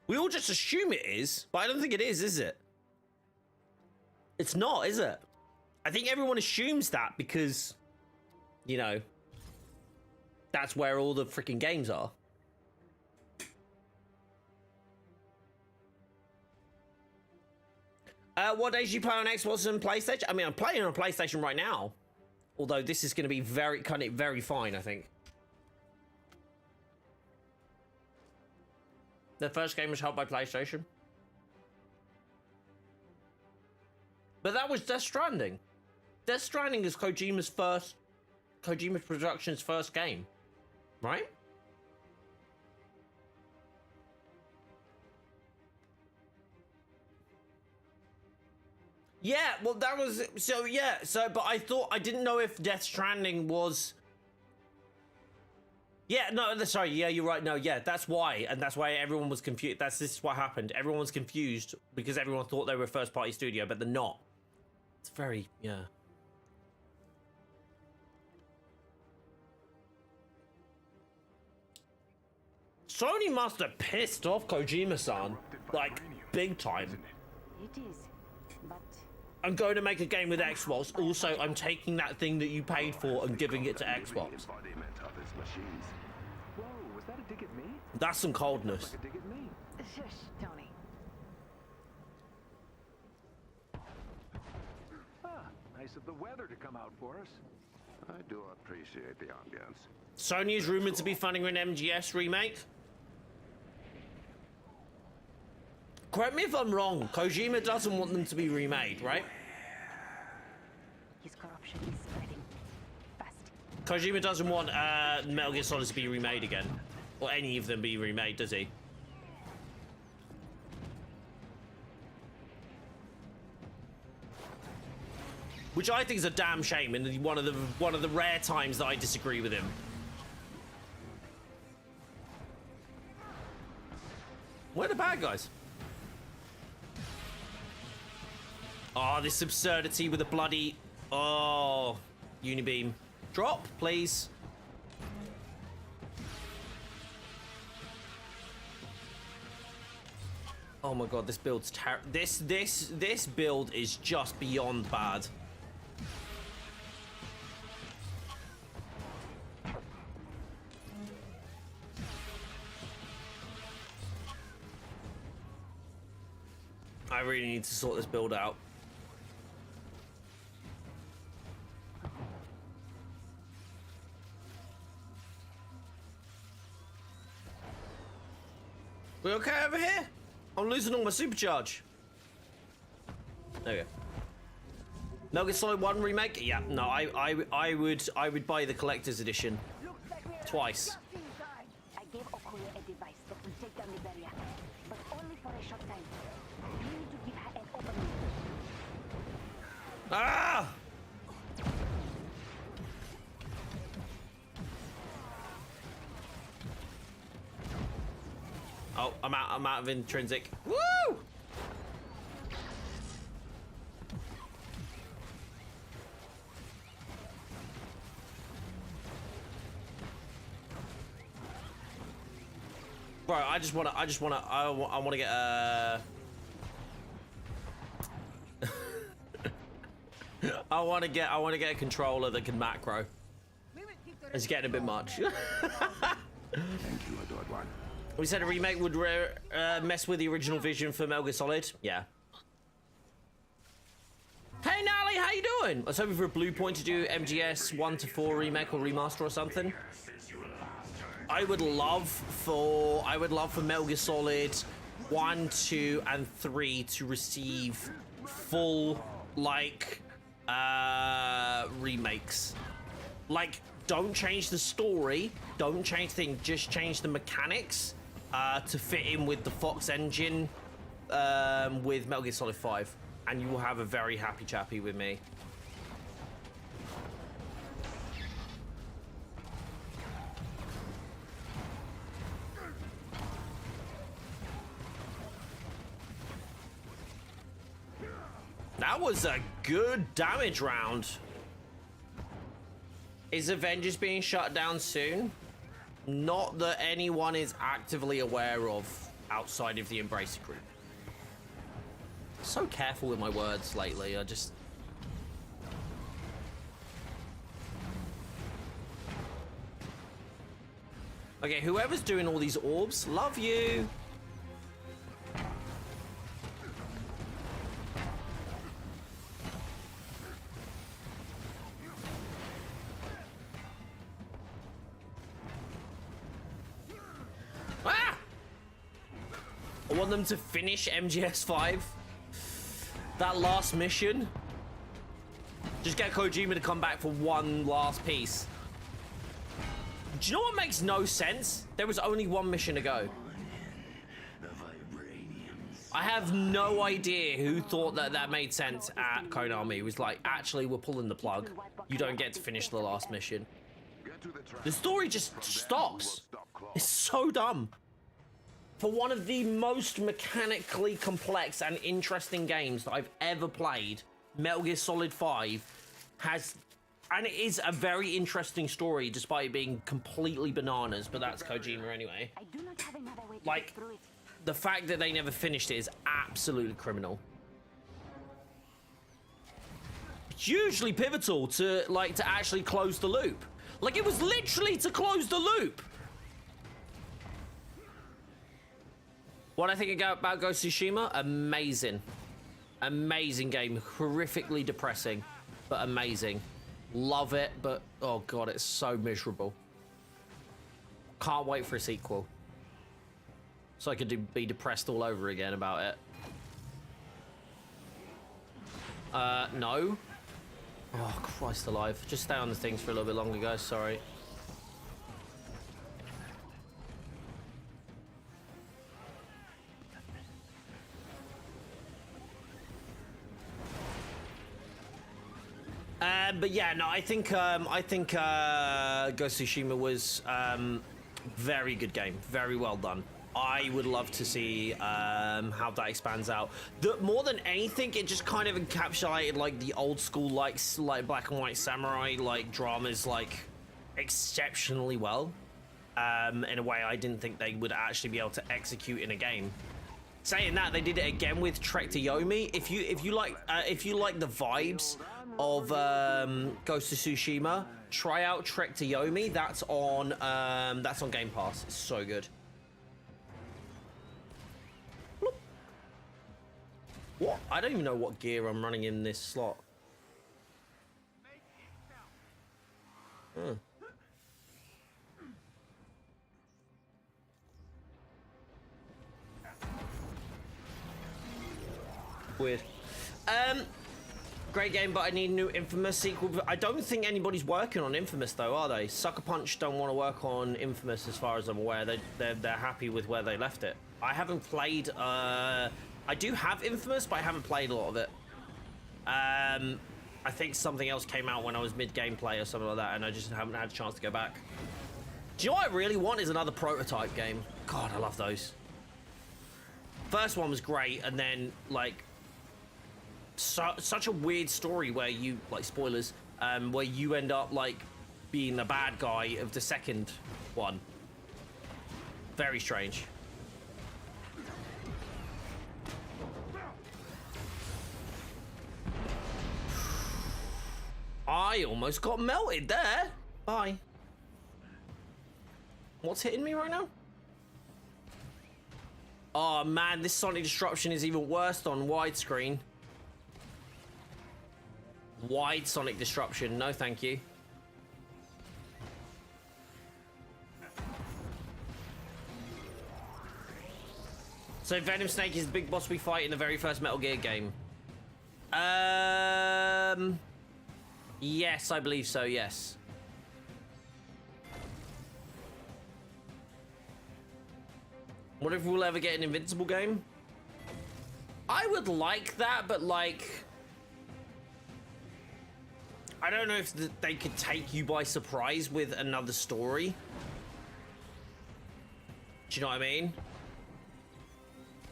We all just assume it is, but I don't think it is it? It's not, is it? I think everyone assumes that because, you know, that's where all the freaking games are. What days do you play on Xbox and PlayStation? I mean, I'm playing on PlayStation right now. Although this is going to be very fine, I think. The first game was helped by PlayStation. But that was Death Stranding. Death Stranding is Kojima Productions' first game, right? Yeah, well, that was so. Yeah, so but I didn't know if Death Stranding was. Yeah, no, sorry. Yeah, you're right. No, yeah, that's why, and that's why everyone was confused. This is what happened. Everyone was confused because everyone thought they were a first-party studio, but they're not. It's very, yeah. Sony must have pissed off Kojima-san, like, big time. It is, but I'm going to make a game with Xbox. Also, I'm taking that thing that you paid for and giving it to Xbox. Whoa, was that a dig at me? That's some coldness. Like a dig at me. shush, Tony. Nice of the weather to come out for us. I do appreciate the ambience. Sony is rumored to be funding an MGS remake. Correct me if I'm wrong. Kojima doesn't want them to be remade, right? His corruption is spreading fast. Kojima doesn't want Metal Gear Solid to be remade again. Or any of them be remade, does he? Which I think is a damn shame, and one of the rare times that I disagree with him. Where are the bad guys? Oh, this absurdity with a bloody... Oh, Unibeam. Drop, please. Oh my god, this build's this build is just beyond bad. I really need to sort this build out. We okay over here? I'm losing all my supercharge. There we go. Metal Gear Solid 1 remake? Yeah, no, I would buy the collector's edition. Twice. I gave Okoye a device that will take down the barrier, but only for a short time. You need to give her an opening. Ah! Oh, I'm out of intrinsic. Woo! Bro, I wanna get I wanna get a controller that can macro. It's getting a bit much. Thank you, adored one. We said a remake would mess with the original vision for Metal Gear Solid. Yeah. Hey Nally, how you doing? I was hoping for a Blue Point to do MGS 1 to 4 remake or remaster or something. I would love for Metal Gear Solid 1, 2, and 3 to receive full like remakes. Like, don't change the story, don't change the thing, just change the mechanics to fit in with the Fox engine with Metal Gear Solid 5, and you will have a very happy chappy with me. That was a good damage round. Is Avengers being shut down soon? Not that anyone is actively aware of outside of the Embracer group. So careful with my words lately, I just... Okay, whoever's doing all these orbs, love you! I want them to finish MGS5. That last mission. Just get Kojima to come back for one last piece. Do you know what makes no sense? There was only one mission to go. I have no idea who thought that that made sense at Konami. It was like, actually, we're pulling the plug. You don't get to finish the last mission. The story just stops. It's so dumb. For one of the most mechanically complex and interesting games that I've ever played, Metal Gear Solid 5 has... And it is a very interesting story, despite it being completely bananas, but that's Kojima anyway. Like, the fact that they never finished it is absolutely criminal. Hugely pivotal to, like, to actually close the loop. Like, it was literally to close the loop. What I think about Ghost of Tsushima? Amazing. Amazing game. Horrifically depressing, but amazing. Love it, but oh god, it's so miserable. Can't wait for a sequel. So I could be depressed all over again about it. No. Oh, Christ alive. Just stay on the things for a little bit longer, guys. Sorry. But yeah, no, I think Ghost of Tsushima was very good game, very well done. I would love to see how that expands out. More than anything, it just kind of encapsulated like the old school like black and white samurai like dramas like exceptionally well. In a way I didn't think they would actually be able to execute in a game. Saying that, they did it again with Trek to Yomi. If you like the vibes of Ghost of Tsushima, try out Trek to Yomi. That's on Game Pass. It's so good. What? I don't even know what gear I'm running in this slot. Weird. Great game, but I need a new Infamous sequel. I don't think anybody's working on Infamous though, are they? Sucker Punch don't want to work on Infamous as far as I'm aware. They're happy with where they left it. I haven't played, I do have Infamous, but I haven't played a lot of it. I think something else came out when I was mid-gameplay or something like that, and I just haven't had a chance to go back. Do you know what I really want is another prototype game? God, I love those. First one was great, and then, like, such a weird story where you, like, spoilers, where you end up, like, being the bad guy of the second one. Very strange. I almost got melted there. Bye. What's hitting me right now? Oh man, this Sonic Disruption is even worse on widescreen. Wide Sonic Disruption, no thank you. So Venom Snake is the big boss we fight in the very first Metal Gear game. Yes, I believe so, yes. What if we'll ever get an Invincible game? I would like that, but like... I don't know if they could take you by surprise with another story. Do you know what I mean?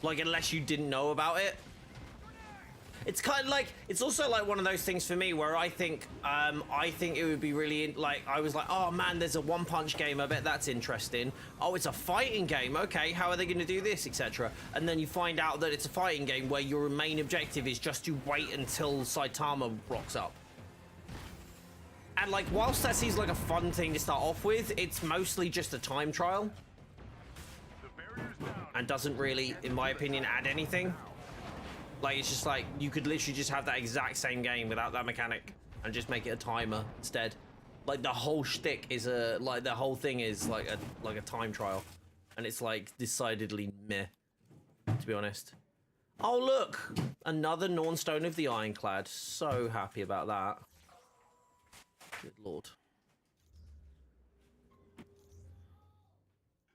Like, unless you didn't know about it. It's kind of like, it's also like one of those things for me where I think it would be really, like, I was like, oh man, there's a One Punch game, I bet that's interesting. Oh, it's a fighting game, okay, how are they going to do this, etc. And then you find out that it's a fighting game where your main objective is just to wait until Saitama rocks up. And like, whilst that seems like a fun thing to start off with, it's mostly just a time trial. And doesn't really, in my opinion, add anything. Like, it's just like, you could literally just have that exact same game without that mechanic and just make it a timer instead. Like, the whole shtick is like, the whole thing is like a time trial. And it's like, decidedly meh. to be honest. Oh, look! Another Nornstone of the Ironclad. So happy about that. Good lord.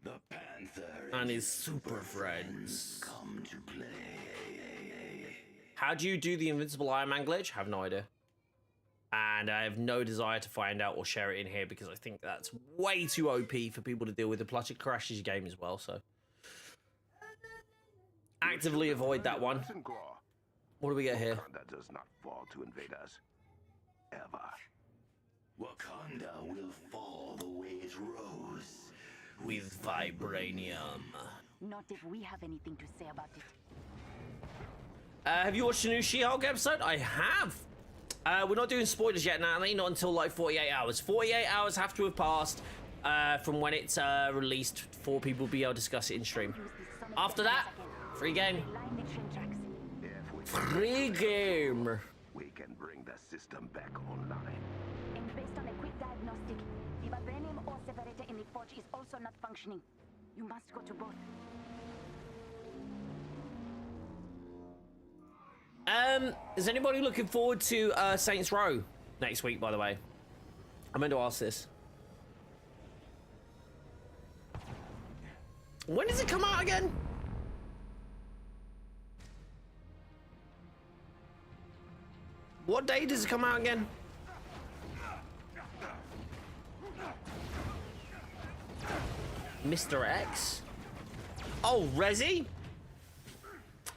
The Panther And his super friends. come to play. How do you do the Invincible Iron Man glitch? Have no idea. And I have no desire to find out or share it in here because I think that's way too OP for people to deal with. Plus, it crashes your game as well, so. Actively avoid that one. What do we get here? Wakanda does not fall to invade us. Ever. Wakanda will fall the way it rose. With vibranium. Not if we have anything to say about it. Have you watched the new She-Hulk episode? I have. We're not doing spoilers yet, Natalie. Not until like 48 hours. 48 hours have to have passed from when it's released for people to be able to discuss it in stream. After that, free game. Free game. We can bring the system back online. And based on a quick diagnostic, the vibranium ore separator in the forge is also not functioning. You must go to both. Is anybody looking forward to Saints Row next week, by the way? I meant to ask this. When does it come out again? What day does it come out again? Mr. X? Oh, Resi?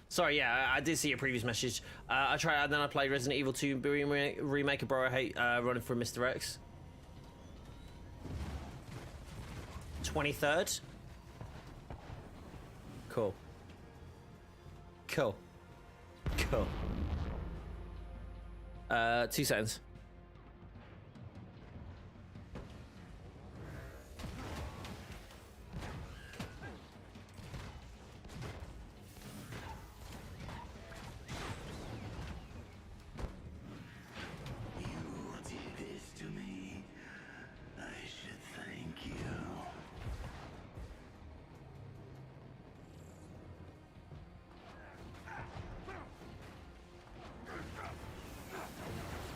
Sorry, yeah, I did see your previous message. I tried, and then I played Resident Evil 2 remake. Bro, I hate running from Mr. X. 23rd. Cool. Cool. Cool. 2 seconds.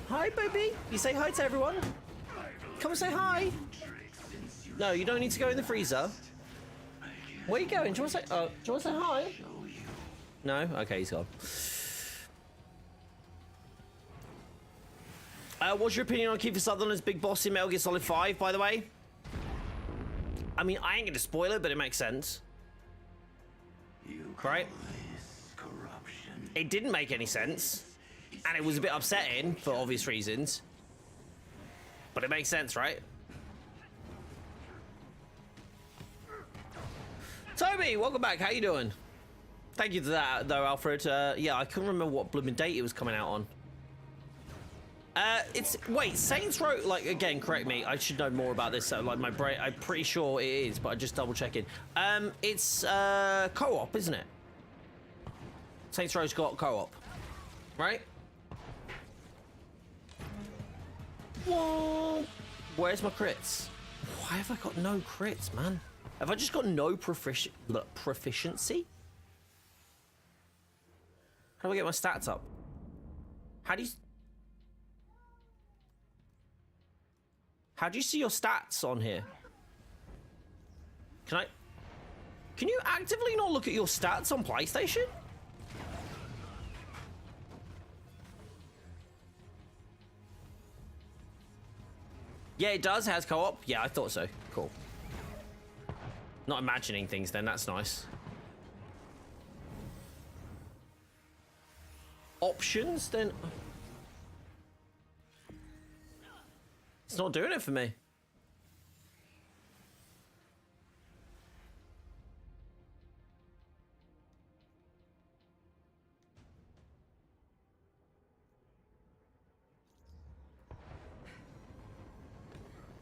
Hi, baby. You say hi to everyone. Come and say hi. No, you don't need to go in the freezer. Where are you going? Do you want to say? Do you want to say hi? No. Okay, he's gone. What's your opinion on Kiefer Sutherland's big boss in Metal Gear Solid 5? By the way. I mean, I ain't gonna spoil it, but it makes sense. Right? It didn't make any sense. And it was a bit upsetting for obvious reasons. But it makes sense, right? Toby, welcome back. How you doing? Thank you for that, though, Alfred. Yeah, I couldn't remember what blooming date it was coming out on. Wait, Saints Row, like, again, correct me. I should know more about this. Like, my brain, I'm pretty sure it is, but I'm just double checking. It's co-op, isn't it? Saints Row's got co-op, right? Whoa! Where's my crits? Why have I got no crits, man? Have I just got no proficiency? How do I get my stats up? How do you see your stats on here? Can you actively not look at your stats on PlayStation? Yeah, it does. It has co-op. Yeah, I thought so. Cool. Not imagining things then. That's nice. Options then. It's not doing it for me.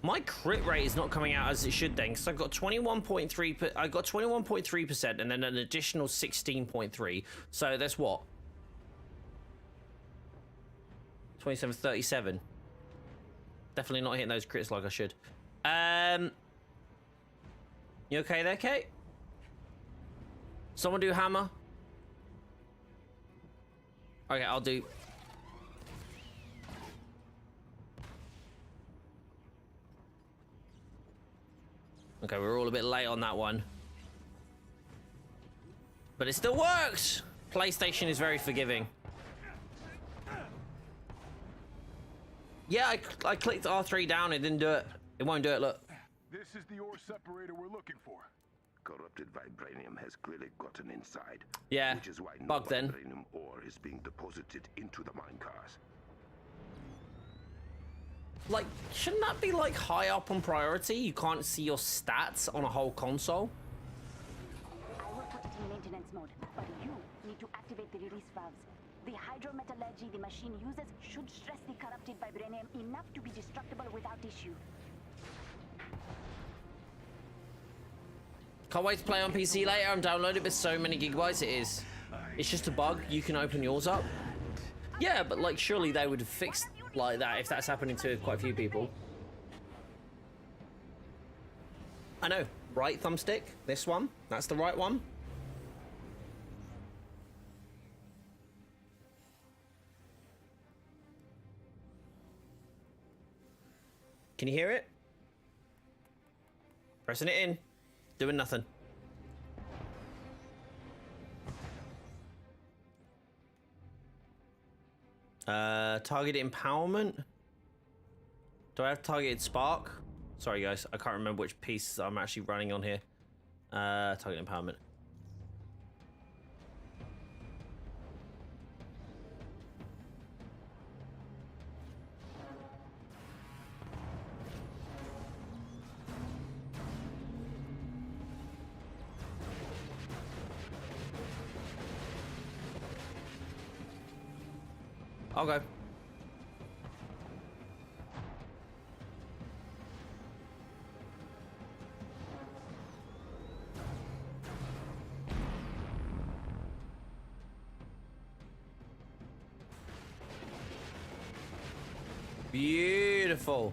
My crit rate is not coming out as it should then, because I've got 21.3. I got 21.3%, and then an additional 16.3. So that's what? 27, 37. Definitely not hitting those crits like I should. You okay there, Kate? Someone do hammer. Okay, I'll do... Okay, we're all a bit late on that one. But it still works! PlayStation is very forgiving. Yeah, I clicked R3 down, it didn't do it. It won't do it, look. This is the ore separator we're looking for. Corrupted vibranium has clearly gotten inside. Yeah, Which is why no bug then. vibranium ore is being deposited into the mine cars. Like, shouldn't that be like high up on priority? You can't see your stats on a whole console? I will put it in maintenance mode, but you need to activate the release valves. The hydrometallurgy the machine uses should stress the corrupted vibranium enough to be destructible without issue. Can't wait to play on PC later. I'm downloading it, but so many gigabytes it is. It's just a bug. You can open yours up. Yeah, but like surely they would have fixed like that if that's happening to quite a few people. I know. Right thumbstick. This one. That's the right one. Can you hear it? Pressing it in. Doing nothing. Targeted empowerment. Do I have targeted spark? Sorry guys, I can't remember which piece I'm actually running on here. Targeted empowerment. Okay. Beautiful.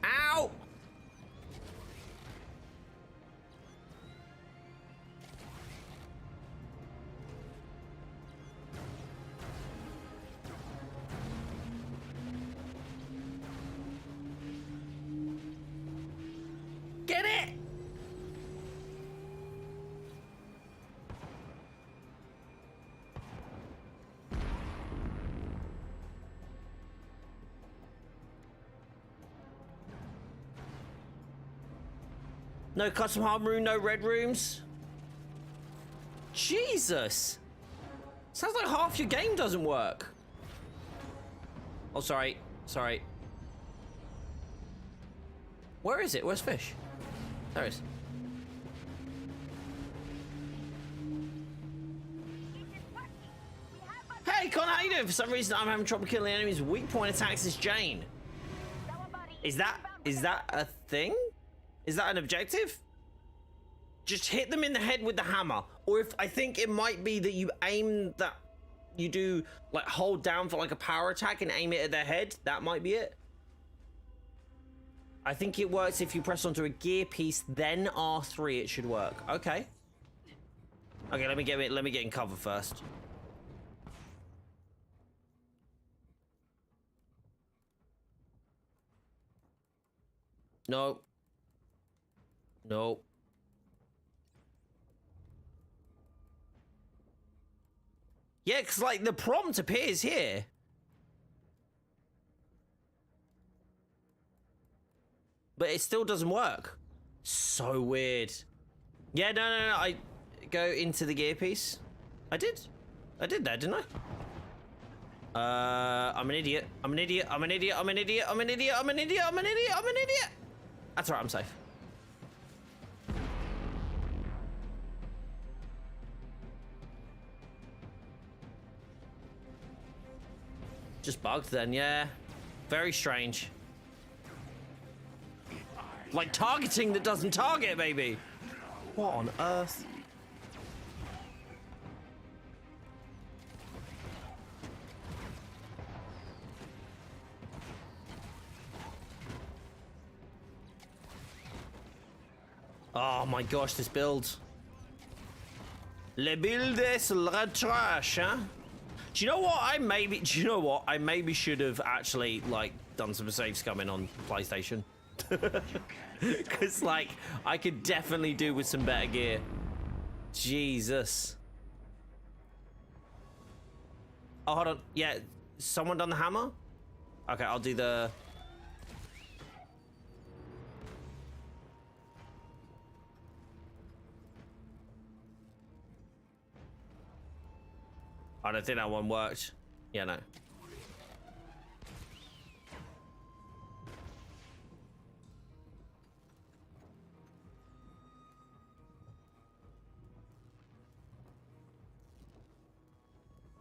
Ow! Get it! No custom hard room, no red rooms. Jesus! Sounds like half your game doesn't work. Oh, sorry. Sorry. Where is it? Where's fish? There it is. Hey, Con, how you doing? For some reason, I'm having trouble killing enemies. Weak point attacks is Jane. Is that a thing? Is that an objective? Just hit them in the head with the hammer. Or if I think it might be that you aim that, you do like hold down for like a power attack and aim it at their head. That might be it. I think it works if you press onto a gear piece, then R3. It should work. Okay. Okay, let me get in cover first. No. No. Yeah, because like the prompt appears here. But it still doesn't work. So weird. Yeah, no. I go into the gear piece. I did that, didn't I? I'm an idiot. I'm an idiot. That's right, I'm safe. Just bugged then, yeah. Very strange. Like targeting that doesn't target, baby. What on earth? Oh my gosh, this build. Le buildes la trash, huh? Do you know what? I maybe should have actually like done some save scumming on PlayStation. Because like I could definitely do with some better gear. Jesus. Oh, hold on. Yeah, someone done the hammer? Okay, I'll do the... I don't think that one worked. Yeah, no.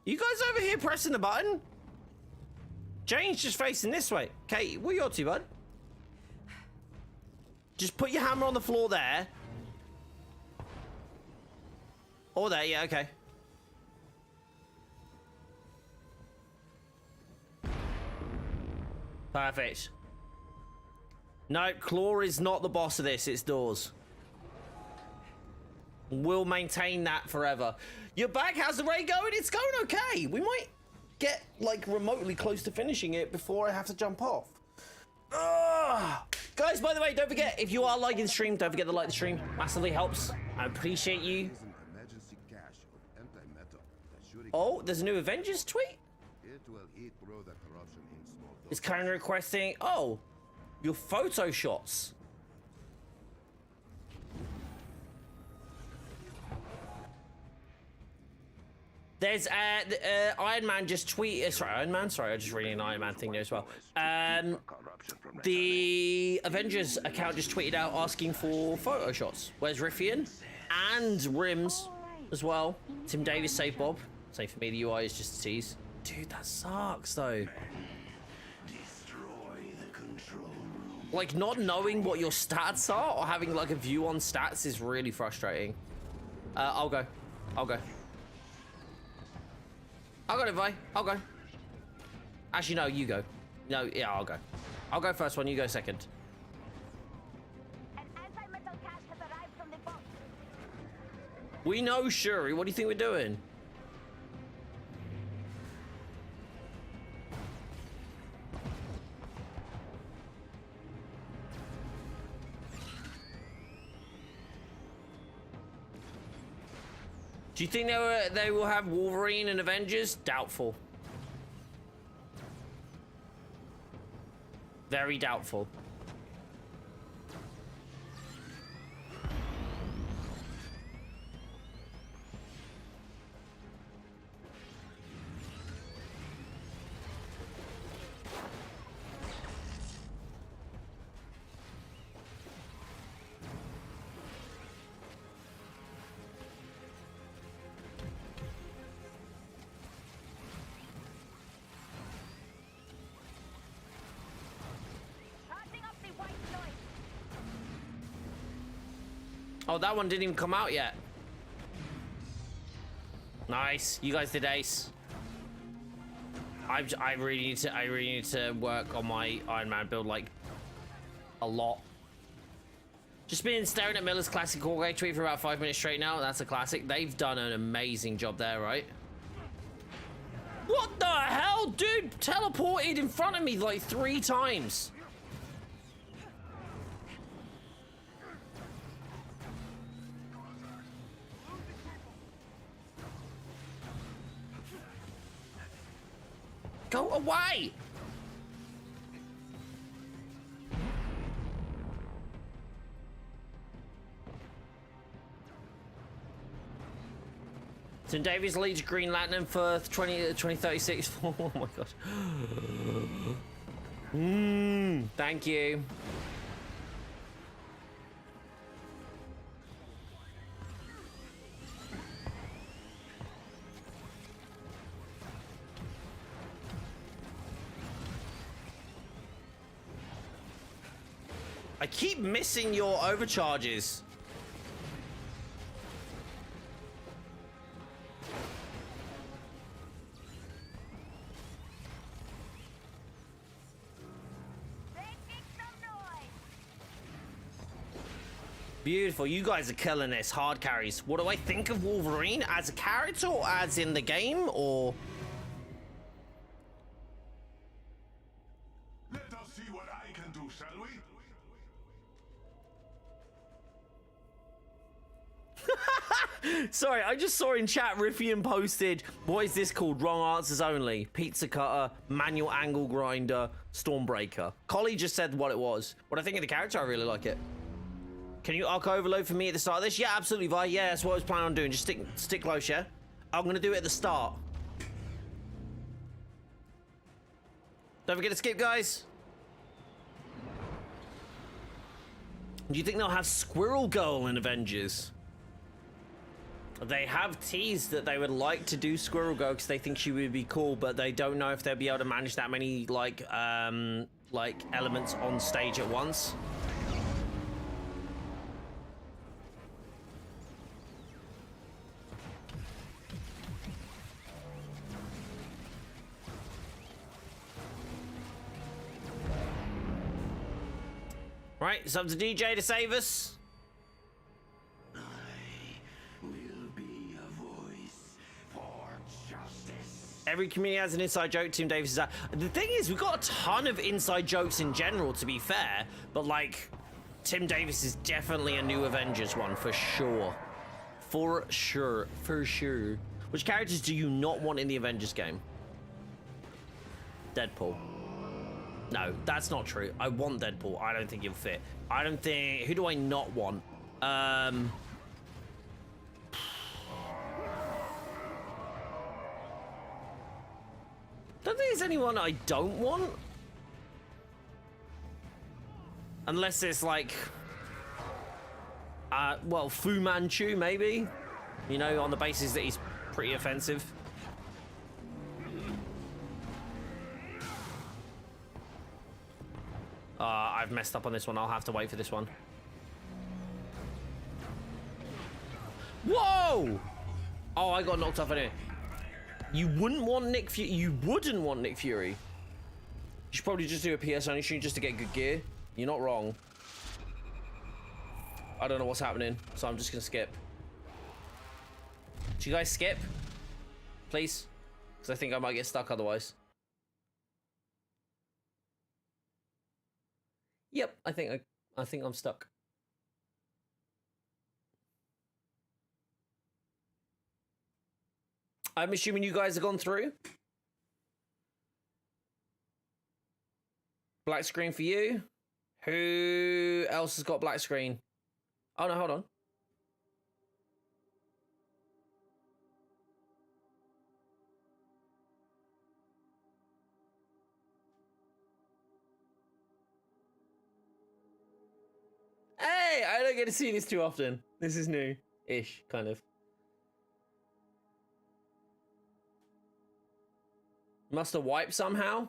You guys over here pressing the button? Jane's just facing this way. Kate, what are you up to, bud? Just put your hammer on the floor there. Or there, yeah, okay. Perfect. No, Claw is not the boss of this, it's Doors. We'll maintain that forever. You're back, how's the raid going? It's going okay. We might get like remotely close to finishing it before I have to jump off. Ugh. Guys, by the way, don't forget, if you are liking the stream, don't forget to like the stream. Massively helps. I appreciate you. Oh, there's a new Avengers tweet? It's currently requesting, oh, your photo shots. There's Iron Man just tweeted. Sorry, Iron Man. Sorry, I just reading an Iron Man thing there as well. The Avengers account just tweeted out asking for photo shots. Where's Riffian and Rims as well? Tim Davis, save Bob. Same for me. The UI is just a tease. Dude, that sucks though. Like not knowing what your stats are or having like a view on stats is really frustrating. I'll go. I'll go it, Vi. I'll go. Actually, no, you go. No, yeah, I'll go. I'll go first one, you go second. An anti-metal cache has arrived from the vault. We know, Shuri. What do you think we're doing? Do you think they will have Wolverine and Avengers? Doubtful. Very doubtful. Oh, that one didn't even come out yet. Nice, you guys did ace. I really need to work on my Iron Man build like a lot. Just been staring at Miller's classic Hawkeye tweet for about 5 minutes straight now. That's a classic. They've done an amazing job there, right? What the hell, dude? Teleported in front of me like 3 times. Go away! Tim Davies leads Green Lantern for 2036. Oh my god. Thank you. I keep missing your overcharges. Beautiful. You guys are killing this. Hard carries. What do I think of Wolverine as a character or as in the game or? Let us see what I can do, shall we? Sorry, I just saw in chat Riffian posted, what is this called? Wrong answers only. Pizza cutter, manual angle grinder, Stormbreaker. Collie just said what it was. What I think of the character, I really like it. Can you arc overload for me at the start of this? Yeah, absolutely, Vi. Yeah, that's what I was planning on doing. Just stick close, yeah? I'm gonna do it at the start. Don't forget to skip, guys. Do you think they'll have Squirrel Girl in Avengers? They have teased that they would like to do Squirrel Girl because they think she would be cool, but they don't know if they'll be able to manage that many like elements on stage at once. Right, it's up to DJ to save us. Every community has an inside joke. Tim Davis is that. The thing is, we've got a ton of inside jokes in general, to be fair. But, like, Tim Davis is definitely a new Avengers one, for sure. For sure. For sure. Which characters do you not want in the Avengers game? Deadpool. No, that's not true. I want Deadpool. I don't think he'll fit. I don't think... Who do I not want? Don't think there's anyone I don't want. Unless it's like... well, Fu Manchu, maybe? You know, on the basis that he's pretty offensive. I've messed up on this one. I'll have to wait for this one. Whoa! Oh, I got knocked off in it. You wouldn't want Nick Fury. You wouldn't want Nick Fury. You should probably just do a PS only stream just to get good gear. You're not wrong. I don't know what's happening, so I'm just gonna skip. Do you guys skip? Please? Because I think I might get stuck otherwise. Yep, I think I'm stuck. I'm assuming you guys have gone through. Black screen for you. Who else has got black screen? Oh no, hold on. Hey, I don't get to see this too often. This is new-ish, kind of. Must have wiped somehow.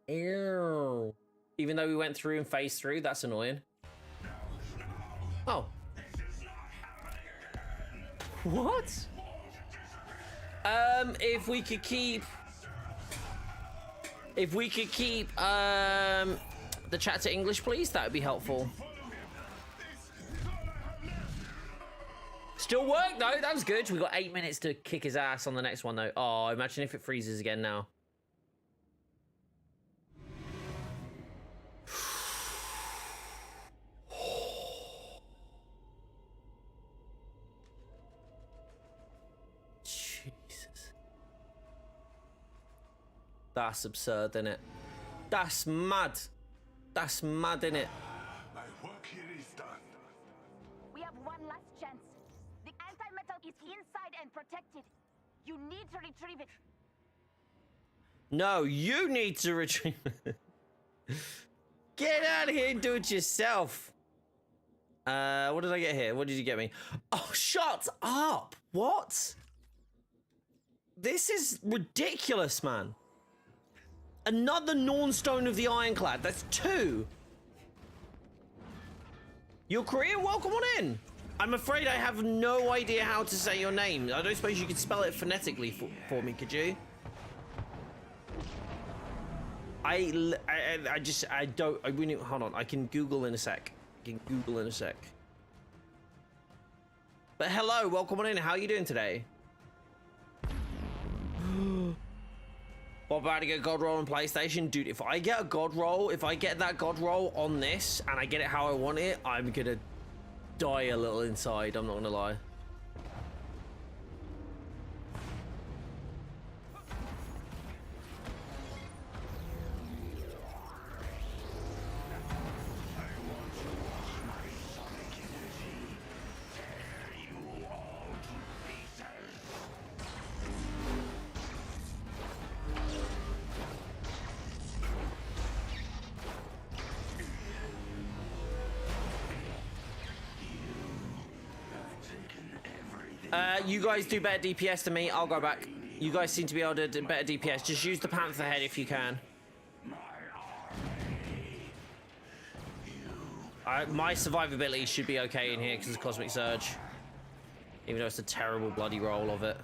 Ew. Even though we went through and phased through, that's annoying. Oh. What? If we could keep the chat to English, please, that would be helpful. Still work though, that was good. We got 8 minutes to kick his ass on the next one though. Oh, imagine if it freezes again now. Jesus. That's absurd, isn't it? That's mad. That's mad, isn't it? My work here is done. We have one last chance. The anti-metal is inside and protected. You need to retrieve it. No, you need to retrieve it. Get out of here and do it yourself. What did I get here? What did you get me? Oh, shut up. What? This is ridiculous, man. Another Nornstone of the Ironclad. That's 2. Your career? Welcome on in. I'm afraid I have no idea how to say your name. I don't suppose you could spell it phonetically for me, could you? I wouldn't. Hold on. I can Google in a sec. But hello, welcome on in. How are you doing today? What about to get God roll on PlayStation? Dude, if I get a God roll, if I get that God roll on this and I get it how I want it, I'm gonna die a little inside, I'm not gonna lie. You guys do better DPS than me. I'll go back. You guys seem to be able to do better DPS. Just use the Panther head if you can. My survivability should be okay in here because of Cosmic Surge. Even though it's a terrible bloody roll of it.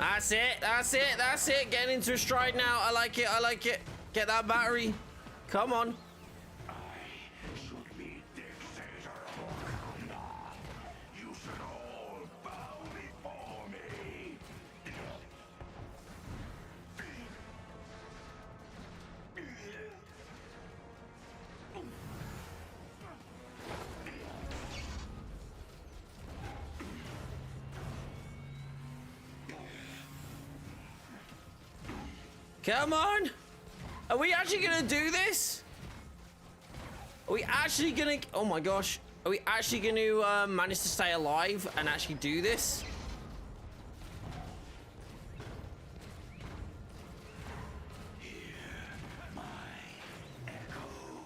That's it, that's it, that's it. Getting into a stride now. I like it, I like it. Get that battery. Come on. I should be dictator of Wakanda. You should all bow before me. Come on! Are we actually gonna do this? Are we actually gonna... Oh my gosh. Are we actually gonna manage to stay alive and actually do this?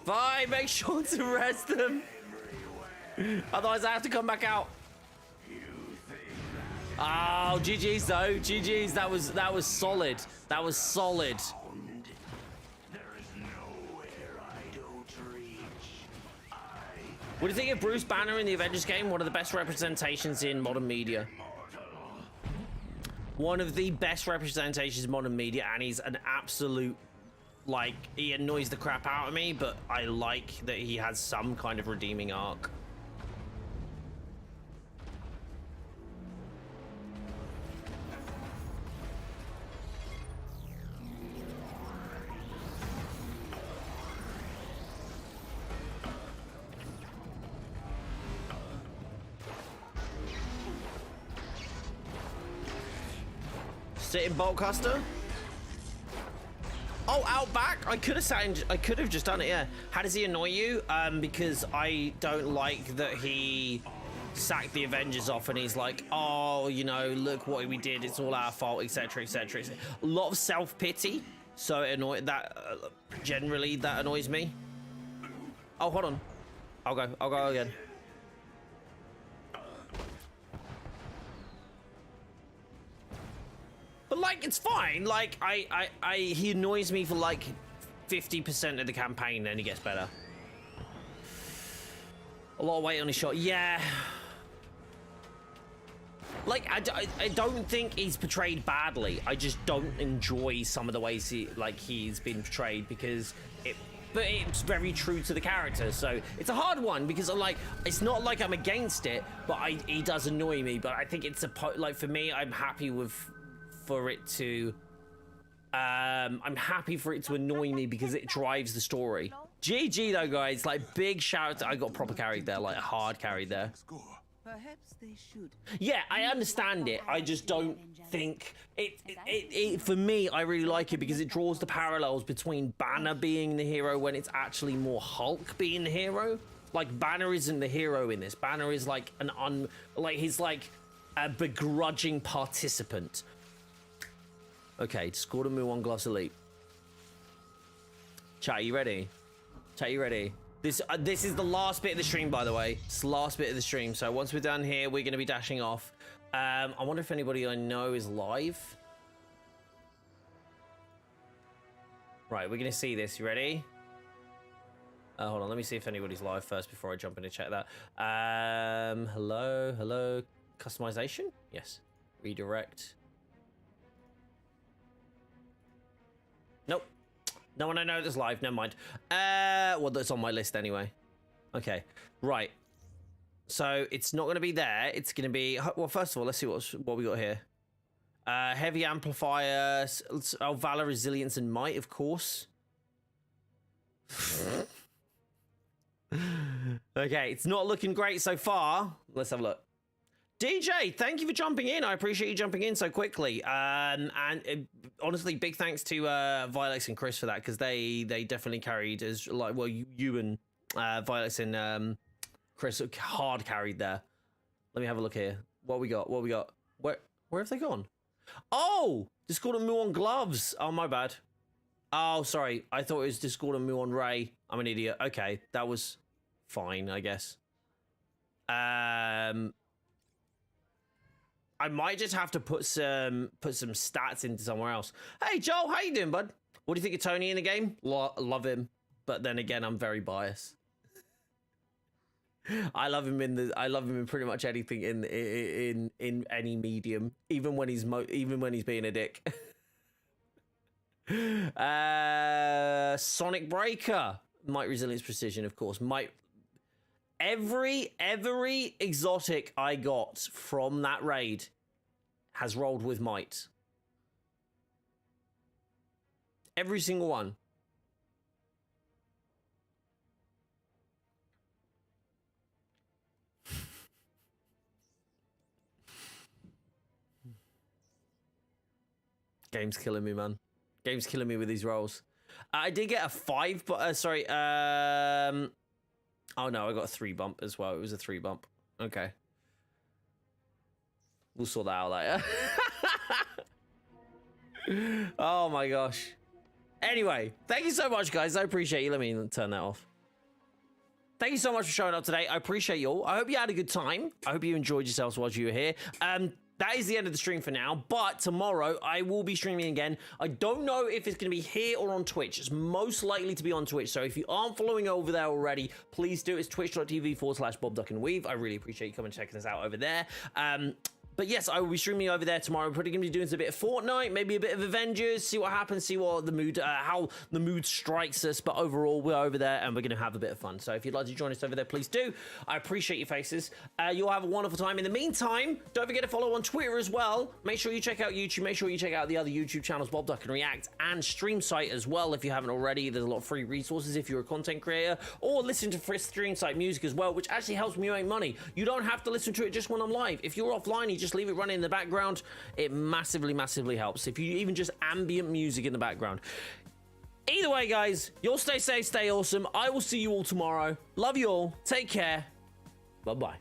Fine, make sure to rest them. Otherwise I have to come back out. Oh, GG's though. GG's. That was solid. That was solid. What do you think of Bruce Banner in the Avengers game? One of the best representations in modern media. One of the best representations in modern media, and he's an absolute, like, he annoys the crap out of me, but I like that he has some kind of redeeming arc. Sitting boltcaster. Oh, out back. I could have just done it. Yeah. How does he annoy you? Because I don't like that he sacked the Avengers off, and he's like, oh, you know, look what we did. It's all our fault, etc., etc. A lot of self-pity. So it annoyed that. Generally, that annoys me. Oh, hold on. I'll go again. But like, it's fine. Like, he annoys me for like 50% of the campaign, then he gets better. A lot of weight on his shot. Yeah. Like, I don't think he's portrayed badly. I just don't enjoy some of the ways he's been portrayed, because but it's very true to the character. So it's a hard one, because I'm like, it's not like I'm against it, but he does annoy me. But I think it's like, for me, I'm happy for it to annoy me, because it drives the story. GG though, guys. Like, big shout out to, I got proper carried there, like hard carried there. Perhaps they should. Yeah, I understand it. I just don't think it for me, I really like it because it draws the parallels between Banner being the hero when it's actually more Hulk being the hero. Like, Banner isn't the hero in this. Banner is like he's like a begrudging participant. Okay, scored a move on Gloss Elite. Chat, you ready? Chat, you ready? This is the last bit of the stream, by the way. It's the last bit of the stream. So once we're done here, we're going to be dashing off. I wonder if anybody I know is live. Right, we're gonna see this. You ready? Hold on, let me see if anybody's live first before I jump in and check that. Hello. Customization? Yes. Redirect. Nope. No one I know that's live. Never mind. Well, that's on my list anyway. Okay. Right. So it's not going to be there. It's going to be. Well, first of all, let's see what we got here. Heavy amplifier. Oh, valor, resilience, and might, of course. Okay, it's not looking great so far. Let's have a look. DJ, thank you for jumping in. I appreciate you jumping in so quickly. Honestly, big thanks to Violex and Chris for that, because they definitely carried as like, well, you and Violex and Chris hard carried there. Let me have a look here. What we got? Where have they gone? Oh, Discord and Muon gloves. Oh, my bad. Oh, sorry. I thought it was Discord and Muon Ray. I'm an idiot. Okay, that was fine, I guess. I might just have to put some stats into somewhere else. Hey, Joel, how you doing, bud? What do you think of Tony in the game? Love him, but then again, I'm very biased. I love him in pretty much anything in any medium, even when he's being a dick. Sonic Breaker, Might, Resilience, Precision, of course. Might. Every exotic I got from that raid has rolled with might. Every single one. Game's killing me, man. Game's killing me with these rolls. I did get a 5, but sorry. Oh no, I got a 3 bump as well. It was a 3 bump. Okay. We'll sort that out later. Oh my gosh. Anyway, thank you so much, guys. I appreciate you. Let me turn that off. Thank you so much for showing up today. I appreciate you all. I hope you had a good time. I hope you enjoyed yourselves while you were here. That is the end of the stream for now, but tomorrow I will be streaming again. I don't know if it's going to be here or on Twitch. It's most likely to be on Twitch, so if you aren't following over there already, please do. It's twitch.tv/BobDuckNWeave. I really appreciate you coming and checking us out over there. But yes, I will be streaming over there tomorrow. We're probably going to be doing a bit of Fortnite, maybe a bit of Avengers, see what happens, see what the mood, how the mood strikes us. But overall, we're over there and we're going to have a bit of fun. So if you'd like to join us over there, please do. I appreciate your faces. You'll have a wonderful time. In the meantime, don't forget to follow on Twitter as well. Make sure you check out YouTube. Make sure you check out the other YouTube channels, Bob Duck and React, and Stream Site as well. If you haven't already, there's a lot of free resources if you're a content creator, or listen to Stream Site music as well, which actually helps me make money. You don't have to listen to it just when I'm live. If you're offline, you just leave it running in the background. It massively helps if you even just ambient music in the background. Either way, guys, you'll stay safe, stay awesome. I will see you all tomorrow. Love you all. Take care. Bye-bye.